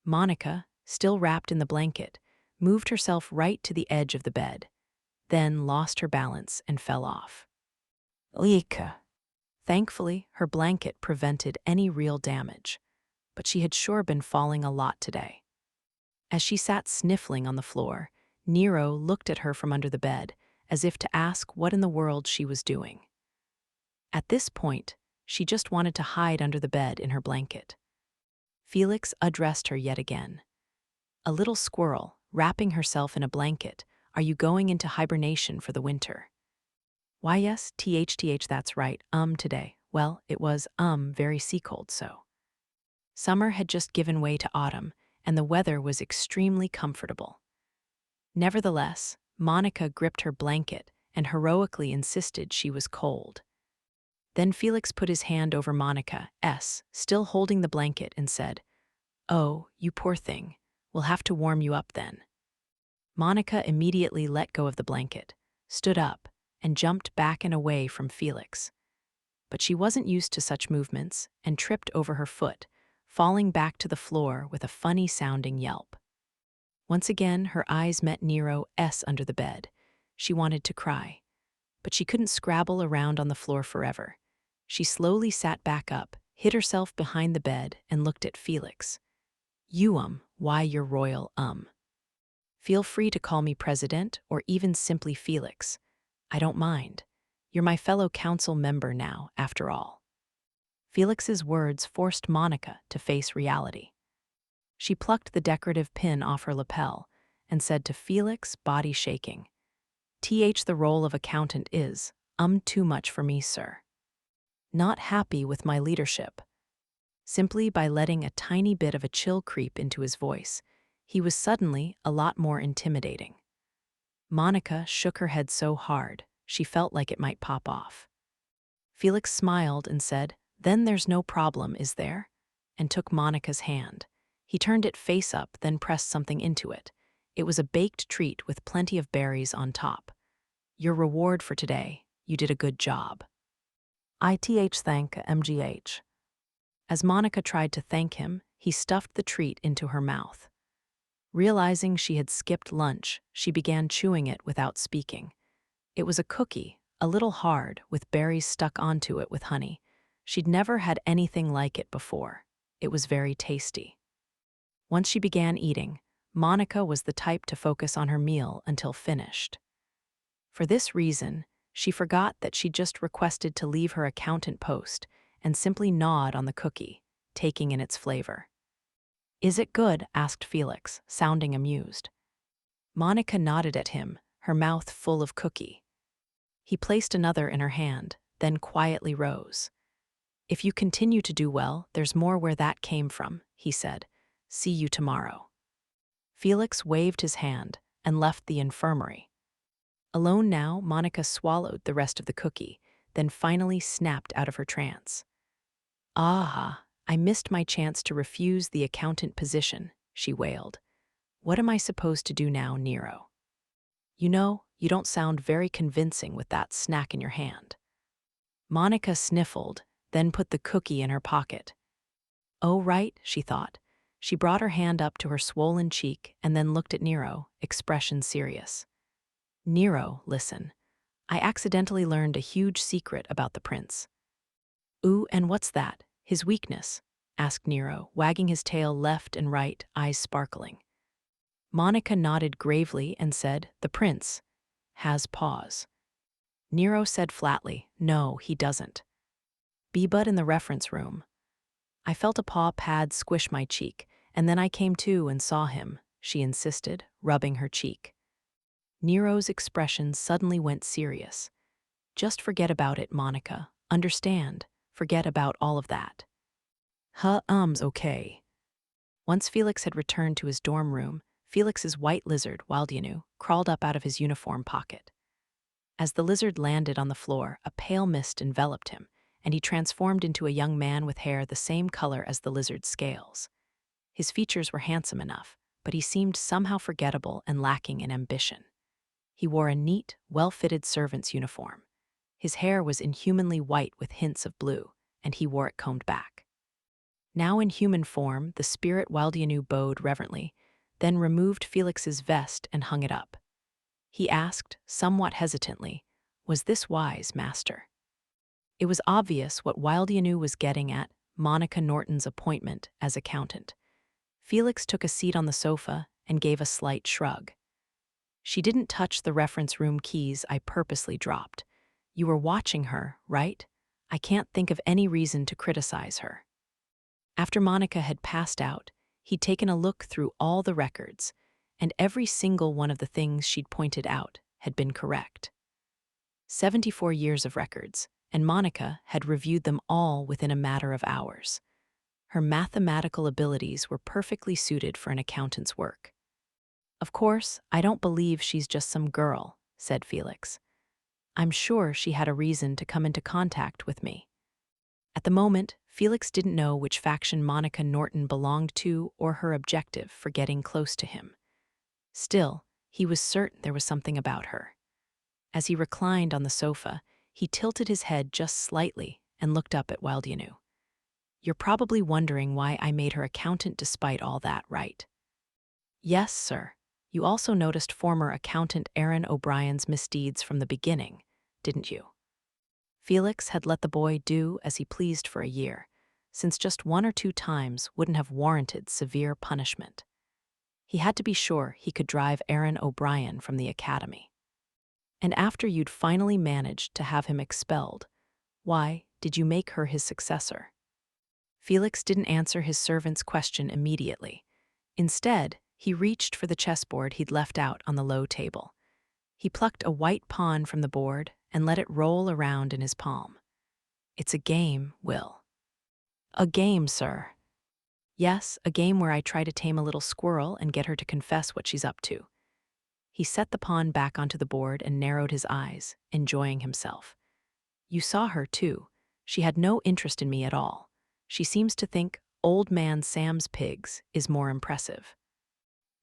Monica, still wrapped in the blanket, moved herself right to the edge of the bed, then lost her balance and fell off. Leaka. Thankfully, her blanket prevented any real damage, but she had sure been falling a lot today. As she sat sniffling on the floor, Nero looked at her from under the bed, as if to ask what in the world she was doing. At this point, she just wanted to hide under the bed in her blanket. Felix addressed her yet again. A little squirrel, wrapping herself in a blanket, are you going into hibernation for the winter? Why yes, that's right, today. Well, it was, very sea-cold so. Summer had just given way to autumn, and the weather was extremely comfortable. Nevertheless, Monica gripped her blanket and heroically insisted she was cold. Then Felix put his hand over Monica's, still holding the blanket, and said, Oh, you poor thing, we'll have to warm you up then. Monica immediately let go of the blanket, stood up, and jumped back and away from Felix. But she wasn't used to such movements and tripped over her foot, falling back to the floor with a funny-sounding yelp. Once again, her eyes met Nero's under the bed. She wanted to cry, but she couldn't scrabble around on the floor forever. She slowly sat back up, hid herself behind the bed, and looked at Felix. You, why you're royal, Feel free to call me President or even simply Felix. I don't mind. You're my fellow council member now, after all. Felix's words forced Monica to face reality. She plucked the decorative pin off her lapel and said to Felix, body shaking, The role of accountant is, too much for me, sir. Not happy with my leadership. Simply by letting a tiny bit of a chill creep into his voice, he was suddenly a lot more intimidating. Monica shook her head so hard, she felt like it might pop off. Felix smiled and said, Then there's no problem, is there? And took Monica's hand. He turned it face up, then pressed something into it. It was a baked treat with plenty of berries on top. Your reward for today. You did a good job. Thank MGH. As Monica tried to thank him, he stuffed the treat into her mouth. Realizing she had skipped lunch, she began chewing it without speaking. It was a cookie, a little hard, with berries stuck onto it with honey. She'd never had anything like it before. It was very tasty. Once she began eating, Monica was the type to focus on her meal until finished. For this reason, she forgot that she'd just requested to leave her accountant post and simply gnawed on the cookie, taking in its flavor. Is it good? Asked Felix, sounding amused. Monica nodded at him, her mouth full of cookie. He placed another in her hand, then quietly rose. If you continue to do well, there's more where that came from, he said. See you tomorrow. Felix waved his hand and left the infirmary. Alone now, Monica swallowed the rest of the cookie, then finally snapped out of her trance. Ah, I missed my chance to refuse the accountant position, she wailed. What am I supposed to do now, Nero? You know, you don't sound very convincing with that snack in your hand. Monica sniffled, then put the cookie in her pocket. Oh, right, she thought. She brought her hand up to her swollen cheek and then looked at Nero, expression serious. Nero, listen. I accidentally learned a huge secret about the prince. Ooh, and what's that? His weakness? Asked Nero, wagging his tail left and right, eyes sparkling. Monica nodded gravely and said, The prince has paws. Nero said flatly, No, he doesn't. Be but in the reference room. I felt a paw pad squish my cheek, and then I came to and saw him, she insisted, rubbing her cheek. Nero's expression suddenly went serious. Just forget about it, Monica. Understand? Forget about all of that. Okay. Once Felix had returned to his dorm room, Felix's white lizard, Wildanu, crawled up out of his uniform pocket. As the lizard landed on the floor, a pale mist enveloped him, and he transformed into a young man with hair the same color as the lizard's scales. His features were handsome enough, but he seemed somehow forgettable and lacking in ambition. He wore a neat, well-fitted servant's uniform. His hair was inhumanly white with hints of blue, and he wore it combed back. Now in human form, the spirit Wildanu bowed reverently, then removed Felix's vest and hung it up. He asked, somewhat hesitantly, Was this wise, master? It was obvious what Wildanu was getting at, Monica Norton's appointment as accountant. Felix took a seat on the sofa and gave a slight shrug. She didn't touch the reference room keys I purposely dropped. You were watching her, right? I can't think of any reason to criticize her. After Monica had passed out, he'd taken a look through all the records, and every single one of the things she'd pointed out had been correct. 74 years of records, and Monica had reviewed them all within a matter of hours. Her mathematical abilities were perfectly suited for an accountant's work. Of course, I don't believe she's just some girl, said Felix. I'm sure she had a reason to come into contact with me. At the moment, Felix didn't know which faction Monica Norton belonged to or her objective for getting close to him. Still, he was certain there was something about her. As he reclined on the sofa, he tilted his head just slightly and looked up at Wildanu. You're probably wondering why I made her accountant despite all that, right? Yes, sir. You also noticed former accountant Aaron O'Brien's misdeeds from the beginning, didn't you? Felix had let the boy do as he pleased for a year, since just 1 or 2 times wouldn't have warranted severe punishment. He had to be sure he could drive Aaron O'Brien from the academy. And after you'd finally managed to have him expelled, why did you make her his successor? Felix didn't answer his servant's question immediately. Instead, he reached for the chessboard he'd left out on the low table. He plucked a white pawn from the board and let it roll around in his palm. "It's a game, Will." "A game, sir." "Yes, a game where I try to tame a little squirrel and get her to confess what she's up to." He set the pawn back onto the board and narrowed his eyes, enjoying himself. "You saw her, too. She had no interest in me at all. She seems to think Old Man Sam's pigs is more impressive."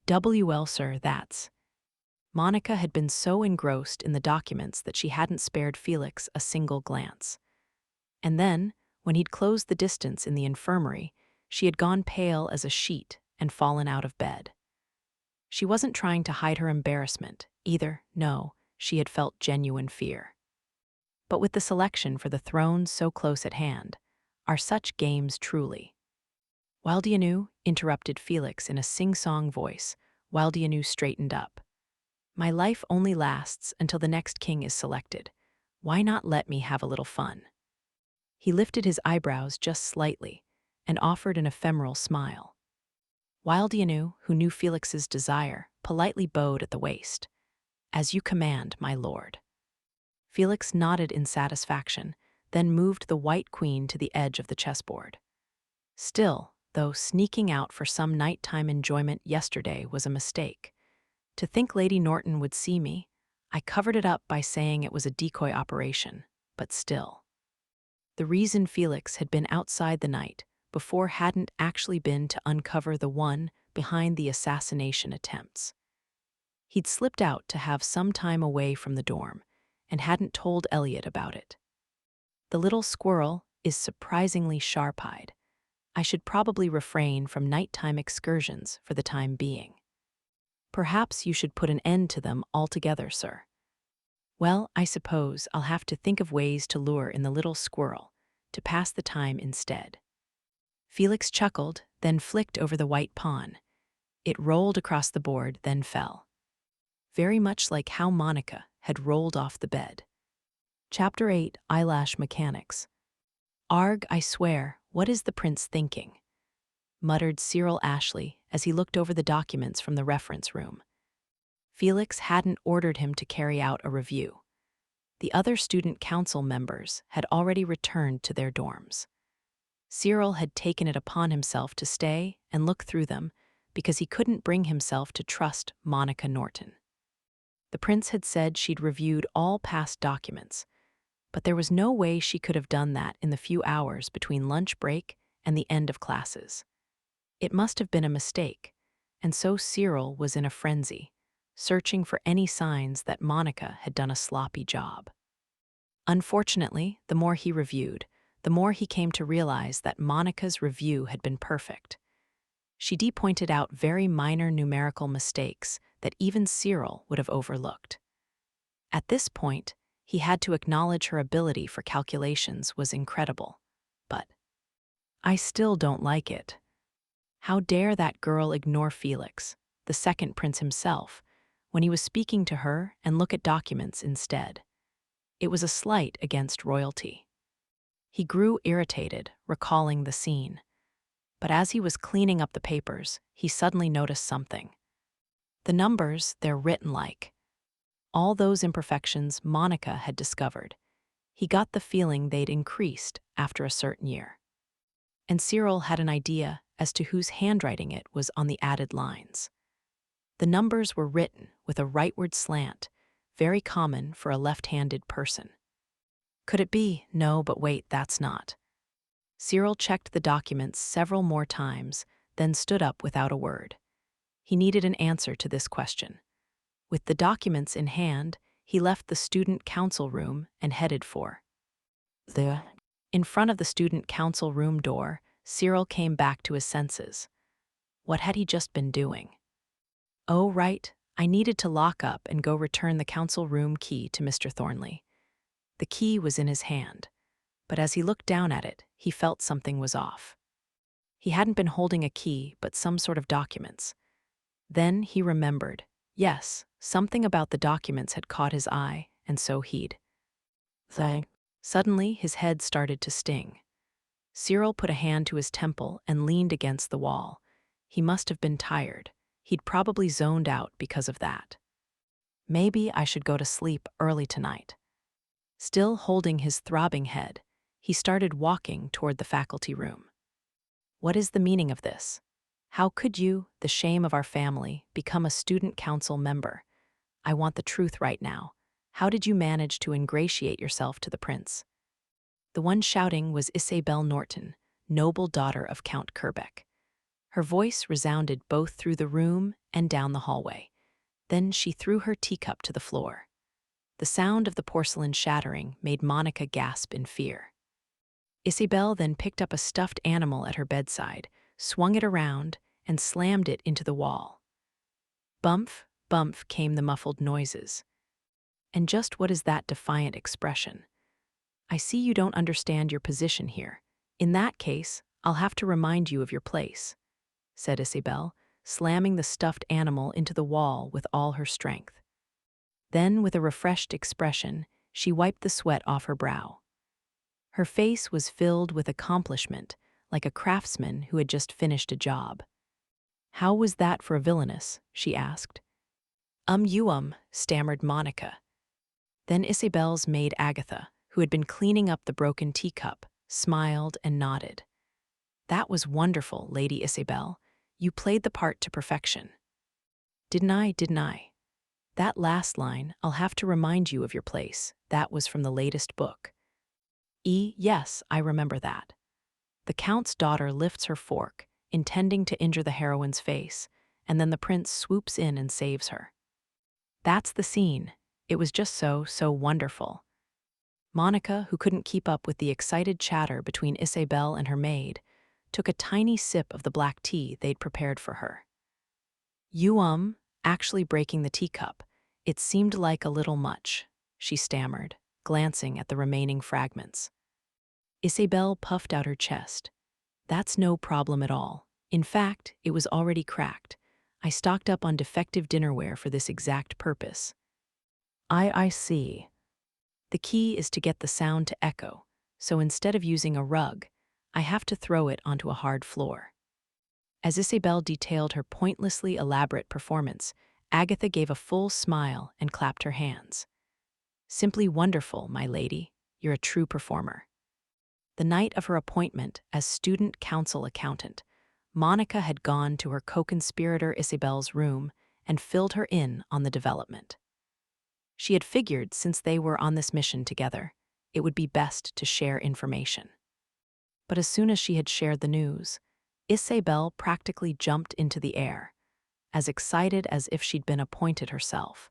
"WL, sir, that's." Monica had been so engrossed in the documents that she hadn't spared Felix a single glance. And then, when he'd closed the distance in the infirmary, she had gone pale as a sheet and fallen out of bed. She wasn't trying to hide her embarrassment, either. No, she had felt genuine fear. But with the selection for the throne so close at hand, are such games truly? "Wildiyanu," interrupted Felix in a sing-song voice. Wildiyanu straightened up. "My life only lasts until the next king is selected. Why not let me have a little fun?" He lifted his eyebrows just slightly and offered an ephemeral smile. Wildiyanu, who knew Felix's desire, politely bowed at the waist. "As you command, my lord." Felix nodded in satisfaction, then moved the white queen to the edge of the chessboard. Still, though sneaking out for some nighttime enjoyment yesterday was a mistake. To think Lady Norton would see me, I covered it up by saying it was a decoy operation, but still. The reason Felix had been outside the night before hadn't actually been to uncover the one behind the assassination attempts. He'd slipped out to have some time away from the dorm and hadn't told Elliot about it. The little squirrel is surprisingly sharp-eyed. I should probably refrain from nighttime excursions for the time being. Perhaps you should put an end to them altogether, sir. Well, I suppose I'll have to think of ways to lure in the little squirrel, to pass the time instead. Felix chuckled, then flicked over the white pawn. It rolled across the board, then fell. Very much like how Monica had rolled off the bed. Chapter 8, Eyelash Mechanics. "Arg, I swear, what is the prince thinking?" muttered Cyril Ashley as he looked over the documents from the reference room. Felix hadn't ordered him to carry out a review. The other student council members had already returned to their dorms. Cyril had taken it upon himself to stay and look through them because he couldn't bring himself to trust Monica Norton. The prince had said she'd reviewed all past documents, but there was no way she could have done that in the few hours between lunch break and the end of classes. It must have been a mistake, and so Cyril was in a frenzy, searching for any signs that Monica had done a sloppy job. Unfortunately, the more he reviewed, the more he came to realize that Monica's review had been perfect. She pointed out very minor numerical mistakes that even Cyril would have overlooked. At this point, he had to acknowledge her ability for calculations was incredible. But I still don't like it. How dare that girl ignore Felix, the second prince himself, when he was speaking to her and look at documents instead? It was a slight against royalty. He grew irritated, recalling the scene. But as he was cleaning up the papers, he suddenly noticed something. The numbers, they're written like. All those imperfections Monica had discovered. He got the feeling they'd increased after a certain year. And Cyril had an idea as to whose handwriting it was on the added lines. The numbers were written with a rightward slant, very common for a left-handed person. Could it be? No, but wait, that's not. Cyril checked the documents several more times, then stood up without a word. He needed an answer to this question. With the documents in hand, he left the student council room and headed for the. In front of the student council room door, Cyril came back to his senses. What had he just been doing? Oh, right, I needed to lock up and go return the council room key to Mr. Thornley. The key was in his hand, but as he looked down at it, he felt something was off. He hadn't been holding a key, but some sort of documents. Then he remembered. Yes, something about the documents had caught his eye, and so he'd. Thang. Suddenly, his head started to sting. Cyril put a hand to his temple and leaned against the wall. He must have been tired. He'd probably zoned out because of that. Maybe I should go to sleep early tonight. Still holding his throbbing head, he started walking toward the faculty room. What is the meaning of this? How could you, the shame of our family, become a student council member? I want the truth right now. How did you manage to ingratiate yourself to the prince? The one shouting was Isabel Norton, noble daughter of Count Kerbeck. Her voice resounded both through the room and down the hallway. Then she threw her teacup to the floor. The sound of the porcelain shattering made Monica gasp in fear. Isabel then picked up a stuffed animal at her bedside, swung it around, and slammed it into the wall. Bump, bump came the muffled noises. And just what is that defiant expression? I see you don't understand your position here. In that case, I'll have to remind you of your place, said Isabel, slamming the stuffed animal into the wall with all her strength. Then, with a refreshed expression, she wiped the sweat off her brow. Her face was filled with accomplishment, like a craftsman who had just finished a job. How was that for a villainess? She asked. Stammered Monica. Then Isabel's maid Agatha, who had been cleaning up the broken teacup, smiled and nodded. That was wonderful, Lady Isabel. You played the part to perfection. Didn't I? That last line, I'll have to remind you of your place, that was from the latest book. Yes, I remember that. The Count's daughter lifts her fork, intending to injure the heroine's face, and then the prince swoops in and saves her. That's the scene. It was just so wonderful. Monica, who couldn't keep up with the excited chatter between Isabel and her maid, took a tiny sip of the black tea they'd prepared for her. Actually breaking the teacup. It seemed like a little much, she stammered, glancing at the remaining fragments. Isabel puffed out her chest. That's no problem at all. In fact, it was already cracked. I stocked up on defective dinnerware for this exact purpose. I see. The key is to get the sound to echo, so instead of using a rug, I have to throw it onto a hard floor. As Isabel detailed her pointlessly elaborate performance, Agatha gave a full smile and clapped her hands. Simply wonderful, my lady. You're a true performer. The night of her appointment as student council accountant, Monica had gone to her co-conspirator Isabel's room and filled her in on the development. She had figured, since they were on this mission together, it would be best to share information. But as soon as she had shared the news, Isabel practically jumped into the air, as excited as if she'd been appointed herself,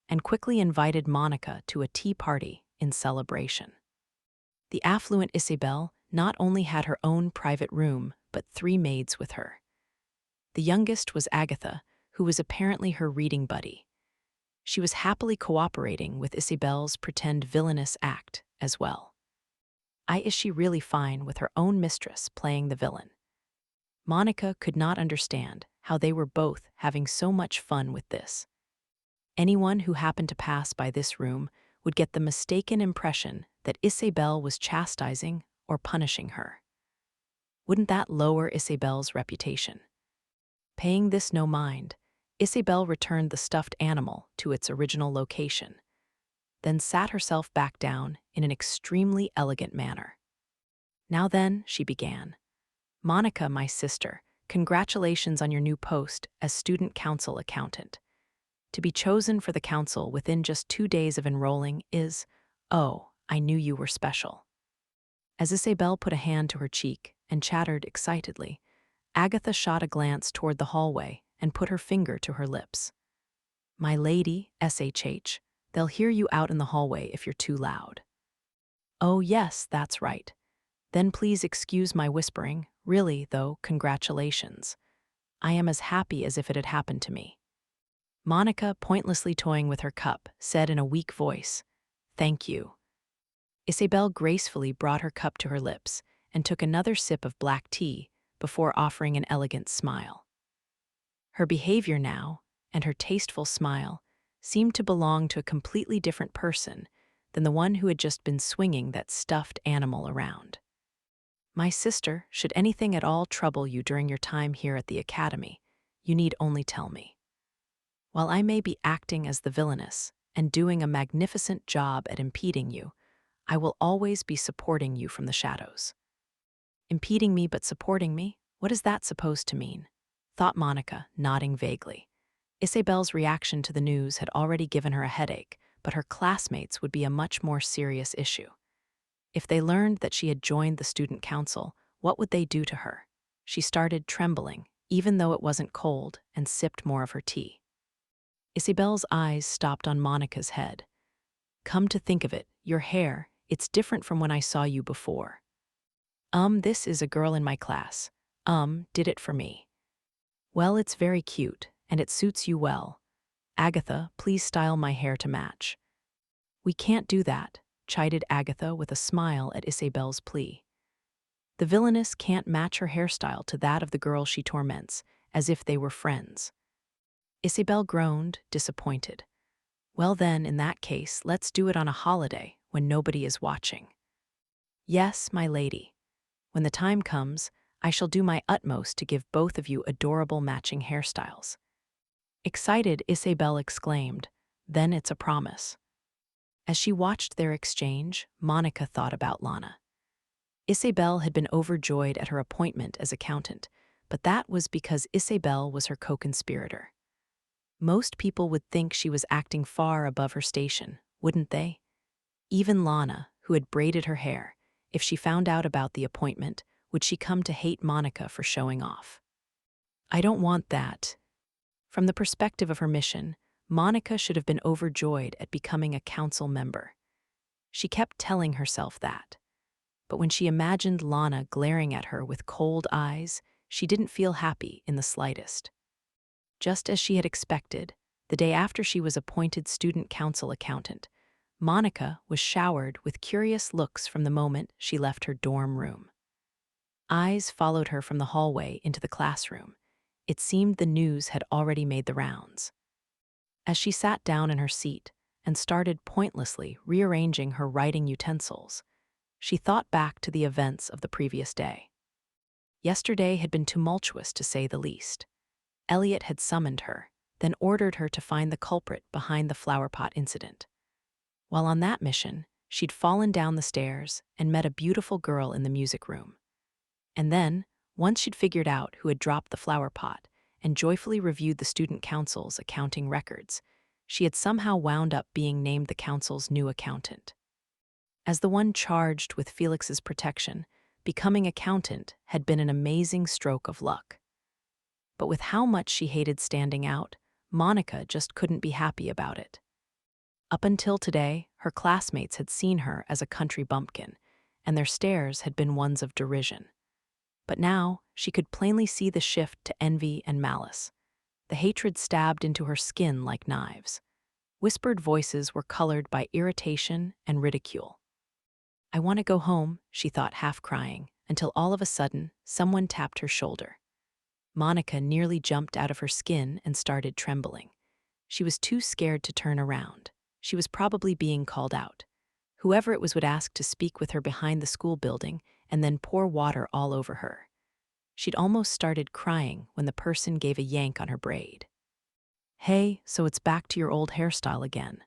and quickly invited Monica to a tea party in celebration. The affluent Isabel not only had her own private room, but 3 maids with her. The youngest was Agatha, who was apparently her reading buddy. She was happily cooperating with Isabel's pretend villainous act as well. Is she really fine with her own mistress playing the villain? Monica could not understand how they were both having so much fun with this. Anyone who happened to pass by this room would get the mistaken impression that Isabel was chastising or punishing her. Wouldn't that lower Isabel's reputation? Paying this no mind, Isabel returned the stuffed animal to its original location, then sat herself back down in an extremely elegant manner. Now then, she began. Monica, my sister, congratulations on your new post as student council accountant. To be chosen for the council within just 2 days of enrolling is, I knew you were special. As Isabel put a hand to her cheek and chattered excitedly, Agatha shot a glance toward the hallway and put her finger to her lips. My lady, SHH, they'll hear you out in the hallway if you're too loud. Oh yes, that's right. Then please excuse my whispering. Really, though, congratulations. I am as happy as if it had happened to me. Monica, pointlessly toying with her cup, said in a weak voice, Thank you. Isabel gracefully brought her cup to her lips and took another sip of black tea before offering an elegant smile. Her behavior now, and her tasteful smile, seemed to belong to a completely different person than the one who had just been swinging that stuffed animal around. "My sister, should anything at all trouble you during your time here at the academy, you need only tell me. While I may be acting as the villainess and doing a magnificent job at impeding you, I will always be supporting you from the shadows." Impeding me but supporting me? What is that supposed to mean? Thought Monica, nodding vaguely. Isabel's reaction to the news had already given her a headache, but her classmates would be a much more serious issue. If they learned that she had joined the student council, what would they do to her? She started trembling, even though it wasn't cold, and sipped more of her tea. Isabel's eyes stopped on Monica's head. "Come to think of it, your hair, it's different from when I saw you before." This is a girl in my class. Did it for me." "Well, it's very cute, and it suits you well. Agatha, please style my hair to match." "We can't do that," chided Agatha with a smile at Isabel's plea. "The villainess can't match her hairstyle to that of the girl she torments, as if they were friends." Isabel groaned, disappointed. "Well then, in that case, let's do it on a holiday, when nobody is watching." "Yes, my lady. When the time comes, I shall do my utmost to give both of you adorable matching hairstyles." Excited, Isabel exclaimed, "Then it's a promise." As she watched their exchange, Monica thought about Lana. Isabel had been overjoyed at her appointment as accountant, but that was because Isabel was her co-conspirator. Most people would think she was acting far above her station, wouldn't they? Even Lana, who had braided her hair, if she found out about the appointment, would she come to hate Monica for showing off? "I don't want that." From the perspective of her mission, Monica should have been overjoyed at becoming a council member. She kept telling herself that. But when she imagined Lana glaring at her with cold eyes, she didn't feel happy in the slightest. Just as she had expected, the day after she was appointed student council accountant, Monica was showered with curious looks from the moment she left her dorm room. Eyes followed her from the hallway into the classroom. It seemed the news had already made the rounds. As she sat down in her seat and started pointlessly rearranging her writing utensils, she thought back to the events of the previous day. Yesterday had been tumultuous, to say the least. Elliot had summoned her, then ordered her to find the culprit behind the flowerpot incident. While on that mission, she'd fallen down the stairs and met a beautiful girl in the music room. And then, once she'd figured out who had dropped the flower pot and joyfully reviewed the student council's accounting records, she had somehow wound up being named the council's new accountant. As the one charged with Felix's protection, becoming accountant had been an amazing stroke of luck. But with how much she hated standing out, Monica just couldn't be happy about it. Up until today, her classmates had seen her as a country bumpkin, and their stares had been ones of derision. But now, she could plainly see the shift to envy and malice. The hatred stabbed into her skin like knives. Whispered voices were colored by irritation and ridicule. "I want to go home," she thought, half crying, until all of a sudden, someone tapped her shoulder. Monica nearly jumped out of her skin and started trembling. She was too scared to turn around. She was probably being called out. Whoever it was would ask to speak with her behind the school building and then pour water all over her. She'd almost started crying when the person gave a yank on her braid. "Hey, so it's back to your old hairstyle again."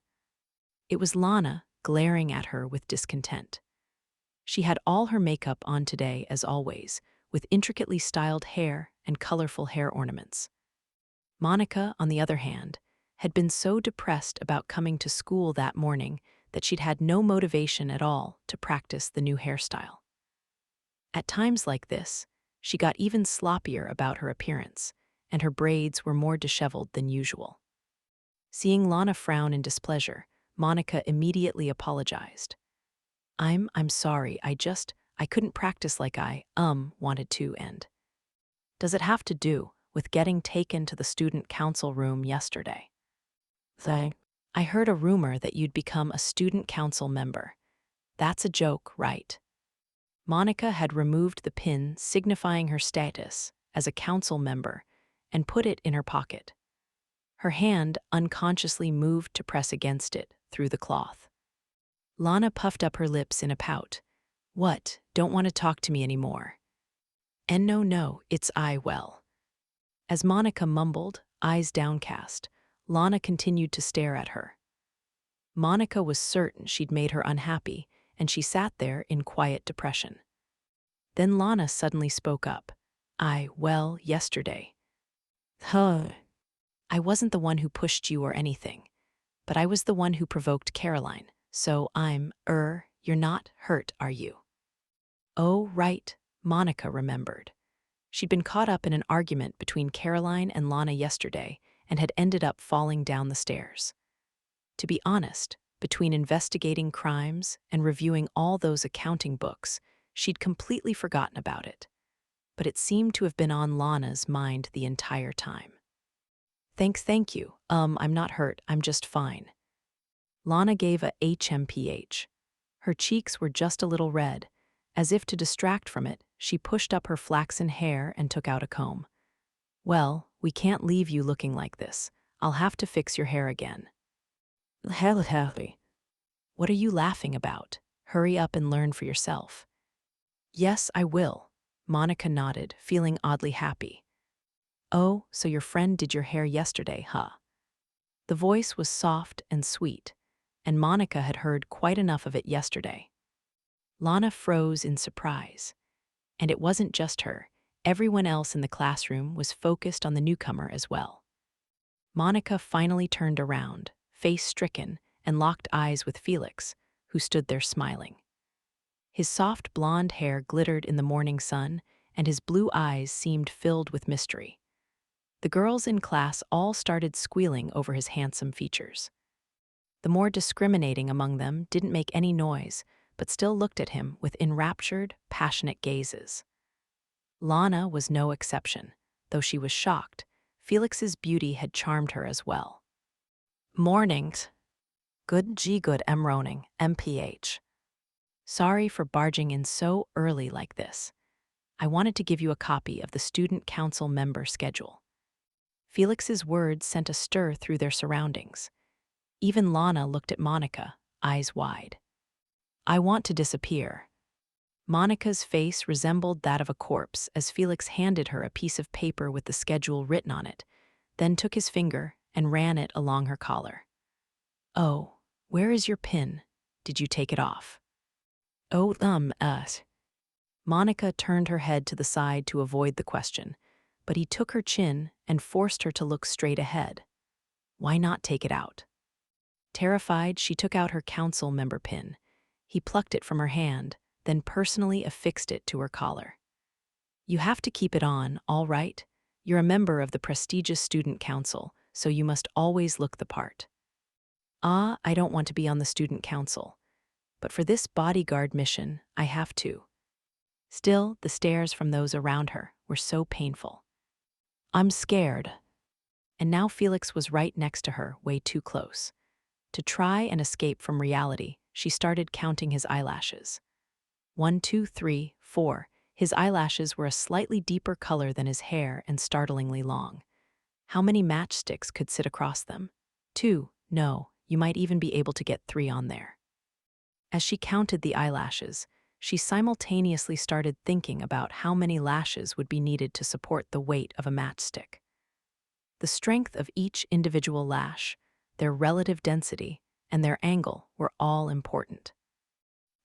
It was Lana, glaring at her with discontent. She had all her makeup on today, as always, with intricately styled hair and colorful hair ornaments. Monica, on the other hand, had been so depressed about coming to school that morning that she'd had no motivation at all to practice the new hairstyle. At times like this, she got even sloppier about her appearance, and her braids were more disheveled than usual. Seeing Lana frown in displeasure, Monica immediately apologized. I'm sorry, I couldn't practice like I wanted to, and does it have to do with getting taken to the student council room yesterday?" "I heard a rumor that you'd become a student council member. That's a joke, right?" Monica had removed the pin signifying her status as a council member, and put it in her pocket. Her hand unconsciously moved to press against it through the cloth. Lana puffed up her lips in a pout. "What, don't want to talk to me anymore?" "And no, it's I, well." As Monica mumbled, eyes downcast, Lana continued to stare at her. Monica was certain she'd made her unhappy, and she sat there in quiet depression. Then Lana suddenly spoke up. Well, yesterday. Huh. I wasn't the one who pushed you or anything, but I was the one who provoked Caroline, so you're not hurt, are you?" Oh, right, Monica remembered. She'd been caught up in an argument between Caroline and Lana yesterday and had ended up falling down the stairs. To be honest, between investigating crimes and reviewing all those accounting books, she'd completely forgotten about it. But it seemed to have been on Lana's mind the entire time. Thank you. I'm not hurt, I'm just fine." Lana gave a HMPH. Her cheeks were just a little red. As if to distract from it, she pushed up her flaxen hair and took out a comb. "Well, we can't leave you looking like this. I'll have to fix your hair again." "What are you laughing about? Hurry up and learn for yourself." "Yes, I will." Monica nodded, feeling oddly happy. "Oh, so your friend did your hair yesterday, huh?" The voice was soft and sweet, and Monica had heard quite enough of it yesterday. Lana froze in surprise. And it wasn't just her. Everyone else in the classroom was focused on the newcomer as well. Monica finally turned around, face-stricken, and locked eyes with Felix, who stood there smiling. His soft blonde hair glittered in the morning sun, and his blue eyes seemed filled with mystery. The girls in class all started squealing over his handsome features. The more discriminating among them didn't make any noise, but still looked at him with enraptured, passionate gazes. Lana was no exception. Though she was shocked, Felix's beauty had charmed her as well. "Mornings. Good Emroning, MPH. Sorry for barging in so early like this. I wanted to give you a copy of the student council member schedule." Felix's words sent a stir through their surroundings. Even Lana looked at Monica, eyes wide. "I want to disappear." Monica's face resembled that of a corpse as Felix handed her a piece of paper with the schedule written on it, then took his finger and ran it along her collar. "Oh, where is your pin? Did you take it off?" "Oh, Monica turned her head to the side to avoid the question, but he took her chin and forced her to look straight ahead. Why not take it out? Terrified, she took out her council member pin. He plucked it from her hand, then personally affixed it to her collar. "You have to keep it on, all right? You're a member of the prestigious student council, so you must always look the part." I don't want to be on the student council, but for this bodyguard mission, I have to." Still, the stares from those around her were so painful. "I'm scared." And now Felix was right next to her, way too close. To try and escape from reality, she started counting his eyelashes. 1, 2, 3, 4. His eyelashes were a slightly deeper color than his hair and startlingly long. How many matchsticks could sit across them? 2. No, you might even be able to get 3 on there. As she counted the eyelashes, she simultaneously started thinking about how many lashes would be needed to support the weight of a matchstick. The strength of each individual lash, their relative density, and their angle were all important.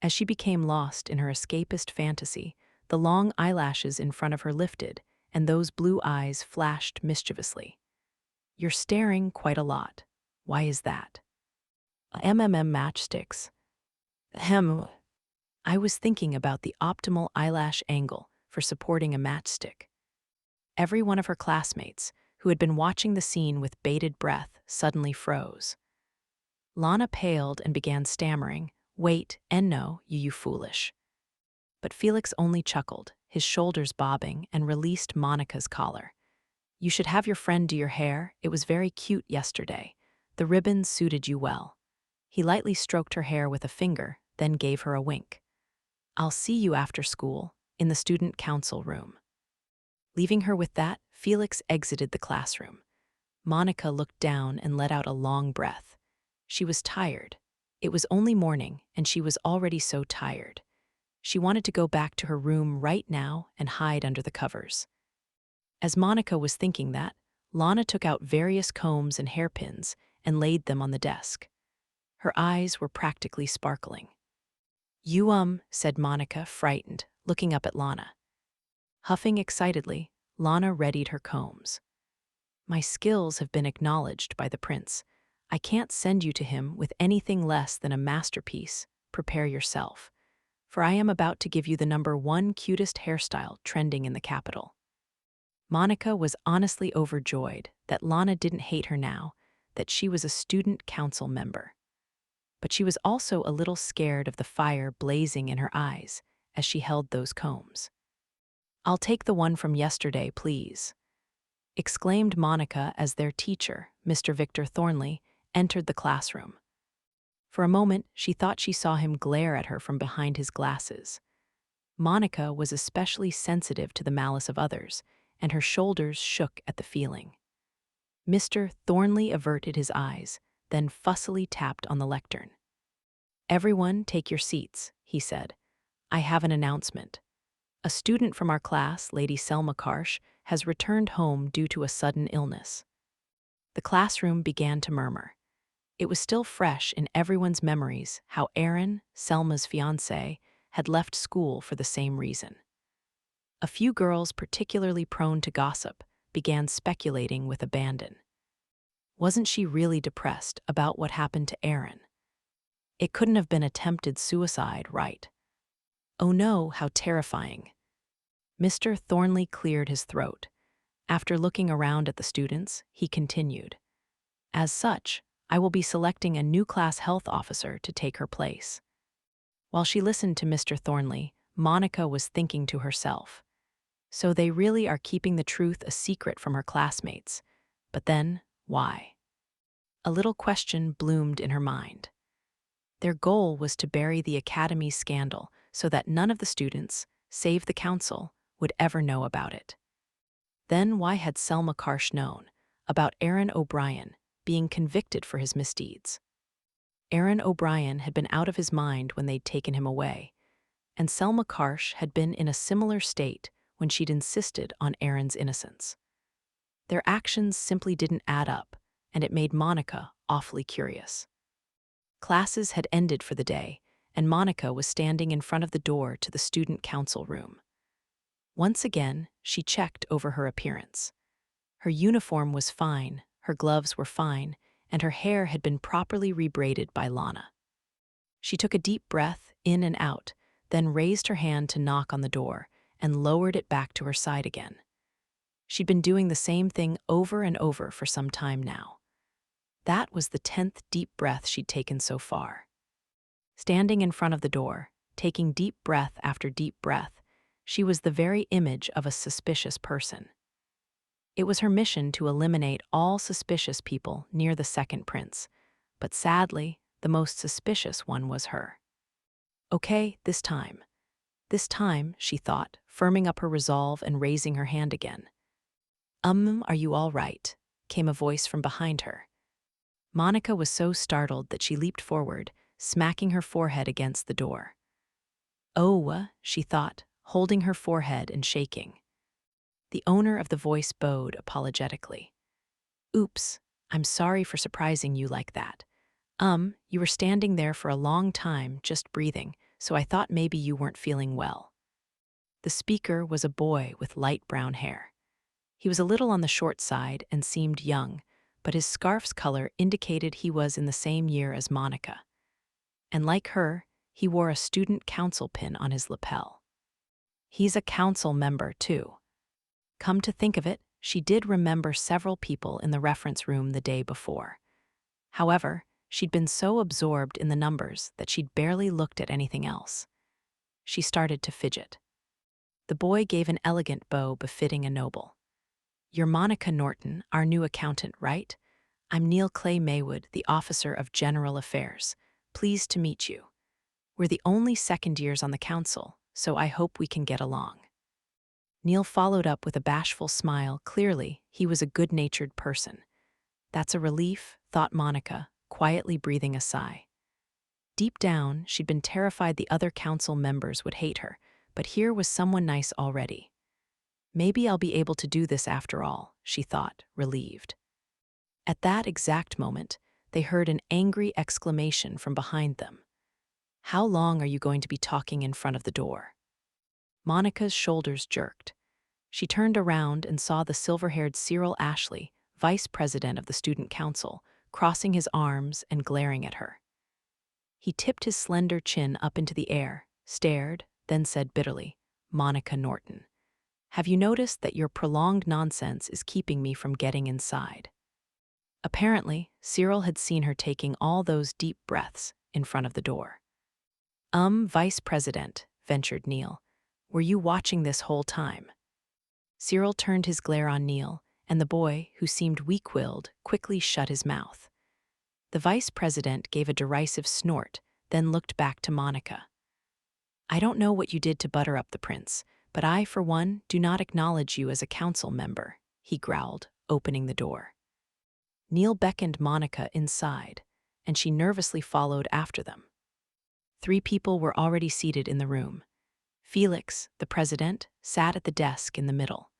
As she became lost in her escapist fantasy, the long eyelashes in front of her lifted, and those blue eyes flashed mischievously. "You're staring quite a lot. Why is that?" Matchsticks." I was thinking about the optimal eyelash angle for supporting a matchstick." Every one of her classmates, who had been watching the scene with bated breath, suddenly froze. Lana paled and began stammering, "Wait, no, you foolish." But Felix only chuckled, his shoulders bobbing, and released Monica's collar. "You should have your friend do your hair. It was very cute yesterday. The ribbons suited you well." He lightly stroked her hair with a finger, then gave her a wink. "I'll see you after school, in the student council room." Leaving her with that, Felix exited the classroom. Monica looked down and let out a long breath. She was tired. It was only morning, and she was already so tired. She wanted to go back to her room right now and hide under the covers. As Monica was thinking that, Lana took out various combs and hairpins and laid them on the desk. Her eyes were practically sparkling. You, said Monica, frightened, looking up at Lana. Huffing excitedly, Lana readied her combs. My skills have been acknowledged by the prince. I can't send you to him with anything less than a masterpiece. Prepare yourself, for I am about to give you the #1 cutest hairstyle trending in the capital. Monica was honestly overjoyed that Lana didn't hate her now, that she was a student council member. But she was also a little scared of the fire blazing in her eyes as she held those combs. I'll take the one from yesterday, please, exclaimed Monica as their teacher, Mr. Victor Thornley, entered the classroom. For a moment, she thought she saw him glare at her from behind his glasses. Monica was especially sensitive to the malice of others, and her shoulders shook at the feeling. Mr. Thornley averted his eyes, then fussily tapped on the lectern. Everyone take your seats, he said. I have an announcement. A student from our class, Lady Selma Karsh, has returned home due to a sudden illness. The classroom began to murmur. It was still fresh in everyone's memories how Aaron, Selma's fiancé, had left school for the same reason. A few girls particularly prone to gossip began speculating with abandon. Wasn't she really depressed about what happened to Aaron? It couldn't have been attempted suicide, right? Oh no, how terrifying. Mr. Thornley cleared his throat. After looking around at the students, he continued. As such, I will be selecting a new class health officer to take her place. While she listened to Mr. Thornley, Monica was thinking to herself. So they really are keeping the truth a secret from her classmates. But then, why? A little question bloomed in her mind. Their goal was to bury the academy's scandal so that none of the students, save the council, would ever know about it. Then why had Selma Karsh known about Aaron O'Brien being convicted for his misdeeds? Aaron O'Brien had been out of his mind when they'd taken him away, and Selma Karsh had been in a similar state when she'd insisted on Aaron's innocence. Their actions simply didn't add up, and it made Monica awfully curious. Classes had ended for the day, and Monica was standing in front of the door to the student council room. Once again, she checked over her appearance. Her uniform was fine, her gloves were fine, and her hair had been properly rebraided by Lana. She took a deep breath in and out, then raised her hand to knock on the door and lowered it back to her side again. She'd been doing the same thing over and over for some time now. That was the 10th deep breath she'd taken so far. Standing in front of the door, taking deep breath after deep breath, she was the very image of a suspicious person. It was her mission to eliminate all suspicious people near the second prince, but sadly, the most suspicious one was her. Okay, this time, she thought, firming up her resolve and raising her hand again. Are you all right? Came a voice from behind her. Monica was so startled that she leaped forward, smacking her forehead against the door. Oh, she thought, holding her forehead and shaking. The owner of the voice bowed apologetically. Oops, I'm sorry for surprising you like that. You were standing there for a long time, just breathing, so I thought maybe you weren't feeling well. The speaker was a boy with light brown hair. He was a little on the short side and seemed young, but his scarf's color indicated he was in the same year as Monica. And like her, he wore a student council pin on his lapel. He's a council member, too. Come to think of it, she did remember several people in the reference room the day before. However, she'd been so absorbed in the numbers that she'd barely looked at anything else. She started to fidget. The boy gave an elegant bow befitting a noble. You're Monica Norton, our new accountant, right? I'm Neil Clay Maywood, the Officer of General Affairs. Pleased to meet you. We're the only second years on the council, so I hope we can get along. Neil followed up with a bashful smile. Clearly, he was a good-natured person. That's a relief, thought Monica, quietly breathing a sigh. Deep down, she'd been terrified the other council members would hate her, but here was someone nice already. Maybe I'll be able to do this after all, she thought, relieved. At that exact moment, they heard an angry exclamation from behind them. How long are you going to be talking in front of the door? Monica's shoulders jerked. She turned around and saw the silver-haired Cyril Ashley, vice president of the student council, crossing his arms and glaring at her. He tipped his slender chin up into the air, stared, then said bitterly, "Monica Norton, have you noticed that your prolonged nonsense is keeping me from getting inside?" Apparently, Cyril had seen her taking all those deep breaths in front of the door. Vice President," ventured Neil, "were you watching this whole time?" Cyril turned his glare on Neil, and the boy, who seemed weak-willed, quickly shut his mouth. The vice president gave a derisive snort, then looked back to Monica. "I don't know what you did to butter up the prince, but I, for one, do not acknowledge you as a council member," he growled, opening the door. Neil beckoned Monica inside, and she nervously followed after them. 3 people were already seated in the room. Felix, the president, sat at the desk in the middle.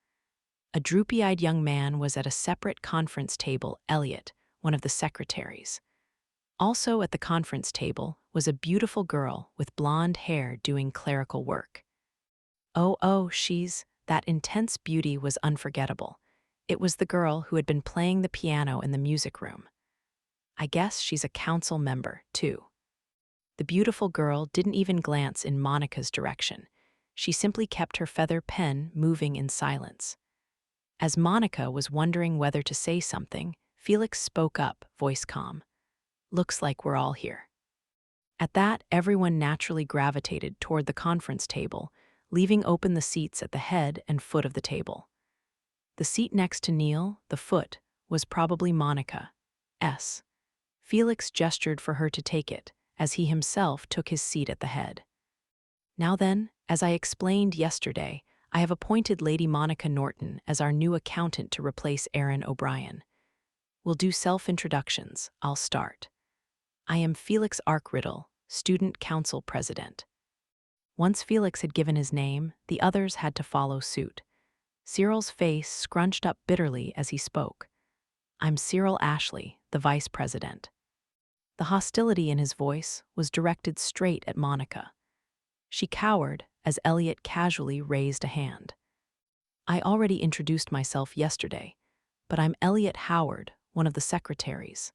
A droopy-eyed young man was at a separate conference table. Elliot, one of the secretaries. Also at the conference table was a beautiful girl with blonde hair doing clerical work. That intense beauty was unforgettable. It was the girl who had been playing the piano in the music room. I guess she's a council member, too. The beautiful girl didn't even glance in Monica's direction. She simply kept her feather pen moving in silence. As Monica was wondering whether to say something, Felix spoke up, voice calm. "Looks like we're all here." At that, everyone naturally gravitated toward the conference table, leaving open the seats at the head and foot of the table. The seat next to Neil, the foot, was probably Monica's. Felix gestured for her to take it, as he himself took his seat at the head. "Now then, as I explained yesterday, I have appointed Lady Monica Norton as our new accountant to replace Aaron O'Brien. We'll do self-introductions. I'll start. I am Felix Arkriddle, Student Council President." Once Felix had given his name, the others had to follow suit. Cyril's face scrunched up bitterly as he spoke. "I'm Cyril Ashley, the Vice President." The hostility in his voice was directed straight at Monica. She cowered as Elliot casually raised a hand. "I already introduced myself yesterday, but I'm Elliot Howard, one of the secretaries."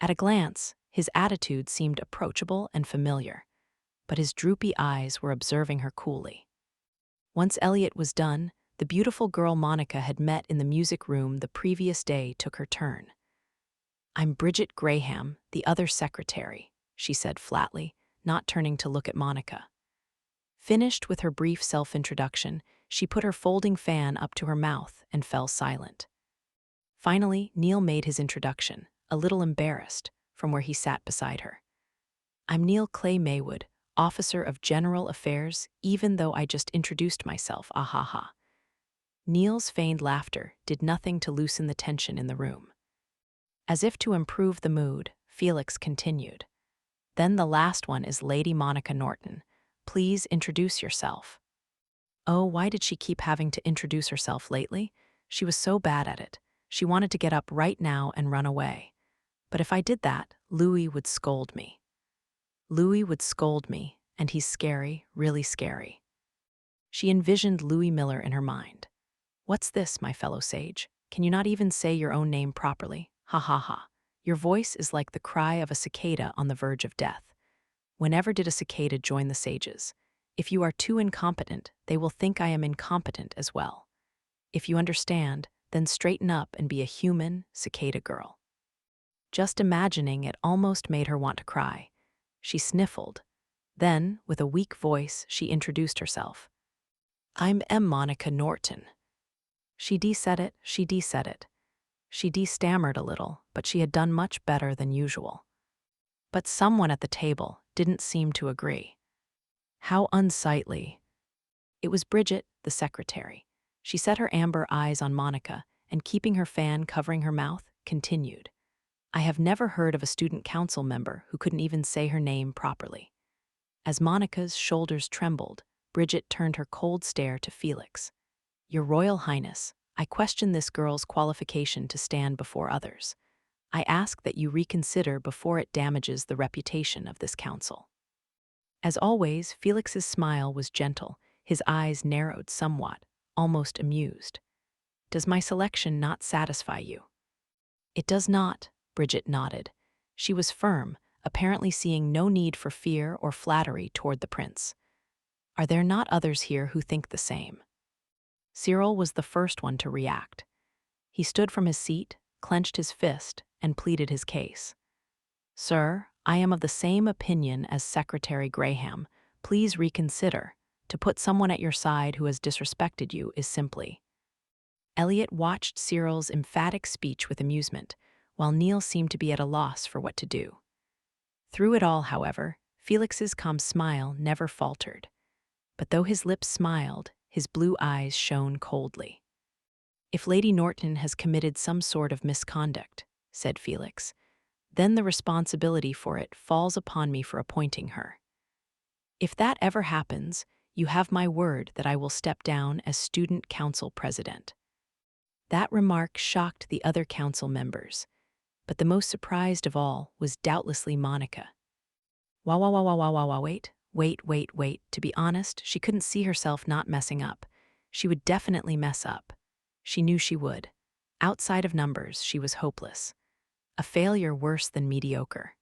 At a glance, his attitude seemed approachable and familiar, but his droopy eyes were observing her coolly. Once Elliot was done, the beautiful girl Monica had met in the music room the previous day took her turn. "I'm Bridget Graham, the other secretary," she said flatly, not turning to look at Monica. Finished with her brief self-introduction, she put her folding fan up to her mouth and fell silent. Finally, Neil made his introduction, a little embarrassed, from where he sat beside her. "I'm Neil Clay Maywood, Officer of General Affairs, even though I just introduced myself, ah-ha-ha." Neil's feigned laughter did nothing to loosen the tension in the room. As if to improve the mood, Felix continued. "Then the last one is Lady Monica Norton. Please introduce yourself." Oh, why did she keep having to introduce herself lately? She was so bad at it. She wanted to get up right now and run away. But if I did that, Louis would scold me. Louis would scold me, and he's scary, really scary. She envisioned Louis Miller in her mind. "What's this, my fellow sage? Can you not even say your own name properly? Ha ha ha. Your voice is like the cry of a cicada on the verge of death. Whenever did a cicada join the sages? If you are too incompetent, they will think I am incompetent as well. If you understand, then straighten up and be a human cicada girl." Just imagining it almost made her want to cry. She sniffled. Then, with a weak voice, she introduced herself. "I'm Monica Norton." She de-said it. She de-stammered a little, but she had done much better than usual. But someone at the table didn't seem to agree. "How unsightly." It was Bridget, the secretary. She set her amber eyes on Monica and, keeping her fan covering her mouth, continued. I have never heard of a student council member who couldn't even say her name properly. As Monica's shoulders trembled, Bridget turned her cold stare to Felix. Your Royal Highness, I question this girl's qualification to stand before others. I ask that you reconsider before it damages the reputation of this council. As always, Felix's smile was gentle, his eyes narrowed somewhat, almost amused. Does my selection not satisfy you? It does not, Bridget nodded. She was firm, apparently seeing no need for fear or flattery toward the prince. Are there not others here who think the same? Cyril was the first one to react. He stood from his seat, clenched his fist, and pleaded his case. Sir, I am of the same opinion as Secretary Graham. Please reconsider. To put someone at your side who has disrespected you is simply. Elliot watched Cyril's emphatic speech with amusement, while Neil seemed to be at a loss for what to do. Through it all, however, Felix's calm smile never faltered. But though his lips smiled, his blue eyes shone coldly. If Lady Norton has committed some sort of misconduct, said Felix, then the responsibility for it falls upon me for appointing her. If that ever happens, you have my word that I will step down as student council president. That remark shocked the other council members, but the most surprised of all was doubtlessly Monica. Wait. To be honest, she couldn't see herself not messing up. She would definitely mess up. She knew she would. Outside of numbers, she was hopeless. A failure worse than mediocre.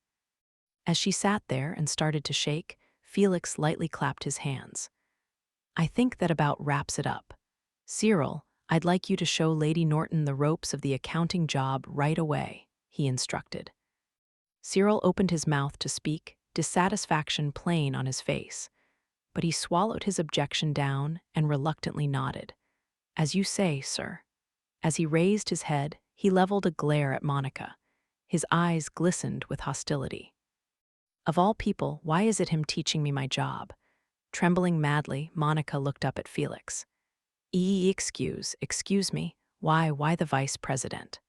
As she sat there and started to shake, Felix lightly clapped his hands. I think that about wraps it up. Cyril, I'd like you to show Lady Norton the ropes of the accounting job right away, he instructed. Cyril opened his mouth to speak, dissatisfaction plain on his face, but he swallowed his objection down and reluctantly nodded. As you say, sir. As he raised his head, he leveled a glare at Monica. His eyes glistened with hostility. Of all people, why is it him teaching me my job? Trembling madly, Monica looked up at Felix. Excuse me, why the vice president?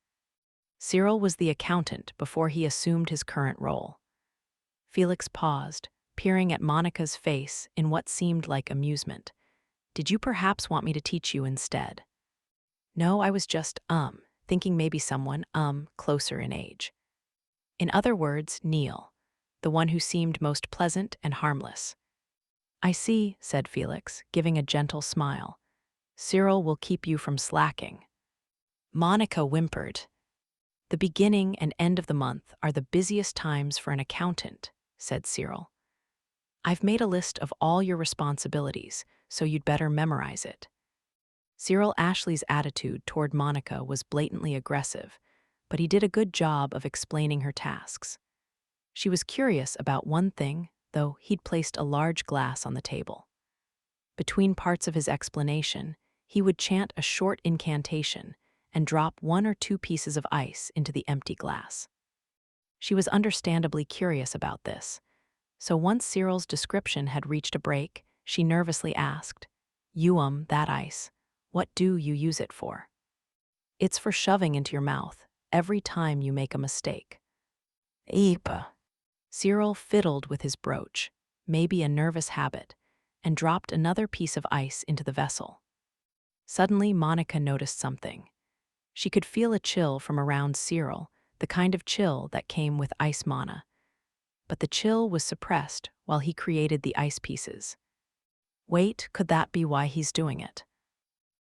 Cyril was the accountant before he assumed his current role. Felix paused, peering at Monica's face in what seemed like amusement. Did you perhaps want me to teach you instead? No, I was just, thinking maybe someone, closer in age. In other words, Neil, the one who seemed most pleasant and harmless. I see, said Felix, giving a gentle smile. Cyril will keep you from slacking. Monica whimpered. The beginning and end of the month are the busiest times for an accountant, said Cyril. I've made a list of all your responsibilities, so you'd better memorize it. Cyril Ashley's attitude toward Monica was blatantly aggressive, but he did a good job of explaining her tasks. She was curious about one thing, though he'd placed a large glass on the table. Between parts of his explanation, he would chant a short incantation and drop 1 or 2 pieces of ice into the empty glass. She was understandably curious about this, so once Cyril's description had reached a break, she nervously asked, that ice, what do you use it for? It's for shoving into your mouth every time you make a mistake. Cyril fiddled with his brooch, maybe a nervous habit, and dropped another piece of ice into the vessel. Suddenly, Monica noticed something. She could feel a chill from around Cyril, the kind of chill that came with ice mana. But the chill was suppressed while he created the ice pieces. Wait, could that be why he's doing it?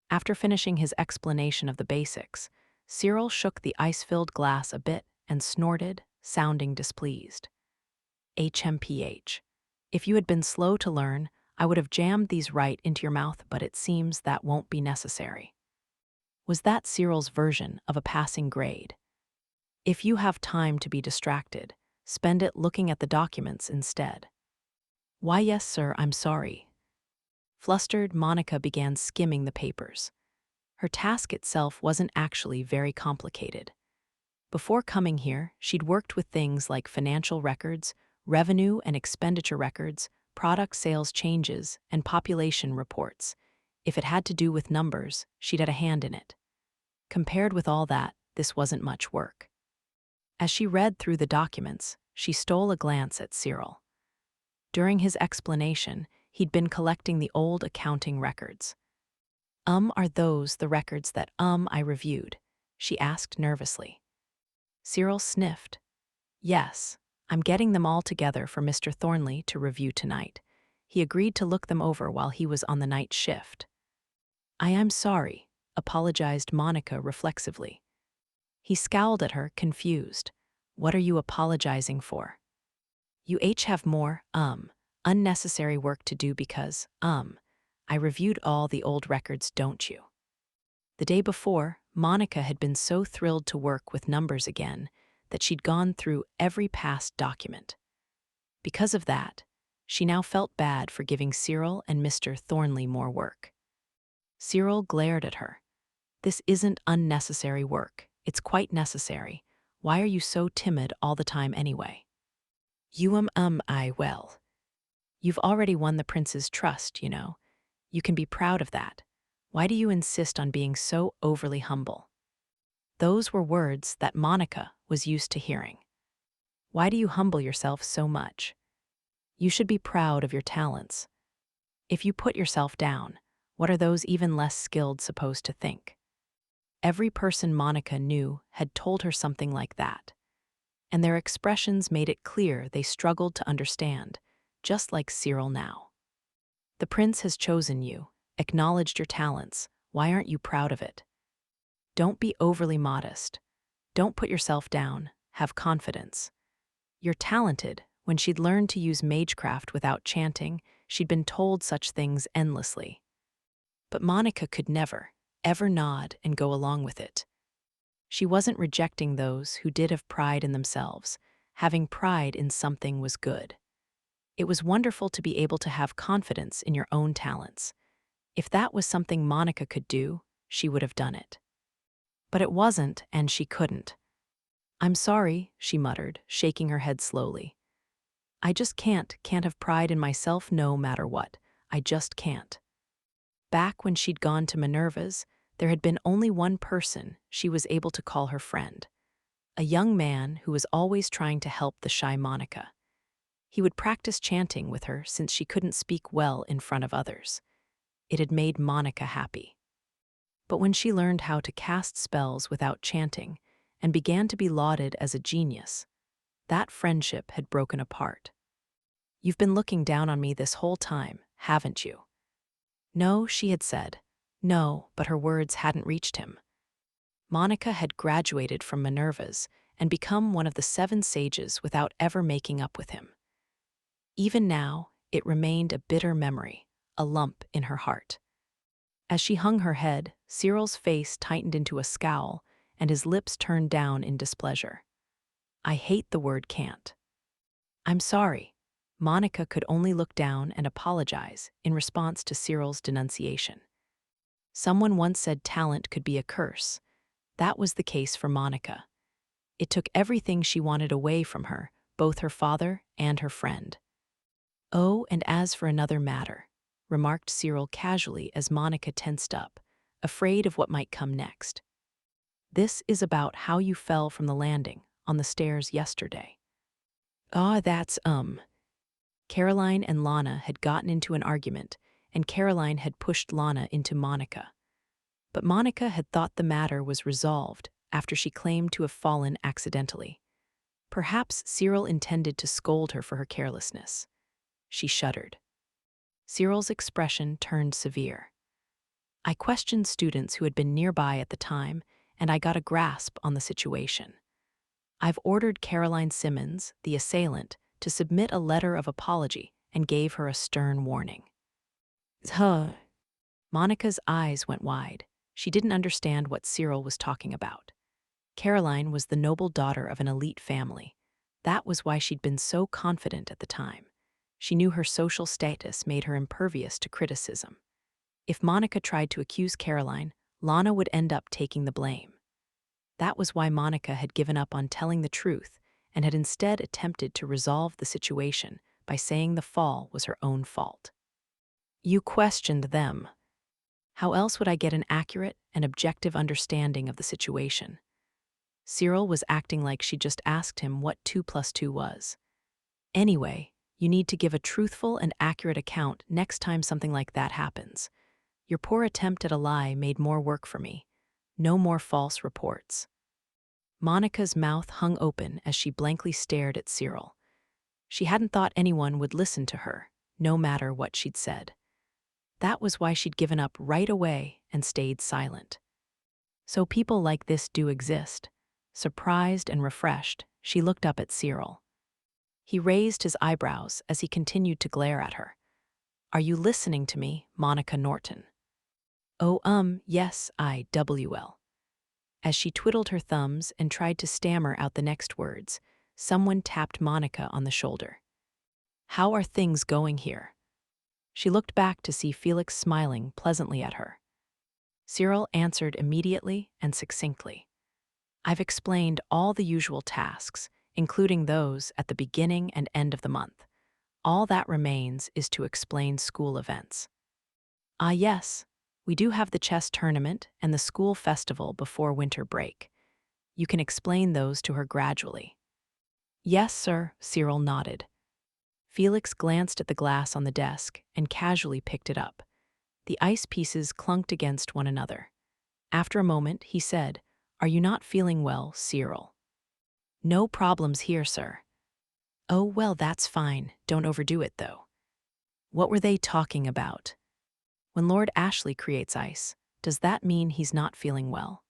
After finishing his explanation of the basics, Cyril shook the ice-filled glass a bit and snorted, sounding displeased. HMPH. If you had been slow to learn, I would have jammed these right into your mouth, but it seems that won't be necessary. Was that Cyril's version of a passing grade? If you have time to be distracted, spend it looking at the documents instead. Why, yes, sir, I'm sorry. Flustered, Monica began skimming the papers. Her task itself wasn't actually very complicated. Before coming here, she'd worked with things like financial records, revenue and expenditure records, product sales changes, and population reports. If it had to do with numbers, she'd had a hand in it. Compared with all that, this wasn't much work. As she read through the documents, she stole a glance at Cyril. During his explanation, he'd been collecting the old accounting records. Are those the records that, I reviewed?" she asked nervously. Cyril sniffed. "Yes, I'm getting them all together for Mr. Thornley to review tonight. He agreed to look them over while he was on the night shift." "I am sorry," apologized Monica reflexively. He scowled at her, confused. "What are you apologizing for?" "You each have more, unnecessary work to do because, I reviewed all the old records, don't you?" The day before, Monica had been so thrilled to work with numbers again that she'd gone through every past document. Because of that, she now felt bad for giving Cyril and Mr. Thornley more work. Cyril glared at her. "This isn't unnecessary work. It's quite necessary. Why are you so timid all the time anyway?" Well. You've already won the prince's trust, you know. You can be proud of that. Why do you insist on being so overly humble?" Those were words that Monica was used to hearing. Why do you humble yourself so much? You should be proud of your talents. If you put yourself down, what are those even less skilled supposed to think? Every person Monica knew had told her something like that, and their expressions made it clear they struggled to understand, just like Cyril now. The prince has chosen you, acknowledged your talents. Why aren't you proud of it? Don't be overly modest. Don't put yourself down. Have confidence. You're talented. When she'd learned to use magecraft without chanting, she'd been told such things endlessly. But Monica could never, ever nod and go along with it. She wasn't rejecting those who did have pride in themselves. Having pride in something was good. It was wonderful to be able to have confidence in your own talents. If that was something Monica could do, she would have done it. But it wasn't, and she couldn't. "I'm sorry," she muttered, shaking her head slowly. "I just can't have pride in myself no matter what. I just can't." Back when she'd gone to Minerva's, there had been only one person she was able to call her friend, a young man who was always trying to help the shy Monica. He would practice chanting with her since she couldn't speak well in front of others. It had made Monica happy. But when she learned how to cast spells without chanting and began to be lauded as a genius, that friendship had broken apart. "You've been looking down on me this whole time, haven't you?" "No," she had said. No, but her words hadn't reached him. Monica had graduated from Minerva's and become one of the 7 sages without ever making up with him. Even now, it remained a bitter memory, a lump in her heart. As she hung her head, Cyril's face tightened into a scowl, and his lips turned down in displeasure. "I hate the word can't." "I'm sorry." Monica could only look down and apologize in response to Cyril's denunciation. Someone once said talent could be a curse. That was the case for Monica. It took everything she wanted away from her, both her father and her friend. "Oh, and as for another matter," remarked Cyril casually as Monica tensed up, afraid of what might come next. "This is about how you fell from the landing on the stairs yesterday." "Ah, that's, Caroline and Lana had gotten into an argument, and Caroline had pushed Lana into Monica. But Monica had thought the matter was resolved after she claimed to have fallen accidentally. Perhaps Cyril intended to scold her for her carelessness. She shuddered. Cyril's expression turned severe. "I questioned students who had been nearby at the time, and I got a grasp on the situation. I've ordered Caroline Simmons, the assailant, to submit a letter of apology and gave her a stern warning." Monica's eyes went wide. She didn't understand what Cyril was talking about. Caroline was the noble daughter of an elite family. That was why she'd been so confident at the time. She knew her social status made her impervious to criticism. If Monica tried to accuse Caroline, Lana would end up taking the blame. That was why Monica had given up on telling the truth and had instead attempted to resolve the situation by saying the fall was her own fault. You questioned them. How else would I get an accurate and objective understanding of the situation? Cyril was acting like she just asked him what 2 plus 2 was. Anyway, you need to give a truthful and accurate account next time something like that happens. Your poor attempt at a lie made more work for me. No more false reports. Monica's mouth hung open as she blankly stared at Cyril. She hadn't thought anyone would listen to her, no matter what she'd said. That was why she'd given up right away and stayed silent. So people like this do exist. Surprised and refreshed, she looked up at Cyril. He raised his eyebrows as he continued to glare at her. Are you listening to me, Monica Norton? Oh, yes, I-W-L. As she twiddled her thumbs and tried to stammer out the next words, someone tapped Monica on the shoulder. How are things going here? She looked back to see Felix smiling pleasantly at her. Cyril answered immediately and succinctly. I've explained all the usual tasks, including those at the beginning and end of the month. All that remains is to explain school events. Ah, yes, we do have the chess tournament and the school festival before winter break. You can explain those to her gradually. Yes, sir, Cyril nodded. Felix glanced at the glass on the desk and casually picked it up. The ice pieces clunked against one another. After a moment, he said, Are you not feeling well, Cyril? No problems here, sir. Oh, well, that's fine. Don't overdo it, though. What were they talking about? When Lord Ashley creates ice, does that mean he's not feeling well?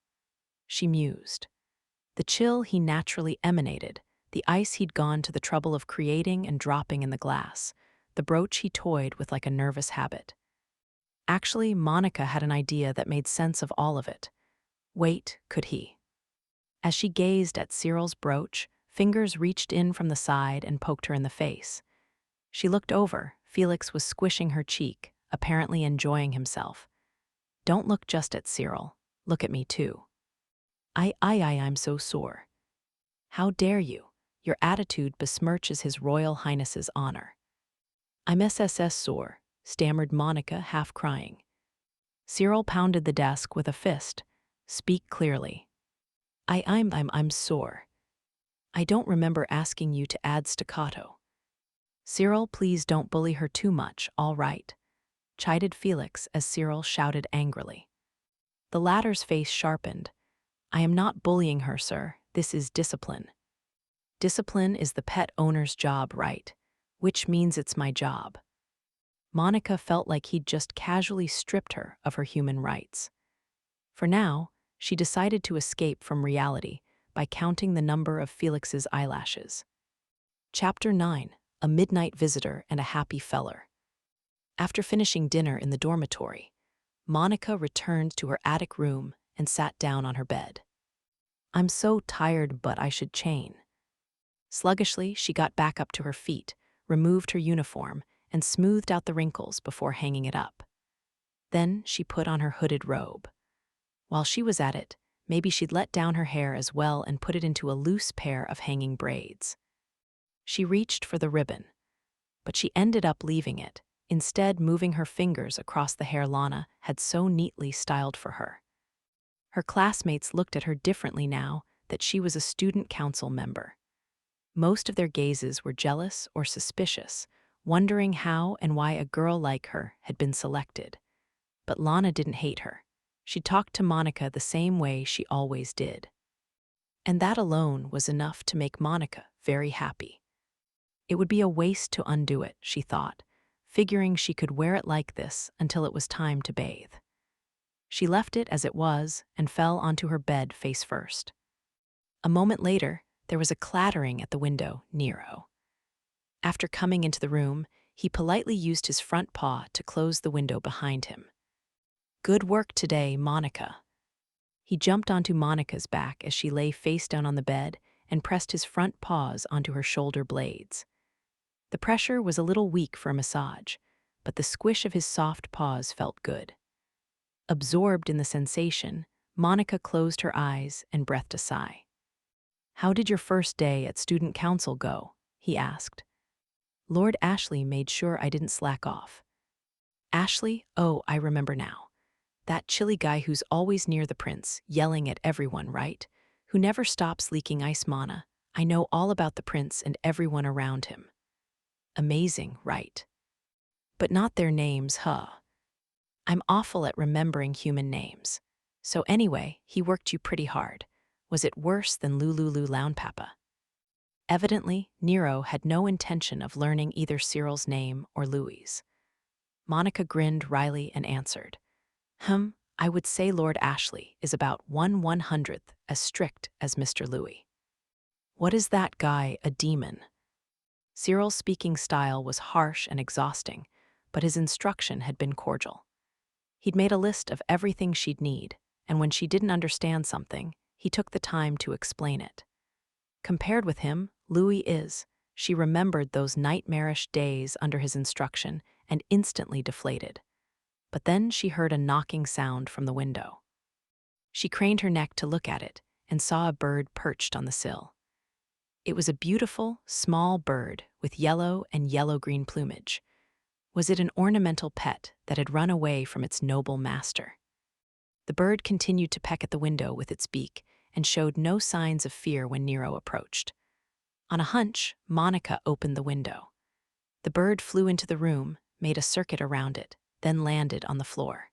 She mused. The chill he naturally emanated, the ice he'd gone to the trouble of creating and dropping in the glass, the brooch he toyed with like a nervous habit. Actually, Monica had an idea that made sense of all of it. Wait, could he? As she gazed at Cyril's brooch, fingers reached in from the side and poked her in the face. She looked over. Felix was squishing her cheek, apparently enjoying himself. Don't look just at Cyril. Look at me, too. I'm so sore. How dare you? Your attitude besmirches His Royal Highness's honor. I'm SSS sore, stammered Monica, half crying. Cyril pounded the desk with a fist. Speak clearly. I'm sore. I don't remember asking you to add staccato. Cyril, please don't bully her too much, all right, chided Felix as Cyril shouted angrily. The latter's face sharpened. I am not bullying her, sir. This is discipline. Discipline is the pet owner's job, right? Which means it's my job. Monica felt like he'd just casually stripped her of her human rights. For now, she decided to escape from reality by counting the number of Felix's eyelashes. Chapter 9. A Midnight Visitor and a Happy Feller. After finishing dinner in the dormitory, Monica returned to her attic room and sat down on her bed. I'm so tired, but I should chain. Sluggishly, she got back up to her feet, removed her uniform, and smoothed out the wrinkles before hanging it up. Then she put on her hooded robe. While she was at it, maybe she'd let down her hair as well and put it into a loose pair of hanging braids. She reached for the ribbon, but she ended up leaving it, instead moving her fingers across the hair Lana had so neatly styled for her. Her classmates looked at her differently now that she was a student council member. Most of their gazes were jealous or suspicious, wondering how and why a girl like her had been selected. But Lana didn't hate her. She talked to Monica the same way she always did. And that alone was enough to make Monica very happy. It would be a waste to undo it, she thought, figuring she could wear it like this until it was time to bathe. She left it as it was and fell onto her bed face first. A moment later, there was a clattering at the window, Nero. After coming into the room, he politely used his front paw to close the window behind him. Good work today, Monica. He jumped onto Monica's back as she lay face down on the bed and pressed his front paws onto her shoulder blades. The pressure was a little weak for a massage, but the squish of his soft paws felt good. Absorbed in the sensation, Monica closed her eyes and breathed a sigh. How did your first day at student council go? He asked. Lord Ashley made sure I didn't slack off. Ashley? Oh, I remember now. That chilly guy who's always near the prince, yelling at everyone, right? Who never stops leaking ice mana. I know all about the prince and everyone around him. Amazing, right? But not their names, huh? I'm awful at remembering human names. So anyway, he worked you pretty hard. Was it worse than Lululu Lounpapa? Evidently, Nero had no intention of learning either Cyril's name or Louis's. Monica grinned wryly and answered, I would say Lord Ashley is about 1/100th as strict as Mr. Louis. What is that guy, a demon? Cyril's speaking style was harsh and exhausting, but his instruction had been cordial. He'd made a list of everything she'd need, and when she didn't understand something, he took the time to explain it. Compared with him, Louis is. She remembered those nightmarish days under his instruction and instantly deflated. But then she heard a knocking sound from the window. She craned her neck to look at it and saw a bird perched on the sill. It was a beautiful, small bird with yellow and yellow-green plumage. Was it an ornamental pet that had run away from its noble master? The bird continued to peck at the window with its beak and showed no signs of fear when Nero approached. On a hunch, Monica opened the window. The bird flew into the room, made a circuit around it, then landed on the floor.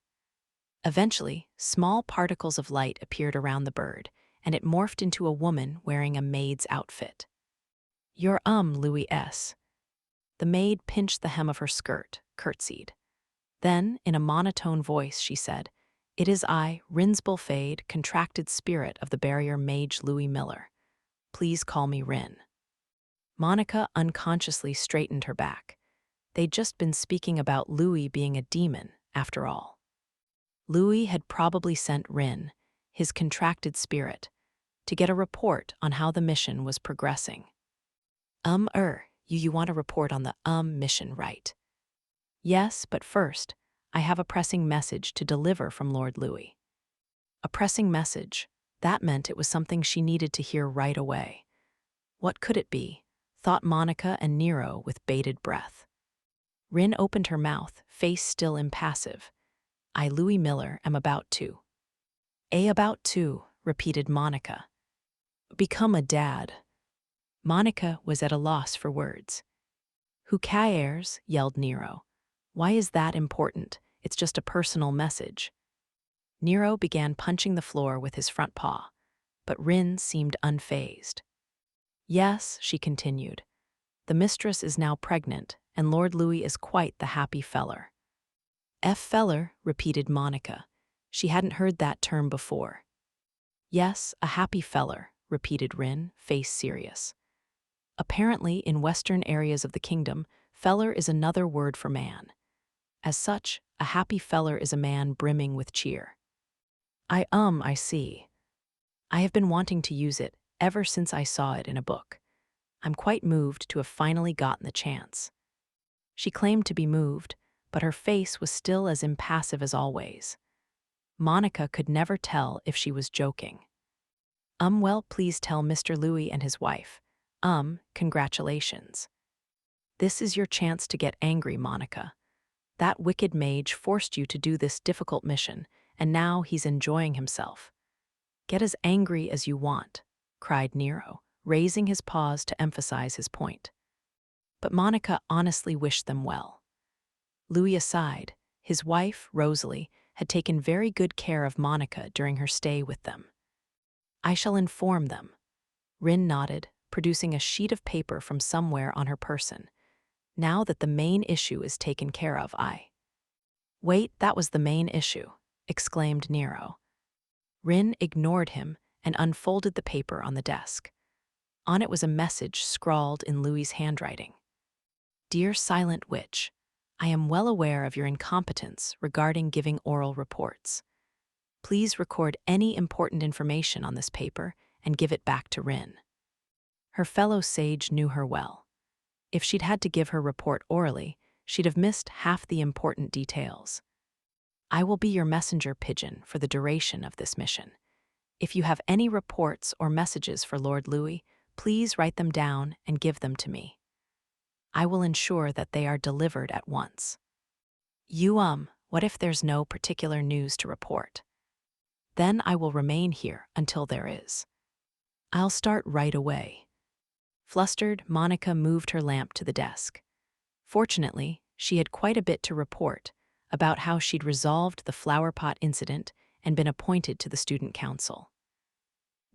Eventually, small particles of light appeared around the bird, and it morphed into a woman wearing a maid's outfit. You're Louis S. The maid pinched the hem of her skirt, curtsied. Then, in a monotone voice, she said, It is I, Rinsbulfade, contracted spirit of the barrier mage Louis Miller. Please call me Rin. Monica unconsciously straightened her back. They'd just been speaking about Louis being a demon, after all. Louis had probably sent Rin, his contracted spirit, to get a report on how the mission was progressing. You want a report on the mission, right? Yes, but first, I have a pressing message to deliver from Lord Louis. A pressing message. That meant it was something she needed to hear right away. What could it be? Thought Monica and Nero with bated breath. Rin opened her mouth, face still impassive. I, Louis Miller, am about to. About to, repeated Monica. Become a dad. Monica was at a loss for words. Who cares? Yelled Nero. Why is that important? It's just a personal message. Nero began punching the floor with his front paw, but Rin seemed unfazed. Yes, she continued. The mistress is now pregnant, and Lord Louis is quite the happy feller. Feller, repeated Monica. She hadn't heard that term before. Yes, a happy feller, repeated Rin, face serious. Apparently, in western areas of the kingdom, feller is another word for man. As such, a happy feller is a man brimming with cheer. I see. I have been wanting to use it ever since I saw it in a book. I'm quite moved to have finally gotten the chance. She claimed to be moved, but her face was still as impassive as always. Monica could never tell if she was joking. Well, please tell Mr. Louis and his wife. Congratulations. This is your chance to get angry, Monica. That wicked mage forced you to do this difficult mission, and now he's enjoying himself. Get as angry as you want, cried Nero, raising his paws to emphasize his point. But Monica honestly wished them well. Louis aside, his wife, Rosalie, had taken very good care of Monica during her stay with them. I shall inform them. Rin nodded, producing a sheet of paper from somewhere on her person. Now that the main issue is taken care of, Wait, that was the main issue, exclaimed Nero. Rin ignored him and unfolded the paper on the desk. On it was a message scrawled in Louis's handwriting. Dear Silent Witch, I am well aware of your incompetence regarding giving oral reports. Please record any important information on this paper and give it back to Rin. Her fellow sage knew her well. If she'd had to give her report orally, she'd have missed half the important details. I will be your messenger pigeon for the duration of this mission. If you have any reports or messages for Lord Louis, please write them down and give them to me. I will ensure that they are delivered at once. What if there's no particular news to report? Then I will remain here until there is. I'll start right away. Flustered, Monica moved her lamp to the desk. Fortunately, she had quite a bit to report about how she'd resolved the flower pot incident and been appointed to the student council.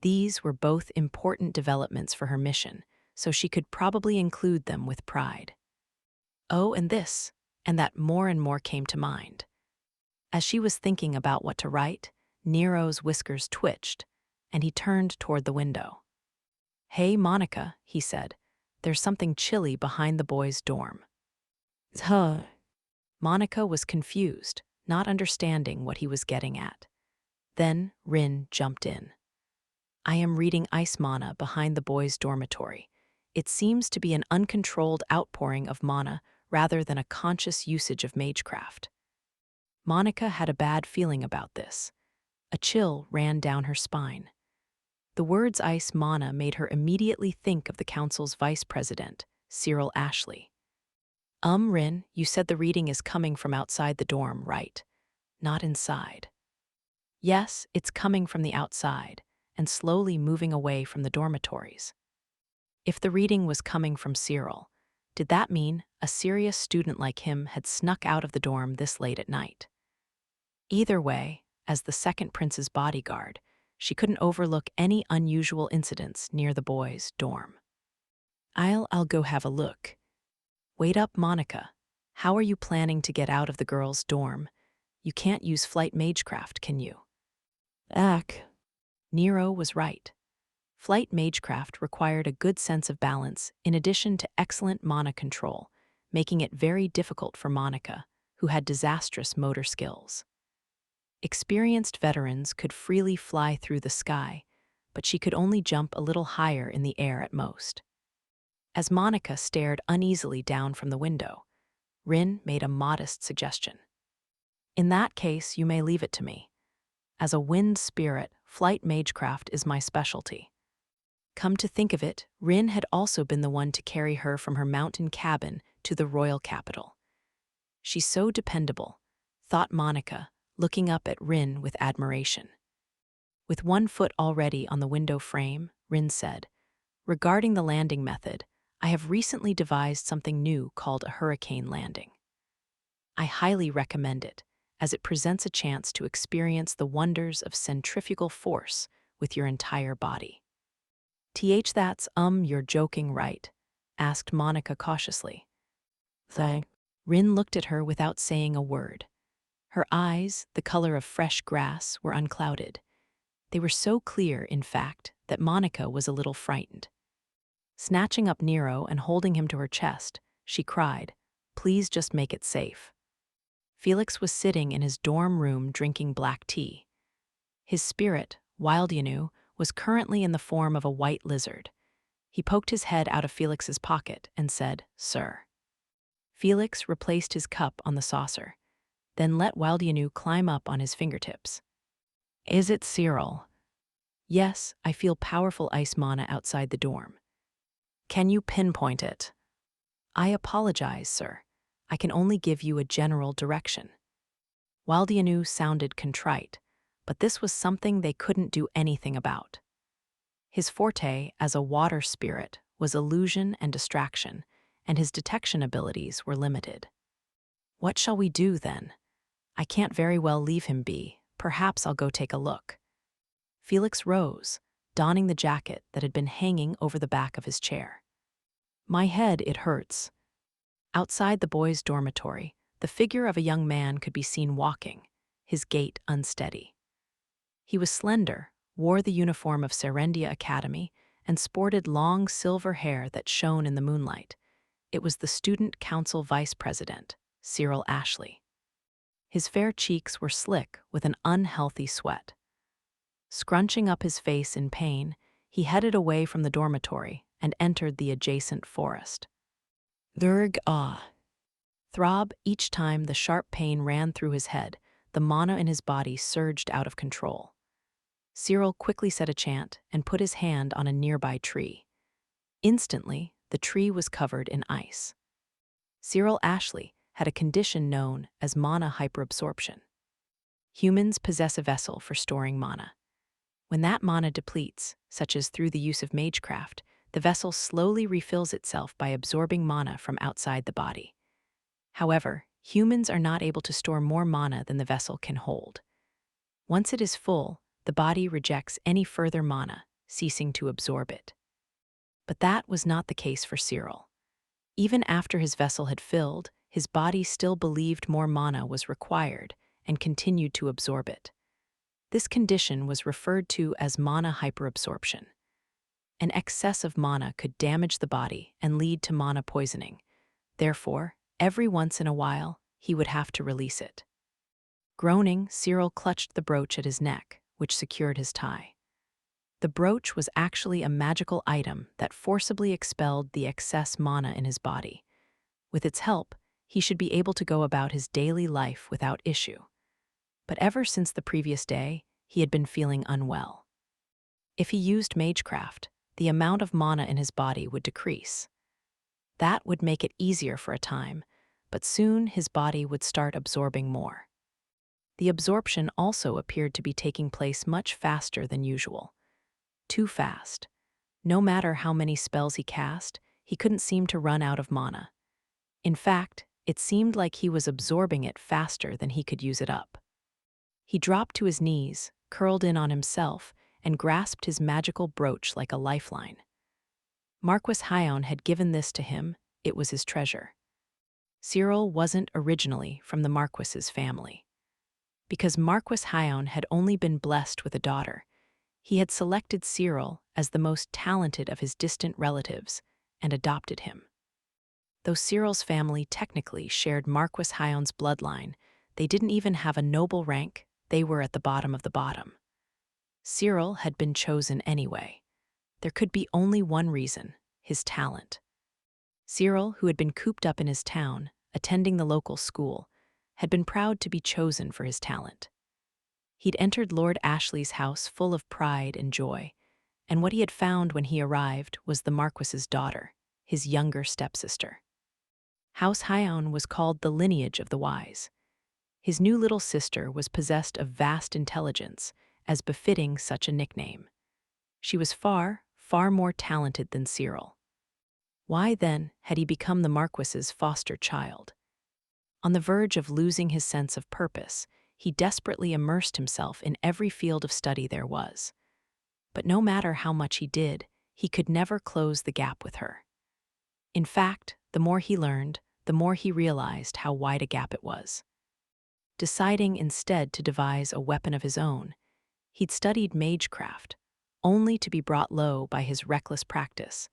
These were both important developments for her mission, so she could probably include them with pride. Oh, and this, and that more and more came to mind. As she was thinking about what to write, Nero's whiskers twitched, and he turned toward the window. "Hey, Monica," he said, "there's something chilly behind the boys' dorm." Huh. Monica was confused, not understanding what he was getting at. Then Rin jumped in. "I am reading Ice Mana behind the boys' dormitory. It seems to be an uncontrolled outpouring of mana rather than a conscious usage of magecraft." Monica had a bad feeling about this. A chill ran down her spine. The words Ice Mana made her immediately think of the council's vice president, Cyril Ashley. Rin, you said the reading is coming from outside the dorm, right? Not inside." "Yes, it's coming from the outside, and slowly moving away from the dormitories." If the reading was coming from Cyril, did that mean a serious student like him had snuck out of the dorm this late at night? Either way, as the second prince's bodyguard, she couldn't overlook any unusual incidents near the boys' dorm. I'll go have a look." "Wait up, Monica. How are you planning to get out of the girls' dorm? You can't use flight magecraft, can you?" Nero was right. Flight magecraft required a good sense of balance in addition to excellent mana control, making it very difficult for Monica, who had disastrous motor skills. Experienced veterans could freely fly through the sky, but she could only jump a little higher in the air at most. As Monica stared uneasily down from the window, Rin made a modest suggestion. "In that case, you may leave it to me. As a wind spirit, flight magecraft is my specialty." Come to think of it, Rin had also been the one to carry her from her mountain cabin to the royal capital. "She's so dependable," thought Monica, looking up at Rin with admiration. With one foot already on the window frame, Rin said, "Regarding the landing method, I have recently devised something new called a hurricane landing. I highly recommend it, as it presents a chance to experience the wonders of centrifugal force with your entire body." That's you're joking, right?" asked Monica cautiously. Rin looked at her without saying a word. Her eyes, the color of fresh grass, were unclouded. They were so clear, in fact, that Monica was a little frightened. Snatching up Nero and holding him to her chest, she cried, "Please just make it safe." Felix was sitting in his dorm room drinking black tea. His spirit, Wildyanu, was currently in the form of a white lizard. He poked his head out of Felix's pocket and said, "Sir." Felix replaced his cup on the saucer, then let Wildyanu climb up on his fingertips. "Is it Cyril?" "Yes, I feel powerful ice mana outside the dorm." "Can you pinpoint it?" "I apologize, sir. I can only give you a general direction." Wildyanu sounded contrite, but this was something they couldn't do anything about. His forte as a water spirit was illusion and distraction, and his detection abilities were limited. "What shall we do, then? I can't very well leave him be. Perhaps I'll go take a look." Felix rose, donning the jacket that had been hanging over the back of his chair. "My head, it hurts." Outside the boys' dormitory, the figure of a young man could be seen walking, his gait unsteady. He was slender, wore the uniform of Serendia Academy, and sported long silver hair that shone in the moonlight. It was the student council vice president, Cyril Ashley. His fair cheeks were slick with an unhealthy sweat. Scrunching up his face in pain, he headed away from the dormitory and entered the adjacent forest. Throb each time the sharp pain ran through his head, the mana in his body surged out of control. Cyril quickly said a chant and put his hand on a nearby tree. Instantly, the tree was covered in ice. Cyril Ashley had a condition known as mana hyperabsorption. Humans possess a vessel for storing mana. When that mana depletes, such as through the use of magecraft, the vessel slowly refills itself by absorbing mana from outside the body. However, humans are not able to store more mana than the vessel can hold. Once it is full, the body rejects any further mana, ceasing to absorb it. But that was not the case for Cyril. Even after his vessel had filled, his body still believed more mana was required and continued to absorb it. This condition was referred to as mana hyperabsorption. An excess of mana could damage the body and lead to mana poisoning. Therefore, every once in a while, he would have to release it. Groaning, Cyril clutched the brooch at his neck, which secured his tie. The brooch was actually a magical item that forcibly expelled the excess mana in his body. With its help, he should be able to go about his daily life without issue. But ever since the previous day, he had been feeling unwell. If he used magecraft, the amount of mana in his body would decrease. That would make it easier for a time, but soon his body would start absorbing more. The absorption also appeared to be taking place much faster than usual. Too fast. No matter how many spells he cast, he couldn't seem to run out of mana. In fact, it seemed like he was absorbing it faster than he could use it up. He dropped to his knees, curled in on himself, and grasped his magical brooch like a lifeline. Marquis Hyon had given this to him. It was his treasure. Cyril wasn't originally from the Marquis's family. Because Marquis Hyon had only been blessed with a daughter, he had selected Cyril as the most talented of his distant relatives and adopted him. Though Cyril's family technically shared Marquis Hyon's bloodline, they didn't even have a noble rank. They were at the bottom of the bottom. Cyril had been chosen anyway. There could be only one reason: his talent. Cyril, who had been cooped up in his town, attending the local school, had been proud to be chosen for his talent. He'd entered Lord Ashley's house full of pride and joy, and what he had found when he arrived was the Marquis's daughter, his younger stepsister. House Hyon was called the lineage of the wise. His new little sister was possessed of vast intelligence, as befitting such a nickname. She was far, far more talented than Cyril. Why, then, had he become the Marquis's foster child? On the verge of losing his sense of purpose, he desperately immersed himself in every field of study there was. But no matter how much he did, he could never close the gap with her. In fact, the more he learned, the more he realized how wide a gap it was. Deciding instead to devise a weapon of his own, he'd studied magecraft, only to be brought low by his reckless practice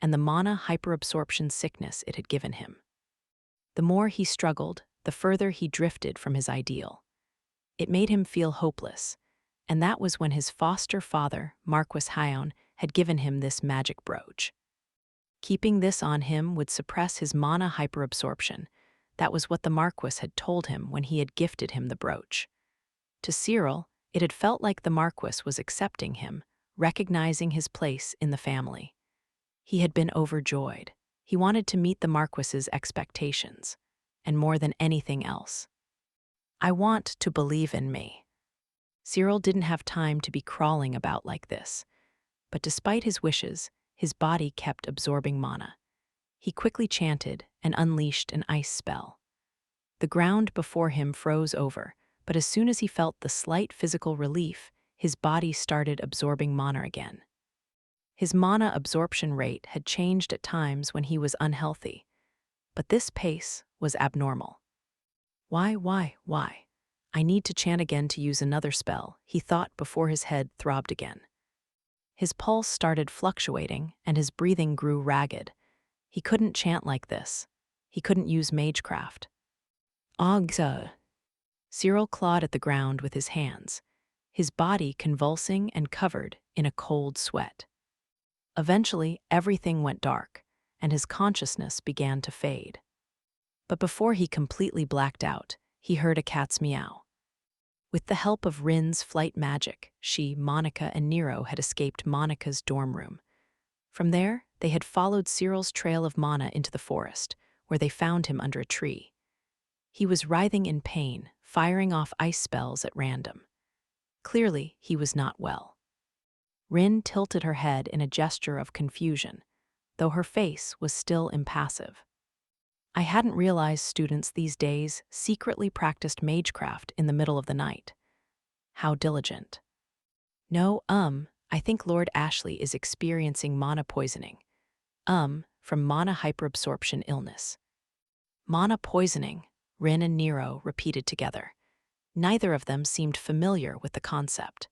and the mana hyperabsorption sickness it had given him. The more he struggled, the further he drifted from his ideal. It made him feel hopeless, and that was when his foster father, Marquis Hyon, had given him this magic brooch. Keeping this on him would suppress his mana hyperabsorption. That was what the Marquis had told him when he had gifted him the brooch. To Cyril, it had felt like the Marquis was accepting him, recognizing his place in the family. He had been overjoyed. He wanted to meet the Marquis's expectations, and more than anything else. "I want to believe in me." Cyril didn't have time to be crawling about like this, but despite his wishes, his body kept absorbing mana. He quickly chanted and unleashed an ice spell. The ground before him froze over, but as soon as he felt the slight physical relief, his body started absorbing mana again. His mana absorption rate had changed at times when he was unhealthy, but this pace was abnormal. Why? I need to chant again to use another spell, he thought before his head throbbed again. His pulse started fluctuating and his breathing grew ragged. He couldn't chant like this. He couldn't use magecraft. Ogza. Cyril clawed at the ground with his hands, his body convulsing and covered in a cold sweat. Eventually, everything went dark, and his consciousness began to fade. But before he completely blacked out, he heard a cat's meow. With the help of Rin's flight magic, she, Monica, and Nero had escaped Monica's dorm room. From there, they had followed Cyril's trail of mana into the forest, where they found him under a tree. He was writhing in pain, firing off ice spells at random. Clearly, he was not well. Rin tilted her head in a gesture of confusion, though her face was still impassive. I hadn't realized students these days secretly practiced magecraft in the middle of the night. How diligent. No, I think Lord Ashley is experiencing mana poisoning. From mana hyperabsorption illness. Mana poisoning, Rin and Nero repeated together. Neither of them seemed familiar with the concept.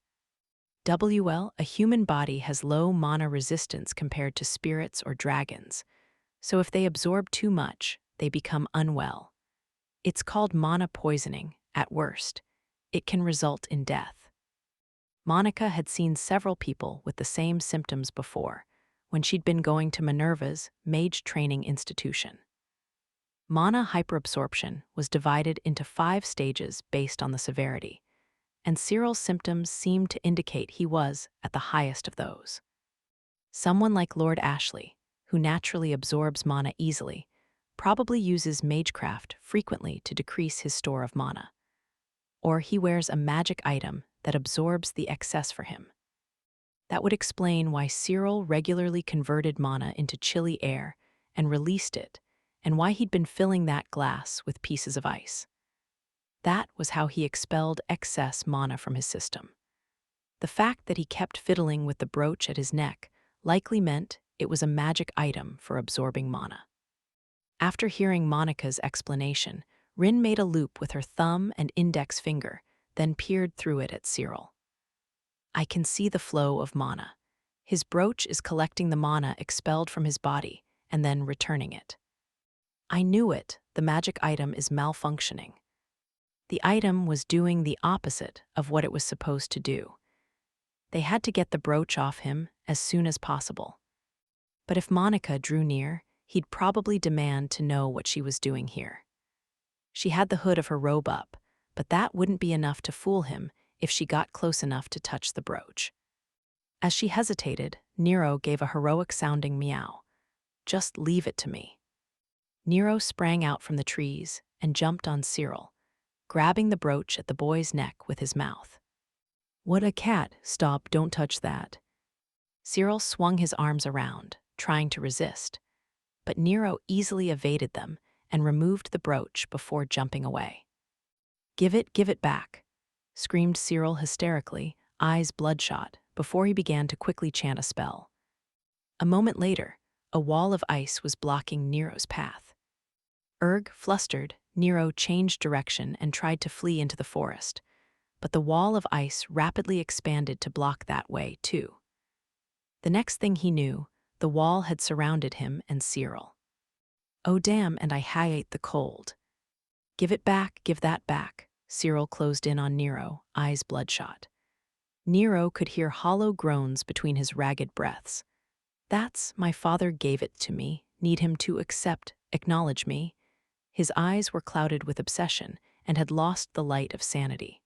A human body has low mana resistance compared to spirits or dragons, so if they absorb too much, they become unwell. It's called mana poisoning, at worst. It can result in death. Monica had seen several people with the same symptoms before, when she'd been going to Minerva's mage training institution. Mana hyperabsorption was divided into 5 stages based on the severity, and Cyril's symptoms seemed to indicate he was at the highest of those. Someone like Lord Ashley, who naturally absorbs mana easily, probably uses magecraft frequently to decrease his store of mana. Or he wears a magic item that absorbs the excess for him. That would explain why Cyril regularly converted mana into chilly air and released it, and why he'd been filling that glass with pieces of ice. That was how he expelled excess mana from his system. The fact that he kept fiddling with the brooch at his neck likely meant it was a magic item for absorbing mana. After hearing Monica's explanation, Rin made a loop with her thumb and index finger, then peered through it at Cyril. I can see the flow of mana. His brooch is collecting the mana expelled from his body and then returning it. I knew it, the magic item is malfunctioning. The item was doing the opposite of what it was supposed to do. They had to get the brooch off him as soon as possible. But if Monica drew near, he'd probably demand to know what she was doing here. She had the hood of her robe up, but that wouldn't be enough to fool him if she got close enough to touch the brooch. As she hesitated, Nero gave a heroic-sounding meow. Just leave it to me. Nero sprang out from the trees and jumped on Cyril, grabbing the brooch at the boy's neck with his mouth. What a cat! Stop, don't touch that. Cyril swung his arms around, trying to resist, but Nero easily evaded them and removed the brooch before jumping away. Give it back, screamed Cyril hysterically, eyes bloodshot, before he began to quickly chant a spell. A moment later, a wall of ice was blocking Nero's path. Flustered, Nero changed direction and tried to flee into the forest, but the wall of ice rapidly expanded to block that way, too. The next thing he knew, the wall had surrounded him and Cyril. Oh damn, and I hate the cold. Give it back, give that back. Cyril closed in on Nero, eyes bloodshot. Nero could hear hollow groans between his ragged breaths. That's my father gave it to me, need him to acknowledge me. His eyes were clouded with obsession and had lost the light of sanity.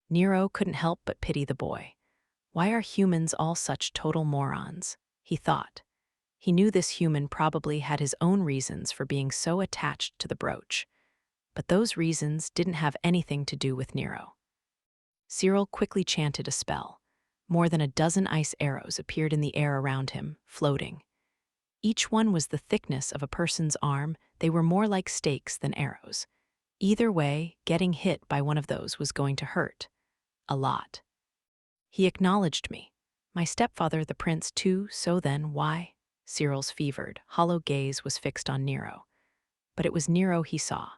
Nero couldn't help but pity the boy. Why are humans all such total morons? He thought. He knew this human probably had his own reasons for being so attached to the brooch, but those reasons didn't have anything to do with Nero. Cyril quickly chanted a spell. More than a dozen ice arrows appeared in the air around him, floating. Each one was the thickness of a person's arm. They were more like stakes than arrows. Either way, getting hit by one of those was going to hurt. A lot. He acknowledged me. My stepfather, the prince, too, so then why? Cyril's fevered, hollow gaze was fixed on Nero. But it was Nero he saw.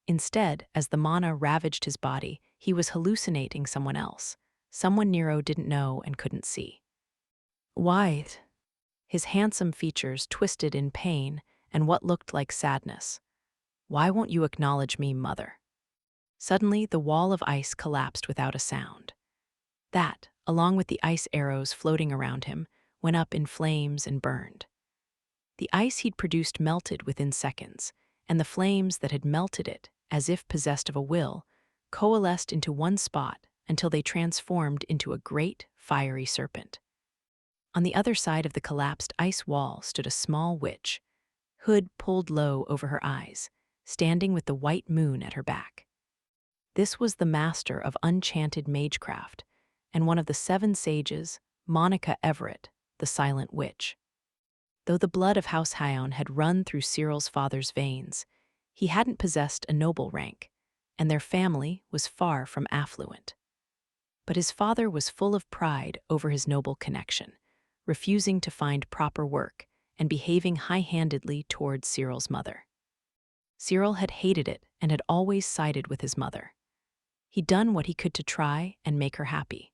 Instead, as the mana ravaged his body, he was hallucinating someone else, someone Nero didn't know and couldn't see. Why? His handsome features twisted in pain and what looked like sadness. Why won't you acknowledge me, mother? Suddenly, the wall of ice collapsed without a sound. That, along with the ice arrows floating around him, went up in flames and burned. The ice he'd produced melted within seconds, and the flames that had melted it, as if possessed of a will, coalesced into one spot until they transformed into a great, fiery serpent. On the other side of the collapsed ice wall stood a small witch, hood pulled low over her eyes, standing with the white moon at her back. This was the master of enchanted magecraft, and one of the 7 sages, Monica Everett, the Silent Witch. Though the blood of House Hyon had run through Cyril's father's veins, he hadn't possessed a noble rank, and their family was far from affluent. But his father was full of pride over his noble connection, refusing to find proper work and behaving high-handedly toward Cyril's mother. Cyril had hated it and had always sided with his mother. He'd done what he could to try and make her happy.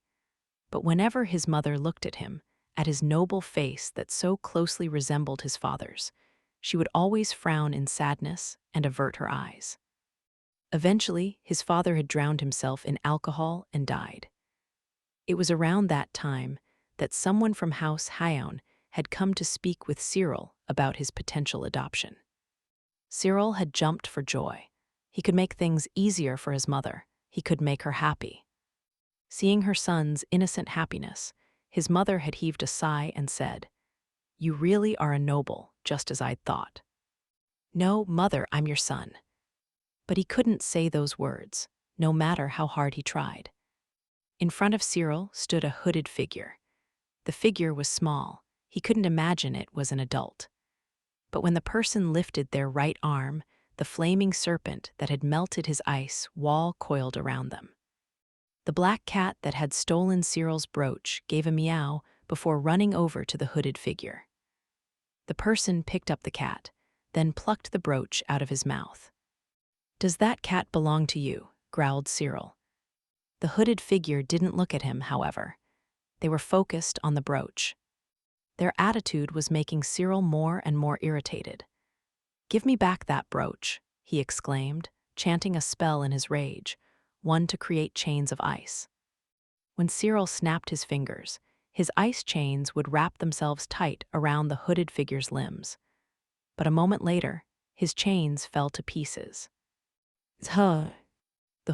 But whenever his mother looked at him, at his noble face that so closely resembled his father's, she would always frown in sadness and avert her eyes. Eventually, his father had drowned himself in alcohol and died. It was around that time that someone from House Hyon had come to speak with Cyril about his potential adoption. Cyril had jumped for joy. He could make things easier for his mother. He could make her happy. Seeing her son's innocent happiness, his mother had heaved a sigh and said, "You really are a noble, just as I'd thought." "No, mother, I'm your son." But he couldn't say those words, no matter how hard he tried. In front of Cyril stood a hooded figure. The figure was small. He couldn't imagine it was an adult. But when the person lifted their right arm, the flaming serpent that had melted his ice wall coiled around them. The black cat that had stolen Cyril's brooch gave a meow before running over to the hooded figure. The person picked up the cat, then plucked the brooch out of his mouth. "Does that cat belong to you?" growled Cyril. The hooded figure didn't look at him, however. They were focused on the brooch. Their attitude was making Cyril more and more irritated. "Give me back that brooch," he exclaimed, chanting a spell in his rage, one to create chains of ice. When Cyril snapped his fingers, his ice chains would wrap themselves tight around the hooded figure's limbs. But a moment later, his chains fell to pieces. The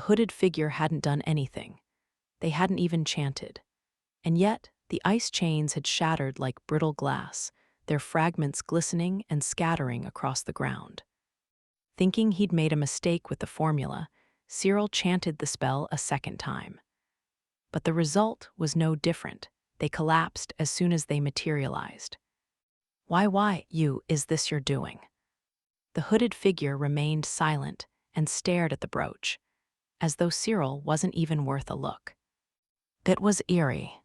hooded figure hadn't done anything. They hadn't even chanted. And yet, the ice chains had shattered like brittle glass, their fragments glistening and scattering across the ground. Thinking he'd made a mistake with the formula, Cyril chanted the spell a second time. But the result was no different. They collapsed as soon as they materialized. Why, you, is this your doing?" The hooded figure remained silent and stared at the brooch, as though Cyril wasn't even worth a look. It was eerie.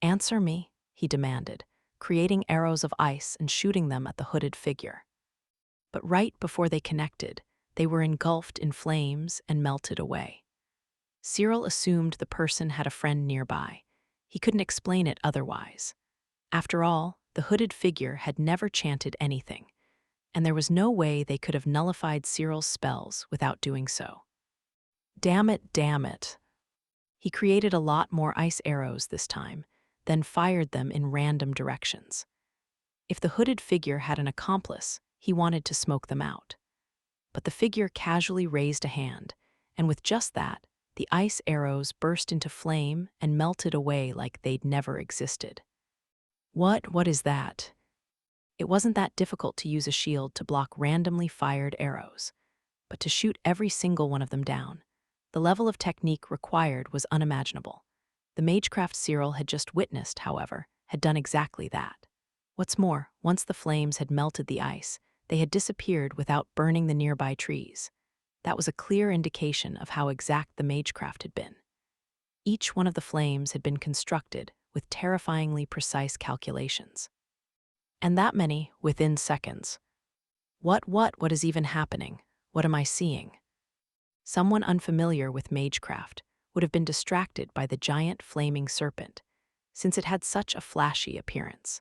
"Answer me," he demanded, creating arrows of ice and shooting them at the hooded figure. But right before they connected, they were engulfed in flames and melted away. Cyril assumed the person had a friend nearby. He couldn't explain it otherwise. After all, the hooded figure had never chanted anything, and there was no way they could have nullified Cyril's spells without doing so. Damn it. He created a lot more ice arrows this time, then fired them in random directions. If the hooded figure had an accomplice, he wanted to smoke them out. But the figure casually raised a hand, and with just that, the ice arrows burst into flame and melted away like they'd never existed. What is that?" It wasn't that difficult to use a shield to block randomly fired arrows, but to shoot every single one of them down. The level of technique required was unimaginable. The magecraft Cyril had just witnessed, however, had done exactly that. What's more, once the flames had melted the ice, they had disappeared without burning the nearby trees. That was a clear indication of how exact the magecraft had been. Each one of the flames had been constructed with terrifyingly precise calculations. And that many within seconds. What is even happening? What am I seeing? Someone unfamiliar with magecraft would have been distracted by the giant flaming serpent, since it had such a flashy appearance.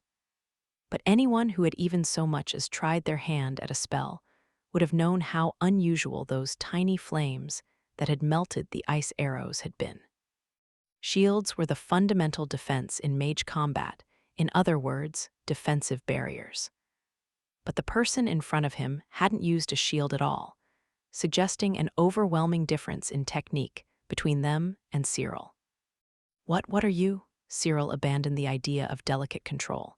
But anyone who had even so much as tried their hand at a spell would have known how unusual those tiny flames that had melted the ice arrows had been. Shields were the fundamental defense in mage combat, in other words, defensive barriers. But the person in front of him hadn't used a shield at all, suggesting an overwhelming difference in technique between them and Cyril. What are you?" Cyril abandoned the idea of delicate control.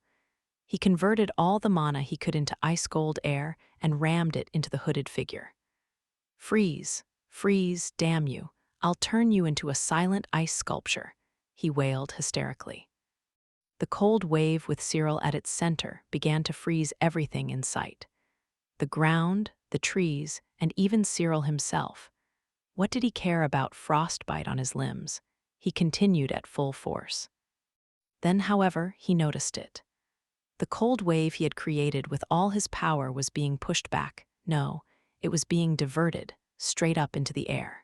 He converted all the mana he could into ice-cold air and rammed it into the hooded figure. "Freeze, freeze, damn you. I'll turn you into a silent ice sculpture," he wailed hysterically. The cold wave with Cyril at its center began to freeze everything in sight. The ground, the trees, and even Cyril himself. What did he care about frostbite on his limbs? He continued at full force. Then, however, he noticed it. The cold wave he had created with all his power was being pushed back. No, it was being diverted, straight up into the air.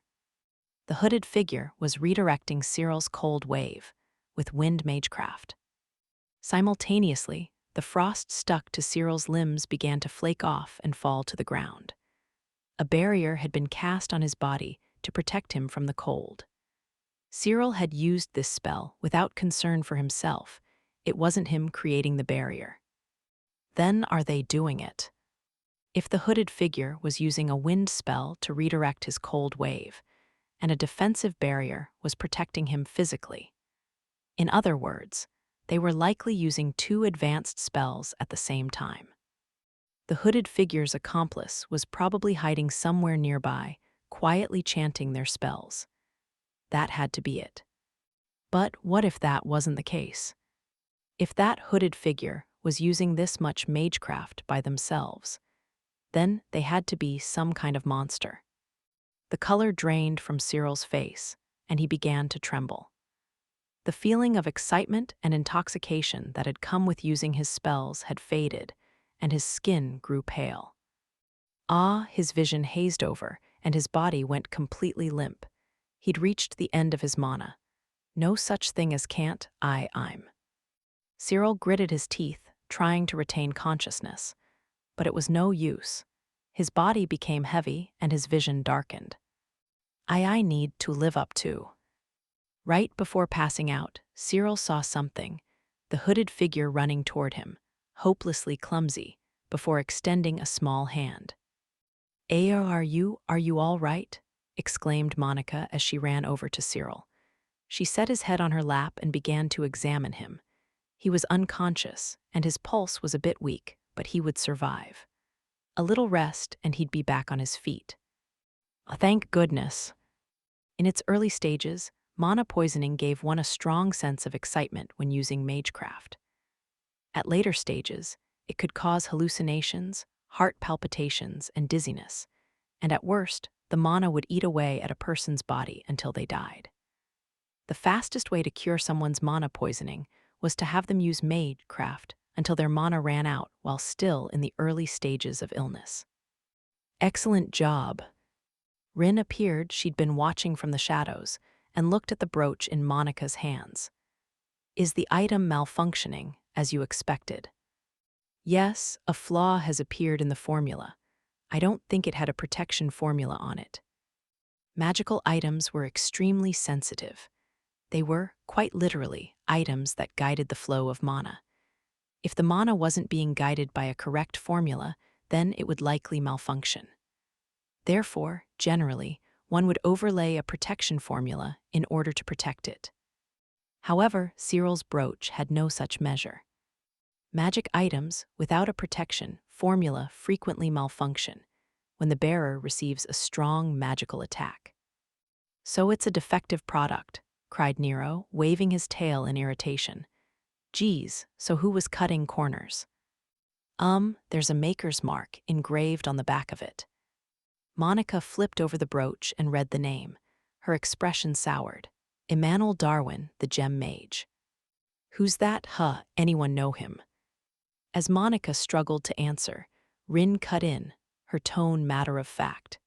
The hooded figure was redirecting Cyril's cold wave with wind magecraft. Simultaneously, the frost stuck to Cyril's limbs began to flake off and fall to the ground. A barrier had been cast on his body to protect him from the cold. Cyril had used this spell without concern for himself. It wasn't him creating the barrier. Then are they doing it? If the hooded figure was using a wind spell to redirect his cold wave, and a defensive barrier was protecting him physically. In other words, they were likely using two advanced spells at the same time. The hooded figure's accomplice was probably hiding somewhere nearby, quietly chanting their spells. That had to be it. But what if that wasn't the case? If that hooded figure was using this much magecraft by themselves, then they had to be some kind of monster. The color drained from Cyril's face, and he began to tremble. The feeling of excitement and intoxication that had come with using his spells had faded, and his skin grew pale. His vision hazed over, and his body went completely limp. He'd reached the end of his mana. No such thing as can't, I'm. Cyril gritted his teeth, trying to retain consciousness. But it was no use. His body became heavy, and his vision darkened. I need to live up to. Right before passing out, Cyril saw something, the hooded figure running toward him, hopelessly clumsy, before extending a small hand. Are you all right?" exclaimed Monica as she ran over to Cyril. She set his head on her lap and began to examine him. He was unconscious, and his pulse was a bit weak, but he would survive. A little rest, and he'd be back on his feet. Thank goodness. In its early stages, mana poisoning gave one a strong sense of excitement when using magecraft. At later stages, it could cause hallucinations, heart palpitations, and dizziness, and at worst, the mana would eat away at a person's body until they died. The fastest way to cure someone's mana poisoning was to have them use magecraft until their mana ran out while still in the early stages of illness. Excellent job. Rin appeared. She'd been watching from the shadows and looked at the brooch in Monica's hands. Is the item malfunctioning, as you expected? Yes, a flaw has appeared in the formula. I don't think it had a protection formula on it. Magical items were extremely sensitive. They were, quite literally, items that guided the flow of mana. If the mana wasn't being guided by a correct formula, then it would likely malfunction. Therefore, generally, one would overlay a protection formula in order to protect it. However, Cyril's brooch had no such measure. Magic items without a protection formula frequently malfunction when the bearer receives a strong magical attack. So it's a defective product, cried Nero, waving his tail in irritation. Geez, so who was cutting corners? There's a maker's mark engraved on the back of it. Monica flipped over the brooch and read the name. Her expression soured. Emmanuel Darwin, the gem mage. Who's that? Anyone know him? As Monica struggled to answer, Rin cut in, her tone matter of fact.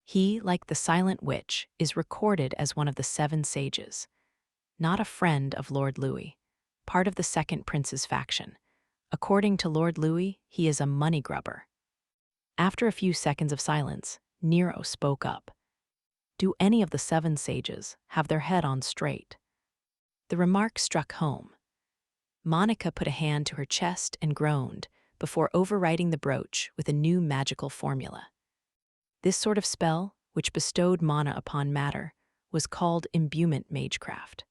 He, like the silent witch, is recorded as one of the 7 sages. Not a friend of Lord Louis, part of the Second Prince's faction. According to Lord Louis, he is a money grubber. After a few seconds of silence, Nero spoke up. Do any of the 7 sages have their head on straight? The remark struck home. Monica put a hand to her chest and groaned before overriding the brooch with a new magical formula. This sort of spell, which bestowed mana upon matter, was called imbuement magecraft.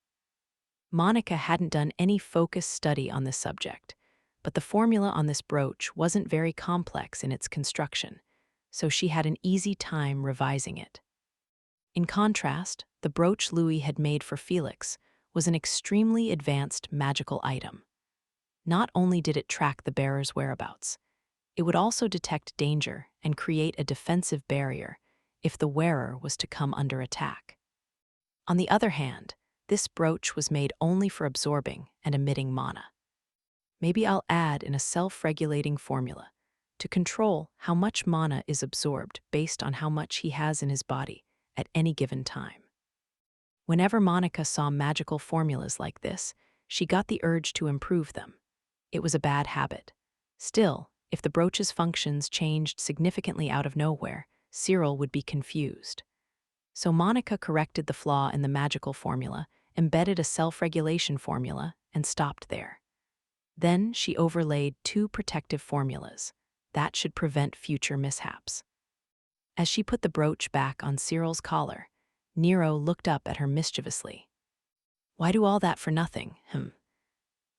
Monica hadn't done any focused study on this subject, but the formula on this brooch wasn't very complex in its construction, so she had an easy time revising it. In contrast, the brooch Louis had made for Felix was an extremely advanced magical item. Not only did it track the bearer's whereabouts, it would also detect danger and create a defensive barrier if the wearer was to come under attack. On the other hand, this brooch was made only for absorbing and emitting mana. Maybe I'll add in a self-regulating formula to control how much mana is absorbed based on how much he has in his body at any given time. Whenever Monica saw magical formulas like this, she got the urge to improve them. It was a bad habit. Still, if the brooch's functions changed significantly out of nowhere, Cyril would be confused. So Monica corrected the flaw in the magical formula, embedded a self-regulation formula, and stopped there. Then she overlaid 2 protective formulas. That should prevent future mishaps. As she put the brooch back on Cyril's collar, Nero looked up at her mischievously. "Why do all that for nothing,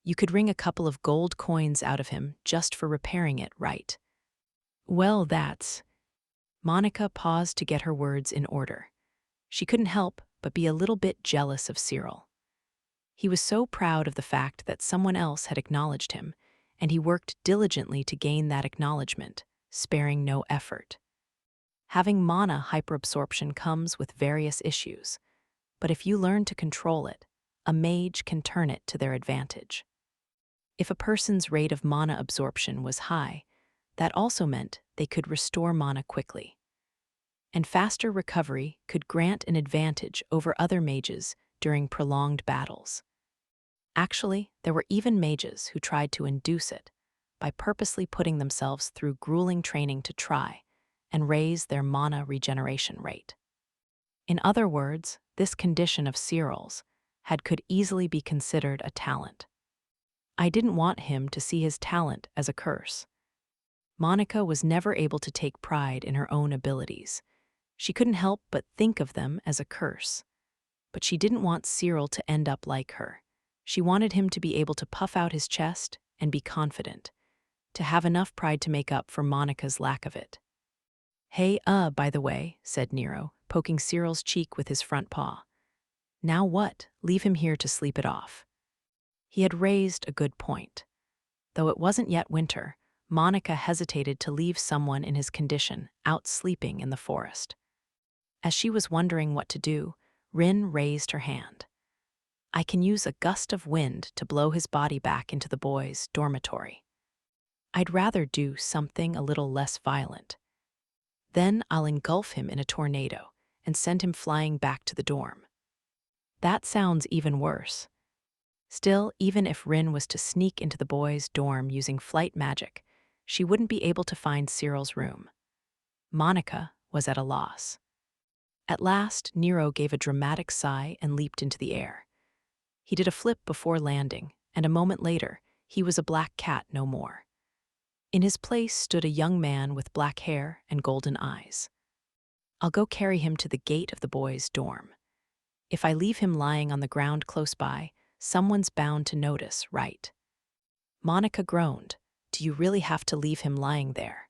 You could wring a couple of gold coins out of him just for repairing it, right?" "Well, that's—" Monica paused to get her words in order. She couldn't help but be a little bit jealous of Cyril. He was so proud of the fact that someone else had acknowledged him, and he worked diligently to gain that acknowledgement, sparing no effort. Having mana hyperabsorption comes with various issues, but if you learn to control it, a mage can turn it to their advantage. If a person's rate of mana absorption was high, that also meant they could restore mana quickly. And faster recovery could grant an advantage over other mages during prolonged battles. Actually, there were even mages who tried to induce it by purposely putting themselves through grueling training to try and raise their mana regeneration rate. In other words, this condition of Cyril's could easily be considered a talent. I didn't want him to see his talent as a curse. Monica was never able to take pride in her own abilities. She couldn't help but think of them as a curse. But she didn't want Cyril to end up like her. She wanted him to be able to puff out his chest and be confident, to have enough pride to make up for Monica's lack of it. "Hey, by the way," said Nero, poking Cyril's cheek with his front paw. "Now what? Leave him here to sleep it off." He had raised a good point. Though it wasn't yet winter, Monica hesitated to leave someone in his condition out sleeping in the forest. As she was wondering what to do, Rin raised her hand. "I can use a gust of wind to blow his body back into the boys' dormitory. I'd rather do something a little less violent. Then I'll engulf him in a tornado and send him flying back to the dorm." That sounds even worse. Still, even if Rin was to sneak into the boys' dorm using flight magic, she wouldn't be able to find Cyril's room. Monica was at a loss. At last, Nero gave a dramatic sigh and leaped into the air. He did a flip before landing, and a moment later, he was a black cat no more. In his place stood a young man with black hair and golden eyes. "I'll go carry him to the gate of the boys' dorm. If I leave him lying on the ground close by, someone's bound to notice, right?" Monica groaned. "Do you really have to leave him lying there?"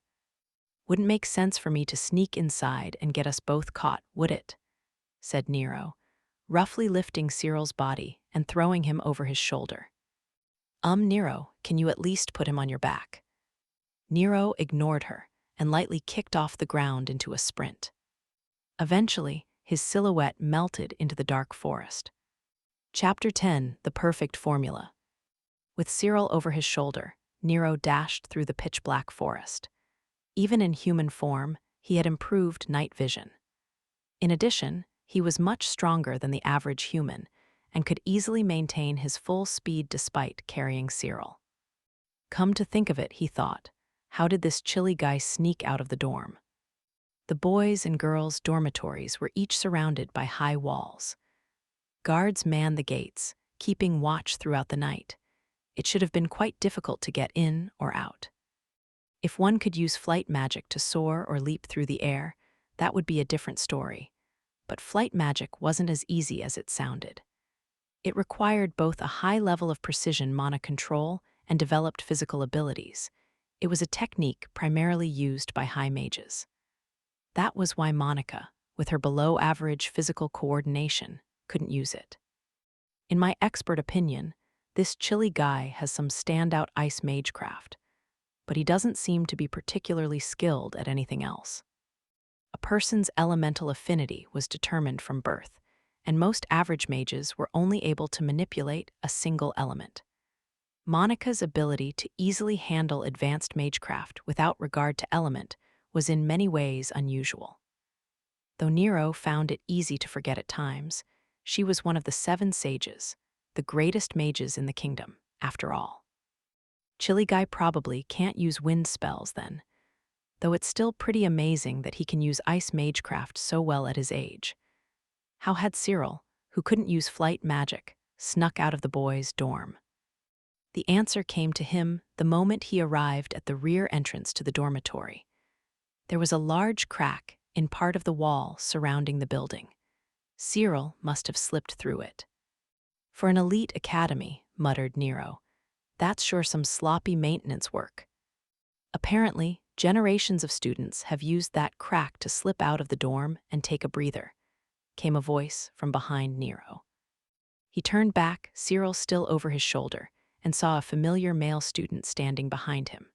"Wouldn't make sense for me to sneak inside and get us both caught, would it?" said Nero, roughly lifting Cyril's body and throwing him over his shoulder. Nero, can you at least put him on your back?" Nero ignored her and lightly kicked off the ground into a sprint. Eventually, his silhouette melted into the dark forest. Chapter 10, The Perfect Formula. With Cyril over his shoulder, Nero dashed through the pitch-black forest. Even in human form, he had improved night vision. In addition, he was much stronger than the average human and could easily maintain his full speed despite carrying Cyril. Come to think of it, he thought, how did this chilly guy sneak out of the dorm? The boys' and girls' dormitories were each surrounded by high walls. Guards manned the gates, keeping watch throughout the night. It should have been quite difficult to get in or out. If one could use flight magic to soar or leap through the air, that would be a different story. But flight magic wasn't as easy as it sounded. It required both a high level of precision mana control and developed physical abilities. It was a technique primarily used by high mages. That was why Monica, with her below-average physical coordination, couldn't use it. In my expert opinion, this chilly guy has some standout ice magecraft, but he doesn't seem to be particularly skilled at anything else. A person's elemental affinity was determined from birth, and most average mages were only able to manipulate a single element. Monica's ability to easily handle advanced magecraft without regard to element was in many ways unusual. Though Nero found it easy to forget at times, she was one of the 7 sages, the greatest mages in the kingdom, after all. Chilly Guy probably can't use wind spells then, though it's still pretty amazing that he can use ice magecraft so well at his age. How had Cyril, who couldn't use flight magic, snuck out of the boys' dorm? The answer came to him the moment he arrived at the rear entrance to the dormitory. There was a large crack in part of the wall surrounding the building. Cyril must have slipped through it. For an elite academy, muttered Nero, that's sure some sloppy maintenance work. Apparently, generations of students have used that crack to slip out of the dorm and take a breather, came a voice from behind Nero. He turned back, Cyril still over his shoulder, and saw a familiar male student standing behind him.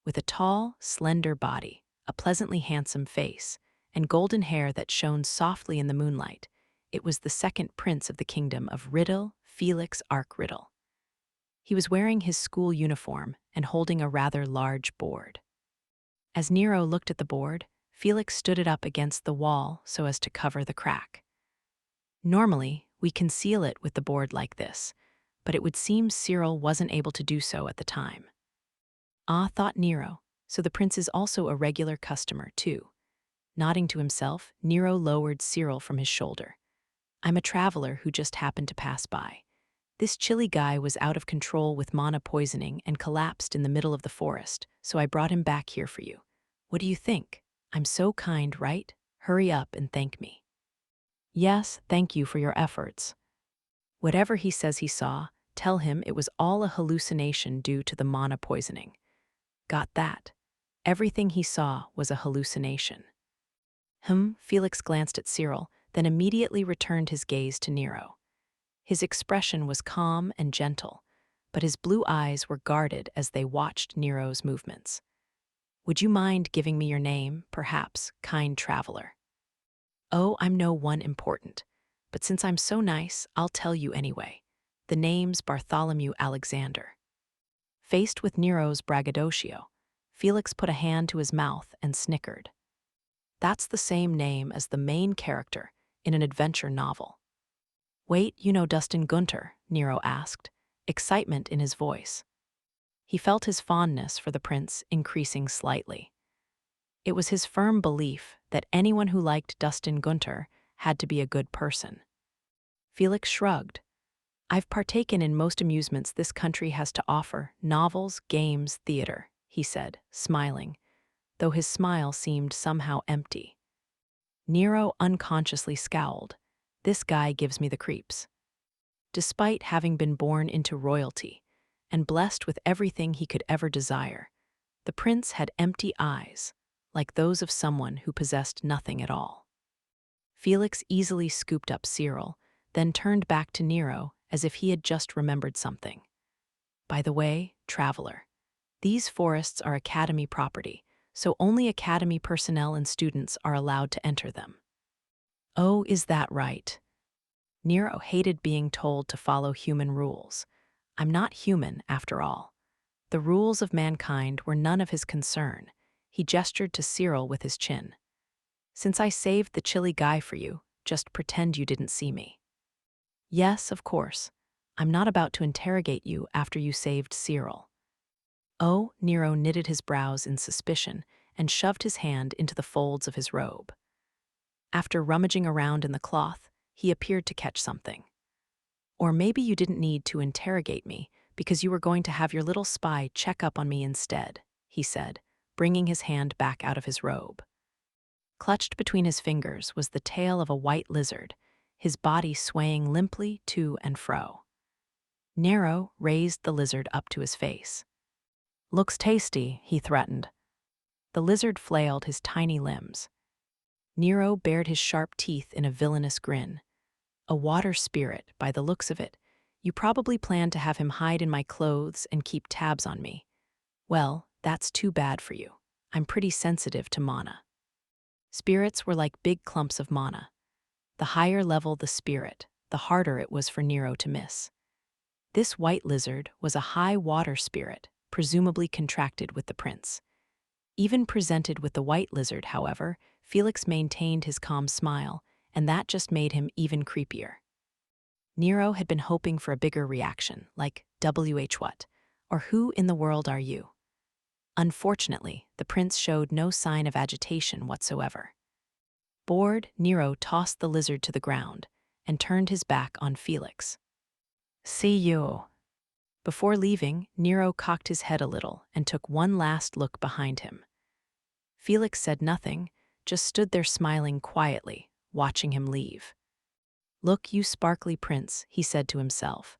With a tall, slender body, a pleasantly handsome face, and golden hair that shone softly in the moonlight, it was the second prince of the kingdom of Riddle, Felix Riddle. He was wearing his school uniform and holding a rather large board. As Nero looked at the board, Felix stood it up against the wall so as to cover the crack. Normally, we conceal it with the board like this, but it would seem Cyril wasn't able to do so at the time. Ah, thought Nero, so the prince is also a regular customer, too. Nodding to himself, Nero lowered Cyril from his shoulder. I'm a traveler who just happened to pass by. This chilly guy was out of control with mana poisoning and collapsed in the middle of the forest, so I brought him back here for you. What do you think? I'm so kind, right? Hurry up and thank me. Yes, thank you for your efforts. Whatever he says he saw, tell him it was all a hallucination due to the mana poisoning. Got that? Everything he saw was a hallucination. Felix glanced at Cyril, then immediately returned his gaze to Nero. His expression was calm and gentle, but his blue eyes were guarded as they watched Nero's movements. Would you mind giving me your name, perhaps, kind traveler? Oh, I'm no one important, but since I'm so nice, I'll tell you anyway. The name's Bartholomew Alexander. Faced with Nero's braggadocio, Felix put a hand to his mouth and snickered. That's the same name as the main character in an adventure novel. Wait, you know Dustin Gunter? Nero asked, excitement in his voice. He felt his fondness for the prince increasing slightly. It was his firm belief that anyone who liked Dustin Gunter had to be a good person. Felix shrugged. I've partaken in most amusements this country has to offer, novels, games, theater, he said, smiling, though his smile seemed somehow empty. Nero unconsciously scowled. This guy gives me the creeps. Despite having been born into royalty and blessed with everything he could ever desire, the prince had empty eyes, like those of someone who possessed nothing at all. Felix easily scooped up Cyril, then turned back to Nero as if he had just remembered something. By the way, traveler, these forests are academy property, so only academy personnel and students are allowed to enter them. Oh, is that right? Nero hated being told to follow human rules. I'm not human, after all. The rules of mankind were none of his concern. He gestured to Cyril with his chin. Since I saved the chilly guy for you, just pretend you didn't see me. Yes, of course. I'm not about to interrogate you after you saved Cyril. Oh, Nero knitted his brows in suspicion and shoved his hand into the folds of his robe. After rummaging around in the cloth, he appeared to catch something. Or maybe you didn't need to interrogate me because you were going to have your little spy check up on me instead, he said, bringing his hand back out of his robe. Clutched between his fingers was the tail of a white lizard, his body swaying limply to and fro. Nero raised the lizard up to his face. "Looks tasty," he threatened. The lizard flailed his tiny limbs. Nero bared his sharp teeth in a villainous grin. "A water spirit, by the looks of it. You probably plan to have him hide in my clothes and keep tabs on me. Well, that's too bad for you. I'm pretty sensitive to mana." Spirits were like big clumps of mana. The higher level the spirit, the harder it was for Nero to miss. This white lizard was a high water spirit, presumably contracted with the prince. Even presented with the white lizard, however, Felix maintained his calm smile, and that just made him even creepier. Nero had been hoping for a bigger reaction, like "WH what?" or "Who in the world are you?" Unfortunately, the prince showed no sign of agitation whatsoever. Bored, Nero tossed the lizard to the ground and turned his back on Felix. "See you." Before leaving, Nero cocked his head a little and took one last look behind him. Felix said nothing, just stood there smiling quietly, watching him leave. "Look, you sparkly prince," he said to himself.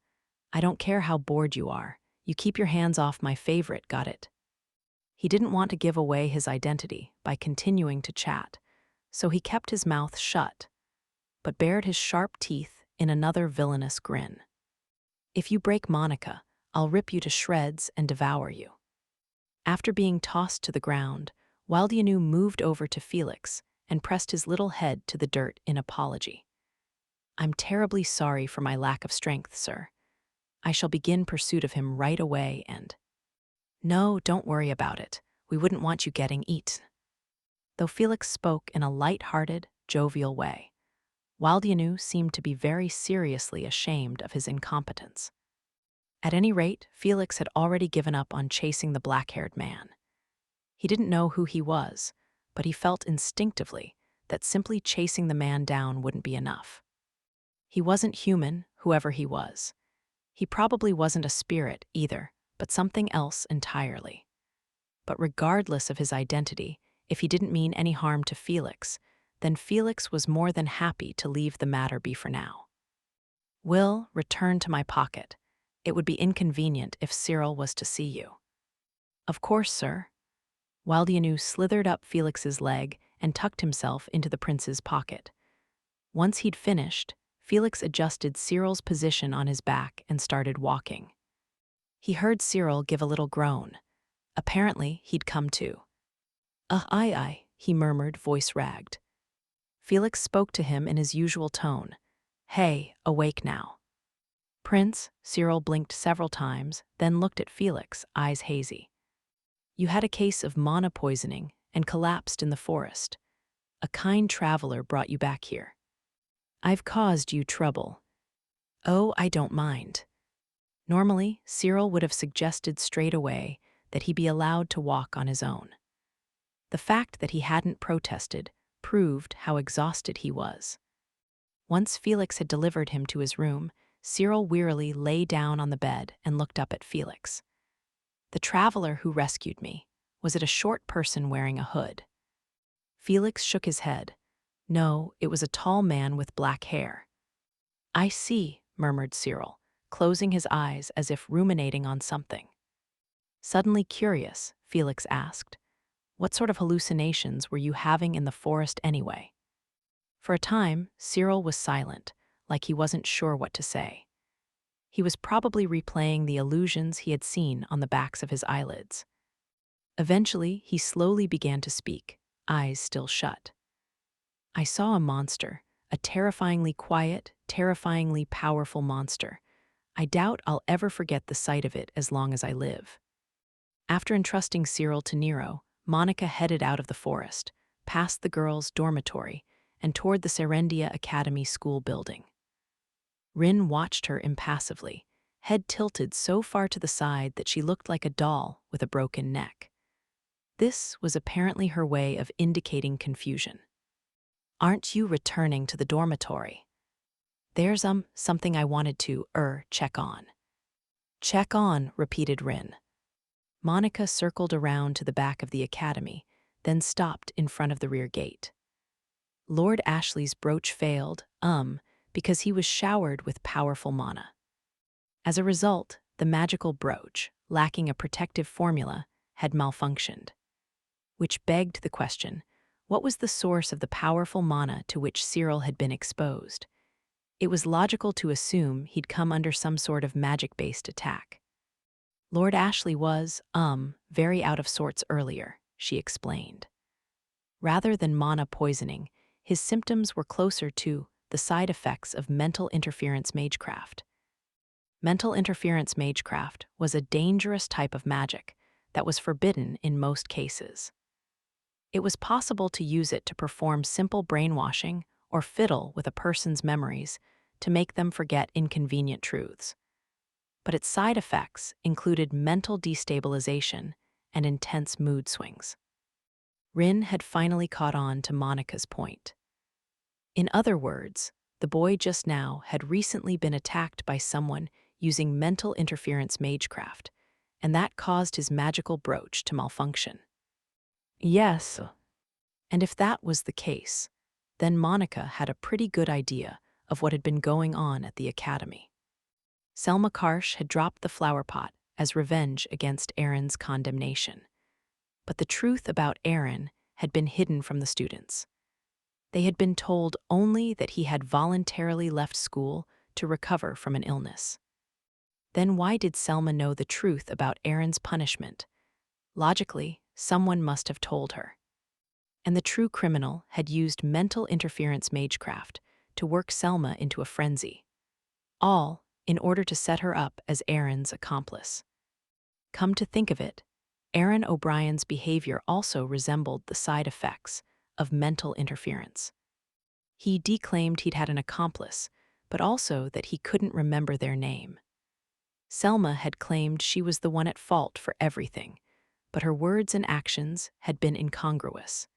"I don't care how bored you are. You keep your hands off my favorite, got it?" He didn't want to give away his identity by continuing to chat, so he kept his mouth shut, but bared his sharp teeth in another villainous grin. "If you break Monica, I'll rip you to shreds and devour you." After being tossed to the ground, Wildianu moved over to Felix and pressed his little head to the dirt in apology. "I'm terribly sorry for my lack of strength, sir. I shall begin pursuit of him right away and—" "No, don't worry about it. We wouldn't want you getting eaten." Though Felix spoke in a light-hearted, jovial way, Wildianu seemed to be very seriously ashamed of his incompetence. At any rate, Felix had already given up on chasing the black-haired man. He didn't know who he was, but he felt instinctively that simply chasing the man down wouldn't be enough. He wasn't human, whoever he was. He probably wasn't a spirit either, but something else entirely. But regardless of his identity, if he didn't mean any harm to Felix, then Felix was more than happy to leave the matter be for now. "Will, return to my pocket. It would be inconvenient if Cyril was to see you." "Of course, sir." Wildianu slithered up Felix's leg and tucked himself into the prince's pocket. Once he'd finished, Felix adjusted Cyril's position on his back and started walking. He heard Cyril give a little groan. Apparently, he'd come to. Aye," he murmured, voice ragged. Felix spoke to him in his usual tone. "Hey, awake now." "Prince," Cyril blinked several times, then looked at Felix, eyes hazy. "You had a case of mana poisoning and collapsed in the forest. A kind traveler brought you back here. I've caused you trouble." "Oh, I don't mind." Normally, Cyril would have suggested straight away that he be allowed to walk on his own. The fact that he hadn't protested proved how exhausted he was. Once Felix had delivered him to his room, Cyril wearily lay down on the bed and looked up at Felix. "The traveler who rescued me, was it a short person wearing a hood?" Felix shook his head. "No, it was a tall man with black hair." "I see," murmured Cyril, closing his eyes as if ruminating on something. Suddenly curious, Felix asked, "What sort of hallucinations were you having in the forest anyway?" For a time, Cyril was silent, like he wasn't sure what to say. He was probably replaying the illusions he had seen on the backs of his eyelids. Eventually, he slowly began to speak, eyes still shut. "I saw a monster, a terrifyingly quiet, terrifyingly powerful monster. I doubt I'll ever forget the sight of it as long as I live." After entrusting Cyril to Nero, Monica headed out of the forest, past the girls' dormitory, and toward the Serendia Academy school building. Rin watched her impassively, head tilted so far to the side that she looked like a doll with a broken neck. This was apparently her way of indicating confusion. "Aren't you returning to the dormitory?" "There's something I wanted to, check on." "Check on," repeated Rin. Monica circled around to the back of the academy, then stopped in front of the rear gate. Lord Ashley's brooch failed, because he was showered with powerful mana. As a result, the magical brooch, lacking a protective formula, had malfunctioned. Which begged the question, what was the source of the powerful mana to which Cyril had been exposed? It was logical to assume he'd come under some sort of magic-based attack. Lord Ashley was, very out of sorts earlier, she explained. Rather than mana poisoning, his symptoms were closer to the side effects of mental interference magecraft. Mental interference magecraft was a dangerous type of magic that was forbidden in most cases. It was possible to use it to perform simple brainwashing or fiddle with a person's memories to make them forget inconvenient truths. But its side effects included mental destabilization and intense mood swings. Rin had finally caught on to Monica's point. In other words, the boy just now had recently been attacked by someone using mental interference magecraft, and that caused his magical brooch to malfunction. Yes. And if that was the case, then Monica had a pretty good idea of what had been going on at the academy. Selma Karsh had dropped the flower pot as revenge against Aaron's condemnation. But the truth about Aaron had been hidden from the students. They had been told only that he had voluntarily left school to recover from an illness. Then why did Selma know the truth about Aaron's punishment? Logically, someone must have told her. And the true criminal had used mental interference magecraft to work Selma into a frenzy. All in order to set her up as Aaron's accomplice. Come to think of it, Aaron O'Brien's behavior also resembled the side effects of mental interference. He declaimed he'd had an accomplice, but also that he couldn't remember their name. Selma had claimed she was the one at fault for everything, but her words and actions had been incongruous.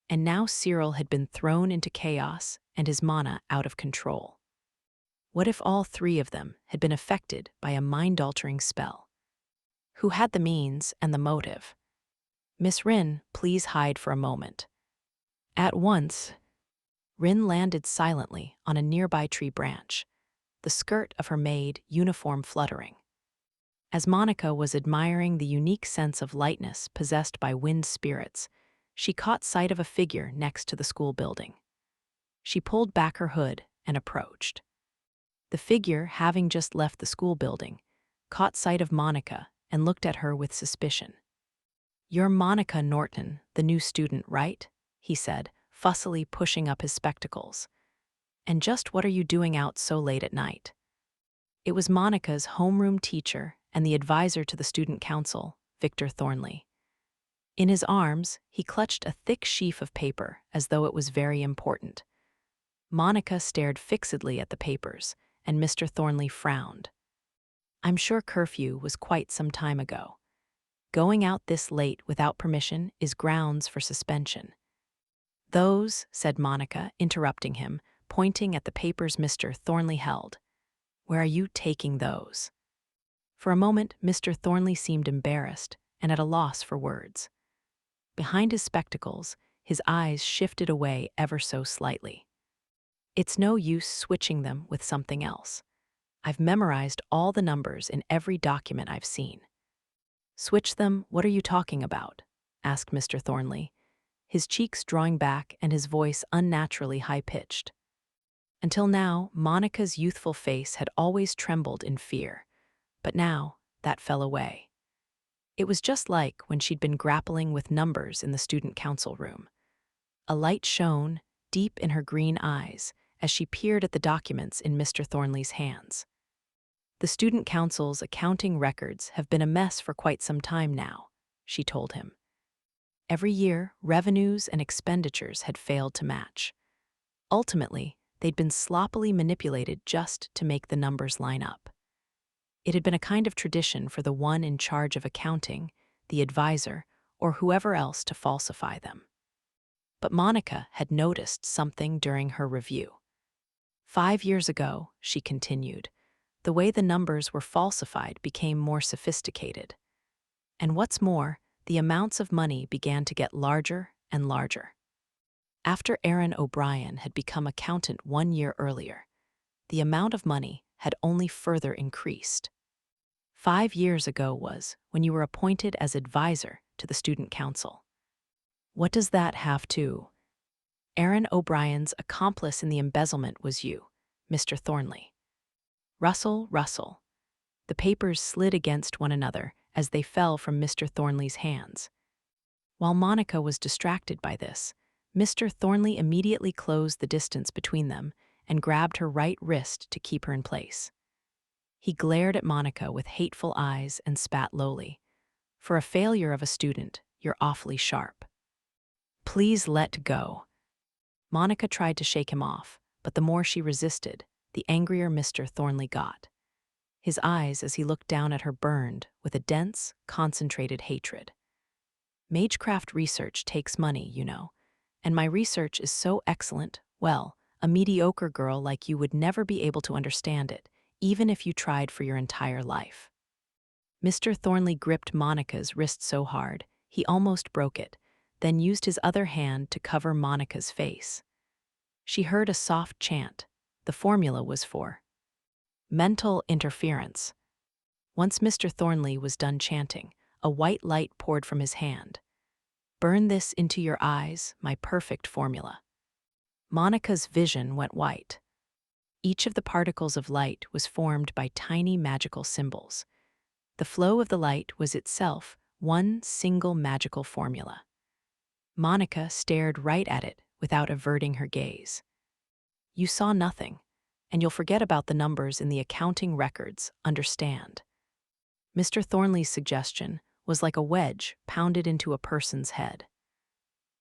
And now Cyril had been thrown into chaos and his mana out of control. What if all three of them had been affected by a mind-altering spell? Who had the means and the motive? Miss Rin, please hide for a moment. At once, Rin landed silently on a nearby tree branch, the skirt of her maid uniform fluttering. As Monica was admiring the unique sense of lightness possessed by wind spirits, she caught sight of a figure next to the school building. She pulled back her hood and approached. The figure, having just left the school building, caught sight of Monica and looked at her with suspicion. "You're Monica Norton, the new student, right?" he said, fussily pushing up his spectacles. "And just what are you doing out so late at night?" It was Monica's homeroom teacher and the advisor to the student council, Victor Thornley. In his arms, he clutched a thick sheaf of paper as though it was very important. Monica stared fixedly at the papers, and Mr. Thornley frowned. "I'm sure curfew was quite some time ago. Going out this late without permission is grounds for suspension." "Those," said Monica, interrupting him, pointing at the papers Mr. Thornley held. "Where are you taking those?" For a moment, Mr. Thornley seemed embarrassed and at a loss for words. Behind his spectacles, his eyes shifted away ever so slightly. "It's no use switching them with something else. I've memorized all the numbers in every document I've seen." "Switch them? What are you talking about?" asked Mr. Thornley, his cheeks drawing back and his voice unnaturally high-pitched. Until now, Monica's youthful face had always trembled in fear, but now that fell away. It was just like when she'd been grappling with numbers in the student council room. A light shone deep in her green eyes as she peered at the documents in Mr. Thornley's hands. "The student council's accounting records have been a mess for quite some time now," she told him. Every year, revenues and expenditures had failed to match. Ultimately, they'd been sloppily manipulated just to make the numbers line up. It had been a kind of tradition for the one in charge of accounting, the advisor, or whoever else to falsify them. But Monica had noticed something during her review. 5 years ago, she continued, the way the numbers were falsified became more sophisticated. And what's more, the amounts of money began to get larger and larger. After Aaron O'Brien had become accountant 1 year earlier, the amount of money had only further increased. 5 years ago was when you were appointed as advisor to the student council. What does that have to? Aaron O'Brien's accomplice in the embezzlement was you, Mr. Thornley. Rustle, rustle. The papers slid against one another as they fell from Mr. Thornley's hands. While Monica was distracted by this, Mr. Thornley immediately closed the distance between them and grabbed her right wrist to keep her in place. He glared at Monica with hateful eyes and spat lowly. For a failure of a student, you're awfully sharp. Please let go. Monica tried to shake him off, but the more she resisted, the angrier Mr. Thornley got. His eyes, as he looked down at her, burned with a dense, concentrated hatred. Magecraft research takes money, you know, and my research is so excellent, well, a mediocre girl like you would never be able to understand it, even if you tried for your entire life. Mr. Thornley gripped Monica's wrist so hard, he almost broke it, then used his other hand to cover Monica's face. She heard a soft chant. The formula was for mental interference. Once Mr. Thornley was done chanting, a white light poured from his hand. Burn this into your eyes, my perfect formula. Monica's vision went white. Each of the particles of light was formed by tiny magical symbols. The flow of the light was itself one single magical formula. Monica stared right at it without averting her gaze. You saw nothing, and you'll forget about the numbers in the accounting records, understand. Mr. Thornley's suggestion was like a wedge pounded into a person's head.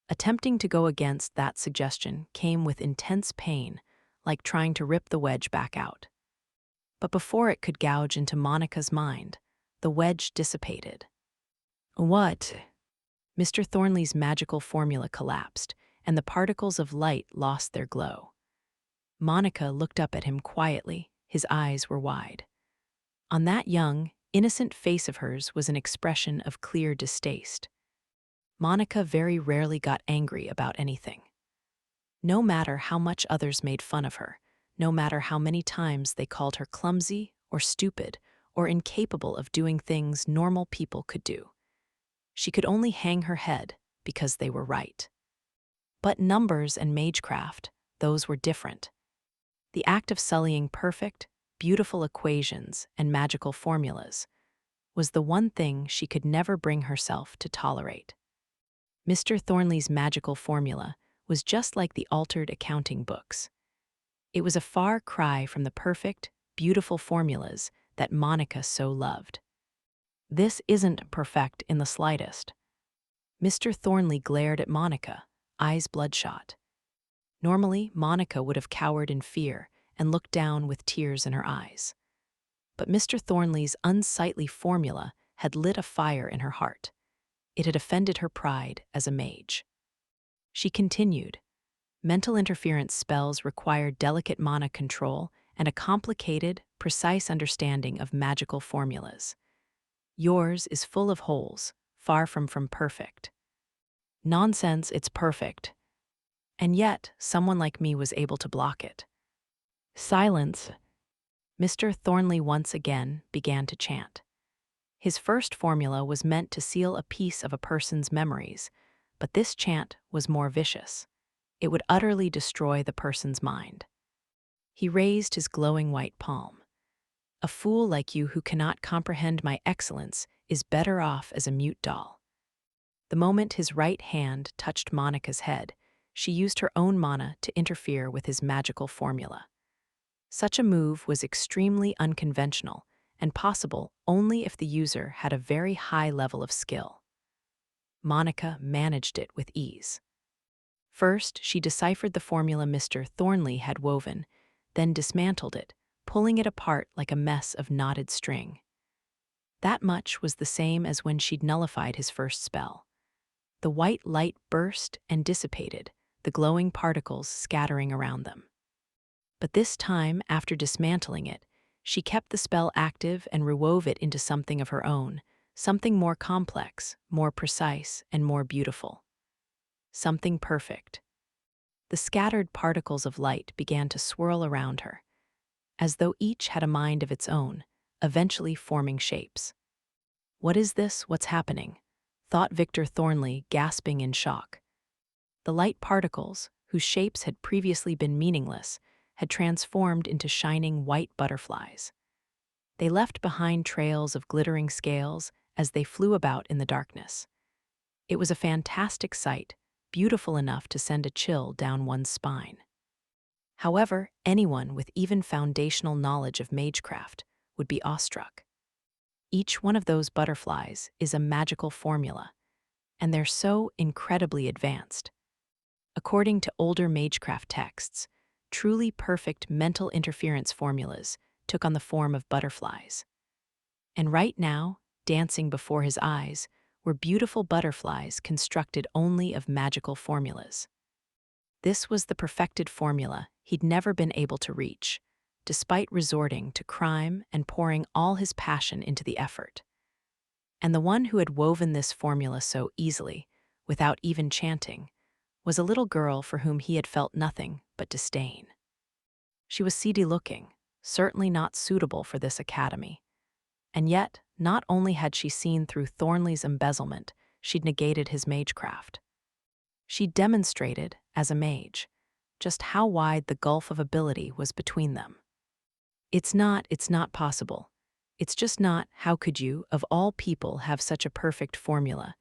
Attempting to go against that suggestion came with intense pain, like trying to rip the wedge back out. But before it could gouge into Monica's mind, the wedge dissipated. What? Mr. Thornley's magical formula collapsed, and the particles of light lost their glow. Monica looked up at him quietly, his eyes were wide. On that young, innocent face of hers was an expression of clear distaste. Monica very rarely got angry about anything. No matter how much others made fun of her, no matter how many times they called her clumsy or stupid or incapable of doing things normal people could do, she could only hang her head because they were right. But numbers and magecraft, those were different. The act of sullying perfect, beautiful equations and magical formulas was the one thing she could never bring herself to tolerate. Mr. Thornley's magical formula was just like the altered accounting books. It was a far cry from the perfect, beautiful formulas that Monica so loved. This isn't perfect in the slightest. Mr. Thornley glared at Monica, eyes bloodshot. Normally, Monica would have cowered in fear and looked down with tears in her eyes. But Mr. Thornley's unsightly formula had lit a fire in her heart. It had offended her pride as a mage. She continued, mental interference spells require delicate mana control and a complicated, precise understanding of magical formulas. Yours is full of holes, far from perfect. Nonsense, it's perfect. And yet, someone like me was able to block it. Silence. Mr. Thornley once again began to chant. His first formula was meant to seal a piece of a person's memories, but this chant was more vicious. It would utterly destroy the person's mind. He raised his glowing white palm. A fool like you who cannot comprehend my excellence is better off as a mute doll. The moment his right hand touched Monica's head, she used her own mana to interfere with his magical formula. Such a move was extremely unconventional and possible only if the user had a very high level of skill. Monica managed it with ease. First, she deciphered the formula Mr. Thornley had woven, then dismantled it, pulling it apart like a mess of knotted string. That much was the same as when she'd nullified his first spell. The white light burst and dissipated, the glowing particles scattering around them. But this time, after dismantling it, she kept the spell active and rewove it into something of her own, something more complex, more precise, and more beautiful. Something perfect. The scattered particles of light began to swirl around her. as though each had a mind of its own, eventually forming shapes. "What is this? What's happening?" thought Victor Thornley, gasping in shock. The light particles, whose shapes had previously been meaningless, had transformed into shining white butterflies. They left behind trails of glittering scales as they flew about in the darkness. It was a fantastic sight, beautiful enough to send a chill down one's spine. However, anyone with even foundational knowledge of magecraft would be awestruck. Each one of those butterflies is a magical formula, and they're so incredibly advanced. According to older magecraft texts, truly perfect mental interference formulas took on the form of butterflies. And right now, dancing before his eyes, were beautiful butterflies constructed only of magical formulas. This was the perfected formula he'd never been able to reach, despite resorting to crime and pouring all his passion into the effort. And the one who had woven this formula so easily, without even chanting, was a little girl for whom he had felt nothing but disdain. She was seedy-looking, certainly not suitable for this academy. And yet, not only had she seen through Thornley's embezzlement, she'd negated his magecraft. She demonstrated, as a mage, just how wide the gulf of ability was between them. It's not possible. It's just not, how could you, of all people, have such a perfect formula,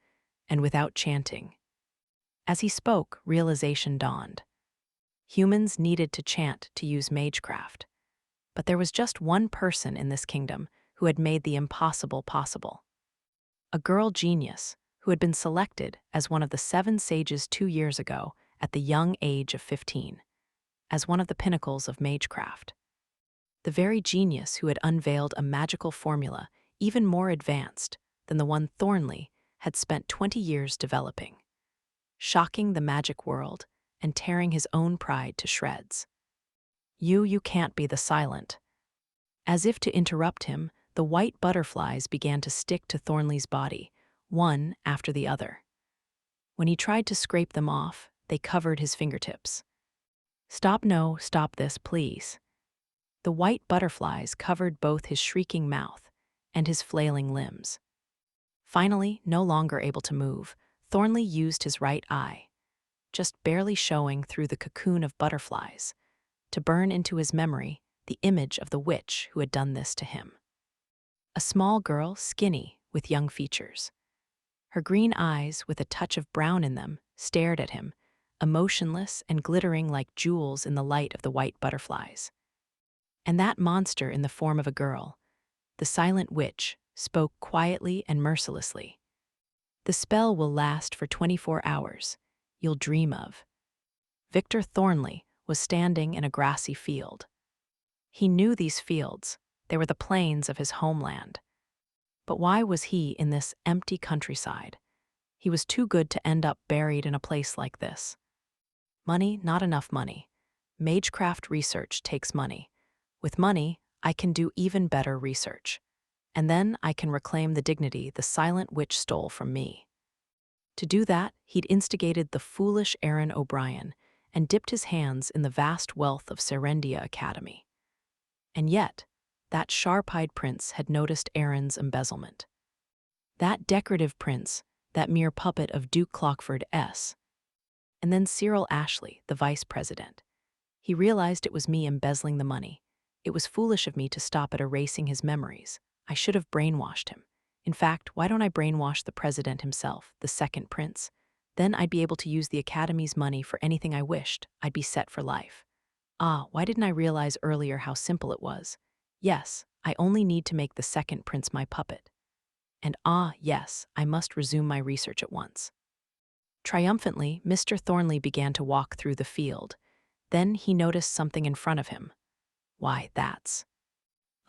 and without chanting? As he spoke, realization dawned. Humans needed to chant to use magecraft. But there was just one person in this kingdom who had made the impossible possible. A girl genius who had been selected as one of the 7 sages 2 years ago at the young age of 15, as one of the pinnacles of magecraft. The very genius who had unveiled a magical formula even more advanced than the one Thornley had spent 20 years developing, shocking the magic world and tearing his own pride to shreds. You can't be the silent." As if to interrupt him, the white butterflies began to stick to Thornley's body, one after the other. When he tried to scrape them off, they covered his fingertips. "Stop this, please." The white butterflies covered both his shrieking mouth and his flailing limbs. Finally, no longer able to move, Thornley used his right eye, just barely showing through the cocoon of butterflies, to burn into his memory the image of the witch who had done this to him. A small girl, skinny, with young features. Her green eyes, with a touch of brown in them, stared at him, emotionless and glittering like jewels in the light of the white butterflies. And that monster in the form of a girl, the silent witch, spoke quietly and mercilessly. "The spell will last for 24 hours. You'll dream of." Victor Thornley was standing in a grassy field. He knew these fields. They were the plains of his homeland. But why was he in this empty countryside? He was too good to end up buried in a place like this. Money, not enough money. Magecraft research takes money. With money, I can do even better research. And then I can reclaim the dignity the silent witch stole from me. To do that, he'd instigated the foolish Aaron O'Brien and dipped his hands in the vast wealth of Serendia Academy. And yet, that sharp-eyed prince had noticed Aaron's embezzlement. That decorative prince, that mere puppet of Duke Clockford S. And then Cyril Ashley, the vice president. He realized it was me embezzling the money. It was foolish of me to stop at erasing his memories. I should have brainwashed him. In fact, why don't I brainwash the president himself, the second prince? Then I'd be able to use the Academy's money for anything I wished. I'd be set for life. Why didn't I realize earlier how simple it was? Yes, I only need to make the second prince my puppet. And yes, I must resume my research at once. Triumphantly, Mr. Thornley began to walk through the field. Then he noticed something in front of him. Why, that's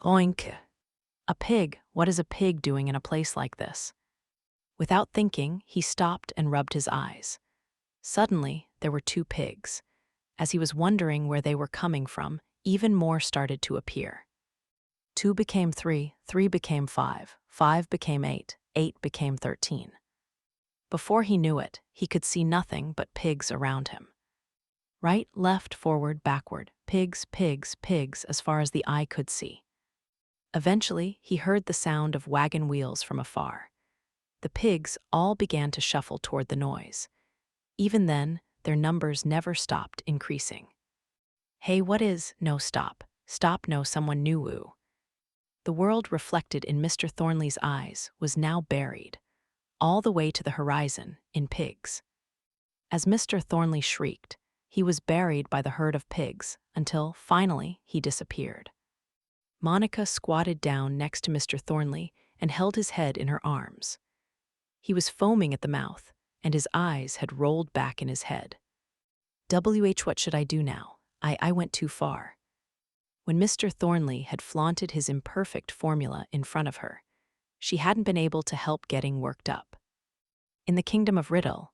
oink. A pig. What is a pig doing in a place like this? Without thinking, he stopped and rubbed his eyes. Suddenly, there were 2 pigs. As he was wondering where they were coming from, even more started to appear. 2 became 3, 3 became 5, 5 became 8, 8 became 13. Before he knew it, he could see nothing but pigs around him. Right, left, forward, backward, pigs, pigs, pigs, as far as the eye could see. Eventually, he heard the sound of wagon wheels from afar. The pigs all began to shuffle toward the noise. Even then, their numbers never stopped increasing. Hey, what is? No, stop. Stop, no, someone new woo. The world reflected in Mr. Thornley's eyes was now buried, all the way to the horizon, in pigs. As Mr. Thornley shrieked, he was buried by the herd of pigs until, finally, he disappeared. Monica squatted down next to Mr. Thornley and held his head in her arms. He was foaming at the mouth, and his eyes had rolled back in his head. What should I do now? I went too far. When Mr. Thornley had flaunted his imperfect formula in front of her, she hadn't been able to help getting worked up. In the kingdom of Riddle,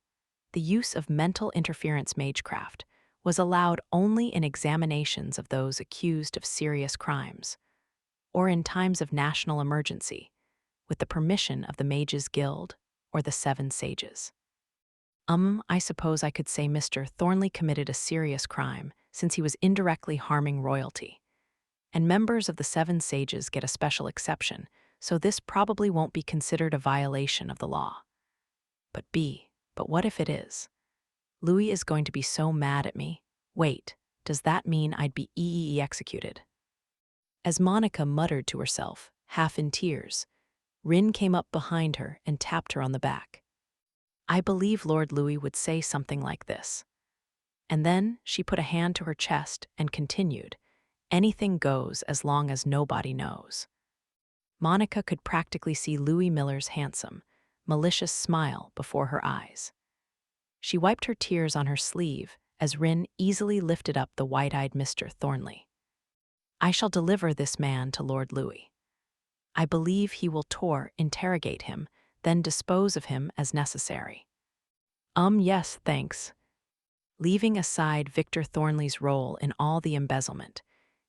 the use of mental interference magecraft was allowed only in examinations of those accused of serious crimes, or in times of national emergency, with the permission of the Mages Guild or the Seven Sages. I suppose I could say Mr. Thornley committed a serious crime since he was indirectly harming royalty. And members of the Seven Sages get a special exception, so this probably won't be considered a violation of the law. But what if it is? Louis is going to be so mad at me. Wait, does that mean I'd be executed? As Monica muttered to herself, half in tears, Rin came up behind her and tapped her on the back. I believe Lord Louis would say something like this. And then she put a hand to her chest and continued, anything goes as long as nobody knows. Monica could practically see Louis Miller's handsome, malicious smile before her eyes. She wiped her tears on her sleeve as Rin easily lifted up the wide-eyed Mr. Thornley. I shall deliver this man to Lord Louis. I believe he will interrogate him, then dispose of him as necessary. Yes, thanks. Leaving aside Victor Thornley's role in all the embezzlement,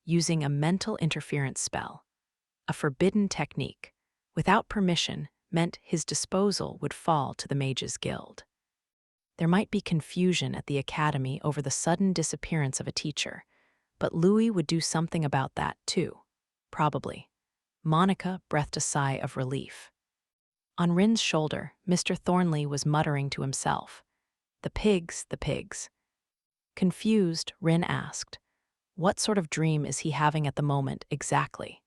using a mental interference spell, a forbidden technique, without permission, meant his disposal would fall to the Mages Guild. There might be confusion at the academy over the sudden disappearance of a teacher, but Louis would do something about that too, probably. Monica breathed a sigh of relief. On Rin's shoulder, Mr. Thornley was muttering to himself, the pigs, the pigs. Confused, Rin asked, what sort of dream is he having at the moment exactly?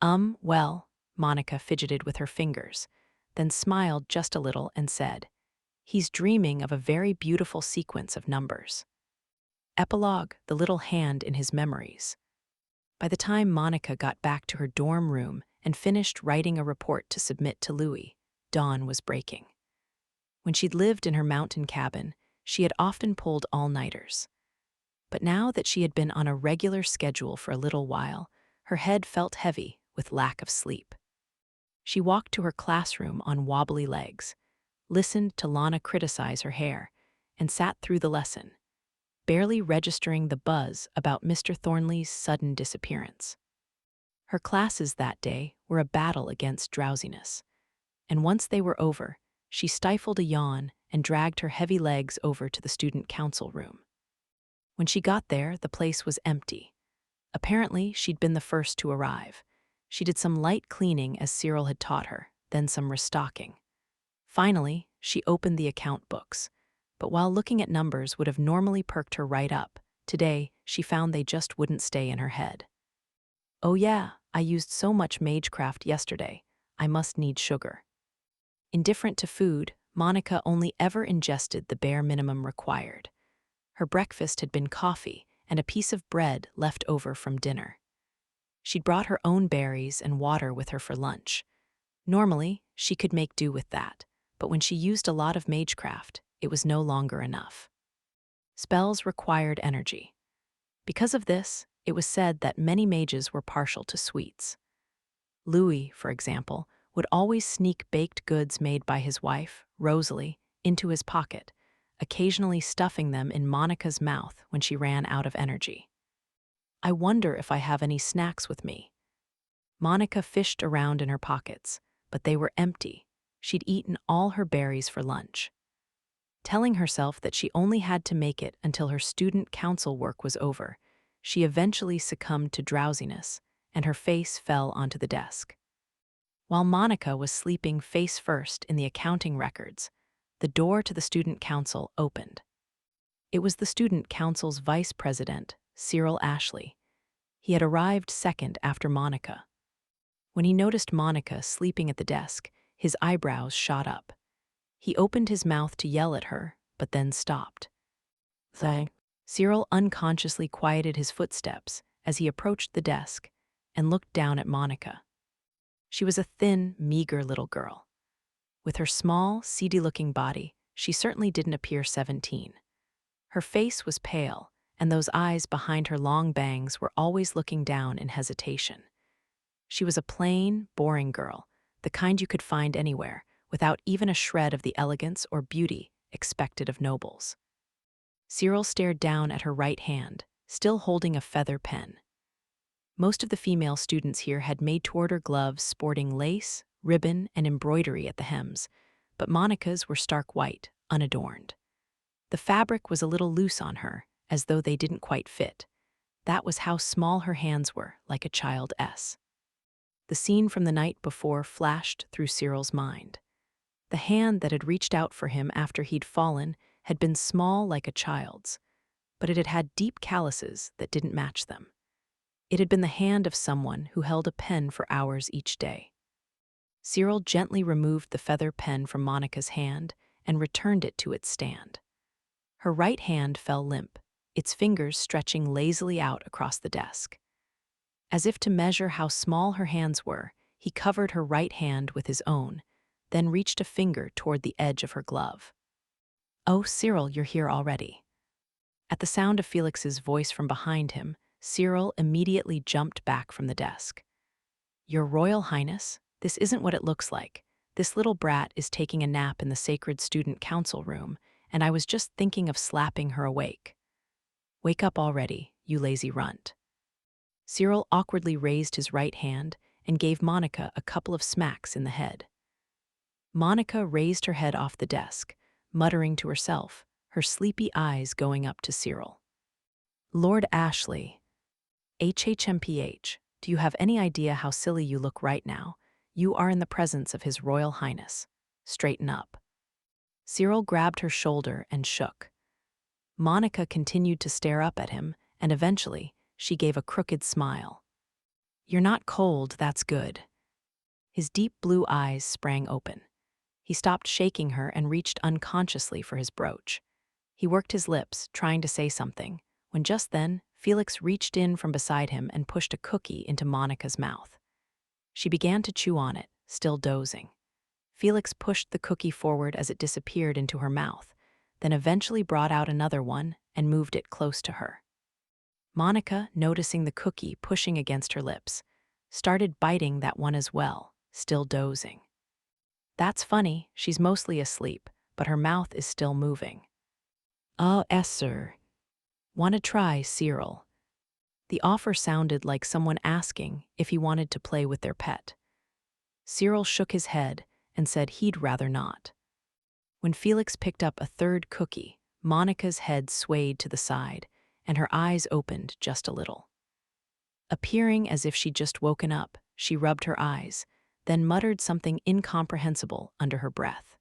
Well, Monica fidgeted with her fingers, then smiled just a little and said, he's dreaming of a very beautiful sequence of numbers. Epilogue, the little hand in his memories. By the time Monica got back to her dorm room and finished writing a report to submit to Louis, dawn was breaking. When she'd lived in her mountain cabin, she had often pulled all-nighters. But now that she had been on a regular schedule for a little while, her head felt heavy with lack of sleep. She walked to her classroom on wobbly legs, listened to Lana criticize her hair, and sat through the lesson, barely registering the buzz about Mr. Thornley's sudden disappearance. Her classes that day were a battle against drowsiness, and once they were over, she stifled a yawn and dragged her heavy legs over to the student council room. When she got there, the place was empty. Apparently, she'd been the first to arrive. She did some light cleaning as Cyril had taught her, then some restocking. Finally, she opened the account books, but while looking at numbers would have normally perked her right up, today she found they just wouldn't stay in her head. Oh yeah, I used so much magecraft yesterday. I must need sugar. Indifferent to food, Monica only ever ingested the bare minimum required. Her breakfast had been coffee and a piece of bread left over from dinner. She'd brought her own berries and water with her for lunch. Normally, she could make do with that, but when she used a lot of magecraft, it was no longer enough. Spells required energy. Because of this, it was said that many mages were partial to sweets. Louis, for example, would always sneak baked goods made by his wife, Rosalie, into his pocket, occasionally stuffing them in Monica's mouth when she ran out of energy. I wonder if I have any snacks with me. Monica fished around in her pockets, but they were empty. She'd eaten all her berries for lunch. Telling herself that she only had to make it until her student council work was over, she eventually succumbed to drowsiness, and her face fell onto the desk. While Monica was sleeping face first in the accounting records, the door to the student council opened. It was the student council's vice president, Cyril Ashley. He had arrived second after Monica. When he noticed Monica sleeping at the desk, his eyebrows shot up. He opened his mouth to yell at her, but then stopped. Cyril unconsciously quieted his footsteps as he approached the desk and looked down at Monica. She was a thin, meager little girl. With her small, seedy-looking body, she certainly didn't appear 17. Her face was pale, and those eyes behind her long bangs were always looking down in hesitation. She was a plain, boring girl, the kind you could find anywhere, without even a shred of the elegance or beauty expected of nobles. Cyril stared down at her right hand, still holding a feather pen. Most of the female students here had made-to-order gloves sporting lace, ribbon, and embroidery at the hems, but Monica's were stark white, unadorned. The fabric was a little loose on her, as though they didn't quite fit. That was how small her hands were, like a child's. The scene from the night before flashed through Cyril's mind. The hand that had reached out for him after he'd fallen had been small like a child's, but it had had deep calluses that didn't match them. It had been the hand of someone who held a pen for hours each day. Cyril gently removed the feather pen from Monica's hand and returned it to its stand. Her right hand fell limp, its fingers stretching lazily out across the desk. As if to measure how small her hands were, he covered her right hand with his own, then reached a finger toward the edge of her glove. "Oh, Cyril, you're here already." At the sound of Felix's voice from behind him, Cyril immediately jumped back from the desk. "Your Royal Highness, this isn't what it looks like. This little brat is taking a nap in the sacred student council room, and I was just thinking of slapping her awake." "Wake up already, you lazy runt." Cyril awkwardly raised his right hand and gave Monica a couple of smacks in the head. Monica raised her head off the desk, muttering to herself, her sleepy eyes going up to Cyril. "Lord Ashley, HHMPH, do you have any idea how silly you look right now? You are in the presence of His Royal Highness. Straighten up." Cyril grabbed her shoulder and shook. Monica continued to stare up at him, and eventually, she gave a crooked smile. "You're not cold, that's good." His deep blue eyes sprang open. He stopped shaking her and reached unconsciously for his brooch. He worked his lips, trying to say something, when just then, Felix reached in from beside him and pushed a cookie into Monica's mouth. She began to chew on it, still dozing. Felix pushed the cookie forward as it disappeared into her mouth, then eventually brought out another one and moved it close to her. Monica, noticing the cookie pushing against her lips, started biting that one as well, still dozing. "That's funny, she's mostly asleep, but her mouth is still moving." "Oh, yes, sir. "Wanna try, Cyril?" The offer sounded like someone asking if he wanted to play with their pet. Cyril shook his head and said he'd rather not. When Felix picked up a third cookie, Monica's head swayed to the side, and her eyes opened just a little. Appearing as if she'd just woken up, she rubbed her eyes, then muttered something incomprehensible under her breath.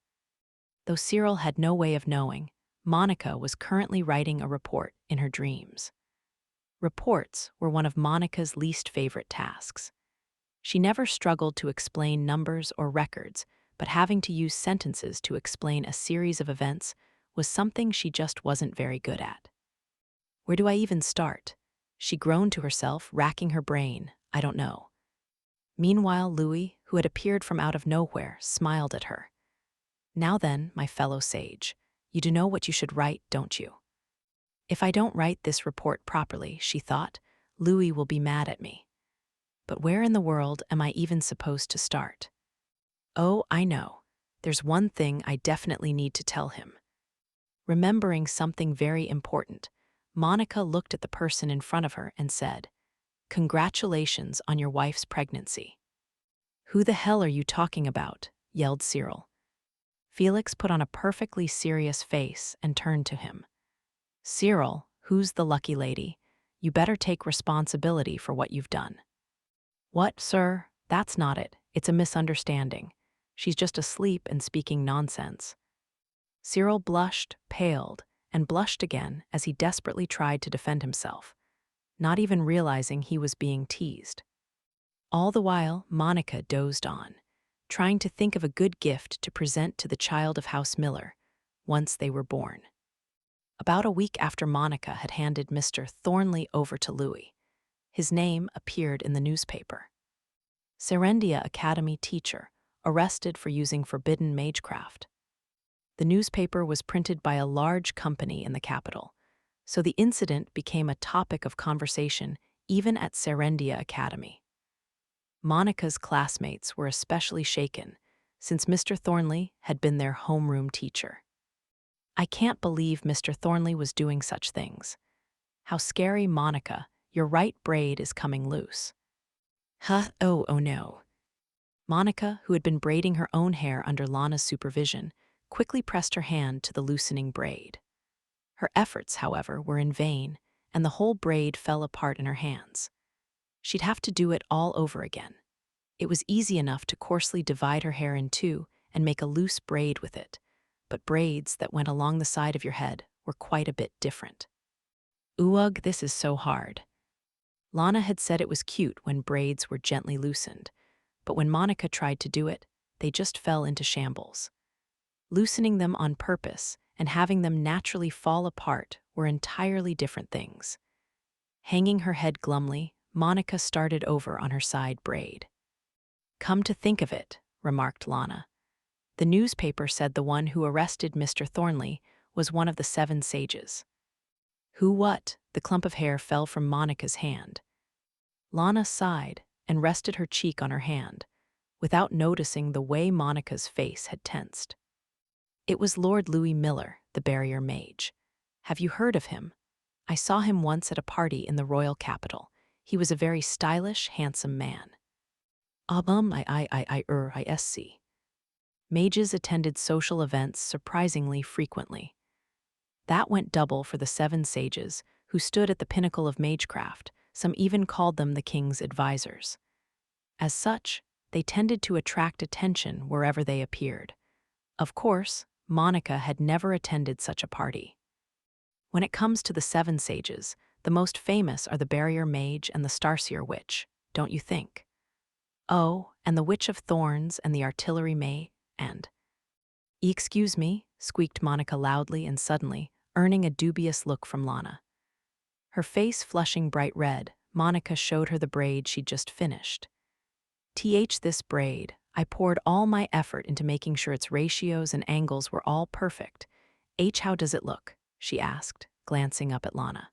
Though Cyril had no way of knowing, Monica was currently writing a report in her dreams. Reports were one of Monica's least favorite tasks. She never struggled to explain numbers or records, but having to use sentences to explain a series of events was something she just wasn't very good at. "Where do I even start?" She groaned to herself, racking her brain. "I don't know." Meanwhile, Louis, who had appeared from out of nowhere, smiled at her. "Now then, my fellow sage, you do know what you should write, don't you?" "If I don't write this report properly," she thought, "Louis will be mad at me. But where in the world am I even supposed to start? Oh, I know. There's one thing I definitely need to tell him." Remembering something very important, Monica looked at the person in front of her and said, "Congratulations on your wife's pregnancy." "Who the hell are you talking about?" yelled Cyril. Felix put on a perfectly serious face and turned to him. "Cyril, who's the lucky lady? You better take responsibility for what you've done." "What, sir? That's not it. It's a misunderstanding. She's just asleep and speaking nonsense." Cyril blushed, paled, and blushed again as he desperately tried to defend himself, not even realizing he was being teased. All the while, Monica dozed on, trying to think of a good gift to present to the child of House Miller once they were born. About a week after Monica had handed Mr. Thornley over to Louis, his name appeared in the newspaper. Serendia Academy teacher arrested for using forbidden magecraft. The newspaper was printed by a large company in the capital, so the incident became a topic of conversation even at Serendia Academy. Monica's classmates were especially shaken, since Mr. Thornley had been their homeroom teacher. "I can't believe Mr. Thornley was doing such things. How scary, Monica, your right braid is coming loose." "Huh, oh no." Monica, who had been braiding her own hair under Lana's supervision, quickly pressed her hand to the loosening braid. Her efforts, however, were in vain, and the whole braid fell apart in her hands. She'd have to do it all over again. It was easy enough to coarsely divide her hair in two and make a loose braid with it, but braids that went along the side of your head were quite a bit different. "Ugh, this is so hard." Lana had said it was cute when braids were gently loosened, but when Monica tried to do it, they just fell into shambles. Loosening them on purpose and having them naturally fall apart were entirely different things. Hanging her head glumly, Monica started over on her side braid. "Come to think of it," remarked Lana, "the newspaper said the one who arrested Mr. Thornley was one of the 7 sages." "Who what?" The clump of hair fell from Monica's hand. Lana sighed and rested her cheek on her hand, without noticing the way Monica's face had tensed. "It was Lord Louis Miller, the barrier mage. Have you heard of him? I saw him once at a party in the royal capital. He was a very stylish, handsome man." I-sc. Mages attended social events surprisingly frequently. That went double for the 7 sages, who stood at the pinnacle of magecraft. Some even called them the king's advisors. As such, they tended to attract attention wherever they appeared. Of course, Monica had never attended such a party. When it comes to the 7 sages, the most famous are the barrier mage and the starseer witch, don't you think? Oh, and the witch of thorns and the artillery and... "Excuse me," squeaked Monica loudly and suddenly, earning a dubious look from Lana. Her face flushing bright red, Monica showed her the braid she'd just finished. This braid, I poured all my effort into making sure its ratios and angles were all perfect. How does it look?" she asked, glancing up at Lana.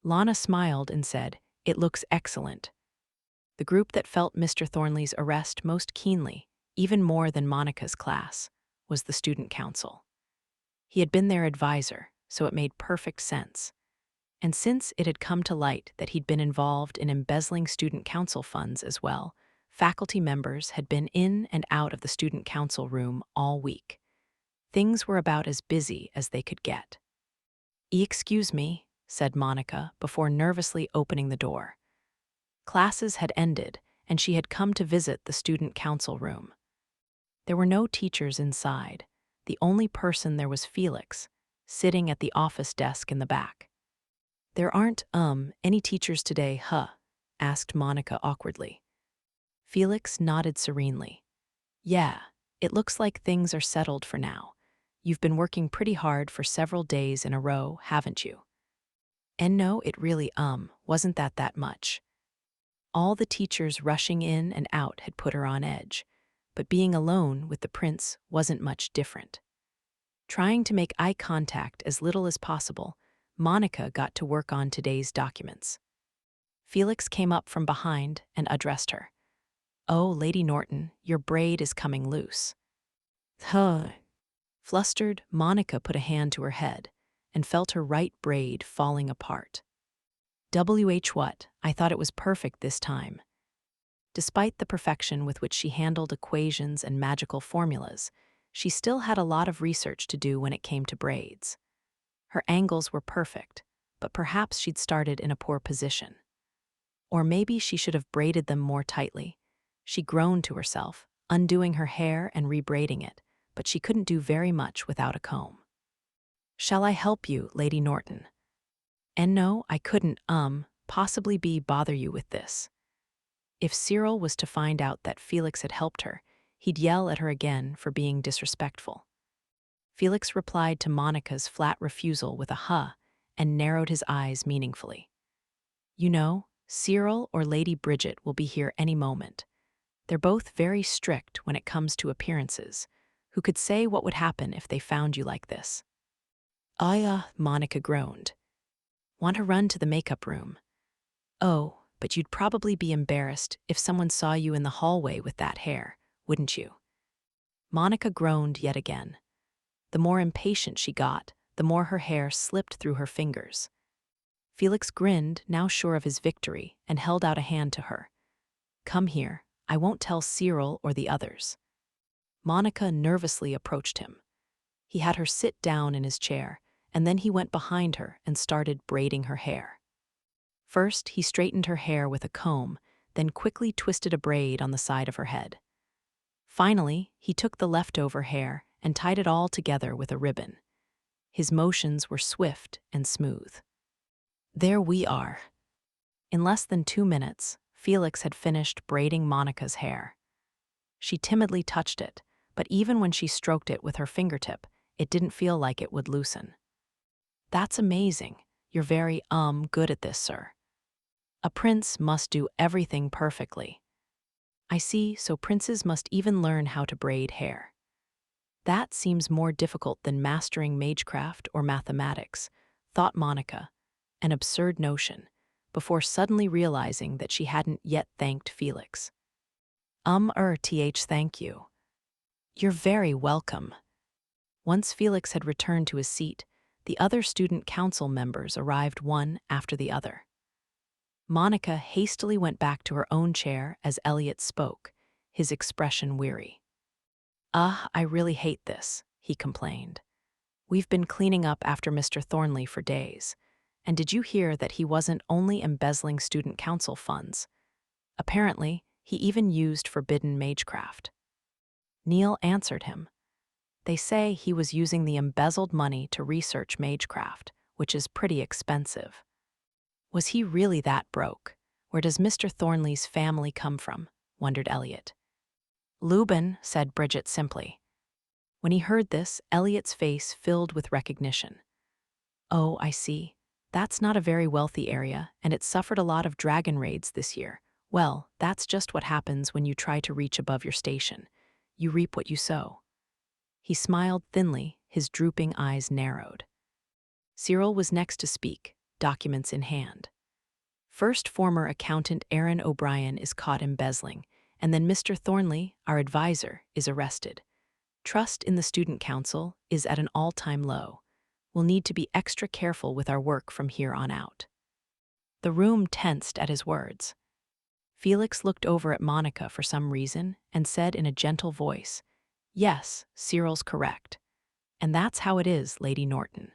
Lana smiled and said, "It looks excellent." The group that felt Mr. Thornley's arrest most keenly, even more than Monica's class, was the student council. He had been their advisor, so it made perfect sense. And since it had come to light that he'd been involved in embezzling student council funds as well, faculty members had been in and out of the student council room all week. Things were about as busy as they could get. "Excuse me," said Monica before nervously opening the door. Classes had ended, and she had come to visit the student council room. There were no teachers inside. The only person there was Felix, sitting at the office desk in the back. "There aren't, any teachers today, huh?" asked Monica awkwardly. Felix nodded serenely. "Yeah, it looks like things are settled for now. You've been working pretty hard for several days in a row, haven't you?" "And no, it really, wasn't that much." All the teachers rushing in and out had put her on edge, but being alone with the prince wasn't much different. Trying to make eye contact as little as possible, Monica got to work on today's documents. Felix came up from behind and addressed her. "Oh, Lady Norton, your braid is coming loose." "Huh." Flustered, Monica put a hand to her head and felt her right braid falling apart. What? I thought it was perfect this time." Despite the perfection with which she handled equations and magical formulas, she still had a lot of research to do when it came to braids. Her angles were perfect, but perhaps she'd started in a poor position. Or maybe she should have braided them more tightly. She groaned to herself, undoing her hair and rebraiding it, but she couldn't do very much without a comb. "Shall I help you, Lady Norton?" "And no, I couldn't, possibly bother you with this." If Cyril was to find out that Felix had helped her, he'd yell at her again for being disrespectful. Felix replied to Monica's flat refusal with a huh and narrowed his eyes meaningfully. "You know, Cyril or Lady Bridget will be here any moment. They're both very strict when it comes to appearances. Who could say what would happen if they found you like this?" Monica groaned. "Want to run to the makeup room?" "Oh, but you'd probably be embarrassed if someone saw you in the hallway with that hair, wouldn't you?" Monica groaned yet again. The more impatient she got, the more her hair slipped through her fingers. Felix grinned, now sure of his victory, and held out a hand to her. "Come here, I won't tell Cyril or the others." Monica nervously approached him. He had her sit down in his chair, and then he went behind her and started braiding her hair. First, he straightened her hair with a comb, then quickly twisted a braid on the side of her head. Finally, he took the leftover hair and tied it all together with a ribbon. His motions were swift and smooth. "There we are." In less than 2 minutes, Felix had finished braiding Monica's hair. She timidly touched it, but even when she stroked it with her fingertip, it didn't feel like it would loosen. "That's amazing. You're very, good at this, sir." "A prince must do everything perfectly." "I see, so princes must even learn how to braid hair." "That seems more difficult than mastering magecraft or mathematics," thought Monica, an absurd notion, before suddenly realizing that she hadn't yet thanked Felix. Thank you." "You're very welcome." Once Felix had returned to his seat, the other student council members arrived one after the other. Monica hastily went back to her own chair as Elliot spoke, his expression weary. I really hate this," he complained. "We've been cleaning up after Mr. Thornley for days. And did you hear that he wasn't only embezzling student council funds? Apparently, he even used forbidden magecraft." Neil answered him. "They say he was using the embezzled money to research magecraft, which is pretty expensive." "Was he really that broke? Where does Mr. Thornley's family come from?" wondered Elliot. "Lubin," said Bridget simply. When he heard this, Elliot's face filled with recognition. "Oh, I see. That's not a very wealthy area, and it suffered a lot of dragon raids this year. Well, that's just what happens when you try to reach above your station. You reap what you sow." He smiled thinly, his drooping eyes narrowed. Cyril was next to speak, documents in hand. "First, former accountant Aaron O'Brien is caught embezzling, and then Mr. Thornley, our advisor, is arrested. Trust in the student council is at an all-time low. We'll need to be extra careful with our work from here on out." The room tensed at his words. Felix looked over at Monica for some reason and said in a gentle voice, "Yes, Cyril's correct. And that's how it is, Lady Norton."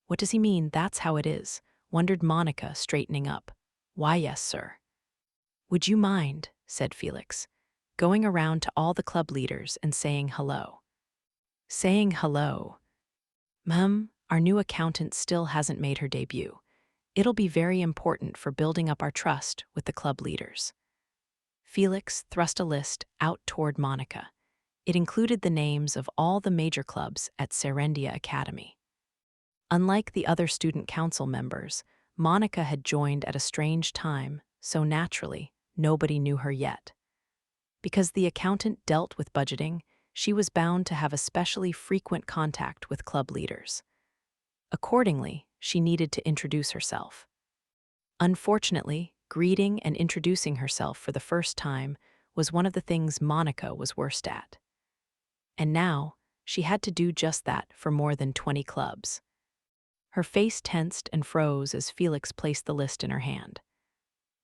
"What does he mean, that's how it is?" wondered Monica, straightening up. "Why, yes, sir." "Would you mind," said Felix, "going around to all the club leaders and saying hello?" "Saying hello?" Our new accountant still hasn't made her debut. It'll be very important for building up our trust with the club leaders." Felix thrust a list out toward Monica. It included the names of all the major clubs at Serendia Academy. Unlike the other student council members, Monica had joined at a strange time, so naturally, nobody knew her yet. Because the accountant dealt with budgeting, she was bound to have especially frequent contact with club leaders. Accordingly, she needed to introduce herself. Unfortunately, greeting and introducing herself for the first time was one of the things Monica was worst at. And now, she had to do just that for more than 20 clubs. Her face tensed and froze as Felix placed the list in her hand.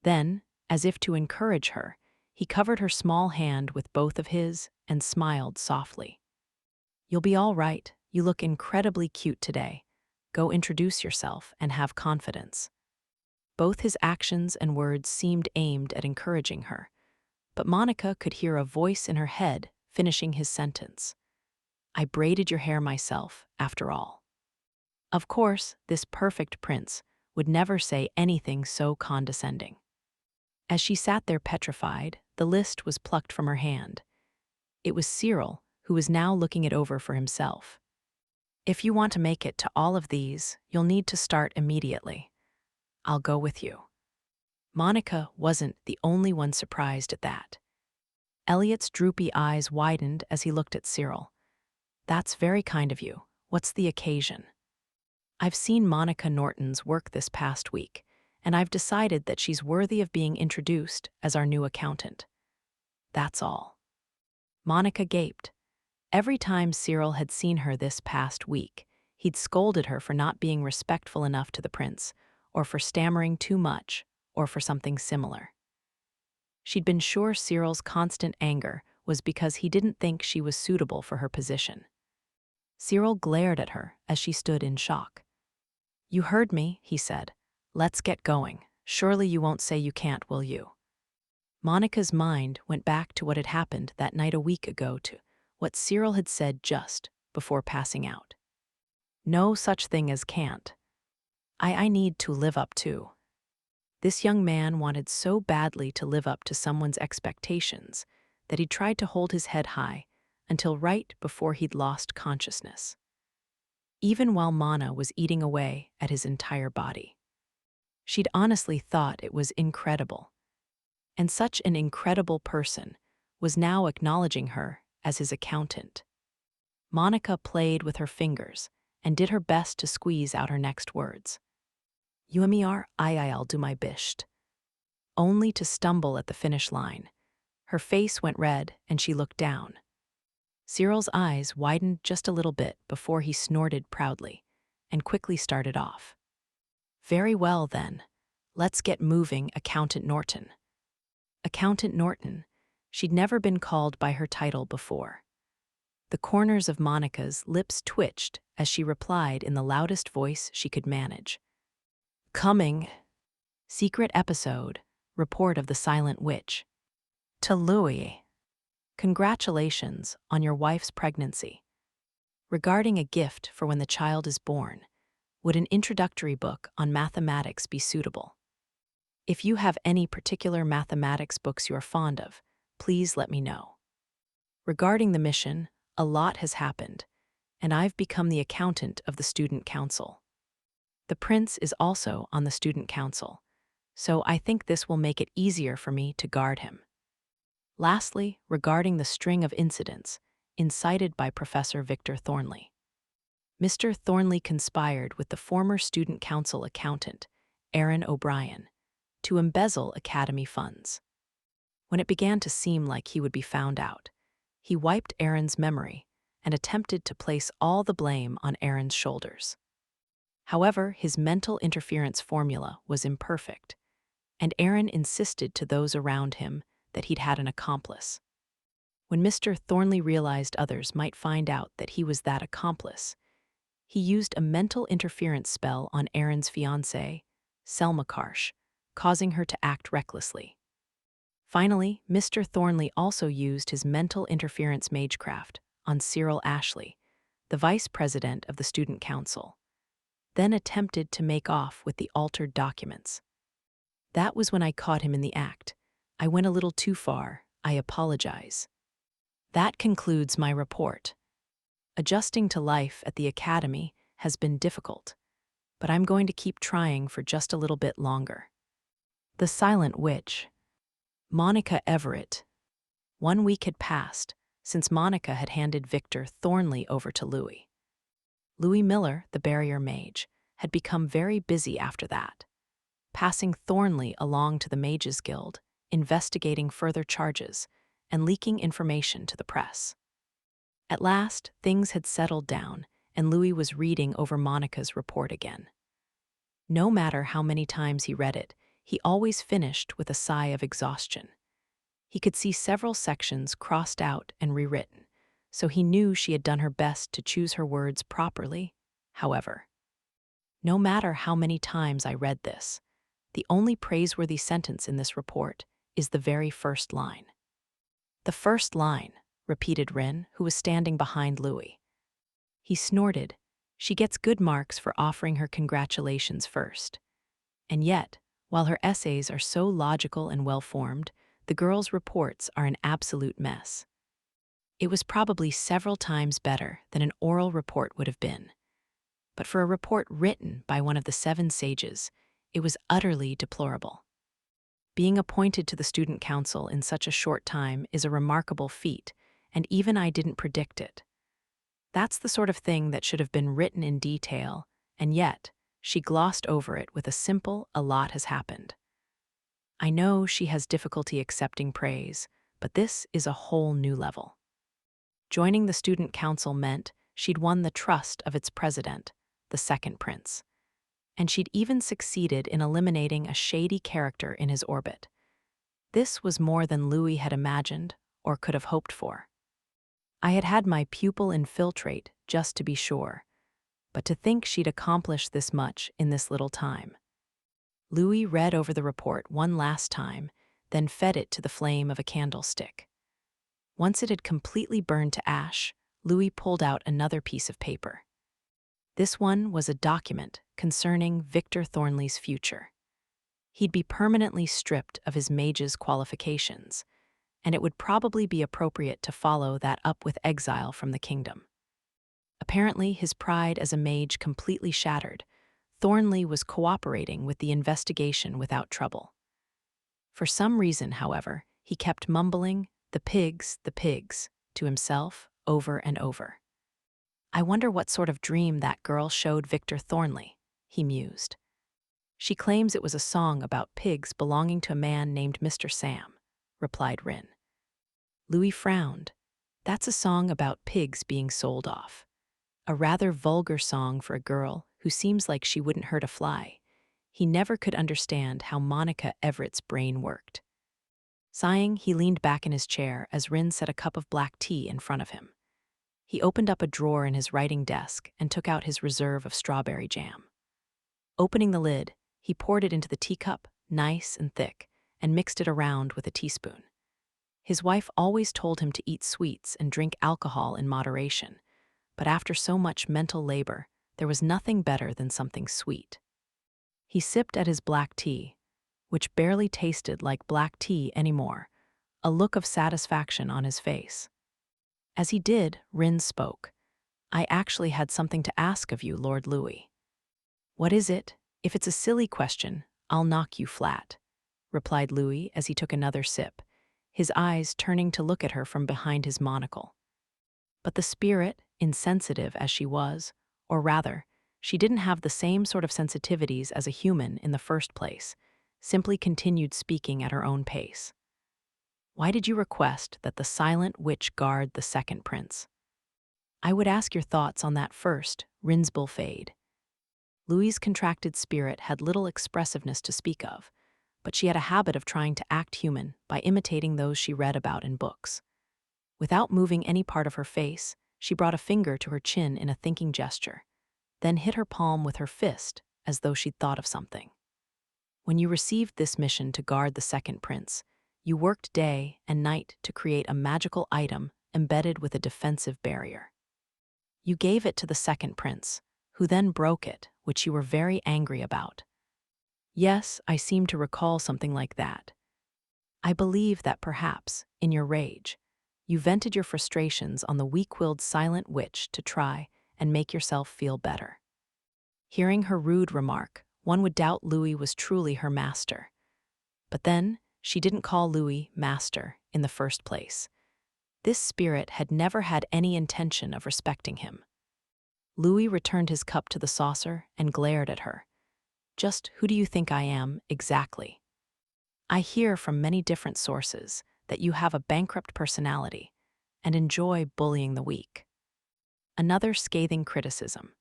Then, as if to encourage her, he covered her small hand with both of his and smiled softly. "You'll be all right. You look incredibly cute today. Go introduce yourself and have confidence." Both his actions and words seemed aimed at encouraging her, but Monica could hear a voice in her head finishing his sentence. "I braided your hair myself, after all." Of course, this perfect prince would never say anything so condescending. As she sat there petrified, the list was plucked from her hand. It was Cyril, who was now looking it over for himself. "If you want to make it to all of these, you'll need to start immediately. I'll go with you." Monica wasn't the only one surprised at that. Elliot's droopy eyes widened as he looked at Cyril. "That's very kind of you. What's the occasion?" "I've seen Monica Norton's work this past week, and I've decided that she's worthy of being introduced as our new accountant. That's all." Monica gaped. Every time Cyril had seen her this past week, he'd scolded her for not being respectful enough to the prince, or for stammering too much, or for something similar. She'd been sure Cyril's constant anger was because he didn't think she was suitable for her position. Cyril glared at her as she stood in shock. "You heard me," he said. "Let's get going. Surely you won't say you can't, will you?" Monica's mind went back to what had happened that night a week ago, to what Cyril had said just before passing out. "No such thing as can't. I need to live up to." This young man wanted so badly to live up to someone's expectations that he tried to hold his head high until right before he'd lost consciousness. Even while Mana was eating away at his entire body. She'd honestly thought it was incredible. And such an incredible person was now acknowledging her as his accountant. Monica played with her fingers and did her best to squeeze out her next words. "You and me are, I'll do my best." Only to stumble at the finish line. Her face went red and she looked down. Cyril's eyes widened just a little bit before he snorted proudly and quickly started off. "Very well, then. Let's get moving, Accountant Norton." Accountant Norton. She'd never been called by her title before. The corners of Monica's lips twitched as she replied in the loudest voice she could manage. "Coming. Secret episode. Report of the Silent Witch. To Louis. Congratulations on your wife's pregnancy. Regarding a gift for when the child is born, would an introductory book on mathematics be suitable? If you have any particular mathematics books you are fond of, please let me know. Regarding the mission, a lot has happened, and I've become the accountant of the student council. The prince is also on the student council, so I think this will make it easier for me to guard him. Lastly, regarding the string of incidents incited by Professor Victor Thornley. Mr. Thornley conspired with the former student council accountant, Aaron O'Brien, to embezzle academy funds. When it began to seem like he would be found out, he wiped Aaron's memory and attempted to place all the blame on Aaron's shoulders. However, his mental interference formula was imperfect, and Aaron insisted to those around him that he'd had an accomplice. When Mr. Thornley realized others might find out that he was that accomplice, he used a mental interference spell on Aaron's fiancée, Selma Karsh, causing her to act recklessly. Finally, Mr. Thornley also used his mental interference magecraft on Cyril Ashley, the vice president of the student council, then attempted to make off with the altered documents. That was when I caught him in the act. I went a little too far. I apologize. That concludes my report. Adjusting to life at the academy has been difficult, but I'm going to keep trying for just a little bit longer. The Silent Witch. Monica Everett. 1 week had passed since Monica had handed Victor Thornley over to Louis. Louis Miller, the barrier mage, had become very busy after that, passing Thornley along to the Mages Guild, investigating further charges, and leaking information to the press. At last, things had settled down, and Louis was reading over Monica's report again. No matter how many times he read it, he always finished with a sigh of exhaustion. He could see several sections crossed out and rewritten, so he knew she had done her best to choose her words properly. However, no matter how many times I read this, the only praiseworthy sentence in this report is the very first line. "The first line," repeated Rin, who was standing behind Louis. He snorted. She gets good marks for offering her congratulations first. And yet, while her essays are so logical and well-formed, the girl's reports are an absolute mess. It was probably several times better than an oral report would have been. But for a report written by one of the 7 sages, it was utterly deplorable. Being appointed to the student council in such a short time is a remarkable feat, and even I didn't predict it. That's the sort of thing that should have been written in detail, and yet she glossed over it with a simple "a lot has happened." I know she has difficulty accepting praise, but this is a whole new level. Joining the student council meant she'd won the trust of its president, the second prince. And she'd even succeeded in eliminating a shady character in his orbit. This was more than Louis had imagined or could have hoped for. I had had my pupil infiltrate just to be sure, but to think she'd accomplished this much in this little time. Louis read over the report one last time, then fed it to the flame of a candlestick. Once it had completely burned to ash, Louis pulled out another piece of paper. This one was a document concerning Victor Thornley's future. He'd be permanently stripped of his mage's qualifications, and it would probably be appropriate to follow that up with exile from the kingdom. Apparently, his pride as a mage completely shattered, Thornley was cooperating with the investigation without trouble. For some reason, however, he kept mumbling, the pigs," to himself over and over. "I wonder what sort of dream that girl showed Victor Thornley," he mused. "She claims it was a song about pigs belonging to a man named Mr. Sam," replied Rin. Louis frowned. "That's a song about pigs being sold off. A rather vulgar song for a girl who seems like she wouldn't hurt a fly." He never could understand how Monica Everett's brain worked. Sighing, he leaned back in his chair as Rin set a cup of black tea in front of him. He opened up a drawer in his writing desk and took out his reserve of strawberry jam. Opening the lid, he poured it into the teacup, nice and thick, and mixed it around with a teaspoon. His wife always told him to eat sweets and drink alcohol in moderation, but after so much mental labor, there was nothing better than something sweet. He sipped at his black tea, which barely tasted like black tea anymore, a look of satisfaction on his face. As he did, Rin spoke. "I actually had something to ask of you, Lord Louis." "What is it? If it's a silly question, I'll knock you flat," replied Louis as he took another sip, his eyes turning to look at her from behind his monocle. But the spirit, insensitive as she was, or rather, she didn't have the same sort of sensitivities as a human in the first place, simply continued speaking at her own pace. "Why did you request that the silent witch guard the second prince?" "I would ask your thoughts on that first," Rinsbull fade. Louis's contracted spirit had little expressiveness to speak of, but she had a habit of trying to act human by imitating those she read about in books. Without moving any part of her face, she brought a finger to her chin in a thinking gesture, then hit her palm with her fist as though she'd thought of something. "When you received this mission to guard the second prince, you worked day and night to create a magical item embedded with a defensive barrier. You gave it to the second prince, who then broke it, which you were very angry about." "Yes, I seem to recall something like that." "I believe that perhaps, in your rage, you vented your frustrations on the weak-willed silent witch to try and make yourself feel better." Hearing her rude remark, one would doubt Louis was truly her master. But then, she didn't call Louis master in the first place. This spirit had never had any intention of respecting him. Louis returned his cup to the saucer and glared at her. "Just who do you think I am, exactly? I hear from many different sources that you have a bankrupt personality and enjoy bullying the weak." Another scathing criticism.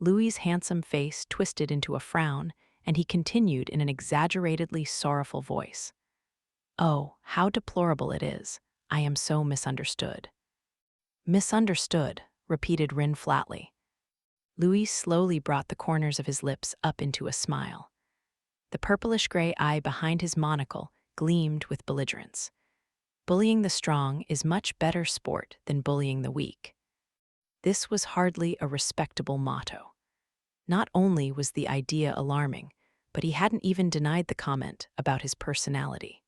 Louis's handsome face twisted into a frown, and he continued in an exaggeratedly sorrowful voice. "Oh, how deplorable it is. I am so misunderstood." Misunderstood, repeated Rin flatly. Louis slowly brought the corners of his lips up into a smile. The purplish-gray eye behind his monocle gleamed with belligerence. Bullying the strong is much better sport than bullying the weak. This was hardly a respectable motto. Not only was the idea alarming, but he hadn't even denied the comment about his personality.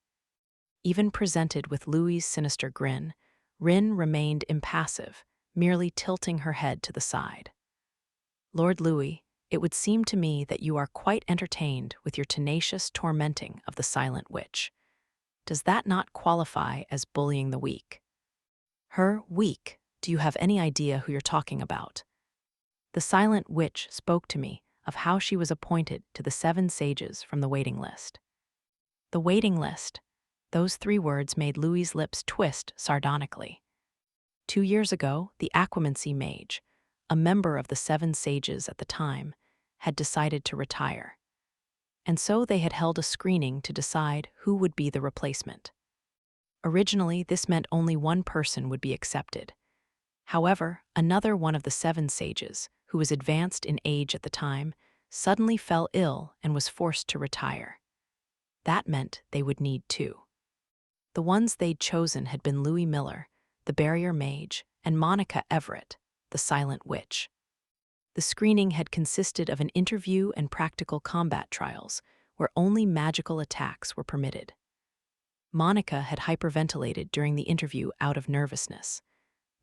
Even presented with Louis's sinister grin, Rin remained impassive, merely tilting her head to the side. Lord Louis, it would seem to me that you are quite entertained with your tenacious tormenting of the silent witch. Does that not qualify as bullying the weak? Her weak? Do you have any idea who you're talking about? The silent witch spoke to me of how she was appointed to the 7 sages from the waiting list. The waiting list. Those 3 words made Louis's lips twist sardonically. 2 years ago, the Aquamancy mage, a member of the 7 sages at the time, had decided to retire. And so they had held a screening to decide who would be the replacement. Originally, this meant only one person would be accepted. However, another one of the 7 sages, who was advanced in age at the time, suddenly fell ill and was forced to retire. That meant they would need 2. The ones they'd chosen had been Louis Miller, the barrier mage, and Monica Everett, the silent witch. The screening had consisted of an interview and practical combat trials, where only magical attacks were permitted. Monica had hyperventilated during the interview out of nervousness.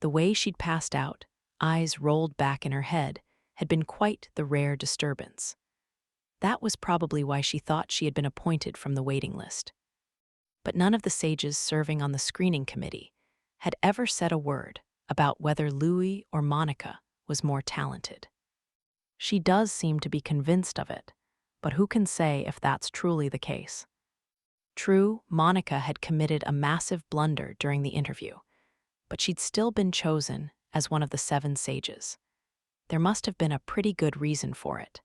The way she'd passed out, eyes rolled back in her head, had been quite the rare disturbance. That was probably why she thought she had been appointed from the waiting list. But none of the sages serving on the screening committee had ever said a word about whether Louis or Monica was more talented. She does seem to be convinced of it, but who can say if that's truly the case? True, Monica had committed a massive blunder during the interview, but she'd still been chosen as one of the 7 sages. There must have been a pretty good reason for it.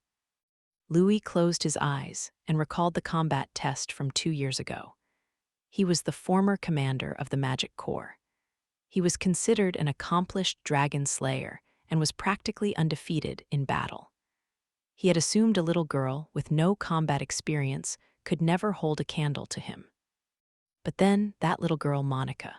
Louis closed his eyes and recalled the combat test from 2 years ago. He was the former commander of the Magic Corps. He was considered an accomplished dragon slayer and was practically undefeated in battle. He had assumed a little girl with no combat experience could never hold a candle to him. But then that little girl, Monica.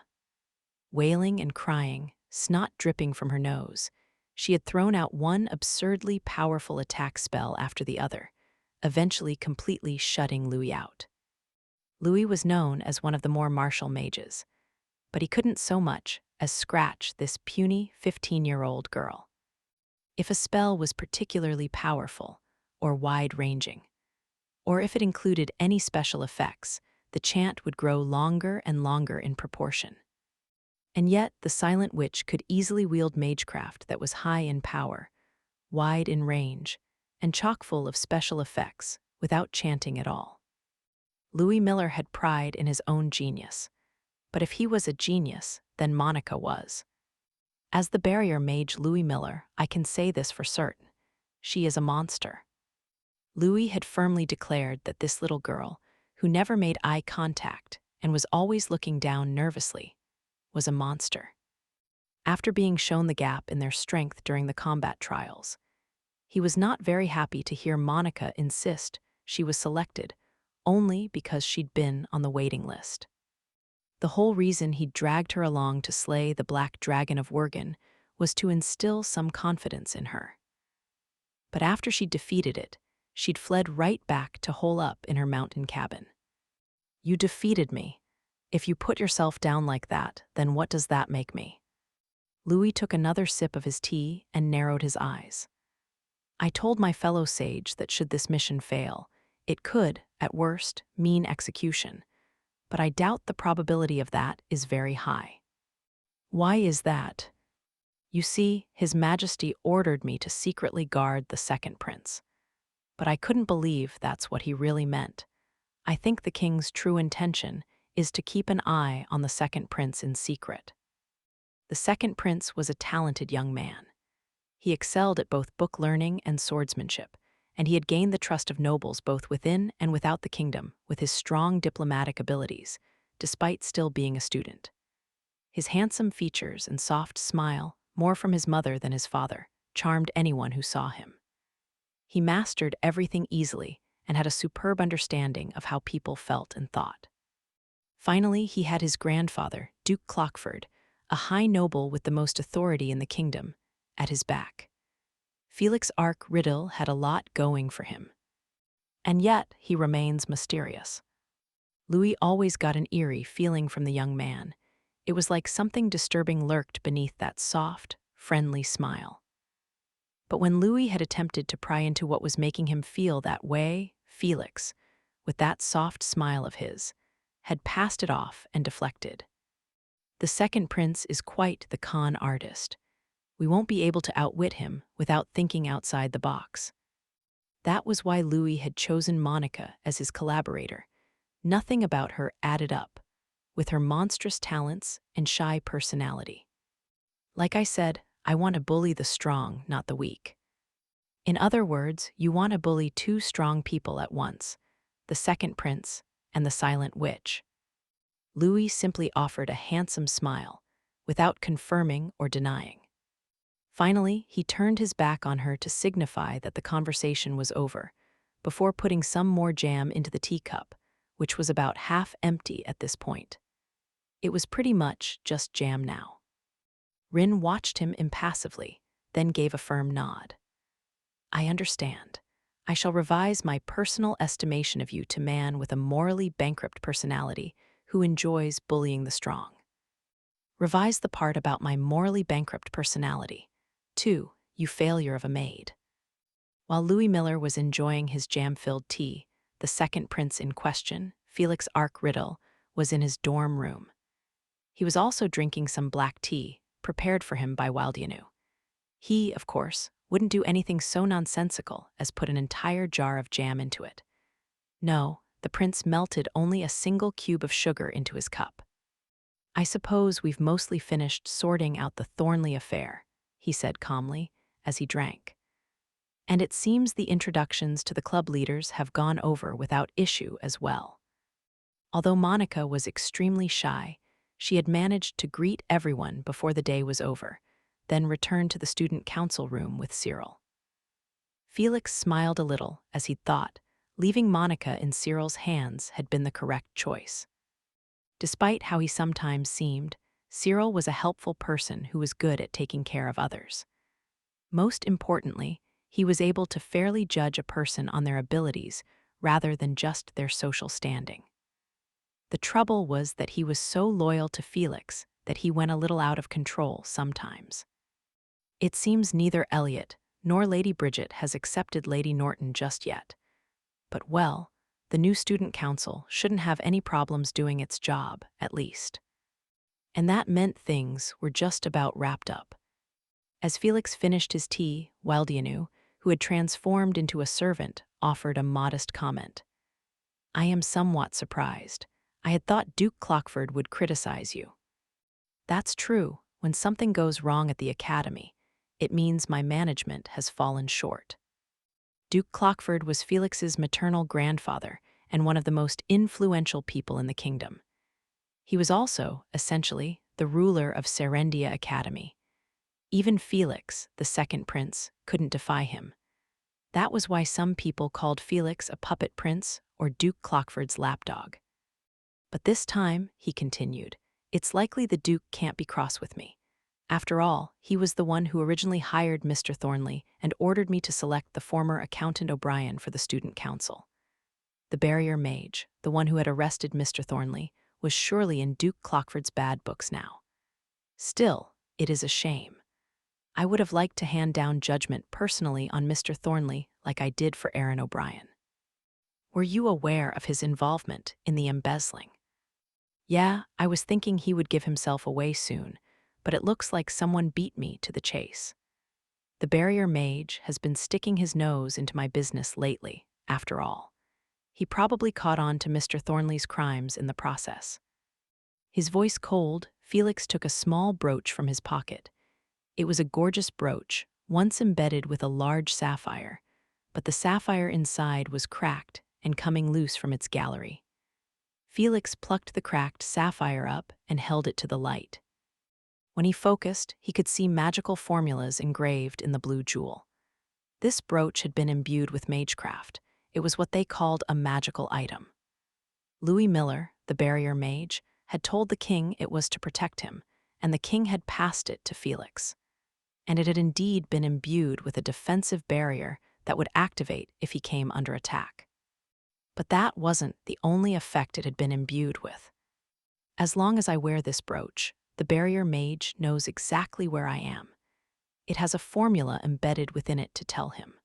Wailing and crying, snot dripping from her nose, she had thrown out one absurdly powerful attack spell after the other, eventually completely shutting Louis out. Louis was known as one of the more martial mages, but he couldn't so much as scratch this puny 15-year-old girl. If a spell was particularly powerful or wide-ranging, or if it included any special effects, the chant would grow longer and longer in proportion. And yet, the silent witch could easily wield magecraft that was high in power, wide in range, and chock-full of special effects without chanting at all. Louis Miller had pride in his own genius, but if he was a genius, then Monica was. As the barrier mage Louis Miller, I can say this for certain. She is a monster. Louis had firmly declared that this little girl, who never made eye contact and was always looking down nervously, was a monster. After being shown the gap in their strength during the combat trials, he was not very happy to hear Monica insist she was selected only because she'd been on the waiting list. The whole reason he'd dragged her along to slay the Black Dragon of Worgan was to instill some confidence in her. But after she'd defeated it, she'd fled right back to hole up in her mountain cabin. You defeated me. If you put yourself down like that, then what does that make me? Louis took another sip of his tea and narrowed his eyes. I told my fellow sage that should this mission fail, it could, at worst, mean execution, but I doubt the probability of that is very high. Why is that? You see, His Majesty ordered me to secretly guard the second prince. But I couldn't believe that's what he really meant. I think the king's true intention is to keep an eye on the second prince in secret. The second prince was a talented young man. He excelled at both book learning and swordsmanship, and he had gained the trust of nobles both within and without the kingdom with his strong diplomatic abilities, despite still being a student. His handsome features and soft smile, more from his mother than his father, charmed anyone who saw him. He mastered everything easily and had a superb understanding of how people felt and thought. Finally, he had his grandfather, Duke Clockford, a high noble with the most authority in the kingdom, at his back. Felix Arc Riddle had a lot going for him. And yet, he remains mysterious. Louis always got an eerie feeling from the young man. It was like something disturbing lurked beneath that soft, friendly smile. But when Louis had attempted to pry into what was making him feel that way, Felix, with that soft smile of his, had passed it off and deflected. The second prince is quite the con artist. We won't be able to outwit him without thinking outside the box. That was why Louis had chosen Monica as his collaborator. Nothing about her added up, with her monstrous talents and shy personality. Like I said, I want to bully the strong, not the weak. In other words, you want to bully two strong people at once, the second prince and the silent witch. Louis simply offered a handsome smile, without confirming or denying. Finally, he turned his back on her to signify that the conversation was over, before putting some more jam into the teacup, which was about half empty at this point. It was pretty much just jam now. Rin watched him impassively, then gave a firm nod. I understand. I shall revise my personal estimation of you to man with a morally bankrupt personality who enjoys bullying the strong. Revise the part about my morally bankrupt personality. 2. You failure of a maid. While Louis Miller was enjoying his jam-filled tea, the second prince in question, Felix Arc Riddle, was in his dorm room. He was also drinking some black tea, prepared for him by Wildanu. He, of course, wouldn't do anything so nonsensical as put an entire jar of jam into it. No, the prince melted only a single cube of sugar into his cup. I suppose we've mostly finished sorting out the Thornley affair, he said calmly, as he drank. And it seems the introductions to the club leaders have gone over without issue as well. Although Monica was extremely shy, she had managed to greet everyone before the day was over, then returned to the student council room with Cyril. Felix smiled a little as he thought leaving Monica in Cyril's hands had been the correct choice. Despite how he sometimes seemed, Cyril was a helpful person who was good at taking care of others. Most importantly, he was able to fairly judge a person on their abilities rather than just their social standing. The trouble was that he was so loyal to Felix that he went a little out of control sometimes. It seems neither Elliot nor Lady Bridget has accepted Lady Norton just yet. But well, the new student council shouldn't have any problems doing its job, at least. And that meant things were just about wrapped up. As Felix finished his tea, Wildanu, who had transformed into a servant, offered a modest comment. I am somewhat surprised. I had thought Duke Clockford would criticize you. That's true. When something goes wrong at the academy, it means my management has fallen short. Duke Clockford was Felix's maternal grandfather and one of the most influential people in the kingdom. He was also, essentially, the ruler of Serendia Academy. Even Felix, the second prince, couldn't defy him. That was why some people called Felix a puppet prince or Duke Clockford's lapdog. But this time, he continued, it's likely the Duke can't be cross with me. After all, he was the one who originally hired Mr. Thornley and ordered me to select the former Accountant O'Brien for the student council. The barrier mage, the one who had arrested Mr. Thornley, was surely in Duke Clockford's bad books now. Still, it is a shame. I would have liked to hand down judgment personally on Mr. Thornley like I did for Aaron O'Brien. Were you aware of his involvement in the embezzling? Yeah, I was thinking he would give himself away soon, but it looks like someone beat me to the chase. The barrier mage has been sticking his nose into my business lately, after all. He probably caught on to Mr. Thornley's crimes in the process. His voice cold, Felix took a small brooch from his pocket. It was a gorgeous brooch, once embedded with a large sapphire, but the sapphire inside was cracked and coming loose from its gallery. Felix plucked the cracked sapphire up and held it to the light. When he focused, he could see magical formulas engraved in the blue jewel. This brooch had been imbued with magecraft. It was what they called a magical item. Louis Miller, the barrier mage, had told the king it was to protect him, and the king had passed it to Felix. And it had indeed been imbued with a defensive barrier that would activate if he came under attack. But that wasn't the only effect it had been imbued with. As long as I wear this brooch, the barrier mage knows exactly where I am. It has a formula embedded within it to tell him.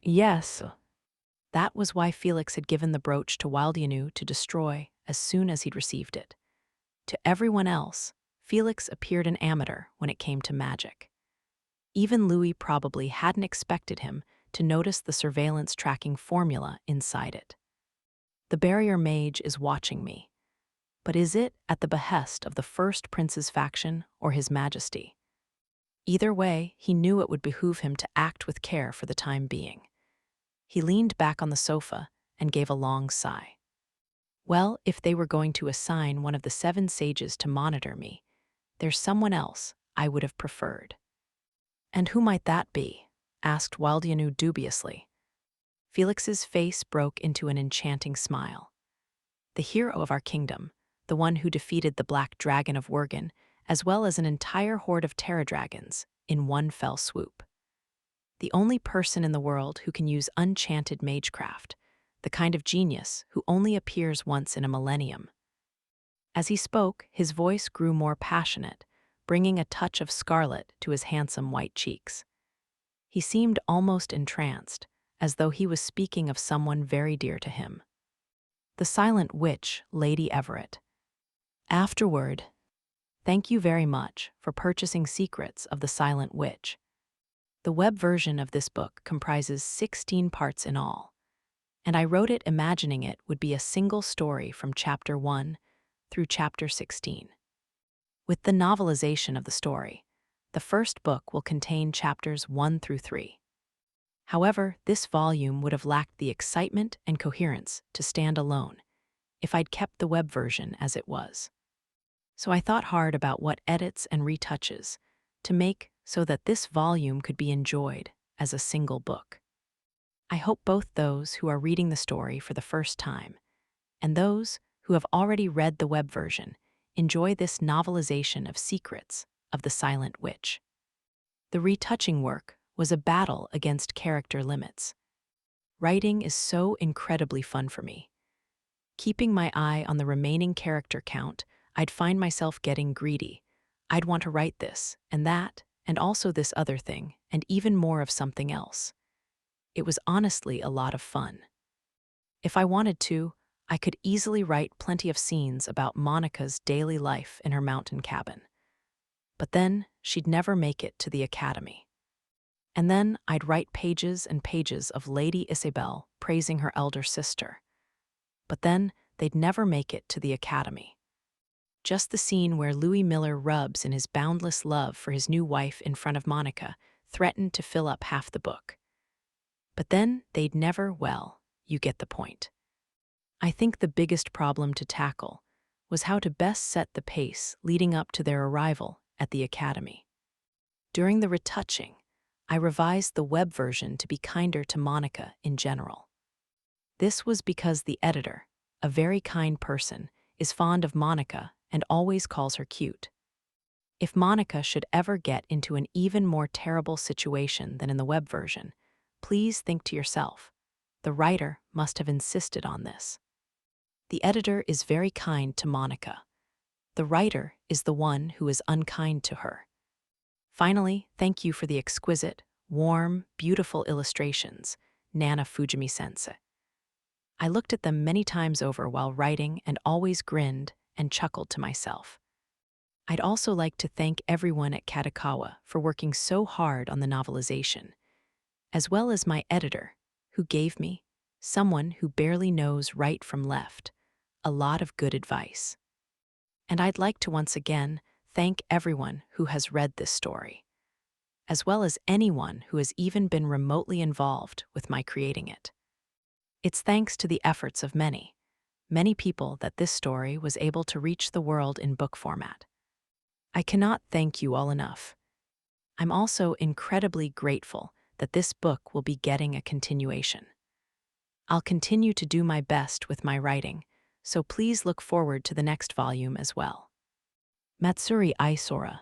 Yes, that was why Felix had given the brooch to Wildanu to destroy as soon as he'd received it. To everyone else, Felix appeared an amateur when it came to magic. Even Louis probably hadn't expected him to notice the surveillance tracking formula inside it. The barrier mage is watching me. But is it at the behest of the First Prince's faction or His Majesty? Either way, he knew it would behoove him to act with care for the time being. He leaned back on the sofa and gave a long sigh. Well, if they were going to assign one of the 7 sages to monitor me, there's someone else I would have preferred. And who might that be? Asked Wildanu dubiously. Felix's face broke into an enchanting smile. The hero of our kingdom, the one who defeated the Black Dragon of Worgan, as well as an entire horde of Terra Dragons, in one fell swoop. The only person in the world who can use enchanted magecraft, the kind of genius who only appears once in a millennium. As he spoke, his voice grew more passionate, bringing a touch of scarlet to his handsome white cheeks. He seemed almost entranced, as though he was speaking of someone very dear to him. The silent witch, Lady Everett. Afterword, thank you very much for purchasing Secrets of the Silent Witch. The web version of this book comprises 16 parts in all, and I wrote it imagining it would be a single story from Chapter 1 through Chapter 16. With the novelization of the story, the first book will contain Chapters 1 through 3. However, this volume would have lacked the excitement and coherence to stand alone if I'd kept the web version as it was. So I thought hard about what edits and retouches to make so that this volume could be enjoyed as a single book. I hope both those who are reading the story for the first time and those who have already read the web version enjoy this novelization of Secrets of the Silent Witch. The retouching work was a battle against character limits. Writing is so incredibly fun for me. Keeping my eye on the remaining character count, I'd find myself getting greedy. I'd want to write this and that, and also this other thing, and even more of something else. It was honestly a lot of fun. If I wanted to, I could easily write plenty of scenes about Monica's daily life in her mountain cabin. But then she'd never make it to the academy. And then I'd write pages and pages of Lady Isabel praising her elder sister. But then they'd never make it to the academy. Just the scene where Louis Miller rubs in his boundless love for his new wife in front of Monica threatened to fill up half the book. But then they'd never, well, you get the point. I think the biggest problem to tackle was how to best set the pace leading up to their arrival at the academy. During the retouching, I revised the web version to be kinder to Monica in general. This was because the editor, a very kind person, is fond of Monica and always calls her cute. If Monica should ever get into an even more terrible situation than in the web version, please think to yourself, the writer must have insisted on this. The editor is very kind to Monica. The writer is the one who is unkind to her. Finally, thank you for the exquisite, warm, beautiful illustrations, Nana Fujimi-sensei. I looked at them many times over while writing and always grinned and chuckled to myself. I'd also like to thank everyone at Kadokawa for working so hard on the novelization, as well as my editor, who gave me, someone who barely knows right from left, a lot of good advice. And I'd like to once again thank everyone who has read this story, as well as anyone who has even been remotely involved with my creating it. It's thanks to the efforts of many, many people that this story was able to reach the world in book format. I cannot thank you all enough. I'm also incredibly grateful that this book will be getting a continuation. I'll continue to do my best with my writing, so please look forward to the next volume as well. Matsuri Aisora,